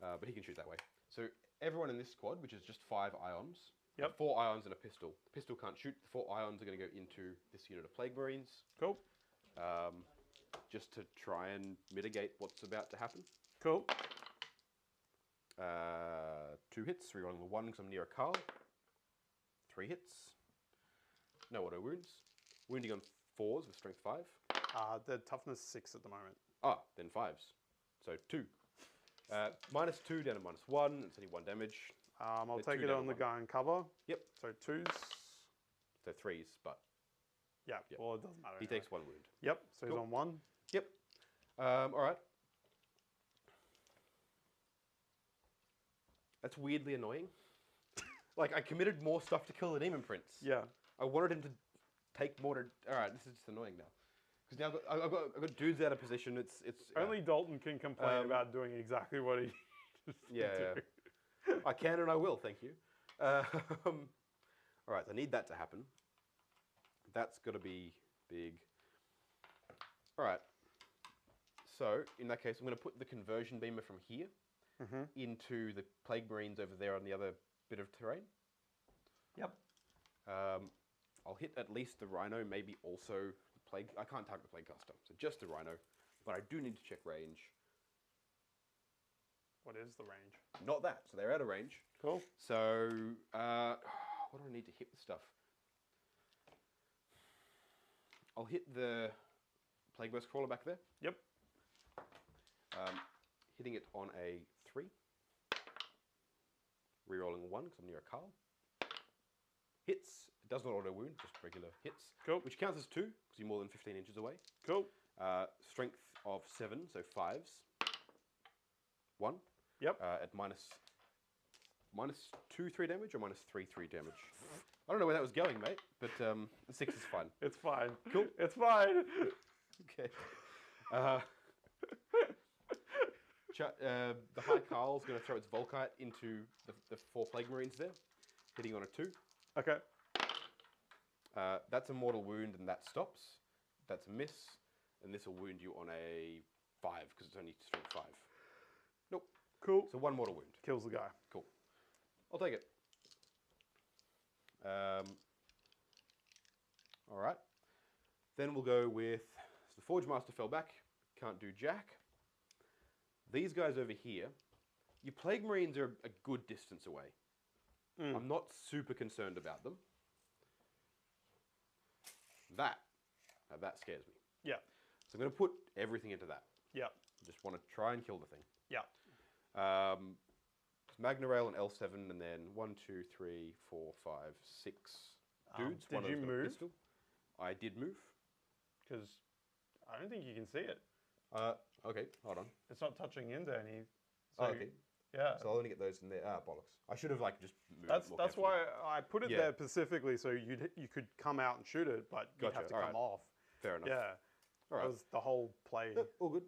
S1: but he can shoot that way. So everyone in this squad, which is just 5 ions,
S5: Yep.
S1: 4 ions and a pistol. The pistol can't shoot. The 4 ions are going to go into this unit of Plague Marines,
S5: Cool.
S1: just to try and mitigate what's about to happen.
S5: Cool.
S1: 2 hits, rerolling the 1 because I'm near a Carl. 3 hits. No auto wounds. Wounding on 4s with strength 5.
S5: They're toughness 6 at the moment.
S1: Then 5s. So 2. -2 down to -1. It's only 1 damage.
S5: I'll
S1: They're
S5: take
S1: 2
S5: it
S1: down
S5: on
S1: to
S5: the
S1: 1.
S5: guy in cover.
S1: Yep.
S5: So 2s.
S1: So 3s, but
S5: Yeah.
S1: Yep.
S5: Well, it doesn't matter.
S1: he
S5: anyway.
S1: takes 1 wound.
S5: Yep. So
S1: Cool.
S5: he's on 1.
S1: Yep. All right. That's weirdly annoying. Like, I committed more stuff to kill the Demon Prince.
S5: Yeah.
S1: I wanted him to take more to... All right, this is just annoying now. Because now I've got dudes out of position. It's
S5: Only Dalton can complain about doing exactly what he just
S1: Yeah.
S5: do.
S1: I can and I will, thank you. All right, I need that to happen. That's got to be big. All right. So, in that case, I'm going to put the conversion beamer from here into the Plague Marines over there on the other bit of terrain.
S5: Yep.
S1: I'll hit at least the Rhino, maybe also the Plague... I can't target the Plague Caster, so just the Rhino. But I do need to check range.
S5: What is the range?
S1: Not that, so they're out of range.
S5: Cool.
S1: So, what do I need to hit with stuff? I'll hit the Plague Burst Crawler back there.
S5: Yep.
S1: Hitting it on a 3. Rerolling a 1 because I'm near a Carl. Hits. It does not auto wound, just regular hits.
S5: Cool.
S1: Which counts as 2 because you're more than 15 inches away.
S5: Cool.
S1: Strength of 7, so 5s. 1.
S5: Yep.
S1: At -2, 3 damage or -3, 3 damage. I don't know where that was going, mate, but the 6 is fine.
S5: It's fine.
S1: Cool.
S5: It's fine.
S1: Okay. The High Carl's going to throw its Volkite into the 4 Plague Marines there, hitting on a 2.
S5: Okay.
S1: That's a mortal wound and that stops. That's a miss, and this will wound you on a 5 because it's only strength 5. Nope.
S5: Cool.
S1: So 1 mortal wound.
S5: Kills the guy.
S1: Cool. I'll take it. All right. Then we'll go with the Forge Master fell back. Can't do jack. These guys over here, your Plague Marines are a good distance away. I'm not super concerned about them. That scares me.
S5: Yeah.
S1: So I'm going to put everything into that.
S5: Yeah.
S1: Just want to try and kill the thing.
S5: Yeah.
S1: It's Magna Rail and L7, and then 1, 2, 3, 4, 5, 6 dudes.
S5: Did you move?
S1: Pistol. I did move.
S5: Because I don't think you can see it.
S1: Okay, hold on.
S5: It's not touching into any. So
S1: Okay.
S5: Yeah.
S1: So I'll only get those in there. Ah, bollocks. I should have like just moved.
S5: That's why I put it there specifically, so you could come out and shoot it, but you'd have to come off.
S1: Fair enough.
S5: Yeah.
S1: All right.
S5: That was the whole play.
S1: Yep, all good.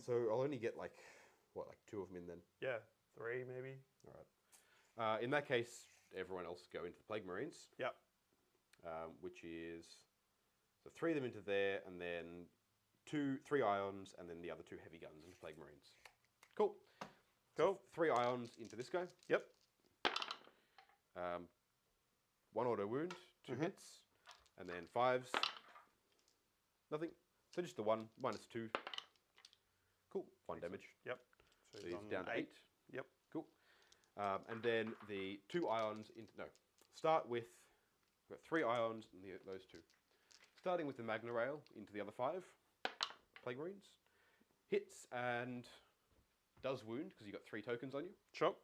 S1: So I'll only get like 2 of them in then.
S5: Yeah, 3 maybe.
S1: All right. In that case, everyone else go into the Plague Marines.
S5: Yep.
S1: Which is so 3 of them into there, and then 3 ions, and then the other 2 heavy guns into Plague Marines. Cool.
S5: Cool.
S1: So 3 ions into this guy.
S5: Yep.
S1: 1 auto wound, 2 hits, and then 5s. Nothing. So just the 1, -2. Cool. 1 damage.
S5: Yep.
S1: So he's down to 8.
S5: Yep.
S1: Cool. And then the 2 ions into start with. We've got 3 ions and those 2. Starting with the Magna Rail into the other 5 Plague Marines. Hits and does wound because you've got 3 tokens on you.
S5: Sure.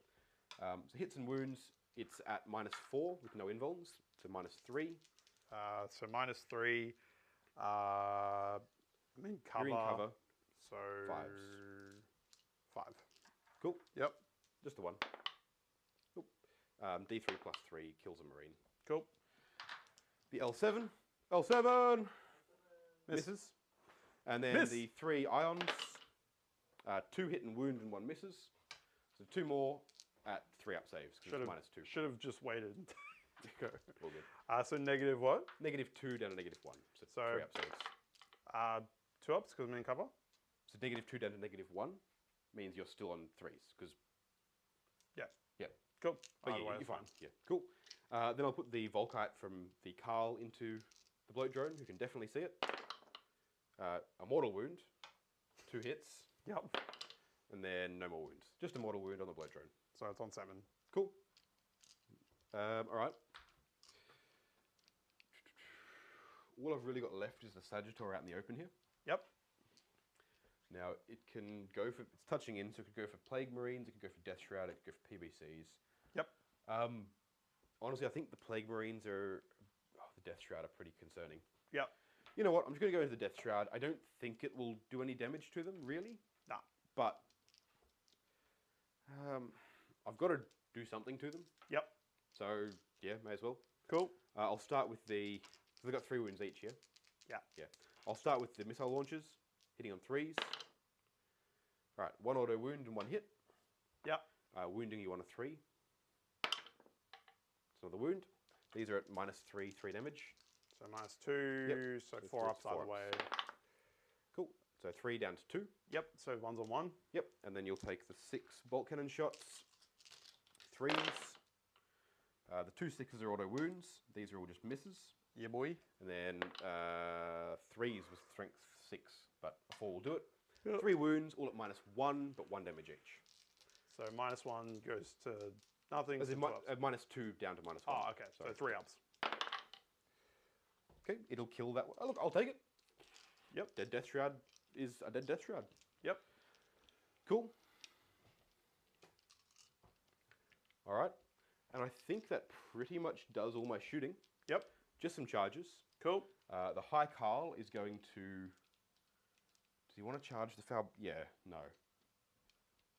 S1: So hits and wounds, it's at -4 with no invulns, so -3.
S5: So -3. I'm in cover.
S1: You're in cover.
S5: So
S1: 5s.
S5: 5.
S1: Cool.
S5: Yep.
S1: Just the 1. Cool. D3 + 3 kills a Marine.
S5: Cool.
S1: The L7. L7! Misses. And then the 3 ions. 2 hit and wound and 1 misses. So 2 more at 3 up saves because it's -2.
S5: Should have just waited.
S1: All good.
S5: So negative what?
S1: -2 down to -1. So 3 up saves.
S5: 2 ups because I'm in cover.
S1: So -2 down to -1 means you're still on 3s because.
S5: Yeah.
S1: Yeah.
S5: Cool.
S1: But yeah, you're fine. Yeah. Cool. Then I'll put the Volkite from the Carl into the bloat drone, who can definitely see it. A mortal wound, 2 hits.
S5: Yep.
S1: And then no more wounds. Just a mortal wound on the bloat drone.
S5: So it's on 7.
S1: Cool. All right. All I've really got left is the Sagittor out in the open here.
S5: Yep.
S1: Now, it can go for, it's touching in, so it could go for Plague Marines, it could go for Death Shroud, it could go for PBCs.
S5: Yep.
S1: Honestly, I think the Plague Marines are, the Death Shroud are pretty concerning.
S5: Yep.
S1: You know what, I'm just going to go into the Death Shroud. I don't think it will do any damage to them, really.
S5: Nah.
S1: But, I've got to do something to them.
S5: Yep.
S1: So, yeah, may as well.
S5: Cool.
S1: I'll start with the, so they've got 3 wounds each, yeah?
S5: Yeah.
S1: Yeah. I'll start with the missile launchers, hitting on 3s. All right, 1 auto wound and 1 hit.
S5: Yep.
S1: Wounding you on a 3. It's another wound. These are at -3, 3 damage.
S5: So -2,
S1: Yep.
S5: so
S1: So
S5: 4 ups
S1: 4
S5: either
S1: ups.
S5: way.
S1: Cool. So 3 down to 2.
S5: Yep, so 1's on 1.
S1: Yep. And then you'll take the 6 bolt cannon shots. 3s. The 2 6s are auto wounds. These are all just misses.
S5: Yeah, boy.
S1: And then 3s with strength 6, but a 4 will do it.
S5: Yep.
S1: 3 wounds, all at -1, but 1 damage each.
S5: So -1 goes to nothing.
S1: As in
S5: so 2 ups.
S1: -2 down to -1.
S5: Oh, okay. So 3 ups.
S1: Okay, it'll kill that one. Oh, look, I'll take it.
S5: Yep.
S1: Dead Death Shroud is a dead Death Shroud.
S5: Yep.
S1: Cool. All right. And I think that pretty much does all my shooting.
S5: Yep.
S1: Just some charges.
S5: Cool.
S1: The High Carl is going to... Does he want to charge the foul? Yeah, no.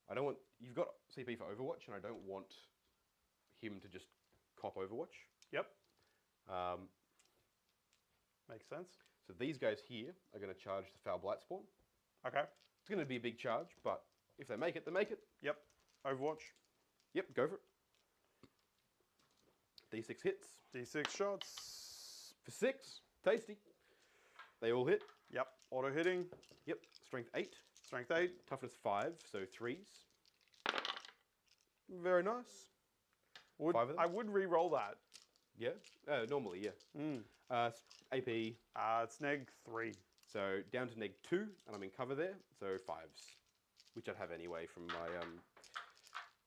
S1: I don't want... You've got CP for Overwatch, and I don't want him to just cop Overwatch.
S5: Yep. Makes sense.
S1: So these guys here are going to charge the Foul Blight Spawn.
S5: Okay.
S1: It's going to be a big charge, but if they make it, they make it.
S5: Yep. Overwatch.
S1: Yep, go for it. D6 hits.
S5: D6 shots.
S1: For 6. Tasty. They all hit.
S5: Yep. Auto hitting.
S1: Yep. Strength 8.
S5: Strength 8.
S1: Toughness 5, so 3s. Very nice. 5 of them.
S5: I would re-roll that.
S1: Yeah, normally, yeah.
S5: Mm.
S1: AP,
S5: It's neg 3.
S1: so down to neg 2, and I'm in cover there, so 5s, which I'd have anyway from my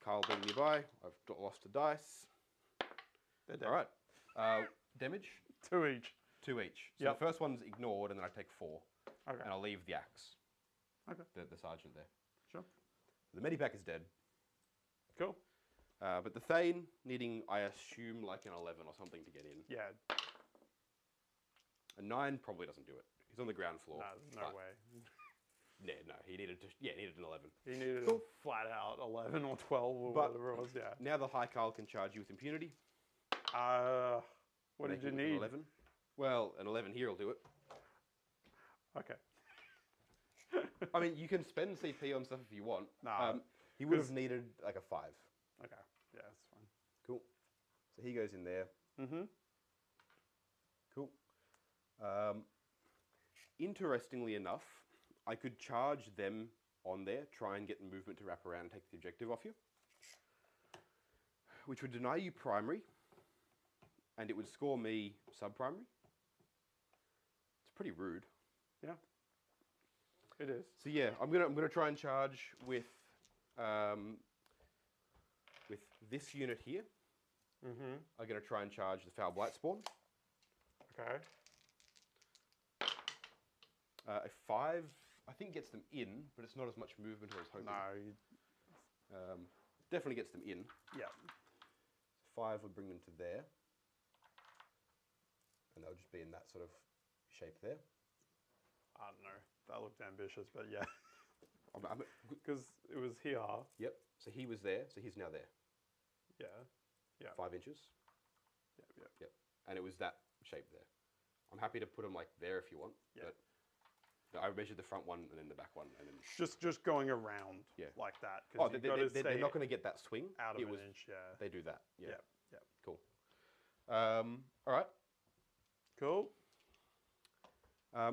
S1: Carl being nearby. I've lost a dice.
S5: They're dead.
S1: All right, damage,
S5: 2 each.
S1: 2 each. So
S5: Yep.
S1: the first one's ignored, and then I take 4,
S5: Okay.
S1: and I'll leave the axe.
S5: Okay.
S1: The sergeant there.
S5: Sure.
S1: The medipack is dead.
S5: Cool.
S1: But the Thane needing, I assume, like an 11 or something to get in.
S5: Yeah.
S1: A 9 probably doesn't do it. He's on the ground floor.
S5: No
S1: but-
S5: way.
S1: Yeah, no, he needed an 11.
S5: He needed
S1: Cool.
S5: a flat out 11 or 12 or
S1: But-
S5: whatever it was. Yeah.
S1: Now the High Carl can charge you with impunity.
S5: What did you
S1: making it an
S5: need?
S1: 11. Well, an 11 here will do it.
S5: Okay.
S1: I mean, you can spend CP on stuff if you want.
S5: Nah,
S1: he would have
S5: 'cause-
S1: needed like a 5.
S5: Okay. Yeah, that's fine.
S1: Cool. So he goes in there.
S5: Mm-hmm.
S1: Cool. Interestingly enough, I could charge them on there, try and get the movement to wrap around and take the objective off you, which would deny you primary, and it would score me sub-primary. It's pretty rude.
S5: Yeah. It is.
S1: So yeah, I'm gonna try and charge with this unit here.
S5: Mm-hmm.
S1: I'm gonna try and charge the Foul Blight Spawn.
S5: Okay.
S1: A 5, I think, gets them in, but it's not as much movement as I was hoping.
S5: No.
S1: Definitely gets them in.
S5: Yeah.
S1: 5 would bring them to there, and they'll just be in that sort of shape there.
S5: I don't know. That looked ambitious, but yeah.
S1: I'm-
S5: Because it was here.
S1: yep. So he was there, so he's now there.
S5: Yeah. Yeah.
S1: 5 inches.
S5: Yeah.
S1: Yep. And it was that shape there. I'm happy to put them like there if you want.
S5: Yeah.
S1: But I measured the front one and then the back one, and then.
S5: Just going around
S1: Yeah.
S5: like that.
S1: Oh,
S5: Because
S1: they're not going to get that swing.
S5: out of
S1: It
S5: an
S1: was,
S5: inch. Yeah.
S1: They do that. Yeah.
S5: Yeah. Yeah.
S1: Cool. All right.
S5: Cool.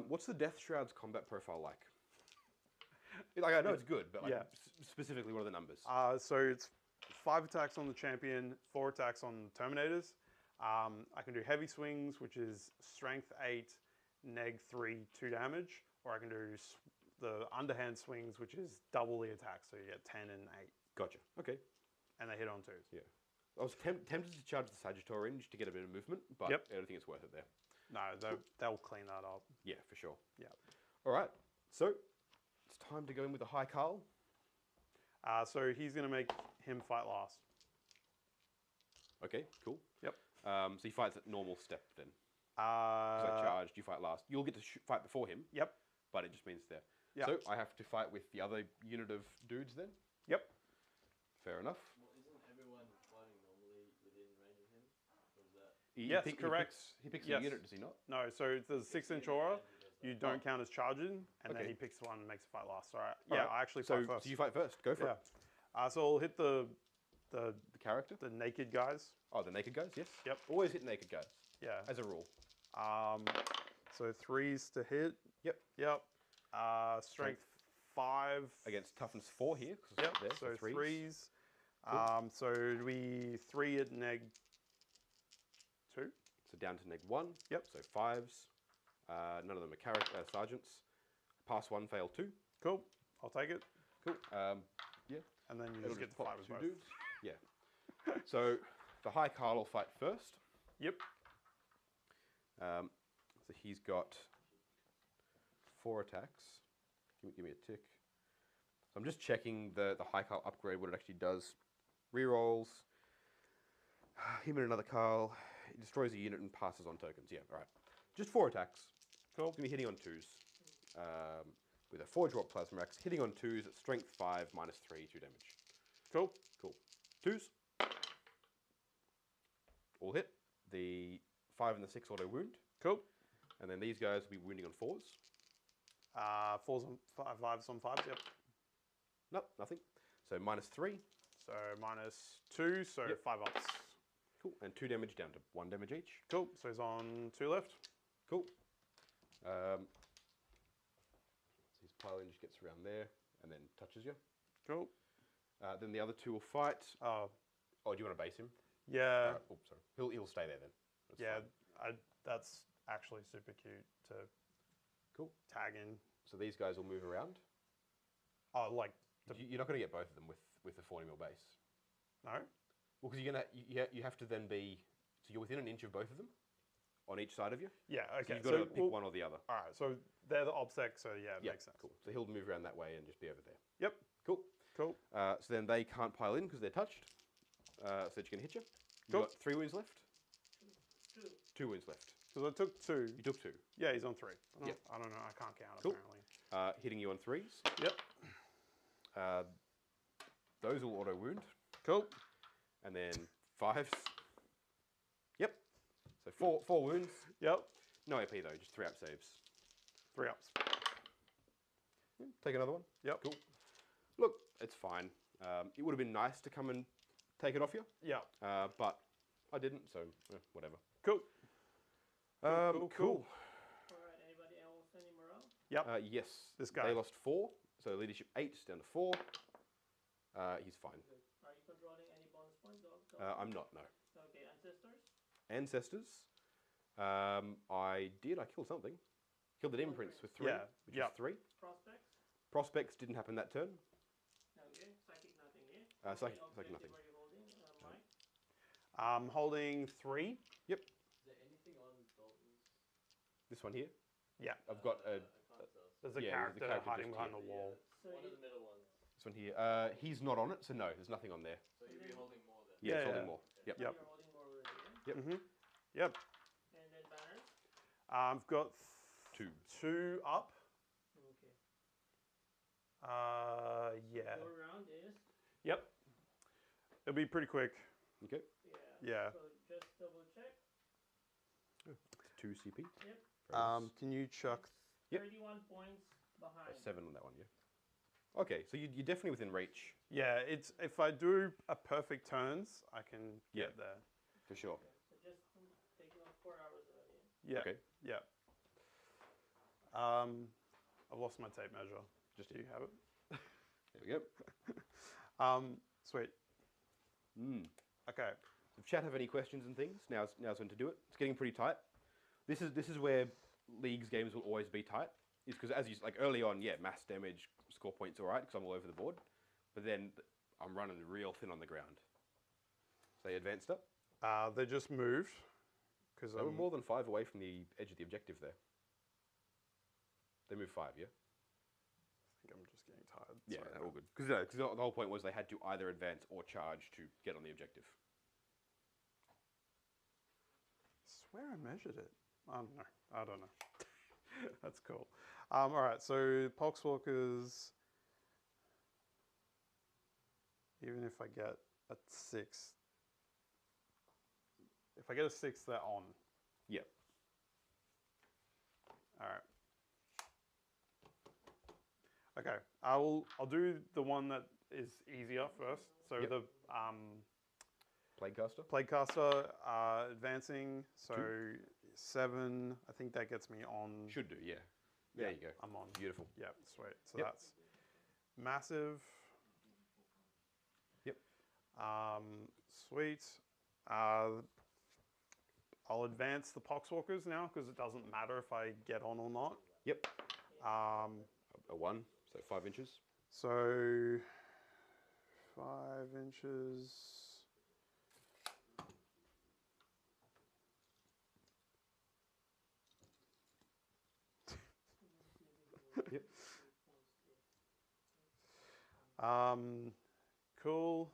S1: What's the Death Shroud's combat profile like? Like, I know it's good, but like,
S5: Yeah.
S1: specifically, what are the numbers?
S5: So it's 5 attacks on the champion, 4 attacks on Terminators. I can do heavy swings, which is strength 8, neg 3, 2 damage. Or I can do the underhand swings, which is double the attack, so you get 10 and 8.
S1: Gotcha. Okay.
S5: And they hit on 2s.
S1: Yeah. I was tempted to charge the Sagittarian just to get a bit of movement, but
S5: Yep.
S1: I don't think it's worth it there.
S5: No, they'll clean that up.
S1: Yeah, for sure.
S5: Yeah.
S1: All right. So it's time to go in with the High Carl.
S5: So he's going to make him fight last.
S1: Okay, cool.
S5: Yep.
S1: So he fights at normal step then. So
S5: Uh,
S1: I charged, you fight last. You'll get to fight before him,
S5: Yep.
S1: but it just means there.
S5: Yeah.
S1: So I have to fight with the other unit of dudes then?
S5: Yep.
S1: Fair enough.
S3: Well, isn't everyone fighting normally within range of him? Or is that...
S5: Yes, correct.
S1: He picks
S5: Yes.
S1: a unit, does he not?
S5: No, so it's a 6-inch aura. You don't count as charging, and then
S1: Okay.
S5: he picks one and makes a fight last. All right.
S1: All
S5: Yeah,
S1: right.
S5: I actually
S1: So,
S5: fight first.
S1: so you fight first. Go for
S5: Yeah.
S1: it.
S5: So I'll hit the
S1: The character?
S5: the naked guys.
S1: Oh, the naked guys, yes.
S5: Yep.
S1: Always hit naked guys,
S5: Yeah.
S1: as a rule.
S5: So 3s to hit.
S1: Yep.
S5: Yep. Strength 5.
S1: Against toughness 4 here. 'cause it's
S5: Yep.
S1: there,
S5: So
S1: threes.
S5: 3s.
S1: Cool.
S5: So we 3 at neg 2.
S1: So down to neg 1.
S5: Yep.
S1: So 5s. None of them are sergeants. Pass 1, fail 2.
S5: Cool. I'll take it.
S1: Cool. Yeah.
S5: And then you
S1: It'll
S5: just get to
S1: pop
S5: fight with
S1: 2
S5: both.
S1: dudes. Yeah. So the High Carl will fight first.
S5: Yep.
S1: So he's got 4 attacks. Give me a tick. So I'm just checking the High Carl upgrade, what it actually does. Rerolls. Him and another Carl. It destroys a unit and passes on tokens. Yeah, all right. Just 4 attacks.
S5: Cool.
S1: It's going to be hitting on 2s. With a 4-drop Plasma Axe. Hitting on 2s at strength 5, -3, 2 damage.
S5: Cool.
S1: Cool. 2s. All hit. The 5 and the 6 auto wound.
S5: Cool.
S1: And then these guys will be wounding on 4s.
S5: 4s on 5s on 5s. Yep.
S1: Nope, nothing. So -3.
S5: So -2. So
S1: Yep.
S5: 5 ups.
S1: Cool. And 2 damage down to 1 damage each.
S5: Cool. So he's on 2 left.
S1: Cool. So his pile just gets around there and then touches you.
S5: Cool.
S1: Then the other 2 will fight.
S5: Oh,
S1: Oh, do you want to base him?
S5: Yeah,
S1: Oh, sorry. He'll stay there then. That's
S5: yeah.
S1: fine.
S5: That's actually super cute to
S1: Cool.
S5: tag in.
S1: So these guys will move around.
S5: Oh, like
S1: You're not going to get both of them with the 40 mil base.
S5: no?
S1: Well, because you have to then be, so you're within an inch of both of them on each side of you.
S5: Yeah.
S1: So
S5: Okay.
S1: you've got to pick one or the other.
S5: All right. So they're the OBSEC. So yeah, it makes sense.
S1: Cool. So he'll move around that way and just be over there.
S5: Yep.
S1: Cool.
S5: Cool.
S1: So then they can't pile in because they're touched. So it's going to hit you. You've
S5: Cool.
S1: got 3 wounds left.
S4: Two.
S1: 2 wounds left.
S5: Because I took 2.
S1: You took 2.
S5: Yeah, he's on 3.
S1: Yep.
S5: I don't know. I can't count
S1: Cool.
S5: apparently.
S1: Hitting you on 3s.
S5: Yep.
S1: Those will auto wound.
S5: Cool.
S1: And then 5s. Yep. So 4 wounds.
S5: Yep.
S1: No AP though, just 3 up saves.
S5: 3 ups.
S1: Take another one.
S5: Yep.
S1: Cool. Look, it's fine. It would have been nice to come and take it off you,
S5: Yep.
S1: but I didn't, so whatever.
S5: Cool.
S1: Cool.
S4: Alright, anybody else any morale?
S5: Yep.
S1: Yes.
S5: This guy.
S1: They lost 4, so leadership 8 down to 4. He's fine.
S4: Are you controlling any bonus points? Or
S1: I'm not, no.
S4: okay, ancestors?
S1: Ancestors. I killed something. Killed the Demon Prince with 3,
S5: Yeah,
S1: which
S5: yeah.
S1: is 3.
S4: Prospects?
S1: Prospects didn't happen that turn.
S4: Okay, psychic nothing here.
S1: Psychic
S4: Objective
S1: nothing.
S4: Are you holding, Mike?
S5: I'm holding 3.
S3: Is there anything on Dalton's?
S1: This one here.
S5: Yeah.
S1: I've got
S3: I can't tell.
S5: There's a
S1: Yeah, there's
S5: character,
S1: a character
S5: hiding
S1: just
S5: behind
S1: here.
S5: the wall.
S4: So
S3: One
S4: you,
S3: of the middle ones.
S1: this one here. He's not on it, so no, there's nothing on there.
S3: So you'll be holding more then.
S1: Yeah,
S5: Yeah,
S1: it's holding
S5: yeah.
S1: more. Yep.
S5: Yep.
S4: you're holding more already, yeah?
S1: Yep.
S5: Mm-hmm. Yep.
S4: And then banners?
S5: I've got
S1: 2.
S5: 2 up.
S4: Okay.
S5: Yeah.
S4: Your round is?
S5: Yep. It'll be pretty quick.
S1: Okay.
S4: Yeah.
S5: Yeah.
S4: So just double check.
S1: 2 CP.
S4: Yep.
S5: Can you chuck?
S1: Yep.
S4: 31 points behind.
S1: 7 on that one, yeah. Okay, so you're definitely within reach.
S5: Yeah. It's if I do a perfect turns, I can
S1: Yeah.
S5: get there.
S1: For sure.
S4: So just taking on 4 hours already.
S5: Yeah.
S1: Okay.
S5: Yeah. I've lost my tape measure.
S1: Just
S5: Do you have it?
S1: There we go.
S5: Sweet. Okay.
S1: If chat have any questions and things, now's when to do it. It's getting pretty tight. This is where League's games will always be tight. Is because as you like early on, yeah, mass damage, score points all right because I'm all over the board, but then I'm running real thin on the ground. So they advanced up.
S5: They just moved because
S1: They were more than 5 away from the edge of the objective there. They moved 5, yeah.
S5: I think I'm just getting tired.
S1: Yeah,
S5: Sorry.
S1: all good. Because the whole point was they had to either advance or charge to get on the objective.
S5: I swear I measured it. I don't know. That's cool. All right, so Poxwalkers, even if I get a 6, if I get a 6, they're on.
S1: Yep.
S5: All right. Okay, I'll do the one that is easier first. So
S1: Yep.
S5: the
S1: Plaguecaster.
S5: Plaguecaster advancing, so 7. I think that gets me on.
S1: Should do, yeah. There you go.
S5: I'm on.
S1: Beautiful.
S5: Yep, sweet. So
S1: Yep.
S5: that's massive.
S1: Yep.
S5: Sweet. I'll advance the Poxwalkers now because it doesn't matter if I get on or not.
S1: Yep.
S5: Um,
S1: A 1, so 5 inches.
S5: so 5 inches.
S1: Yep.
S5: Cool.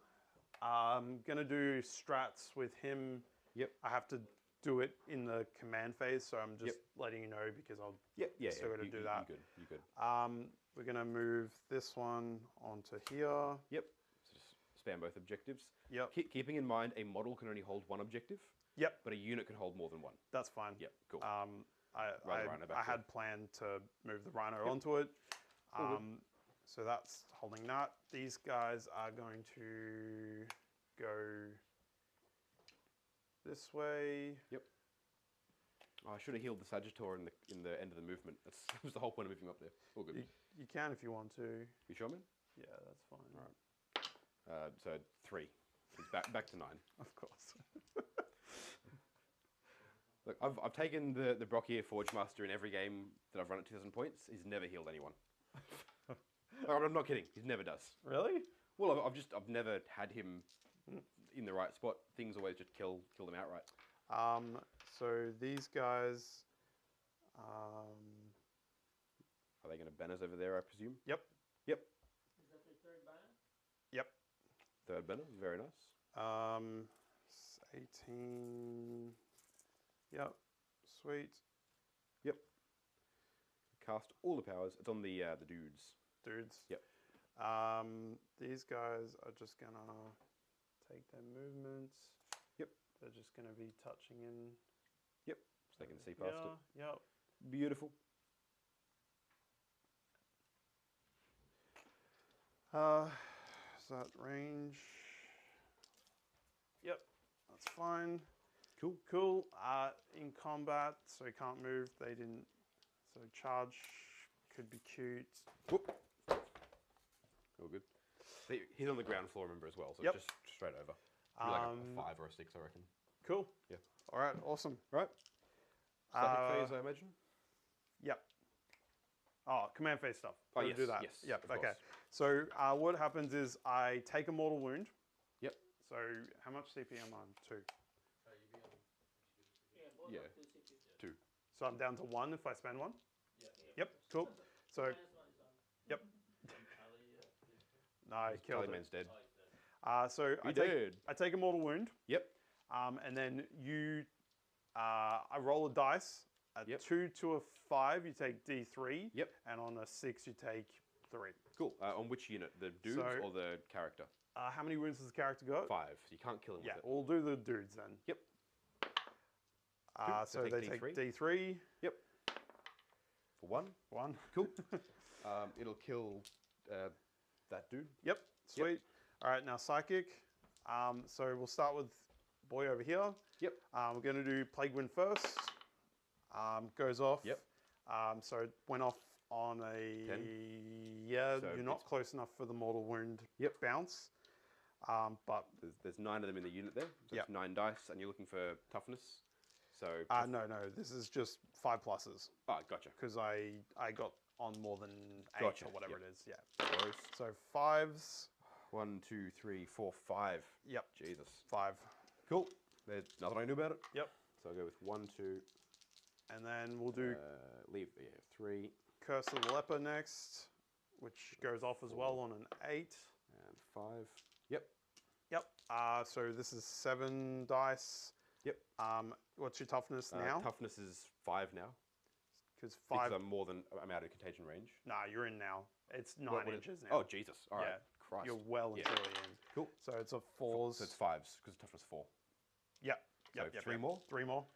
S5: I'm gonna do strats with him.
S1: Yep.
S5: I have to do it in the command phase, so I'm just
S1: Yep.
S5: letting you know because I'll.
S1: Yep. Yeah.
S5: Still gotta do that.
S1: You good. You good.
S5: We're gonna move this one onto here.
S1: Yep. So just spam both objectives.
S5: Yep.
S1: Keeping in mind, a model can only hold 1 objective.
S5: Yep.
S1: But a unit can hold more than 1.
S5: That's fine.
S1: Yep. Cool.
S5: I
S1: back
S5: had planned to move the Rhino
S1: Yep.
S5: onto it.
S1: All good.
S5: So that's holding that. These guys are going to go this way.
S1: Yep. Oh, I should have healed the Sagittor in the end of the movement. That was the whole point of moving up there. All good.
S5: You can if you want to.
S1: You sure, man?
S5: Yeah, that's fine.
S1: All right. So 3. He's back to 9.
S5: Of course.
S1: Look, I've taken the Brockier Forge Master in every game that I've run at 2,000 points. He's never healed anyone. Like, I'm not kidding. He never does.
S5: Really?
S1: Well, I've never had him in the right spot. Things always just kill them outright.
S5: So these guys.
S1: Are they going to banners over there? I presume.
S5: Yep.
S1: Yep.
S4: Is that the third banner?
S5: Yep.
S1: Third banner. Very nice.
S5: 18. Yep. Sweet.
S1: Yep. Cast all the powers. It's on the dudes.
S5: Dudes.
S1: Yep.
S5: These guys are just gonna take their movements.
S1: Yep.
S5: They're just gonna be touching in.
S1: Yep. So they can see past it.
S5: Yep.
S1: Beautiful.
S5: Is that range? Yep. That's fine.
S1: Cool.
S5: Cool. In combat, so he can't move. They didn't. So charge could be cute.
S1: Whoop. All good. He's on the ground floor, remember, as well, so
S5: Yep.
S1: just straight over. Be like a 5 or a 6, I reckon.
S5: Cool.
S1: Yeah.
S5: All right. Awesome.
S1: Right. Static phase, I imagine.
S5: Yep. Oh, command phase stuff.
S1: Oh,
S5: Gotta
S1: yes,
S5: do that.
S1: yes,
S5: Yep.
S1: of
S5: Okay.
S1: course.
S5: So what happens is I take a mortal wound.
S1: Yep.
S5: So how much CP am I on? 2.
S4: Yeah, both
S1: Yeah.
S4: are 2 CP.
S1: 2.
S5: So I'm down to 1 if I spend 1.
S4: Yeah.
S5: Yep. Cool. So
S4: Minus 1 is on.
S5: yep. No, I killed it.
S1: Man's dead.
S5: So
S1: He
S5: I take a mortal wound.
S1: Yep.
S5: And then I roll a dice. A
S1: Yep.
S5: 2 to a 5, you take D3.
S1: Yep.
S5: And on a 6, you take 3.
S1: Cool. On which unit? The dudes
S5: So-
S1: or the character?
S5: How many wounds does the character got?
S1: 5. You can't kill him
S5: Yeah,
S1: with it.
S5: we'll do the dudes then.
S1: Yep.
S5: So
S1: take
S5: they
S1: D3.
S5: take D3.
S1: Yep. For 1.
S5: 1.
S1: Cool. It'll kill that dude.
S5: Yep. Sweet. All right, now psychic. So we'll start with boy over here.
S1: Yep.
S5: We're going to do Plague Wind first. Goes off.
S1: Yep.
S5: So it went off on a
S1: 10.
S5: Yeah.
S1: So
S5: You're not
S1: it's-
S5: close enough for the mortal wound
S1: Yep.
S5: bounce. But
S1: There's 9 of them in the unit there. So
S5: Yep.
S1: it's 9 dice, and you're looking for toughness. So.
S5: no. This is just 5 pluses
S1: Oh, gotcha.
S5: because I got on more than 8
S1: Gotcha,
S5: or whatever
S1: yep.
S5: it is. Yeah.
S1: No worries.
S5: So 5s.
S1: 1, 2, 3, 4, 5.
S5: Yep.
S1: Jesus.
S5: 5.
S1: Cool. There's nothing I knew about it.
S5: Yep.
S1: So I'll go with 1, 2.
S5: And then we'll do
S1: Leave. Yeah, 3
S5: Curse of the Leper next, which goes off as well on an 8.
S1: and 5. Yep.
S5: Yep. So this is 7 dice.
S1: Yep.
S5: What's your toughness now?
S1: Toughness is 5 now.
S5: Because
S1: Because
S5: 5.
S1: I'm out of contagion range.
S5: Nah, you're in now. It's 9
S1: What is-
S5: inches now.
S1: Oh, Jesus. All right.
S5: Yeah.
S1: Christ.
S5: You're well
S1: Yeah.
S5: and truly in.
S1: Cool.
S5: So it's a 4s.
S1: So it's 5s because toughness 4.
S5: Yep.
S1: So
S5: Yep.
S1: 3 more?
S5: 3 more.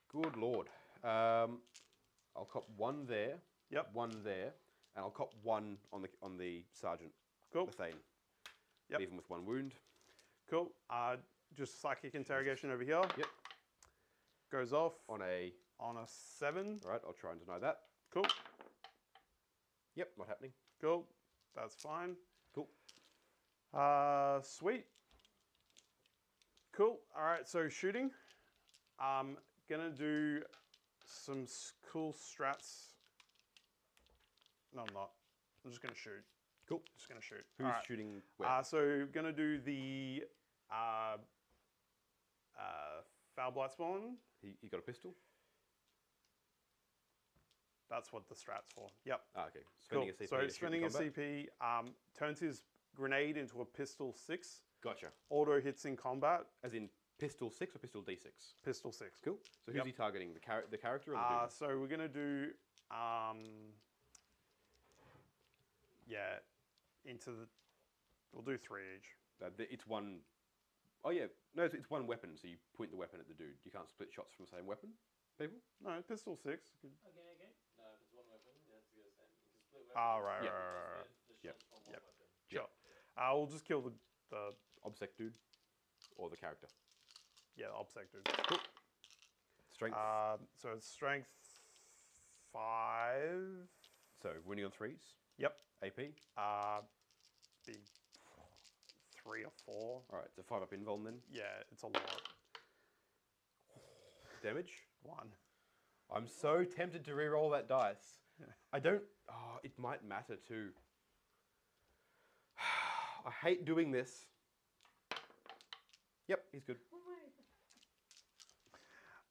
S1: Good lord. I'll cop 1 there.
S5: Yep.
S1: 1 there, and I'll cop 1 on the sergeant.
S5: Cool.
S1: The Thane.
S5: Yep.
S1: Leave him with 1 wound.
S5: Cool. Just psychic interrogation over here.
S1: Yep.
S5: Goes off
S1: On a.
S5: on a 7.
S1: All right. I'll try and deny that.
S5: Cool.
S1: Yep. Not happening.
S5: Cool. That's fine.
S1: Cool.
S5: Sweet. Cool. All right. So shooting. Gonna do some cool strats. No, I'm not. I'm just gonna shoot.
S1: Cool.
S5: Just gonna shoot.
S1: Who's
S5: All right.
S1: shooting where?
S5: So gonna do the foul blight spawn.
S1: He got a pistol.
S5: That's what the strat's for. Yep.
S1: Okay.
S5: Cool.
S1: Spending a CP.
S5: So
S1: to shoot in
S5: spending a
S1: combat.
S5: CP turns his grenade into a pistol 6.
S1: Gotcha.
S5: Auto hits in combat.
S1: As in pistol 6 or pistol D6.
S5: Pistol 6.
S1: Cool. So who's
S5: Yep.
S1: he targeting? The character or the dude?
S5: So we're gonna do yeah, into the. We'll do 3 each.
S1: It's one. Oh yeah. No, it's 1 weapon. So you point the weapon at the dude. You can't split shots from the same weapon. People.
S5: No, pistol 6.
S4: Again.
S3: No, if it's one weapon, it has to be the same. You can split weapons.
S5: Right.
S1: Yep.
S3: The
S1: Yep.
S3: shots from one
S5: Yep.
S3: weapon.
S5: Sure. We'll just kill the
S1: Obsec dude, or the character.
S5: obsec dude.
S1: Strength.
S5: So it's strength 5.
S1: So winning on 3s.
S5: Yep.
S1: AP.
S5: Be 3 or 4.
S1: All right, so 5 up invuln then.
S5: Yeah, it's a lot.
S1: Damage.
S5: 1.
S1: I'm so tempted to re-roll that dice. I don't. Oh, it might matter too. I hate doing this. Yep, he's good.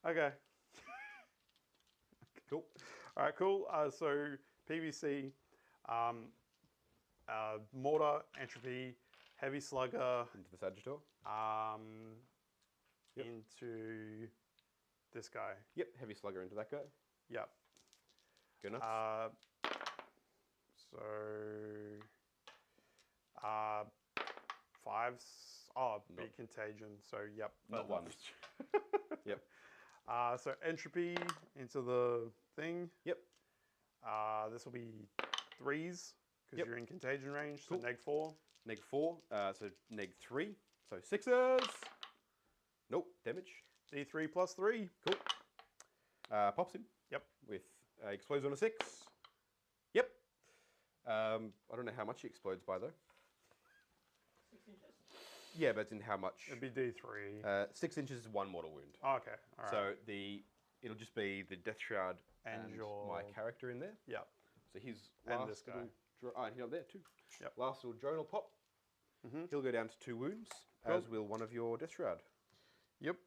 S5: Okay.
S1: Cool.
S5: All right, cool. So PVC, mortar, entropy, heavy slugger,
S1: Into the Sagittor. Yep.
S5: into this guy.
S1: Yep, heavy slugger into that guy.
S5: Yep.
S1: Go nuts.
S5: So 5s. Oh,
S1: Not-
S5: big contagion. So yep.
S1: Not ones. Yep.
S5: So entropy into the thing.
S1: Yep.
S5: This will be 3s because
S1: Yep.
S5: you're in contagion range. So
S1: Cool.
S5: -4.
S1: Neg 4, so neg 3. So 6s. Nope, damage.
S5: D3 plus 3.
S1: Cool. Pops him.
S5: Yep.
S1: With explodes on a 6. Yep. I don't know how much he explodes by though.
S4: 6 inches.
S1: Yeah, but it's in how much?
S5: It'd be D3.
S1: 6 inches is 1 mortal wound.
S5: Oh, okay. All right.
S1: So it'll just be the Death Shroud
S5: And
S1: and
S5: your-
S1: my character in there.
S5: Yep.
S1: So his
S5: And
S1: last
S5: this guy.
S1: little he's up there too.
S5: Yep.
S1: Last little drone will pop.
S5: Mhm.
S1: He'll go down to 2 wounds,
S5: Cool.
S1: as will one of your Death Shroud.
S5: Yep.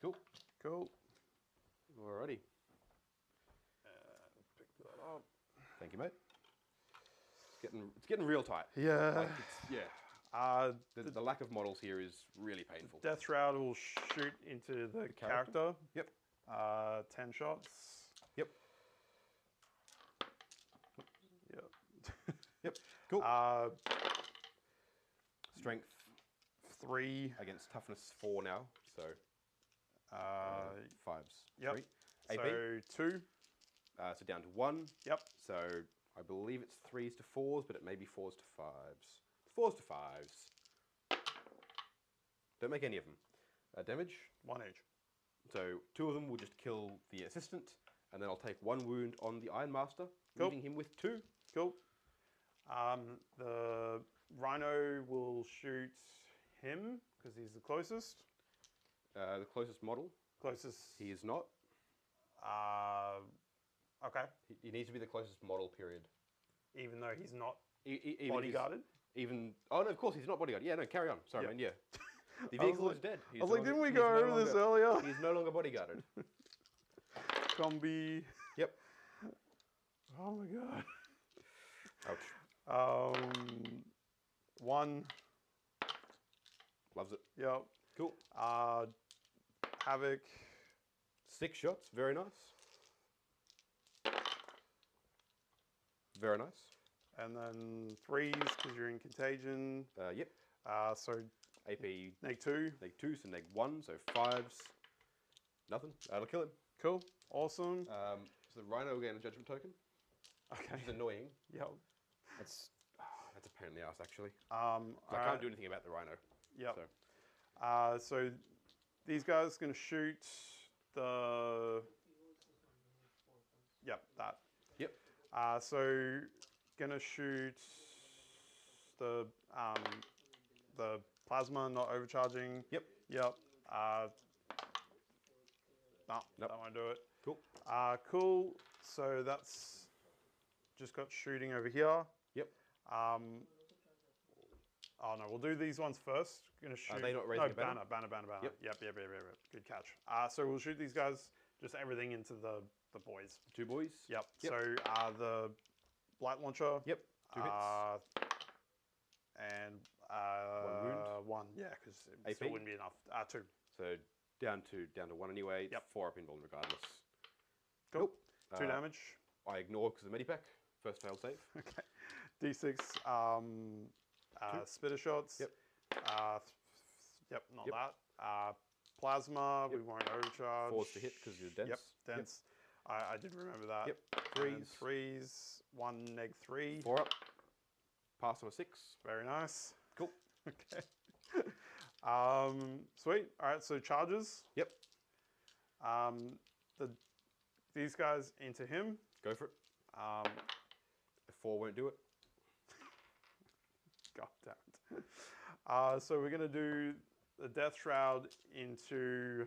S1: Cool.
S5: Cool.
S1: Alrighty.
S5: Pick that up.
S1: Thank you, mate. It's getting real tight.
S5: Yeah.
S1: Like the lack of models here is really painful.
S5: Death Shroud will shoot into the character.
S1: Yep.
S5: 10 shots.
S1: Yep.
S5: Yep.
S1: Yep. Cool. Strength
S5: 3.
S1: against toughness 4 now. So 5s.
S5: Yep.
S1: 3. AP.
S5: So 2.
S1: So down to 1.
S5: Yep.
S1: So I believe it's 3s to 4s, but it may be 4s to 5s. 4s to 5s. Don't make any of them. Damage.
S5: 1 each.
S1: So 2 of them will just kill the assistant, and then I'll take 1 wound on the Iron Master,
S5: Cool.
S1: leaving him with 2.
S5: Cool. The Rhino will shoot him because he's the closest.
S1: The closest model.
S5: Closest.
S1: He is not.
S5: Okay.
S1: He needs to be the closest model, period.
S5: Even though he's not
S1: Even
S5: bodyguarded.
S1: Oh no, of course he's not bodyguard. Yeah, no, carry on. Sorry,
S5: Yep.
S1: man. Yeah, the
S5: I was
S1: vehicle
S5: like-
S1: is dead.
S5: I was like, didn't we go over this earlier?
S1: He's no longer bodyguarded.
S5: Combi.
S1: Yep.
S5: Oh my god.
S1: Ouch.
S5: 1.
S1: Loves it.
S5: Yep.
S1: Cool.
S5: Havoc.
S1: 6 shots. Very nice. Very nice.
S5: And then 3s because you're in contagion.
S1: Yep.
S5: So
S1: AP
S5: neg 2.
S1: neg 2, so neg 1, so 5s. Nothing. That'll kill him.
S5: Cool. Awesome.
S1: So the Rhino will gain a judgment token,
S5: Okay.
S1: which is annoying.
S5: Yep.
S1: That's a pain in the ass actually.
S5: I
S1: I can't do anything about the Rhino.
S5: Yep.
S1: So.
S5: So these guys are going to shoot the. Yep, that.
S1: Yep.
S5: So gonna shoot the plasma not overcharging.
S1: Yep.
S5: Yep. No,
S1: Nope.
S5: that won't do it.
S1: Cool.
S5: Cool. So that's just got shooting over here.
S1: Yep.
S5: Oh no, we'll do these ones first. Gonna shoot.
S1: Are they not raising
S5: no,
S1: a banner?
S5: banner.
S1: Yep.
S5: Yep. Good catch. So we'll shoot these guys. Just everything into the boys.
S1: 2 boys.
S5: Yep.
S1: Yep.
S5: So the light launcher.
S1: Yep. 2 hits.
S5: And
S1: 1 wound.
S5: 1. Yeah, because it
S1: AP?
S5: still wouldn't be enough. 2.
S1: So down to 1 anyway.
S5: Yep.
S1: 4 up invuln regardless.
S5: Cool.
S1: Nope.
S5: 2 damage.
S1: I ignore because of the medipack. First failed save.
S5: Okay. D6. Spitter shots.
S1: Yep.
S5: Yep. Not
S1: Yep.
S5: that. Plasma. We
S1: Yep.
S5: won't overcharge.
S1: 4s to hit because you're dense.
S5: Yep. Dense. I did remember that.
S1: Yep.
S5: And
S1: 3s.
S5: 3s. 1 neg 3.
S1: 4 up. Pass on a 6.
S5: Very nice.
S1: Cool.
S5: Okay. Sweet. All right. So charges.
S1: Yep.
S5: These guys into him.
S1: Go for it. A 4 won't do it.
S5: God damn it. So we're going to do the Death Shroud into...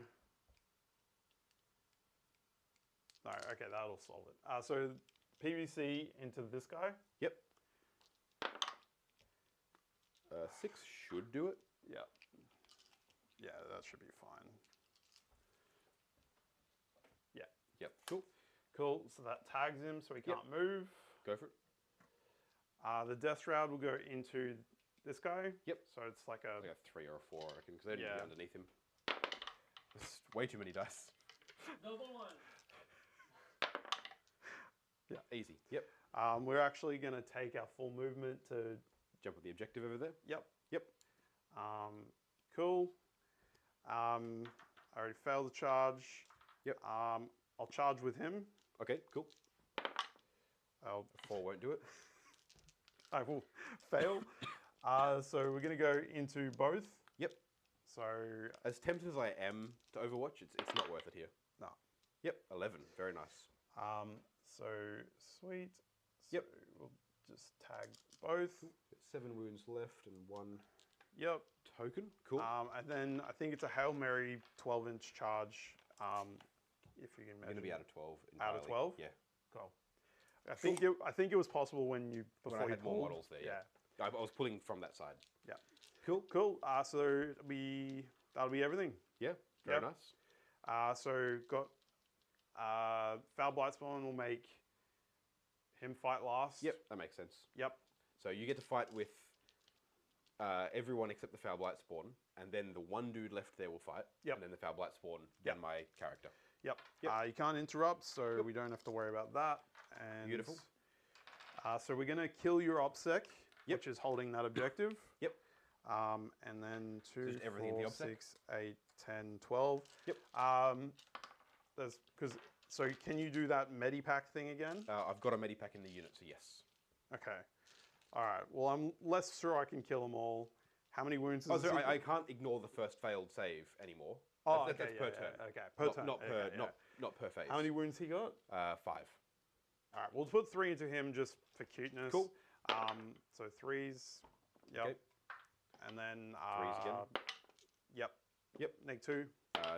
S5: No, okay, that'll solve it. So PVC into this guy.
S1: Yep. 6 should do it.
S5: Yeah. Yeah, that should be fine. Yeah.
S1: Yep. Cool.
S5: Cool. So that tags him so he can't move.
S1: Go for it.
S5: The Death Shroud will go into this guy.
S1: Yep.
S5: So it's like a...
S1: Like a 3 or a 4, I reckon, because they didn't
S5: Yeah.
S1: be underneath him. There's way too many dice.
S4: Double one.
S1: Yeah. Easy. Yep.
S5: We're actually going to take our full movement to...
S1: Jump with the objective over there.
S5: Yep.
S1: Yep.
S5: Cool. I already failed the charge.
S1: Yep.
S5: I'll charge with him.
S1: Okay, cool.
S5: I'll
S1: 4 won't do it.
S5: I will fail. So we're going to go into both.
S1: Yep.
S5: So
S1: As tempted as I am to Overwatch, it's not worth it here.
S5: no.
S1: Yep. 11. Very nice.
S5: So sweet.
S1: Yep.
S5: So we'll just tag both.
S1: 7 wounds left and 1
S5: Yep.
S1: token. Cool.
S5: And then I think it's a Hail Mary 12-inch charge. If you can
S1: I'm
S5: imagine.
S1: going to be out of 12.
S5: Out of
S1: entirely.
S5: 12?
S1: Yeah.
S5: Cool. I think it was possible when you before
S1: When I
S5: you
S1: had more
S5: pulled.
S1: models there, yeah. I was pulling from that side.
S5: Yeah.
S1: Cool.
S5: Cool. So that'll be everything.
S1: Yeah. Very
S5: Yep.
S1: nice.
S5: So got Foul Blightspawn will make him fight last.
S1: Yep. That makes sense.
S5: Yep.
S1: So you get to fight with everyone except the Foul Blight Spawn, and then the one dude left there will fight.
S5: Yep.
S1: And then the Foul Blight Spawn,
S5: Yep.
S1: then my character.
S5: Yep.
S1: Yep.
S5: You can't interrupt, so we don't have to worry about that. And
S1: Beautiful.
S5: So we're gonna kill your OPSEC,
S1: Yep.
S5: which is holding that objective.
S1: Yep.
S5: And then 2,
S1: Just everything in the
S5: 4,
S1: OPSEC?
S5: 6, 8, 10, 12.
S1: Yep.
S5: So can you do that Medipack thing again?
S1: I've got a Medipack in the unit, so yes.
S5: Okay. All right. Well, I'm less sure I can kill them all. How many wounds?
S1: Oh,
S5: does
S1: sorry,
S5: he-
S1: I can't ignore the first failed save anymore.
S5: Oh,
S1: That's
S5: okay,
S1: per
S5: yeah,
S1: turn.
S5: yeah, okay, per
S1: Not,
S5: turn.
S1: not per,
S5: Okay, yeah.
S1: not per phase.
S5: How many wounds he got?
S1: 5.
S5: All right, we'll put 3 into him just for cuteness.
S1: Cool.
S5: So 3s. Yep.
S1: Okay.
S5: And then
S1: 3s again.
S5: Yep.
S1: Yep.
S5: Neg 2,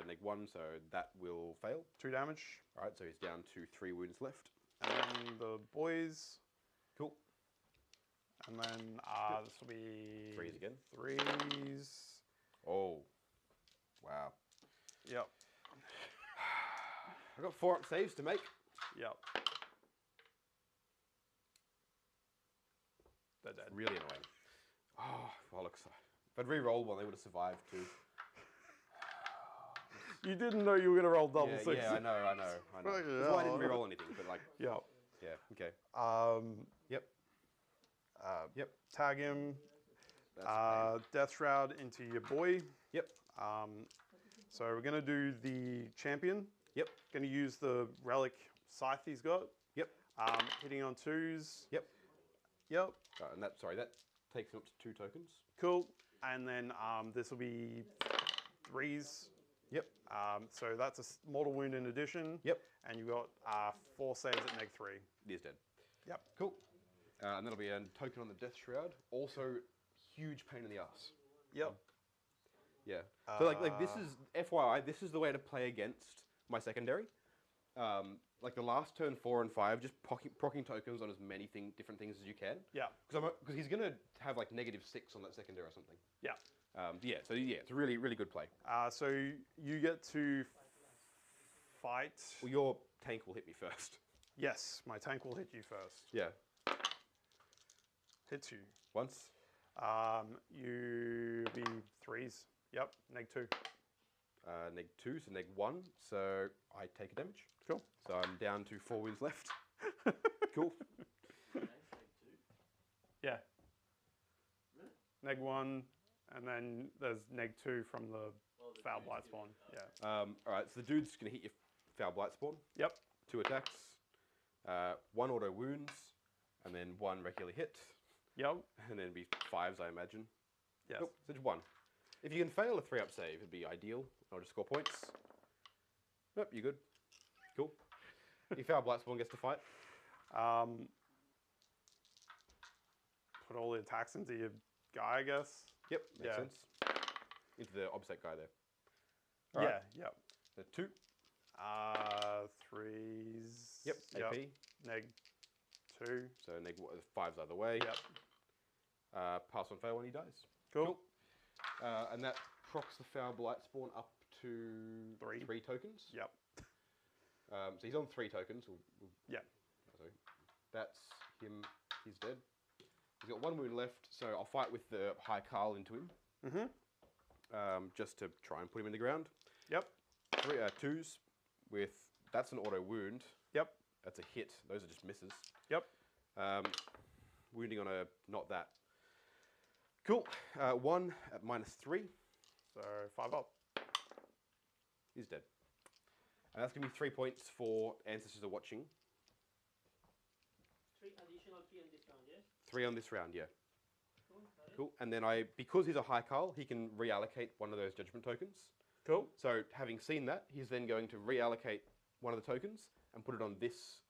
S1: Neg 1, so that will fail.
S5: 2 damage.
S1: All right, so he's down to 3 wounds left.
S5: And then the boys.
S1: Cool.
S5: And then this will be
S1: 3s again.
S5: 3s.
S1: Oh, wow.
S5: Yep.
S1: I've got 4 up saves to make.
S5: Yep. They're dead.
S1: Really annoying. Oh, bollocks. If I'd re-rolled one, they would have survived too.
S5: You didn't know you were going to roll double
S1: Yeah,
S5: sixes.
S1: yeah, I know.
S5: Fucking
S1: That's why I didn't
S5: hell.
S1: re-roll anything, but like,
S5: Yep.
S1: yeah, okay.
S5: Yep.
S1: Yep.
S5: Tag him.
S1: That's a pain.
S5: Death Shroud into your boy.
S1: Yep.
S5: So we're going to do the champion.
S1: Yep.
S5: Going to use the relic scythe he's got.
S1: Yep.
S5: Hitting on 2s.
S1: Yep.
S5: Yep.
S1: And that takes him up to 2 tokens.
S5: Cool. And then this will be 3s.
S1: Yep.
S5: So that's a mortal wound in addition.
S1: Yep.
S5: And you've got 4 saves at neg 3.
S1: He is dead.
S5: Yep.
S1: Cool. And that'll be a token on the Death Shroud. Also, huge pain in the ass.
S5: Yep.
S1: Yeah. So like this is FYI, this is the way to play against my secondary. Like the last turn 4 and 5, just procking tokens on as many different things as you can.
S5: Yeah.
S1: Because he's gonna have like -6 on that secondary or something.
S5: Yeah.
S1: Yeah. So yeah, it's a really really good play.
S5: So you get to fight.
S1: Well, your tank will hit me first.
S5: Yes, my tank will hit you first.
S1: Yeah.
S5: Hits you.
S1: Once.
S5: You be 3s. Yep. Neg 2.
S1: Neg 2, so neg 1. So I take a damage.
S5: Cool.
S1: So I'm down to 4 wounds left. Cool.
S5: Yeah. Neg 1, and then there's neg 2 from the Foul Blight Spawn. Yeah.
S1: All right, so the dude's gonna hit your Foul Blight Spawn.
S5: Yep.
S1: 2 attacks, 1 auto wounds, and then 1 regular hit,
S5: Yep.
S1: and then be 5s, I imagine.
S5: Yes.
S1: Nope, so just 1. If you can fail a 3-up save, it'd be ideal. I'll just score points. Nope, you're good. Cool. Your Foul Blight Spawn gets to fight.
S5: Put all the attacks into your guy, I guess.
S1: Yep, makes
S5: Yeah.
S1: sense. Into the opposite guy there. All right.
S5: Yeah.
S1: So 2.
S5: 3s.
S1: Yep, AP.
S5: Neg 2.
S1: So fives either way.
S5: Yep.
S1: Pass on fail when he dies.
S5: Cool.
S1: And that procs the Foul Blight spawn up to
S5: 3.
S1: tokens.
S5: Yep.
S1: So he's on 3 tokens.
S5: Yeah.
S1: Sorry. That's him. He's dead. He's got 1 wound left, so I'll fight with the High Carl into him. Just to try and put him in the ground.
S5: Yep.
S1: 2s with, that's an auto wound.
S5: Yep.
S1: That's a hit. Those are just misses.
S5: Yep.
S1: Wounding on a, not that. Cool. 1 at -3.
S5: So 5 up.
S1: He's dead. And that's going to be 3 points for Ancestors Are Watching.
S4: 3 additional 3 on this round, yes?
S1: 3 on this round, yeah.
S4: Cool, got it.
S1: Cool. And then because he's a High Carl, he can reallocate one of those Judgment tokens.
S5: Cool.
S1: So having seen that, he's then going to reallocate one of the tokens and put it on this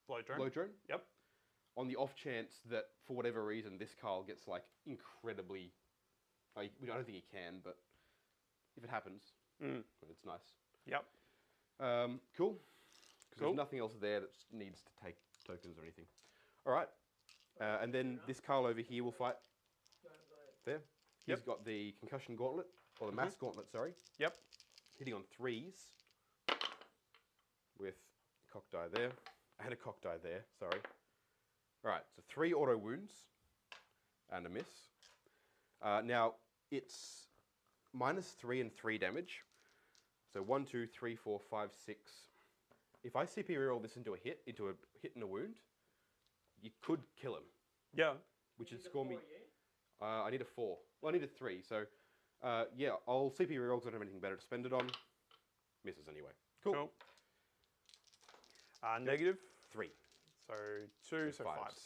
S5: Blow drone.
S1: blow drone.
S5: Yep.
S1: On the off chance that for whatever reason this Carl gets like incredibly, I don't think he can, but if it happens, it's nice.
S5: Yep.
S1: Cool. Because
S5: Cool.
S1: there's nothing else there that needs to take tokens or anything. All right. And then this Carl over here will fight
S4: Go ahead.
S1: there. He's got the Concussion Gauntlet, or the Mass Gauntlet, sorry.
S5: Yep.
S1: Hitting on 3s with a cock die there and a cock die there, sorry. All right, so 3 auto wounds and a miss. Now, it's -3 and 3 damage. So 1, 2, 3, 4, 5, 6. If I CP reroll this into a hit and a wound, you could kill him,
S5: Yeah.
S1: which
S4: You
S1: would
S4: need a
S1: score me.
S4: 4, yeah?
S1: I need a 4. Well, I need a 3. So, yeah, I'll CP reroll because I don't have anything better to spend it on. Misses anyway. Cool.
S5: Negative.
S1: 3.
S5: So 2, so 5s.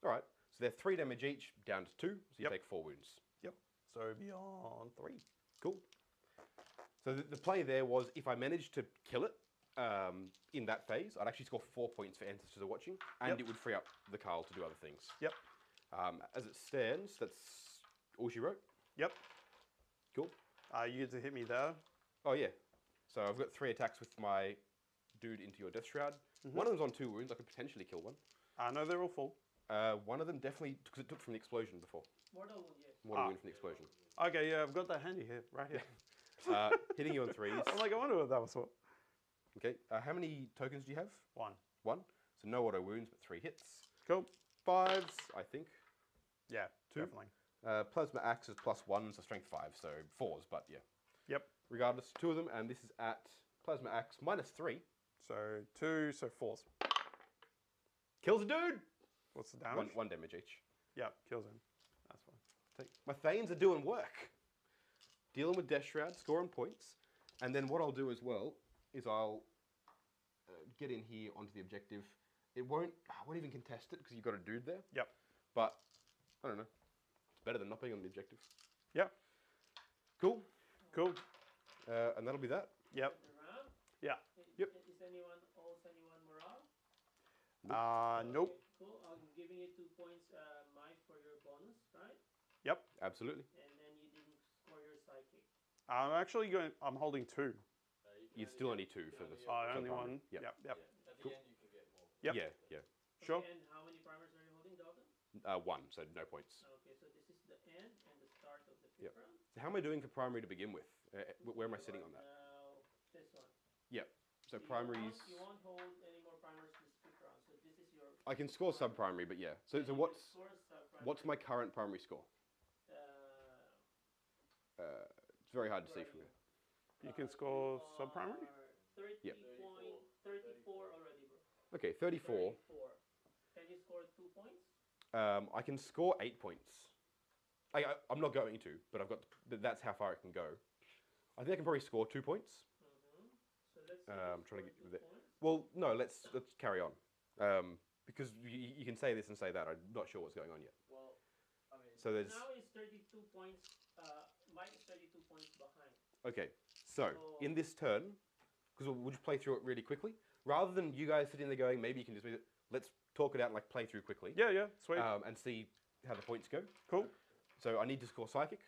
S1: All right. So they're 3 damage each, down to 2. So you
S5: Yep.
S1: take 4 wounds.
S5: Yep. So beyond 3.
S1: Cool. So the play there was if I managed to kill it in that phase, I'd actually score 4 points for Ancestors Are Watching, and
S5: Yep.
S1: it would free up the Carl to do other things.
S5: Yep.
S1: As it stands, that's all she wrote.
S5: Yep.
S1: Cool.
S5: You get to hit me there.
S1: Oh, yeah. So I've got 3 attacks with my dude into your Death Shroud. One of them's on 2 wounds. I could potentially kill one.
S5: No, they're all full.
S1: One of them definitely, because it took from the explosion before.
S4: Mortal wound, yes.
S1: One wound from the explosion.
S5: Okay, yeah, I've got that handy here, right here.
S1: Hitting you on 3s.
S5: I'm like, I wonder what that was for.
S1: Okay. How many tokens do you have?
S5: 1.
S1: 1. So no auto wounds, but 3 hits.
S5: Cool.
S1: 5s, I think.
S5: Yeah,
S1: 2.
S5: definitely.
S1: Plasma Axe is +1, so strength 5, so 4s, but yeah.
S5: Yep.
S1: Regardless, 2 of them, and this is at Plasma Axe -3.
S5: So 2, so 4s.
S1: Kills a dude!
S5: What's the damage?
S1: 1 damage each.
S5: Yep, kills him. That's fine.
S1: My Thanes are doing work. Dealing with Death Shroud, scoring points. And then what I'll do as well is I'll get in here onto the objective. I won't even contest it because you've got a dude there.
S5: Yep.
S1: But, I don't know. It's better than not being on the objective.
S5: Yep.
S1: Cool.
S5: Cool.
S1: And that'll be that.
S5: Yep.
S4: Around?
S5: Yeah.
S1: Yep.
S4: Is anyone morale?
S5: Nope.
S4: Okay, cool. I'm giving you 2 points, Mike, for your bonus, right?
S5: Yep.
S1: Absolutely.
S4: And then you didn't score your psychic.
S5: I'm holding 2.
S1: You still only 2 for this.
S5: Only
S1: primary.
S5: 1.
S1: Yep.
S5: Yep. Yep.
S3: At the end, you can get more.
S5: Yep.
S1: Yeah.
S5: Sure.
S4: Okay, and how many primers are you holding, Dalton?
S1: 1, so no points.
S4: Okay, so this is the end and the start of the
S1: Yep.
S4: fifth round.
S1: So how am I doing for primary to begin with? Where am I sitting on that?
S4: Now, this one.
S1: Yep. So
S4: You
S1: primaries.
S4: You won't hold any more primers this fifth round, so this is your.
S1: I can score sub-primary, but yeah. So
S4: you can
S1: what's
S4: score sub-primary.
S1: what's my current primary score? It's very hard to see from here.
S5: You can score sub-primary?
S4: 34 already, bro.
S1: Okay, 34.
S4: 34. Can you score 2 points?
S1: I can score 8 points. I'm not going to, but I've got. That's how far it can go. I think I can probably score 2 points.
S4: So let's see
S1: I'm
S4: you
S1: trying to
S4: score
S1: get
S4: 2
S1: with it.
S4: points.
S1: Well, no. Let's carry on. Because you can say this and say that. I'm not sure what's going on yet.
S3: Well, I mean,
S1: So there's.
S4: Now it's 32 points. Mike is 32 points behind.
S1: Okay, so in this turn, because we'll just play through it really quickly. Rather than you guys sitting there going, maybe you can just. Let's talk it out and like play through quickly.
S5: Yeah, yeah, sweet.
S1: And see how the points go.
S5: Cool.
S1: So I need to score Psychic.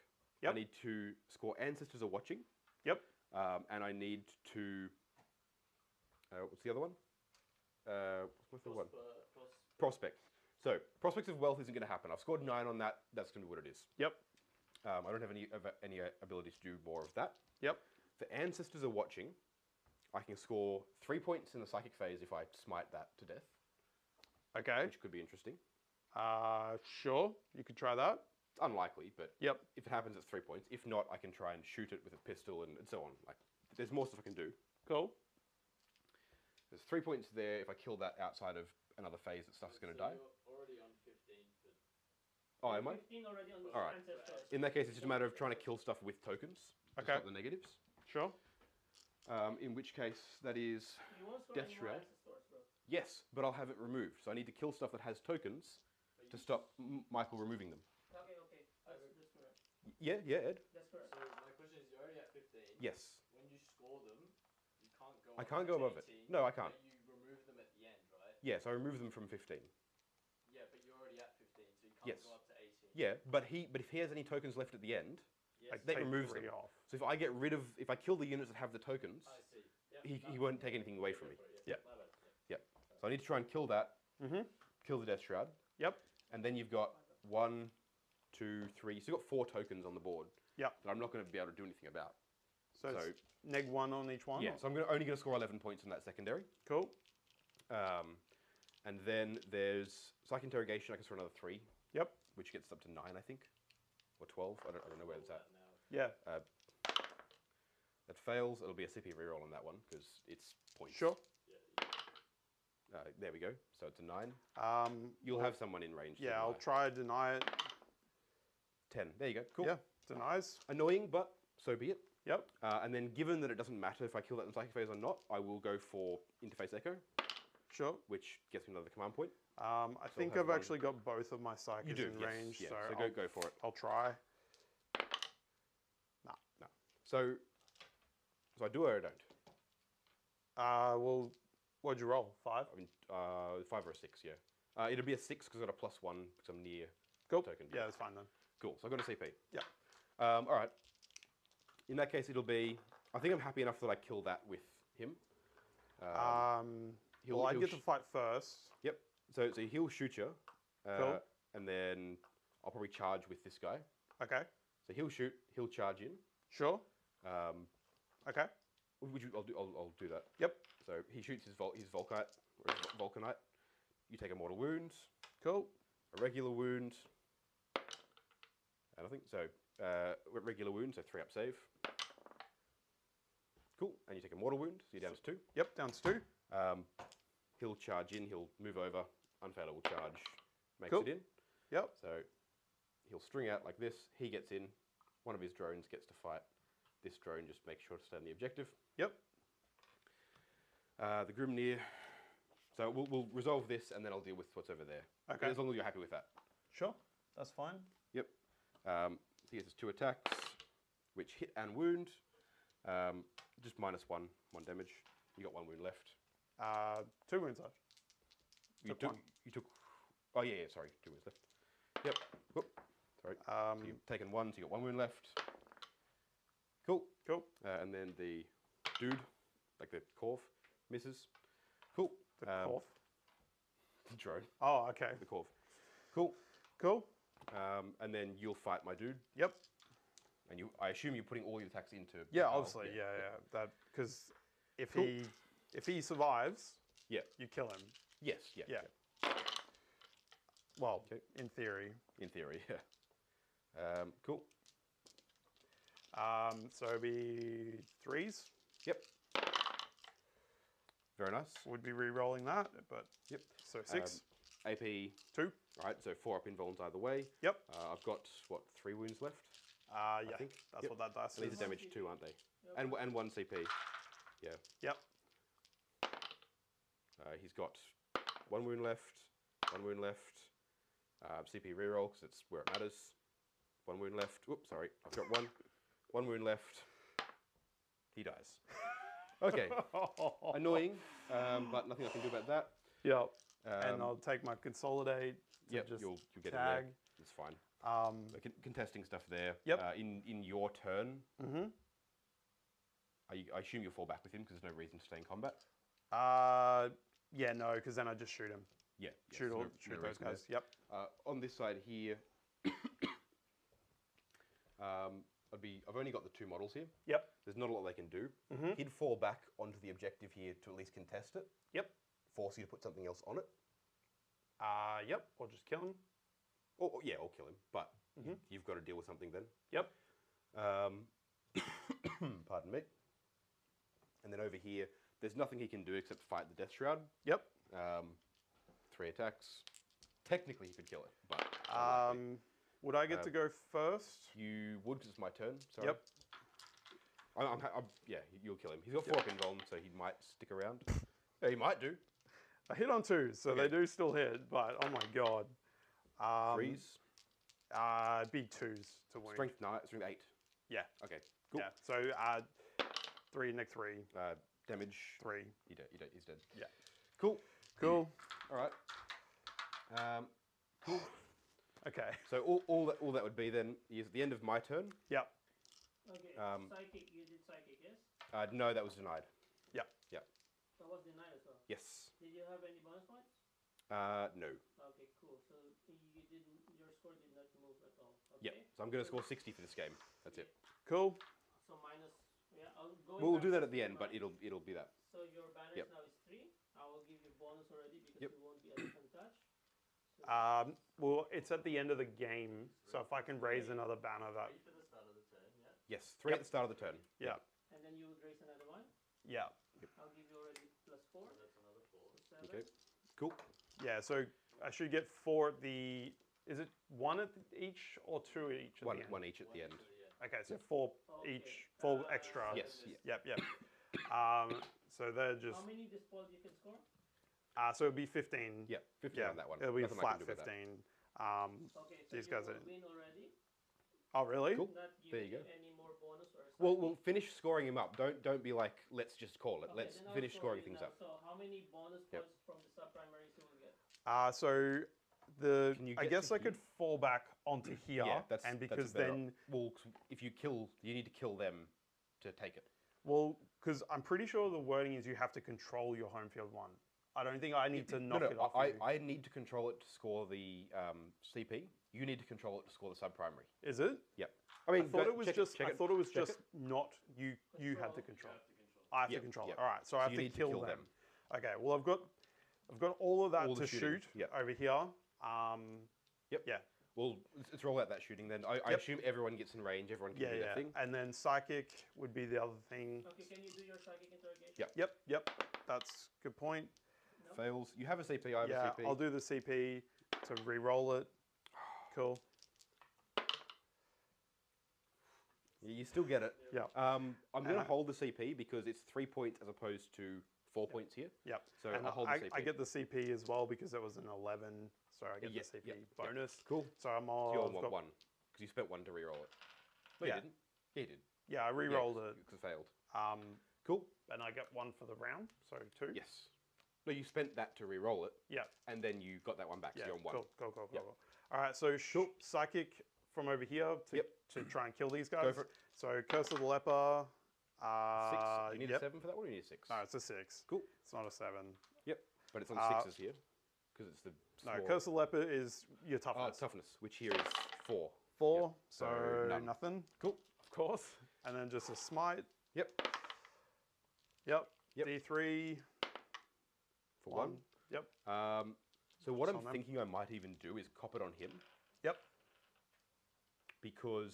S5: Yep.
S1: I need to score Ancestors Are Watching.
S5: Yep.
S1: And I need to... what's the other one? What's the one? Prospect. So, Prospects of Wealth isn't going to happen. I've scored 9 on that. That's going to be what it is.
S5: Yep.
S1: I don't have any ability to do more of that.
S5: Yep.
S1: For Ancestors Are Watching, I can score 3 points in the Psychic phase if I smite that to death.
S5: Okay.
S1: Which could be interesting.
S5: Sure. You could try that.
S1: It's unlikely, but
S5: Yep.
S1: if it happens, it's 3 points. If not, I can try and shoot it with a pistol and so on. Like, there's more stuff I can do.
S5: Cool.
S1: There's 3 points there. If I kill that outside of another phase, that stuff's going to die.
S3: You're already on 15 for...
S1: Oh, am I?
S4: 15 already on the
S1: All right.
S4: Ancestors.
S1: In that case, it's just a matter of trying to kill stuff with tokens. To
S5: Okay.
S1: stop the negatives.
S5: Sure.
S1: In which case, that is...
S4: You won't score
S1: Death
S4: any more
S1: Shroud.
S4: Ancestors, bro.
S1: Yes, but I'll have it removed. So I need to kill stuff that has tokens to stop Michael removing them.
S4: Okay, okay. That's correct.
S1: Yeah, Ed?
S4: That's correct.
S3: So my question is, you're already at 15.
S1: Yes.
S3: When you score them, you can't go
S1: I can't go above it.
S3: 18,
S1: No, I can't.
S3: But you remove them at the end, right?
S1: Yes, I remove them from 15.
S3: Yeah, but you're already at 15, so you can't
S1: Yes.
S3: go up to 18.
S1: Yeah, but if he has any tokens left at the end,
S3: Yes.
S1: like, that
S5: Take
S1: removes
S5: 3
S1: them.
S5: off.
S1: So if I get rid of, if I kill the units that have the tokens,
S3: I see. Yep.
S1: he won't take anything away from me.
S3: Yeah.
S1: Yeah.
S3: My bad.
S1: Yeah. So I need to try and kill that,
S5: Mm-hmm.
S1: kill the Death Shroud,
S5: Yep.
S1: and then you've got 1, 2, 3. So you've got 4 tokens on the board.
S5: Yep.
S1: That I'm not going to be able to do anything about.
S5: So, it's neg 1 on each one?
S1: Yeah, so I'm only going to score 11 points on that secondary.
S5: Cool.
S1: And then there's Psych Interrogation. I can score another 3.
S5: Yep.
S1: Which gets up to 9, I think, or 12. I don't know where it's at.
S5: Yeah.
S1: That fails. It'll be a CP reroll on that one because it's points.
S5: Sure.
S1: There we go. So it's a 9. You'll
S5: well,
S1: have someone in range. to
S5: Yeah, I'll
S1: deny.
S5: try to deny it.
S1: 10. There you go. Cool.
S5: Yeah, denies.
S1: Annoying, but so be it.
S5: Yep.
S1: And then, given that it doesn't matter if I kill that in Psychic phase or not, I will go for Interface Echo,
S5: Sure.
S1: which gets me another command point.
S5: I think
S1: have
S5: I've
S1: one.
S5: actually got both of my psychics
S1: You do,
S5: in
S1: yes.
S5: range,
S1: Yeah.
S5: so
S1: So
S5: I'll,
S1: go for it.
S5: I'll try.
S1: So I do or I don't?
S5: Well, what'd you roll? 5?
S1: I mean, 5 or a 6, yeah. It'll be a 6 because I got a +1 because I'm near
S5: Cool.
S1: token.
S5: Yeah, that's fine then.
S1: Cool. So I got a CP.
S5: Yeah.
S1: All right. In that case, it'll be. I think I'm happy enough that I kill that with him.
S5: Well, I get to fight first.
S1: Yep. So he'll shoot you.
S5: Cool.
S1: And then I'll probably charge with this guy.
S5: Okay.
S1: So he'll shoot. He'll charge in.
S5: Sure. Okay.
S1: I'll do that.
S5: Yep.
S1: So he shoots his Volkite or his Vulcanite. You take a mortal wound,
S5: Cool.
S1: a regular wound, and I think so. Regular wound, so 3 up save. Cool. And you take a mortal wound, so you're down to 2.
S5: Yep, down to 2.
S1: He'll charge in. He'll move over. Unfailable charge makes
S5: Cool.
S1: it in.
S5: Yep.
S1: So he'll string out like this. He gets in. One of his drones gets to fight. This drone just makes sure to stay on the objective.
S5: Yep.
S1: The Grimnir. So we'll resolve this, and then I'll deal with what's over there.
S5: Okay.
S1: As long as you're happy with that.
S5: Sure. That's fine.
S1: Yep. So he gets his 2 attacks, which hit and wound. Just -1 damage. You got 1 wound left.
S5: 2 wounds left.
S1: You
S5: Took one.
S1: You took. Oh yeah, sorry, 2 wounds left. Yep. Whoop. Sorry. So you've taken 1, so you got 1 wound left. Cool.
S5: Cool.
S1: And then the dude, like the Corv, misses. Cool.
S5: The Corv.
S1: The drone,
S5: Oh, okay.
S1: the Corv. Cool.
S5: Cool.
S1: And then you'll fight my dude.
S5: Yep.
S1: And I assume you're putting all your attacks into.
S5: Yeah,
S1: the pile.
S5: obviously. Yeah. That because if
S1: Cool.
S5: he survives,
S1: Yeah.
S5: you kill him.
S1: Yes. Yeah.
S5: Yeah. Well,
S1: Okay.
S5: in theory.
S1: In theory, yeah. Cool.
S5: So it'd be 3s.
S1: Yep. Very nice.
S5: Would be re-rolling that, but
S1: Yep.
S5: so 6,
S1: AP
S5: 2.
S1: Right. So 4 up invulns either way.
S5: Yep.
S1: I've got what 3 wounds left.
S5: Yeah.
S1: think.
S5: That's
S1: Yep.
S5: what that dice
S1: And these
S5: is.
S1: are damage 2, aren't they? And 1 CP. Yeah.
S5: Yep.
S1: He's got 1 wound left. 1 wound left. CP reroll because it's where it matters. 1 wound left. Oops, sorry. I've got 1 wound left. He dies. Okay. Annoying, but nothing I can do about that.
S5: Yep. and I'll take my consolidate to
S1: Yep,
S5: just
S1: you'll get
S5: tag.
S1: in there. That's fine.
S5: Um,
S1: Contesting stuff there.
S5: Yep.
S1: In your turn,
S5: mm-hmm.
S1: I assume you'll fall back with him because there's no reason to stay in combat.
S5: Yeah, no, because then I just shoot him.
S1: Yeah.
S5: Shoot
S1: so
S5: all,
S1: no
S5: shoot
S1: reason
S5: those
S1: there.
S5: guys. Yep.
S1: On this side here, I've only got the 2 models here.
S5: Yep.
S1: There's not a lot they can do.
S5: Mm-hmm.
S1: He'd fall back onto the objective here to at least contest it.
S5: Yep.
S1: Force you to put something else on it.
S5: Yep. Or just kill him.
S1: Or kill him. But
S5: Mhm.
S1: you've got to deal with something then.
S5: Yep.
S1: Pardon me. And then over here, there's nothing he can do except fight the Death Shroud.
S5: Yep.
S1: 3 attacks. Technically, he could kill it, but
S5: Would I get to go first?
S1: you would 'cause it's my turn. Sorry.
S5: Yep.
S1: Yeah, you'll kill him. He's got 4 up invuln, so he might stick around. Yeah, he might do.
S5: I hit on 2, so
S1: Okay.
S5: they do still hit, but oh my god.
S1: 3s.
S5: Big 2s to wound.
S1: Strength 9, strength 8.
S5: Yeah.
S1: Okay, cool.
S5: Yeah. So 3, Nick 3,
S1: Damage.
S5: 3.
S1: He's dead.
S5: Yeah.
S1: Cool.
S5: Cool.
S1: All right. Cool.
S5: Okay.
S1: So all that would be then is at the end of my turn.
S5: Yep.
S4: Okay, psychic, you did psychic, yes?
S1: No, that was denied.
S4: That was denied as well.
S1: Yes.
S4: Did you have any bonus points?
S1: No.
S4: Okay, cool. So you didn't, your score did not move at all.
S1: Yep.
S4: Okay.
S1: So I'm going to score 60 for this game. That's it.
S5: Cool.
S4: So minus, yeah, I'll go.
S1: We'll do that at the end, but it'll be that.
S4: So your balance
S1: Yep.
S4: now is 3. I will give you bonus already because
S1: Yep.
S4: you won't be as untouched. So
S5: Well, it's at the end of the game, so if I can raise another banner, that
S3: 3 for the start of the turn, yeah?
S1: Yes. 3 at the start of the turn.
S5: yeah,
S4: and then you would raise another one.
S5: yeah,
S4: I'll give you already +4.
S3: So that's another 4.
S4: So 7.
S1: Okay. Cool.
S5: yeah. So I should get 4 at the. Is it 1 at each or 2 at each? At the end?
S1: One each at the end.
S5: Okay, so 4
S4: Okay.
S5: each, 4 extra.
S1: Yes.
S5: Yep. Yep. So they're just.
S4: How many despoils you can score?
S5: So it'll be 15.
S1: Yeah. 15
S5: Yeah,
S1: on that one.
S5: it'll be
S1: Nothing I
S5: flat
S1: can do about that.
S5: 15.
S4: Okay, so
S5: These
S4: you
S5: guys
S4: will
S5: are-
S4: win already.
S5: Oh, really?
S1: Cool.
S4: Not
S1: There you
S4: giving
S1: go.
S4: any more bonus or
S1: Well,
S4: something.
S1: we'll finish scoring him up. Don't be like, let's just call it.
S4: Okay,
S1: Let's
S4: then I'll
S1: finish
S4: score
S1: scoring
S4: you
S1: things
S4: now.
S1: up.
S4: So how many bonus
S1: Yep.
S4: points from the sub-primaries you will get?
S5: So the
S1: Can you
S5: I
S1: get
S5: guess
S1: to
S5: I could
S1: here?
S5: fall back onto here,
S1: Yeah, that's
S5: and
S1: a
S5: because
S1: better
S5: then,
S1: well, if you kill, you need to kill them to take it.
S5: well, because I'm pretty sure the wording is you have to control your home field 1. I don't think I need to knock it off. you.
S1: I need to control it to score the CP. You need to control it to score the sub-primary.
S5: Is it?
S1: Yep.
S5: I
S1: mean,
S5: thought
S1: go-
S5: it was
S1: check
S5: just.
S1: check
S5: I thought it was
S1: check
S5: just not you. You had to control. I have to
S1: Yep,
S5: control
S1: yep.
S5: it. All right, so I
S1: So
S5: have
S1: you
S5: to
S1: need to
S5: kill,
S1: kill
S5: them.
S1: them.
S5: Okay. Well, I've got all of that
S1: All the
S5: to
S1: shooting,
S5: shoot
S1: yep.
S5: over here.
S1: Yep.
S5: Yeah.
S1: Well, let's roll out that shooting then. I
S5: Yep.
S1: assume everyone gets in range. Everyone can
S5: Yeah,
S1: do their
S5: yeah.
S1: thing.
S5: And then psychic would be the other thing.
S4: Okay, can you do your psychic interrogation?
S1: Yep.
S5: Yep. That's a good point.
S4: No?
S1: Fails. You have a CP. I have
S5: Yeah,
S1: a CP.
S5: I'll do the CP to re-roll it. Cool.
S1: You still get it.
S5: Yeah.
S1: I'm going to
S5: I-
S1: hold the CP because it's 3 points as opposed to 4 points here.
S5: Yep.
S1: So
S5: And
S1: I'll hold the CP.
S5: I get the CP as well because it was an 11, so I get
S1: Yeah,
S5: the CP
S1: yeah, yeah.
S5: bonus.
S1: Cool.
S5: So I'm
S1: So
S5: all.
S1: you're
S5: I've
S1: on
S5: got-
S1: one because you spent 1 to re-roll it. No,
S5: Yeah.
S1: you didn't. Yeah, you did.
S5: Yeah, I re-rolled it.
S1: Because it failed.
S5: Cool. And I get 1 for the round, so 2.
S1: Yes. No, you spent that to re-roll it.
S5: Yeah.
S1: And then you got that one back,
S5: Yeah.
S1: so you're on 1.
S5: Cool.
S1: Yep.
S5: All right, so psychic from over here to,
S1: Yep.
S5: to try and kill these guys.
S1: Go for it.
S5: So Curse of the Leper.
S1: 6. You need
S5: yep.
S1: a 7 for that one or you need a 6?
S5: No, it's a 6.
S1: Cool.
S5: It's not a 7.
S1: Yep. But it's on
S5: Uh,
S1: 6s here. Because it's the
S5: No,
S1: small...
S5: Curse of the Leper is your
S1: Oh,
S5: toughness.
S1: toughness, which here is 4.
S5: 4,
S1: Yep.
S5: so
S1: So none.
S5: nothing.
S1: Cool.
S5: Of course. And then just a smite.
S1: Yep.
S5: Yep.
S1: Yep.
S5: D3.
S1: For 1.
S5: Yep.
S1: So what
S5: It's
S1: I'm
S5: on them.
S1: thinking I might even do is cop it on him.
S5: Yep.
S1: Because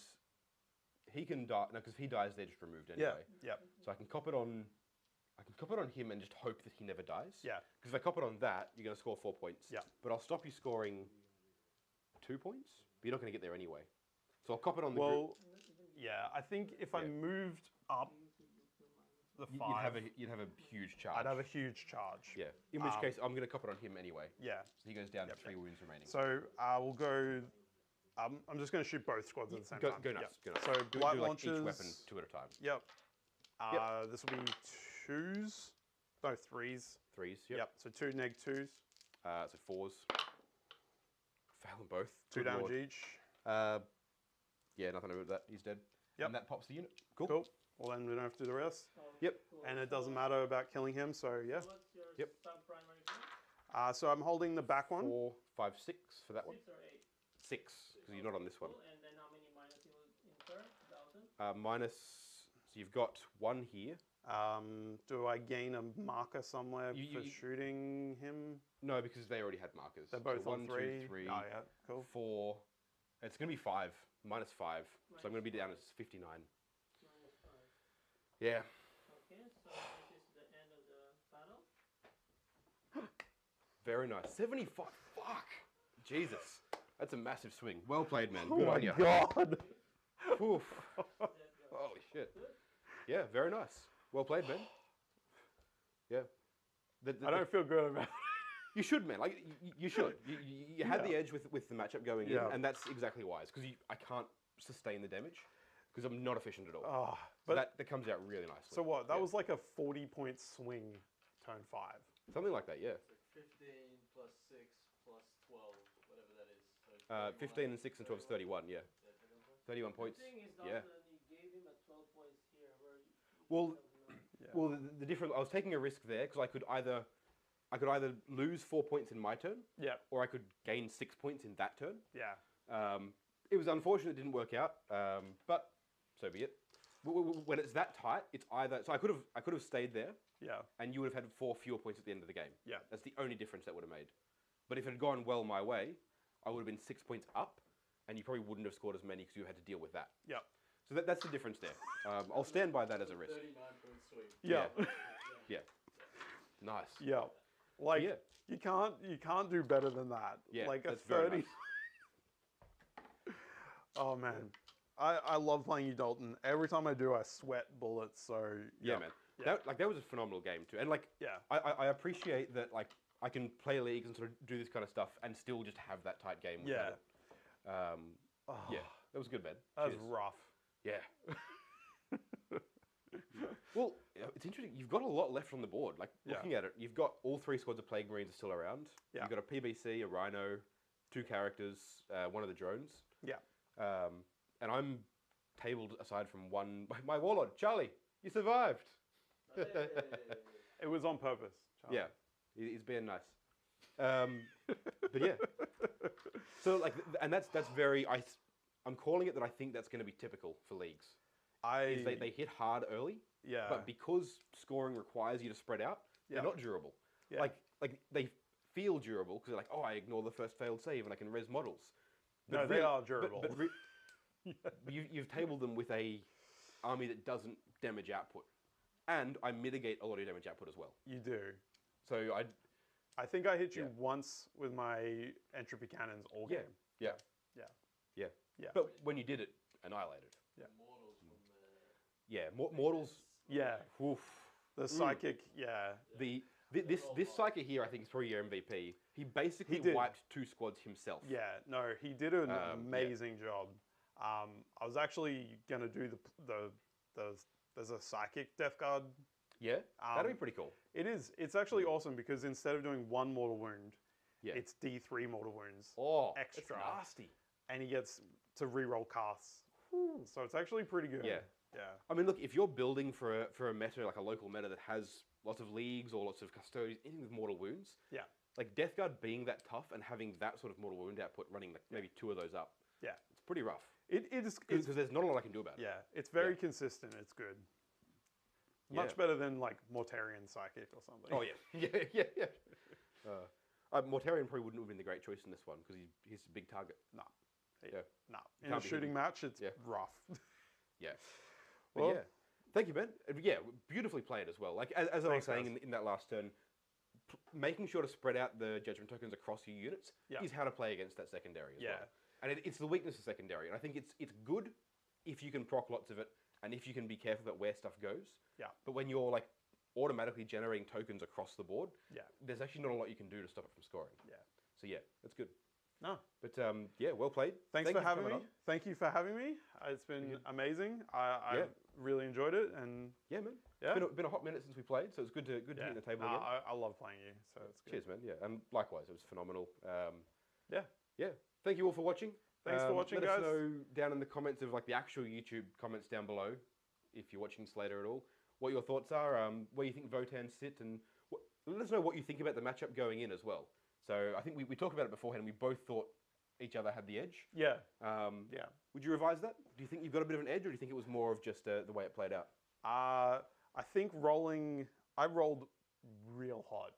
S1: he can die. No, because if he dies, they're just removed
S5: Yeah.
S1: anyway.
S5: Yep.
S1: So I can cop it on. Him and just hope that he never dies.
S5: Yeah.
S1: Because if I cop it on that, you're going to score 4 points.
S5: Yeah.
S1: But I'll stop you scoring 2 points. But you're not going to get there anyway. So I'll cop it on the
S5: Well,
S1: group.
S5: yeah. I think if I
S1: Yeah.
S5: moved up the 5,
S1: You'd have a huge charge.
S5: I'd have a huge charge.
S1: Yeah. In which case, I'm going to cop it on him anyway.
S5: Yeah.
S1: So he goes down
S5: Yep,
S1: to 3 wounds remaining.
S5: So we'll go. I'm just going to shoot both squads at the same
S1: go,
S5: time.
S1: go nuts.
S5: Yep.
S1: Go nuts.
S5: So
S1: do
S5: blight
S1: like
S5: launchers.
S1: each weapon 2 at a time.
S5: Yep.
S1: Yep.
S5: This will be 2s. No, 3s.
S1: 3s.
S5: Yep. So 2 neg 2s.
S1: So 4s. Fail them both.
S5: 2
S1: Good
S5: damage
S1: lord.
S5: each.
S1: Yeah, nothing to do with that. He's dead.
S5: Yep.
S1: And that pops the unit. Cool.
S5: Cool. Well, then we don't have to do the rest.
S1: Yep.
S5: And it doesn't matter about killing him, so yeah.
S4: So what's your
S1: Yep.
S4: sub-primary thing?
S5: So I'm holding the back one.
S1: 4, 5, 6 for that one.
S4: 6 or 8?
S1: 6, because you're not on this one.
S4: Cool. And then how many minus you will incur, Dalton?
S1: Minus, so you've got 1 here.
S5: Do I gain a marker somewhere
S1: You-
S5: for shooting him?
S1: No, because they already had markers.
S5: They're both
S1: so
S5: on
S1: 1, 2,
S5: 3.
S1: 3,
S5: Oh, yeah, cool.
S1: 4. It's going to be 5, minus 5. So I'm going to be down as 59.
S4: Minus 5.
S1: Yeah.
S4: Okay, so this is the end of the battle.
S1: Very nice. 75. Fuck. Jesus. That's a massive swing. Well played, man.
S5: Oh
S1: Good
S5: my
S1: on you.
S5: god!
S1: Oof. Holy shit. Yeah, very nice. Well played, man. Yeah.
S5: I don't feel good about it.
S1: You should, man. Like you should. You had
S5: Yeah.
S1: the edge with the matchup going
S5: Yeah.
S1: in, and that's exactly wise. Because I can't sustain the damage because I'm not efficient at all.
S5: Oh,
S1: So
S5: but
S1: that comes out really nicely.
S5: so what? That
S1: Yeah.
S5: was like a 40-point swing, turn 5.
S1: Something like that. Yeah.
S3: So 15 plus 6 plus 12, whatever that is. So
S1: 15 and 6 and 12 is 31. Yeah. 31 points.
S4: The thing is,
S1: Yeah.
S4: Dalton, you gave him a 12 points here, where you
S1: Well,
S4: have no.
S5: Yeah.
S1: Well, the difference. I was taking a risk there because I could either lose 4 points in my turn,
S5: Yeah.
S1: or I could gain 6 points in that turn.
S5: Yeah.
S1: It was unfortunate it didn't work out, but so be it. When it's that tight, it's either. So I could have stayed there,
S5: Yeah.
S1: and you would have had 4 fewer points at the end of the game.
S5: Yeah.
S1: That's the only difference that would have made. But if it had gone well my way, I would have been 6 points up, and you probably wouldn't have scored as many because you had to deal with that.
S5: Yeah.
S1: So that's the difference there. I'll stand by that as a risk.
S3: 39-point swing.
S5: Yeah.
S1: Yeah. Nice.
S5: Yeah. Like
S1: Yeah.
S5: you can't do better than that.
S1: Yeah,
S5: Like a
S1: that's very
S5: 30.
S1: nice.
S5: Oh man. I love playing you, Dalton. Every time I do I sweat bullets, so
S1: Yeah, man.
S5: Yeah.
S1: That was a phenomenal game too, and like
S5: Yeah.
S1: I appreciate that like I can play leagues and sort of do this kind of stuff and still just have that tight game. With
S5: Yeah.
S1: it. Yeah, that was good, man.
S5: That was
S1: Cheers.
S5: rough.
S1: Yeah. Well, it's interesting. You've got a lot left on the board. Like
S5: Yeah.
S1: looking at it, you've got all 3 squads of Plague Marines are still around.
S5: Yeah.
S1: You've got a PBC, a Rhino, 2 characters, one of the drones.
S5: Yeah.
S1: And I'm tabled aside from one. My warlord, Charlie. You survived.
S5: It was on purpose. Charlie.
S1: Yeah, he's being nice. But yeah, so like, and that's very. I'm calling it that I think that's going to be typical for leagues. Is they hit hard early,
S5: yeah.
S1: but because scoring requires you to spread out,
S5: Yeah.
S1: they're not durable.
S5: Yeah.
S1: Like they feel durable because they're like, oh, I ignore the first failed save and I can res models.
S5: No, they are durable.
S1: But you've tabled them with a army that doesn't damage output, and I mitigate a lot of your damage output as well.
S5: You do.
S1: So
S5: I think I hit you
S1: Yeah.
S5: once with my entropy cannons all
S1: Yeah.
S5: game.
S1: Yeah.
S5: Yeah.
S1: Yeah.
S5: Yeah.
S1: But when you did it, annihilated.
S3: Mortals from
S1: Yeah, mortals.
S5: Yeah.
S1: Oof.
S5: The psychic, yeah.
S1: This psychic here, I think, is probably your MVP. He basically
S5: He did.
S1: wiped 2 squads himself.
S5: Yeah, no, he did an
S1: Yeah.
S5: amazing job. I was actually gonna do there's a psychic Death Guard.
S1: Yeah, that'd be pretty cool.
S5: It is. It's actually awesome because instead of doing 1 mortal wound,
S1: Yeah.
S5: it's D3 mortal wounds,
S1: Oh,
S5: extra.
S1: That's nasty.
S5: and he gets to reroll casts. So it's actually pretty good.
S1: Yeah.
S5: Yeah.
S1: I mean, look, if you're building for a meta, like a local meta that has lots of leagues or lots of custodians, anything with mortal wounds,
S5: Yeah.
S1: like Death Guard being that tough and having that sort of mortal wound output, running like maybe 2 of those up,
S5: Yeah.
S1: it's pretty rough.
S5: It is.
S1: Because there's not a lot I can do about it.
S5: Yeah. It's very
S1: Yeah.
S5: consistent. It's good.
S1: Yeah.
S5: Much better than like Mortarian Psychic or something.
S1: Oh yeah, yeah. Mortarion probably wouldn't have been the great choice in this one because he's a big target.
S5: No.
S1: Yeah.
S5: No.
S1: You
S5: In a
S1: can't be
S5: shooting
S1: hidden.
S5: match, it's
S1: Yeah.
S5: rough.
S1: Yeah. But
S5: Well-
S1: yeah. Thank you, Ben. Yeah, beautifully played as well. Like as I was
S5: Thanks,
S1: saying
S5: guys.
S1: in that last turn, making sure to spread out the judgment tokens across your units
S5: Yeah.
S1: is how to play against that secondary as
S5: Yeah.
S1: well. And it's the weakness of secondary, and I think it's good if you can proc lots of it and if you can be careful about where stuff goes.
S5: Yeah.
S1: But when you're like automatically generating tokens across the board,
S5: Yeah.
S1: there's actually not a lot you can do to stop it from scoring.
S5: Yeah.
S1: So yeah, that's good.
S5: No.
S1: But yeah, well played.
S5: Thanks
S1: Thank
S5: for
S1: you
S5: having me.
S1: coming on.
S5: Thank you for having me. It's been amazing. I
S1: Yeah.
S5: really enjoyed it, and
S1: Yeah, man.
S5: yeah,
S1: It's been a hot minute since we played, so it's good to hit the table again.
S5: I love playing you, so it's good.
S1: Cheers, man. Yeah, and likewise, it was phenomenal.
S5: Yeah.
S1: Yeah. Thank you all for watching.
S5: Thanks for watching,
S1: let
S5: guys.
S1: us know down in the comments of like the actual YouTube comments down below, if you're watching Slater at all, what your thoughts are, where you think Votann sit, and let us know what you think about the matchup going in as well. So I think we talked about it beforehand, and we both thought each other had the edge.
S5: Yeah.
S1: Yeah. Would you revise that? Do you think you've got a bit of an edge, or do you think it was more of just the way it played out?
S5: I think I rolled real hot.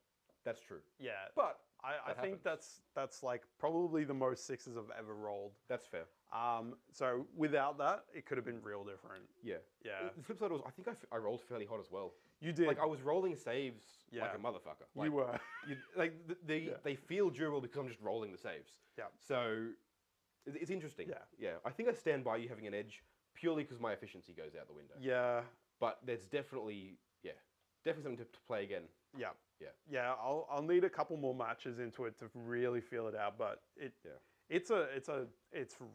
S1: That's true.
S5: Yeah.
S1: But
S5: I
S1: that
S5: think
S1: happens.
S5: that's like probably the most sixes I've ever rolled.
S1: That's fair.
S5: So without that, it could have been real different.
S1: Yeah.
S5: Yeah.
S1: The flip side was I think I rolled fairly hot as well.
S5: You did.
S1: Like I was rolling saves
S5: Yeah.
S1: like a motherfucker. Like,
S5: You were.
S1: like they feel durable because I'm just rolling the saves.
S5: Yeah.
S1: So it's interesting.
S5: Yeah.
S1: Yeah. I think I stand by you having an edge purely because my efficiency goes out the window.
S5: Yeah.
S1: But there's definitely something to play again.
S5: Yeah.
S1: Yeah.
S5: Yeah. I'll need a couple more matches into it to really feel it out, but it's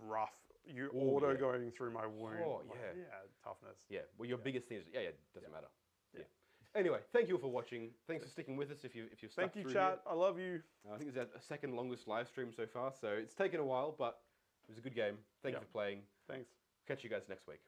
S5: rough. You auto going through my wound.
S1: Oh,
S5: Like,
S1: yeah.
S5: yeah. Toughness.
S1: Yeah. Well, your biggest thing is it doesn't matter. Yeah. Anyway, thank you all for watching. Thanks for sticking with us. If you've stuck
S5: Thank you,
S1: through
S5: chat.
S1: here.
S5: I love you.
S1: I think it's our second longest live stream so far, so it's taken a while, but it was a good game. Thank you for playing.
S5: Thanks.
S1: Catch you guys next week.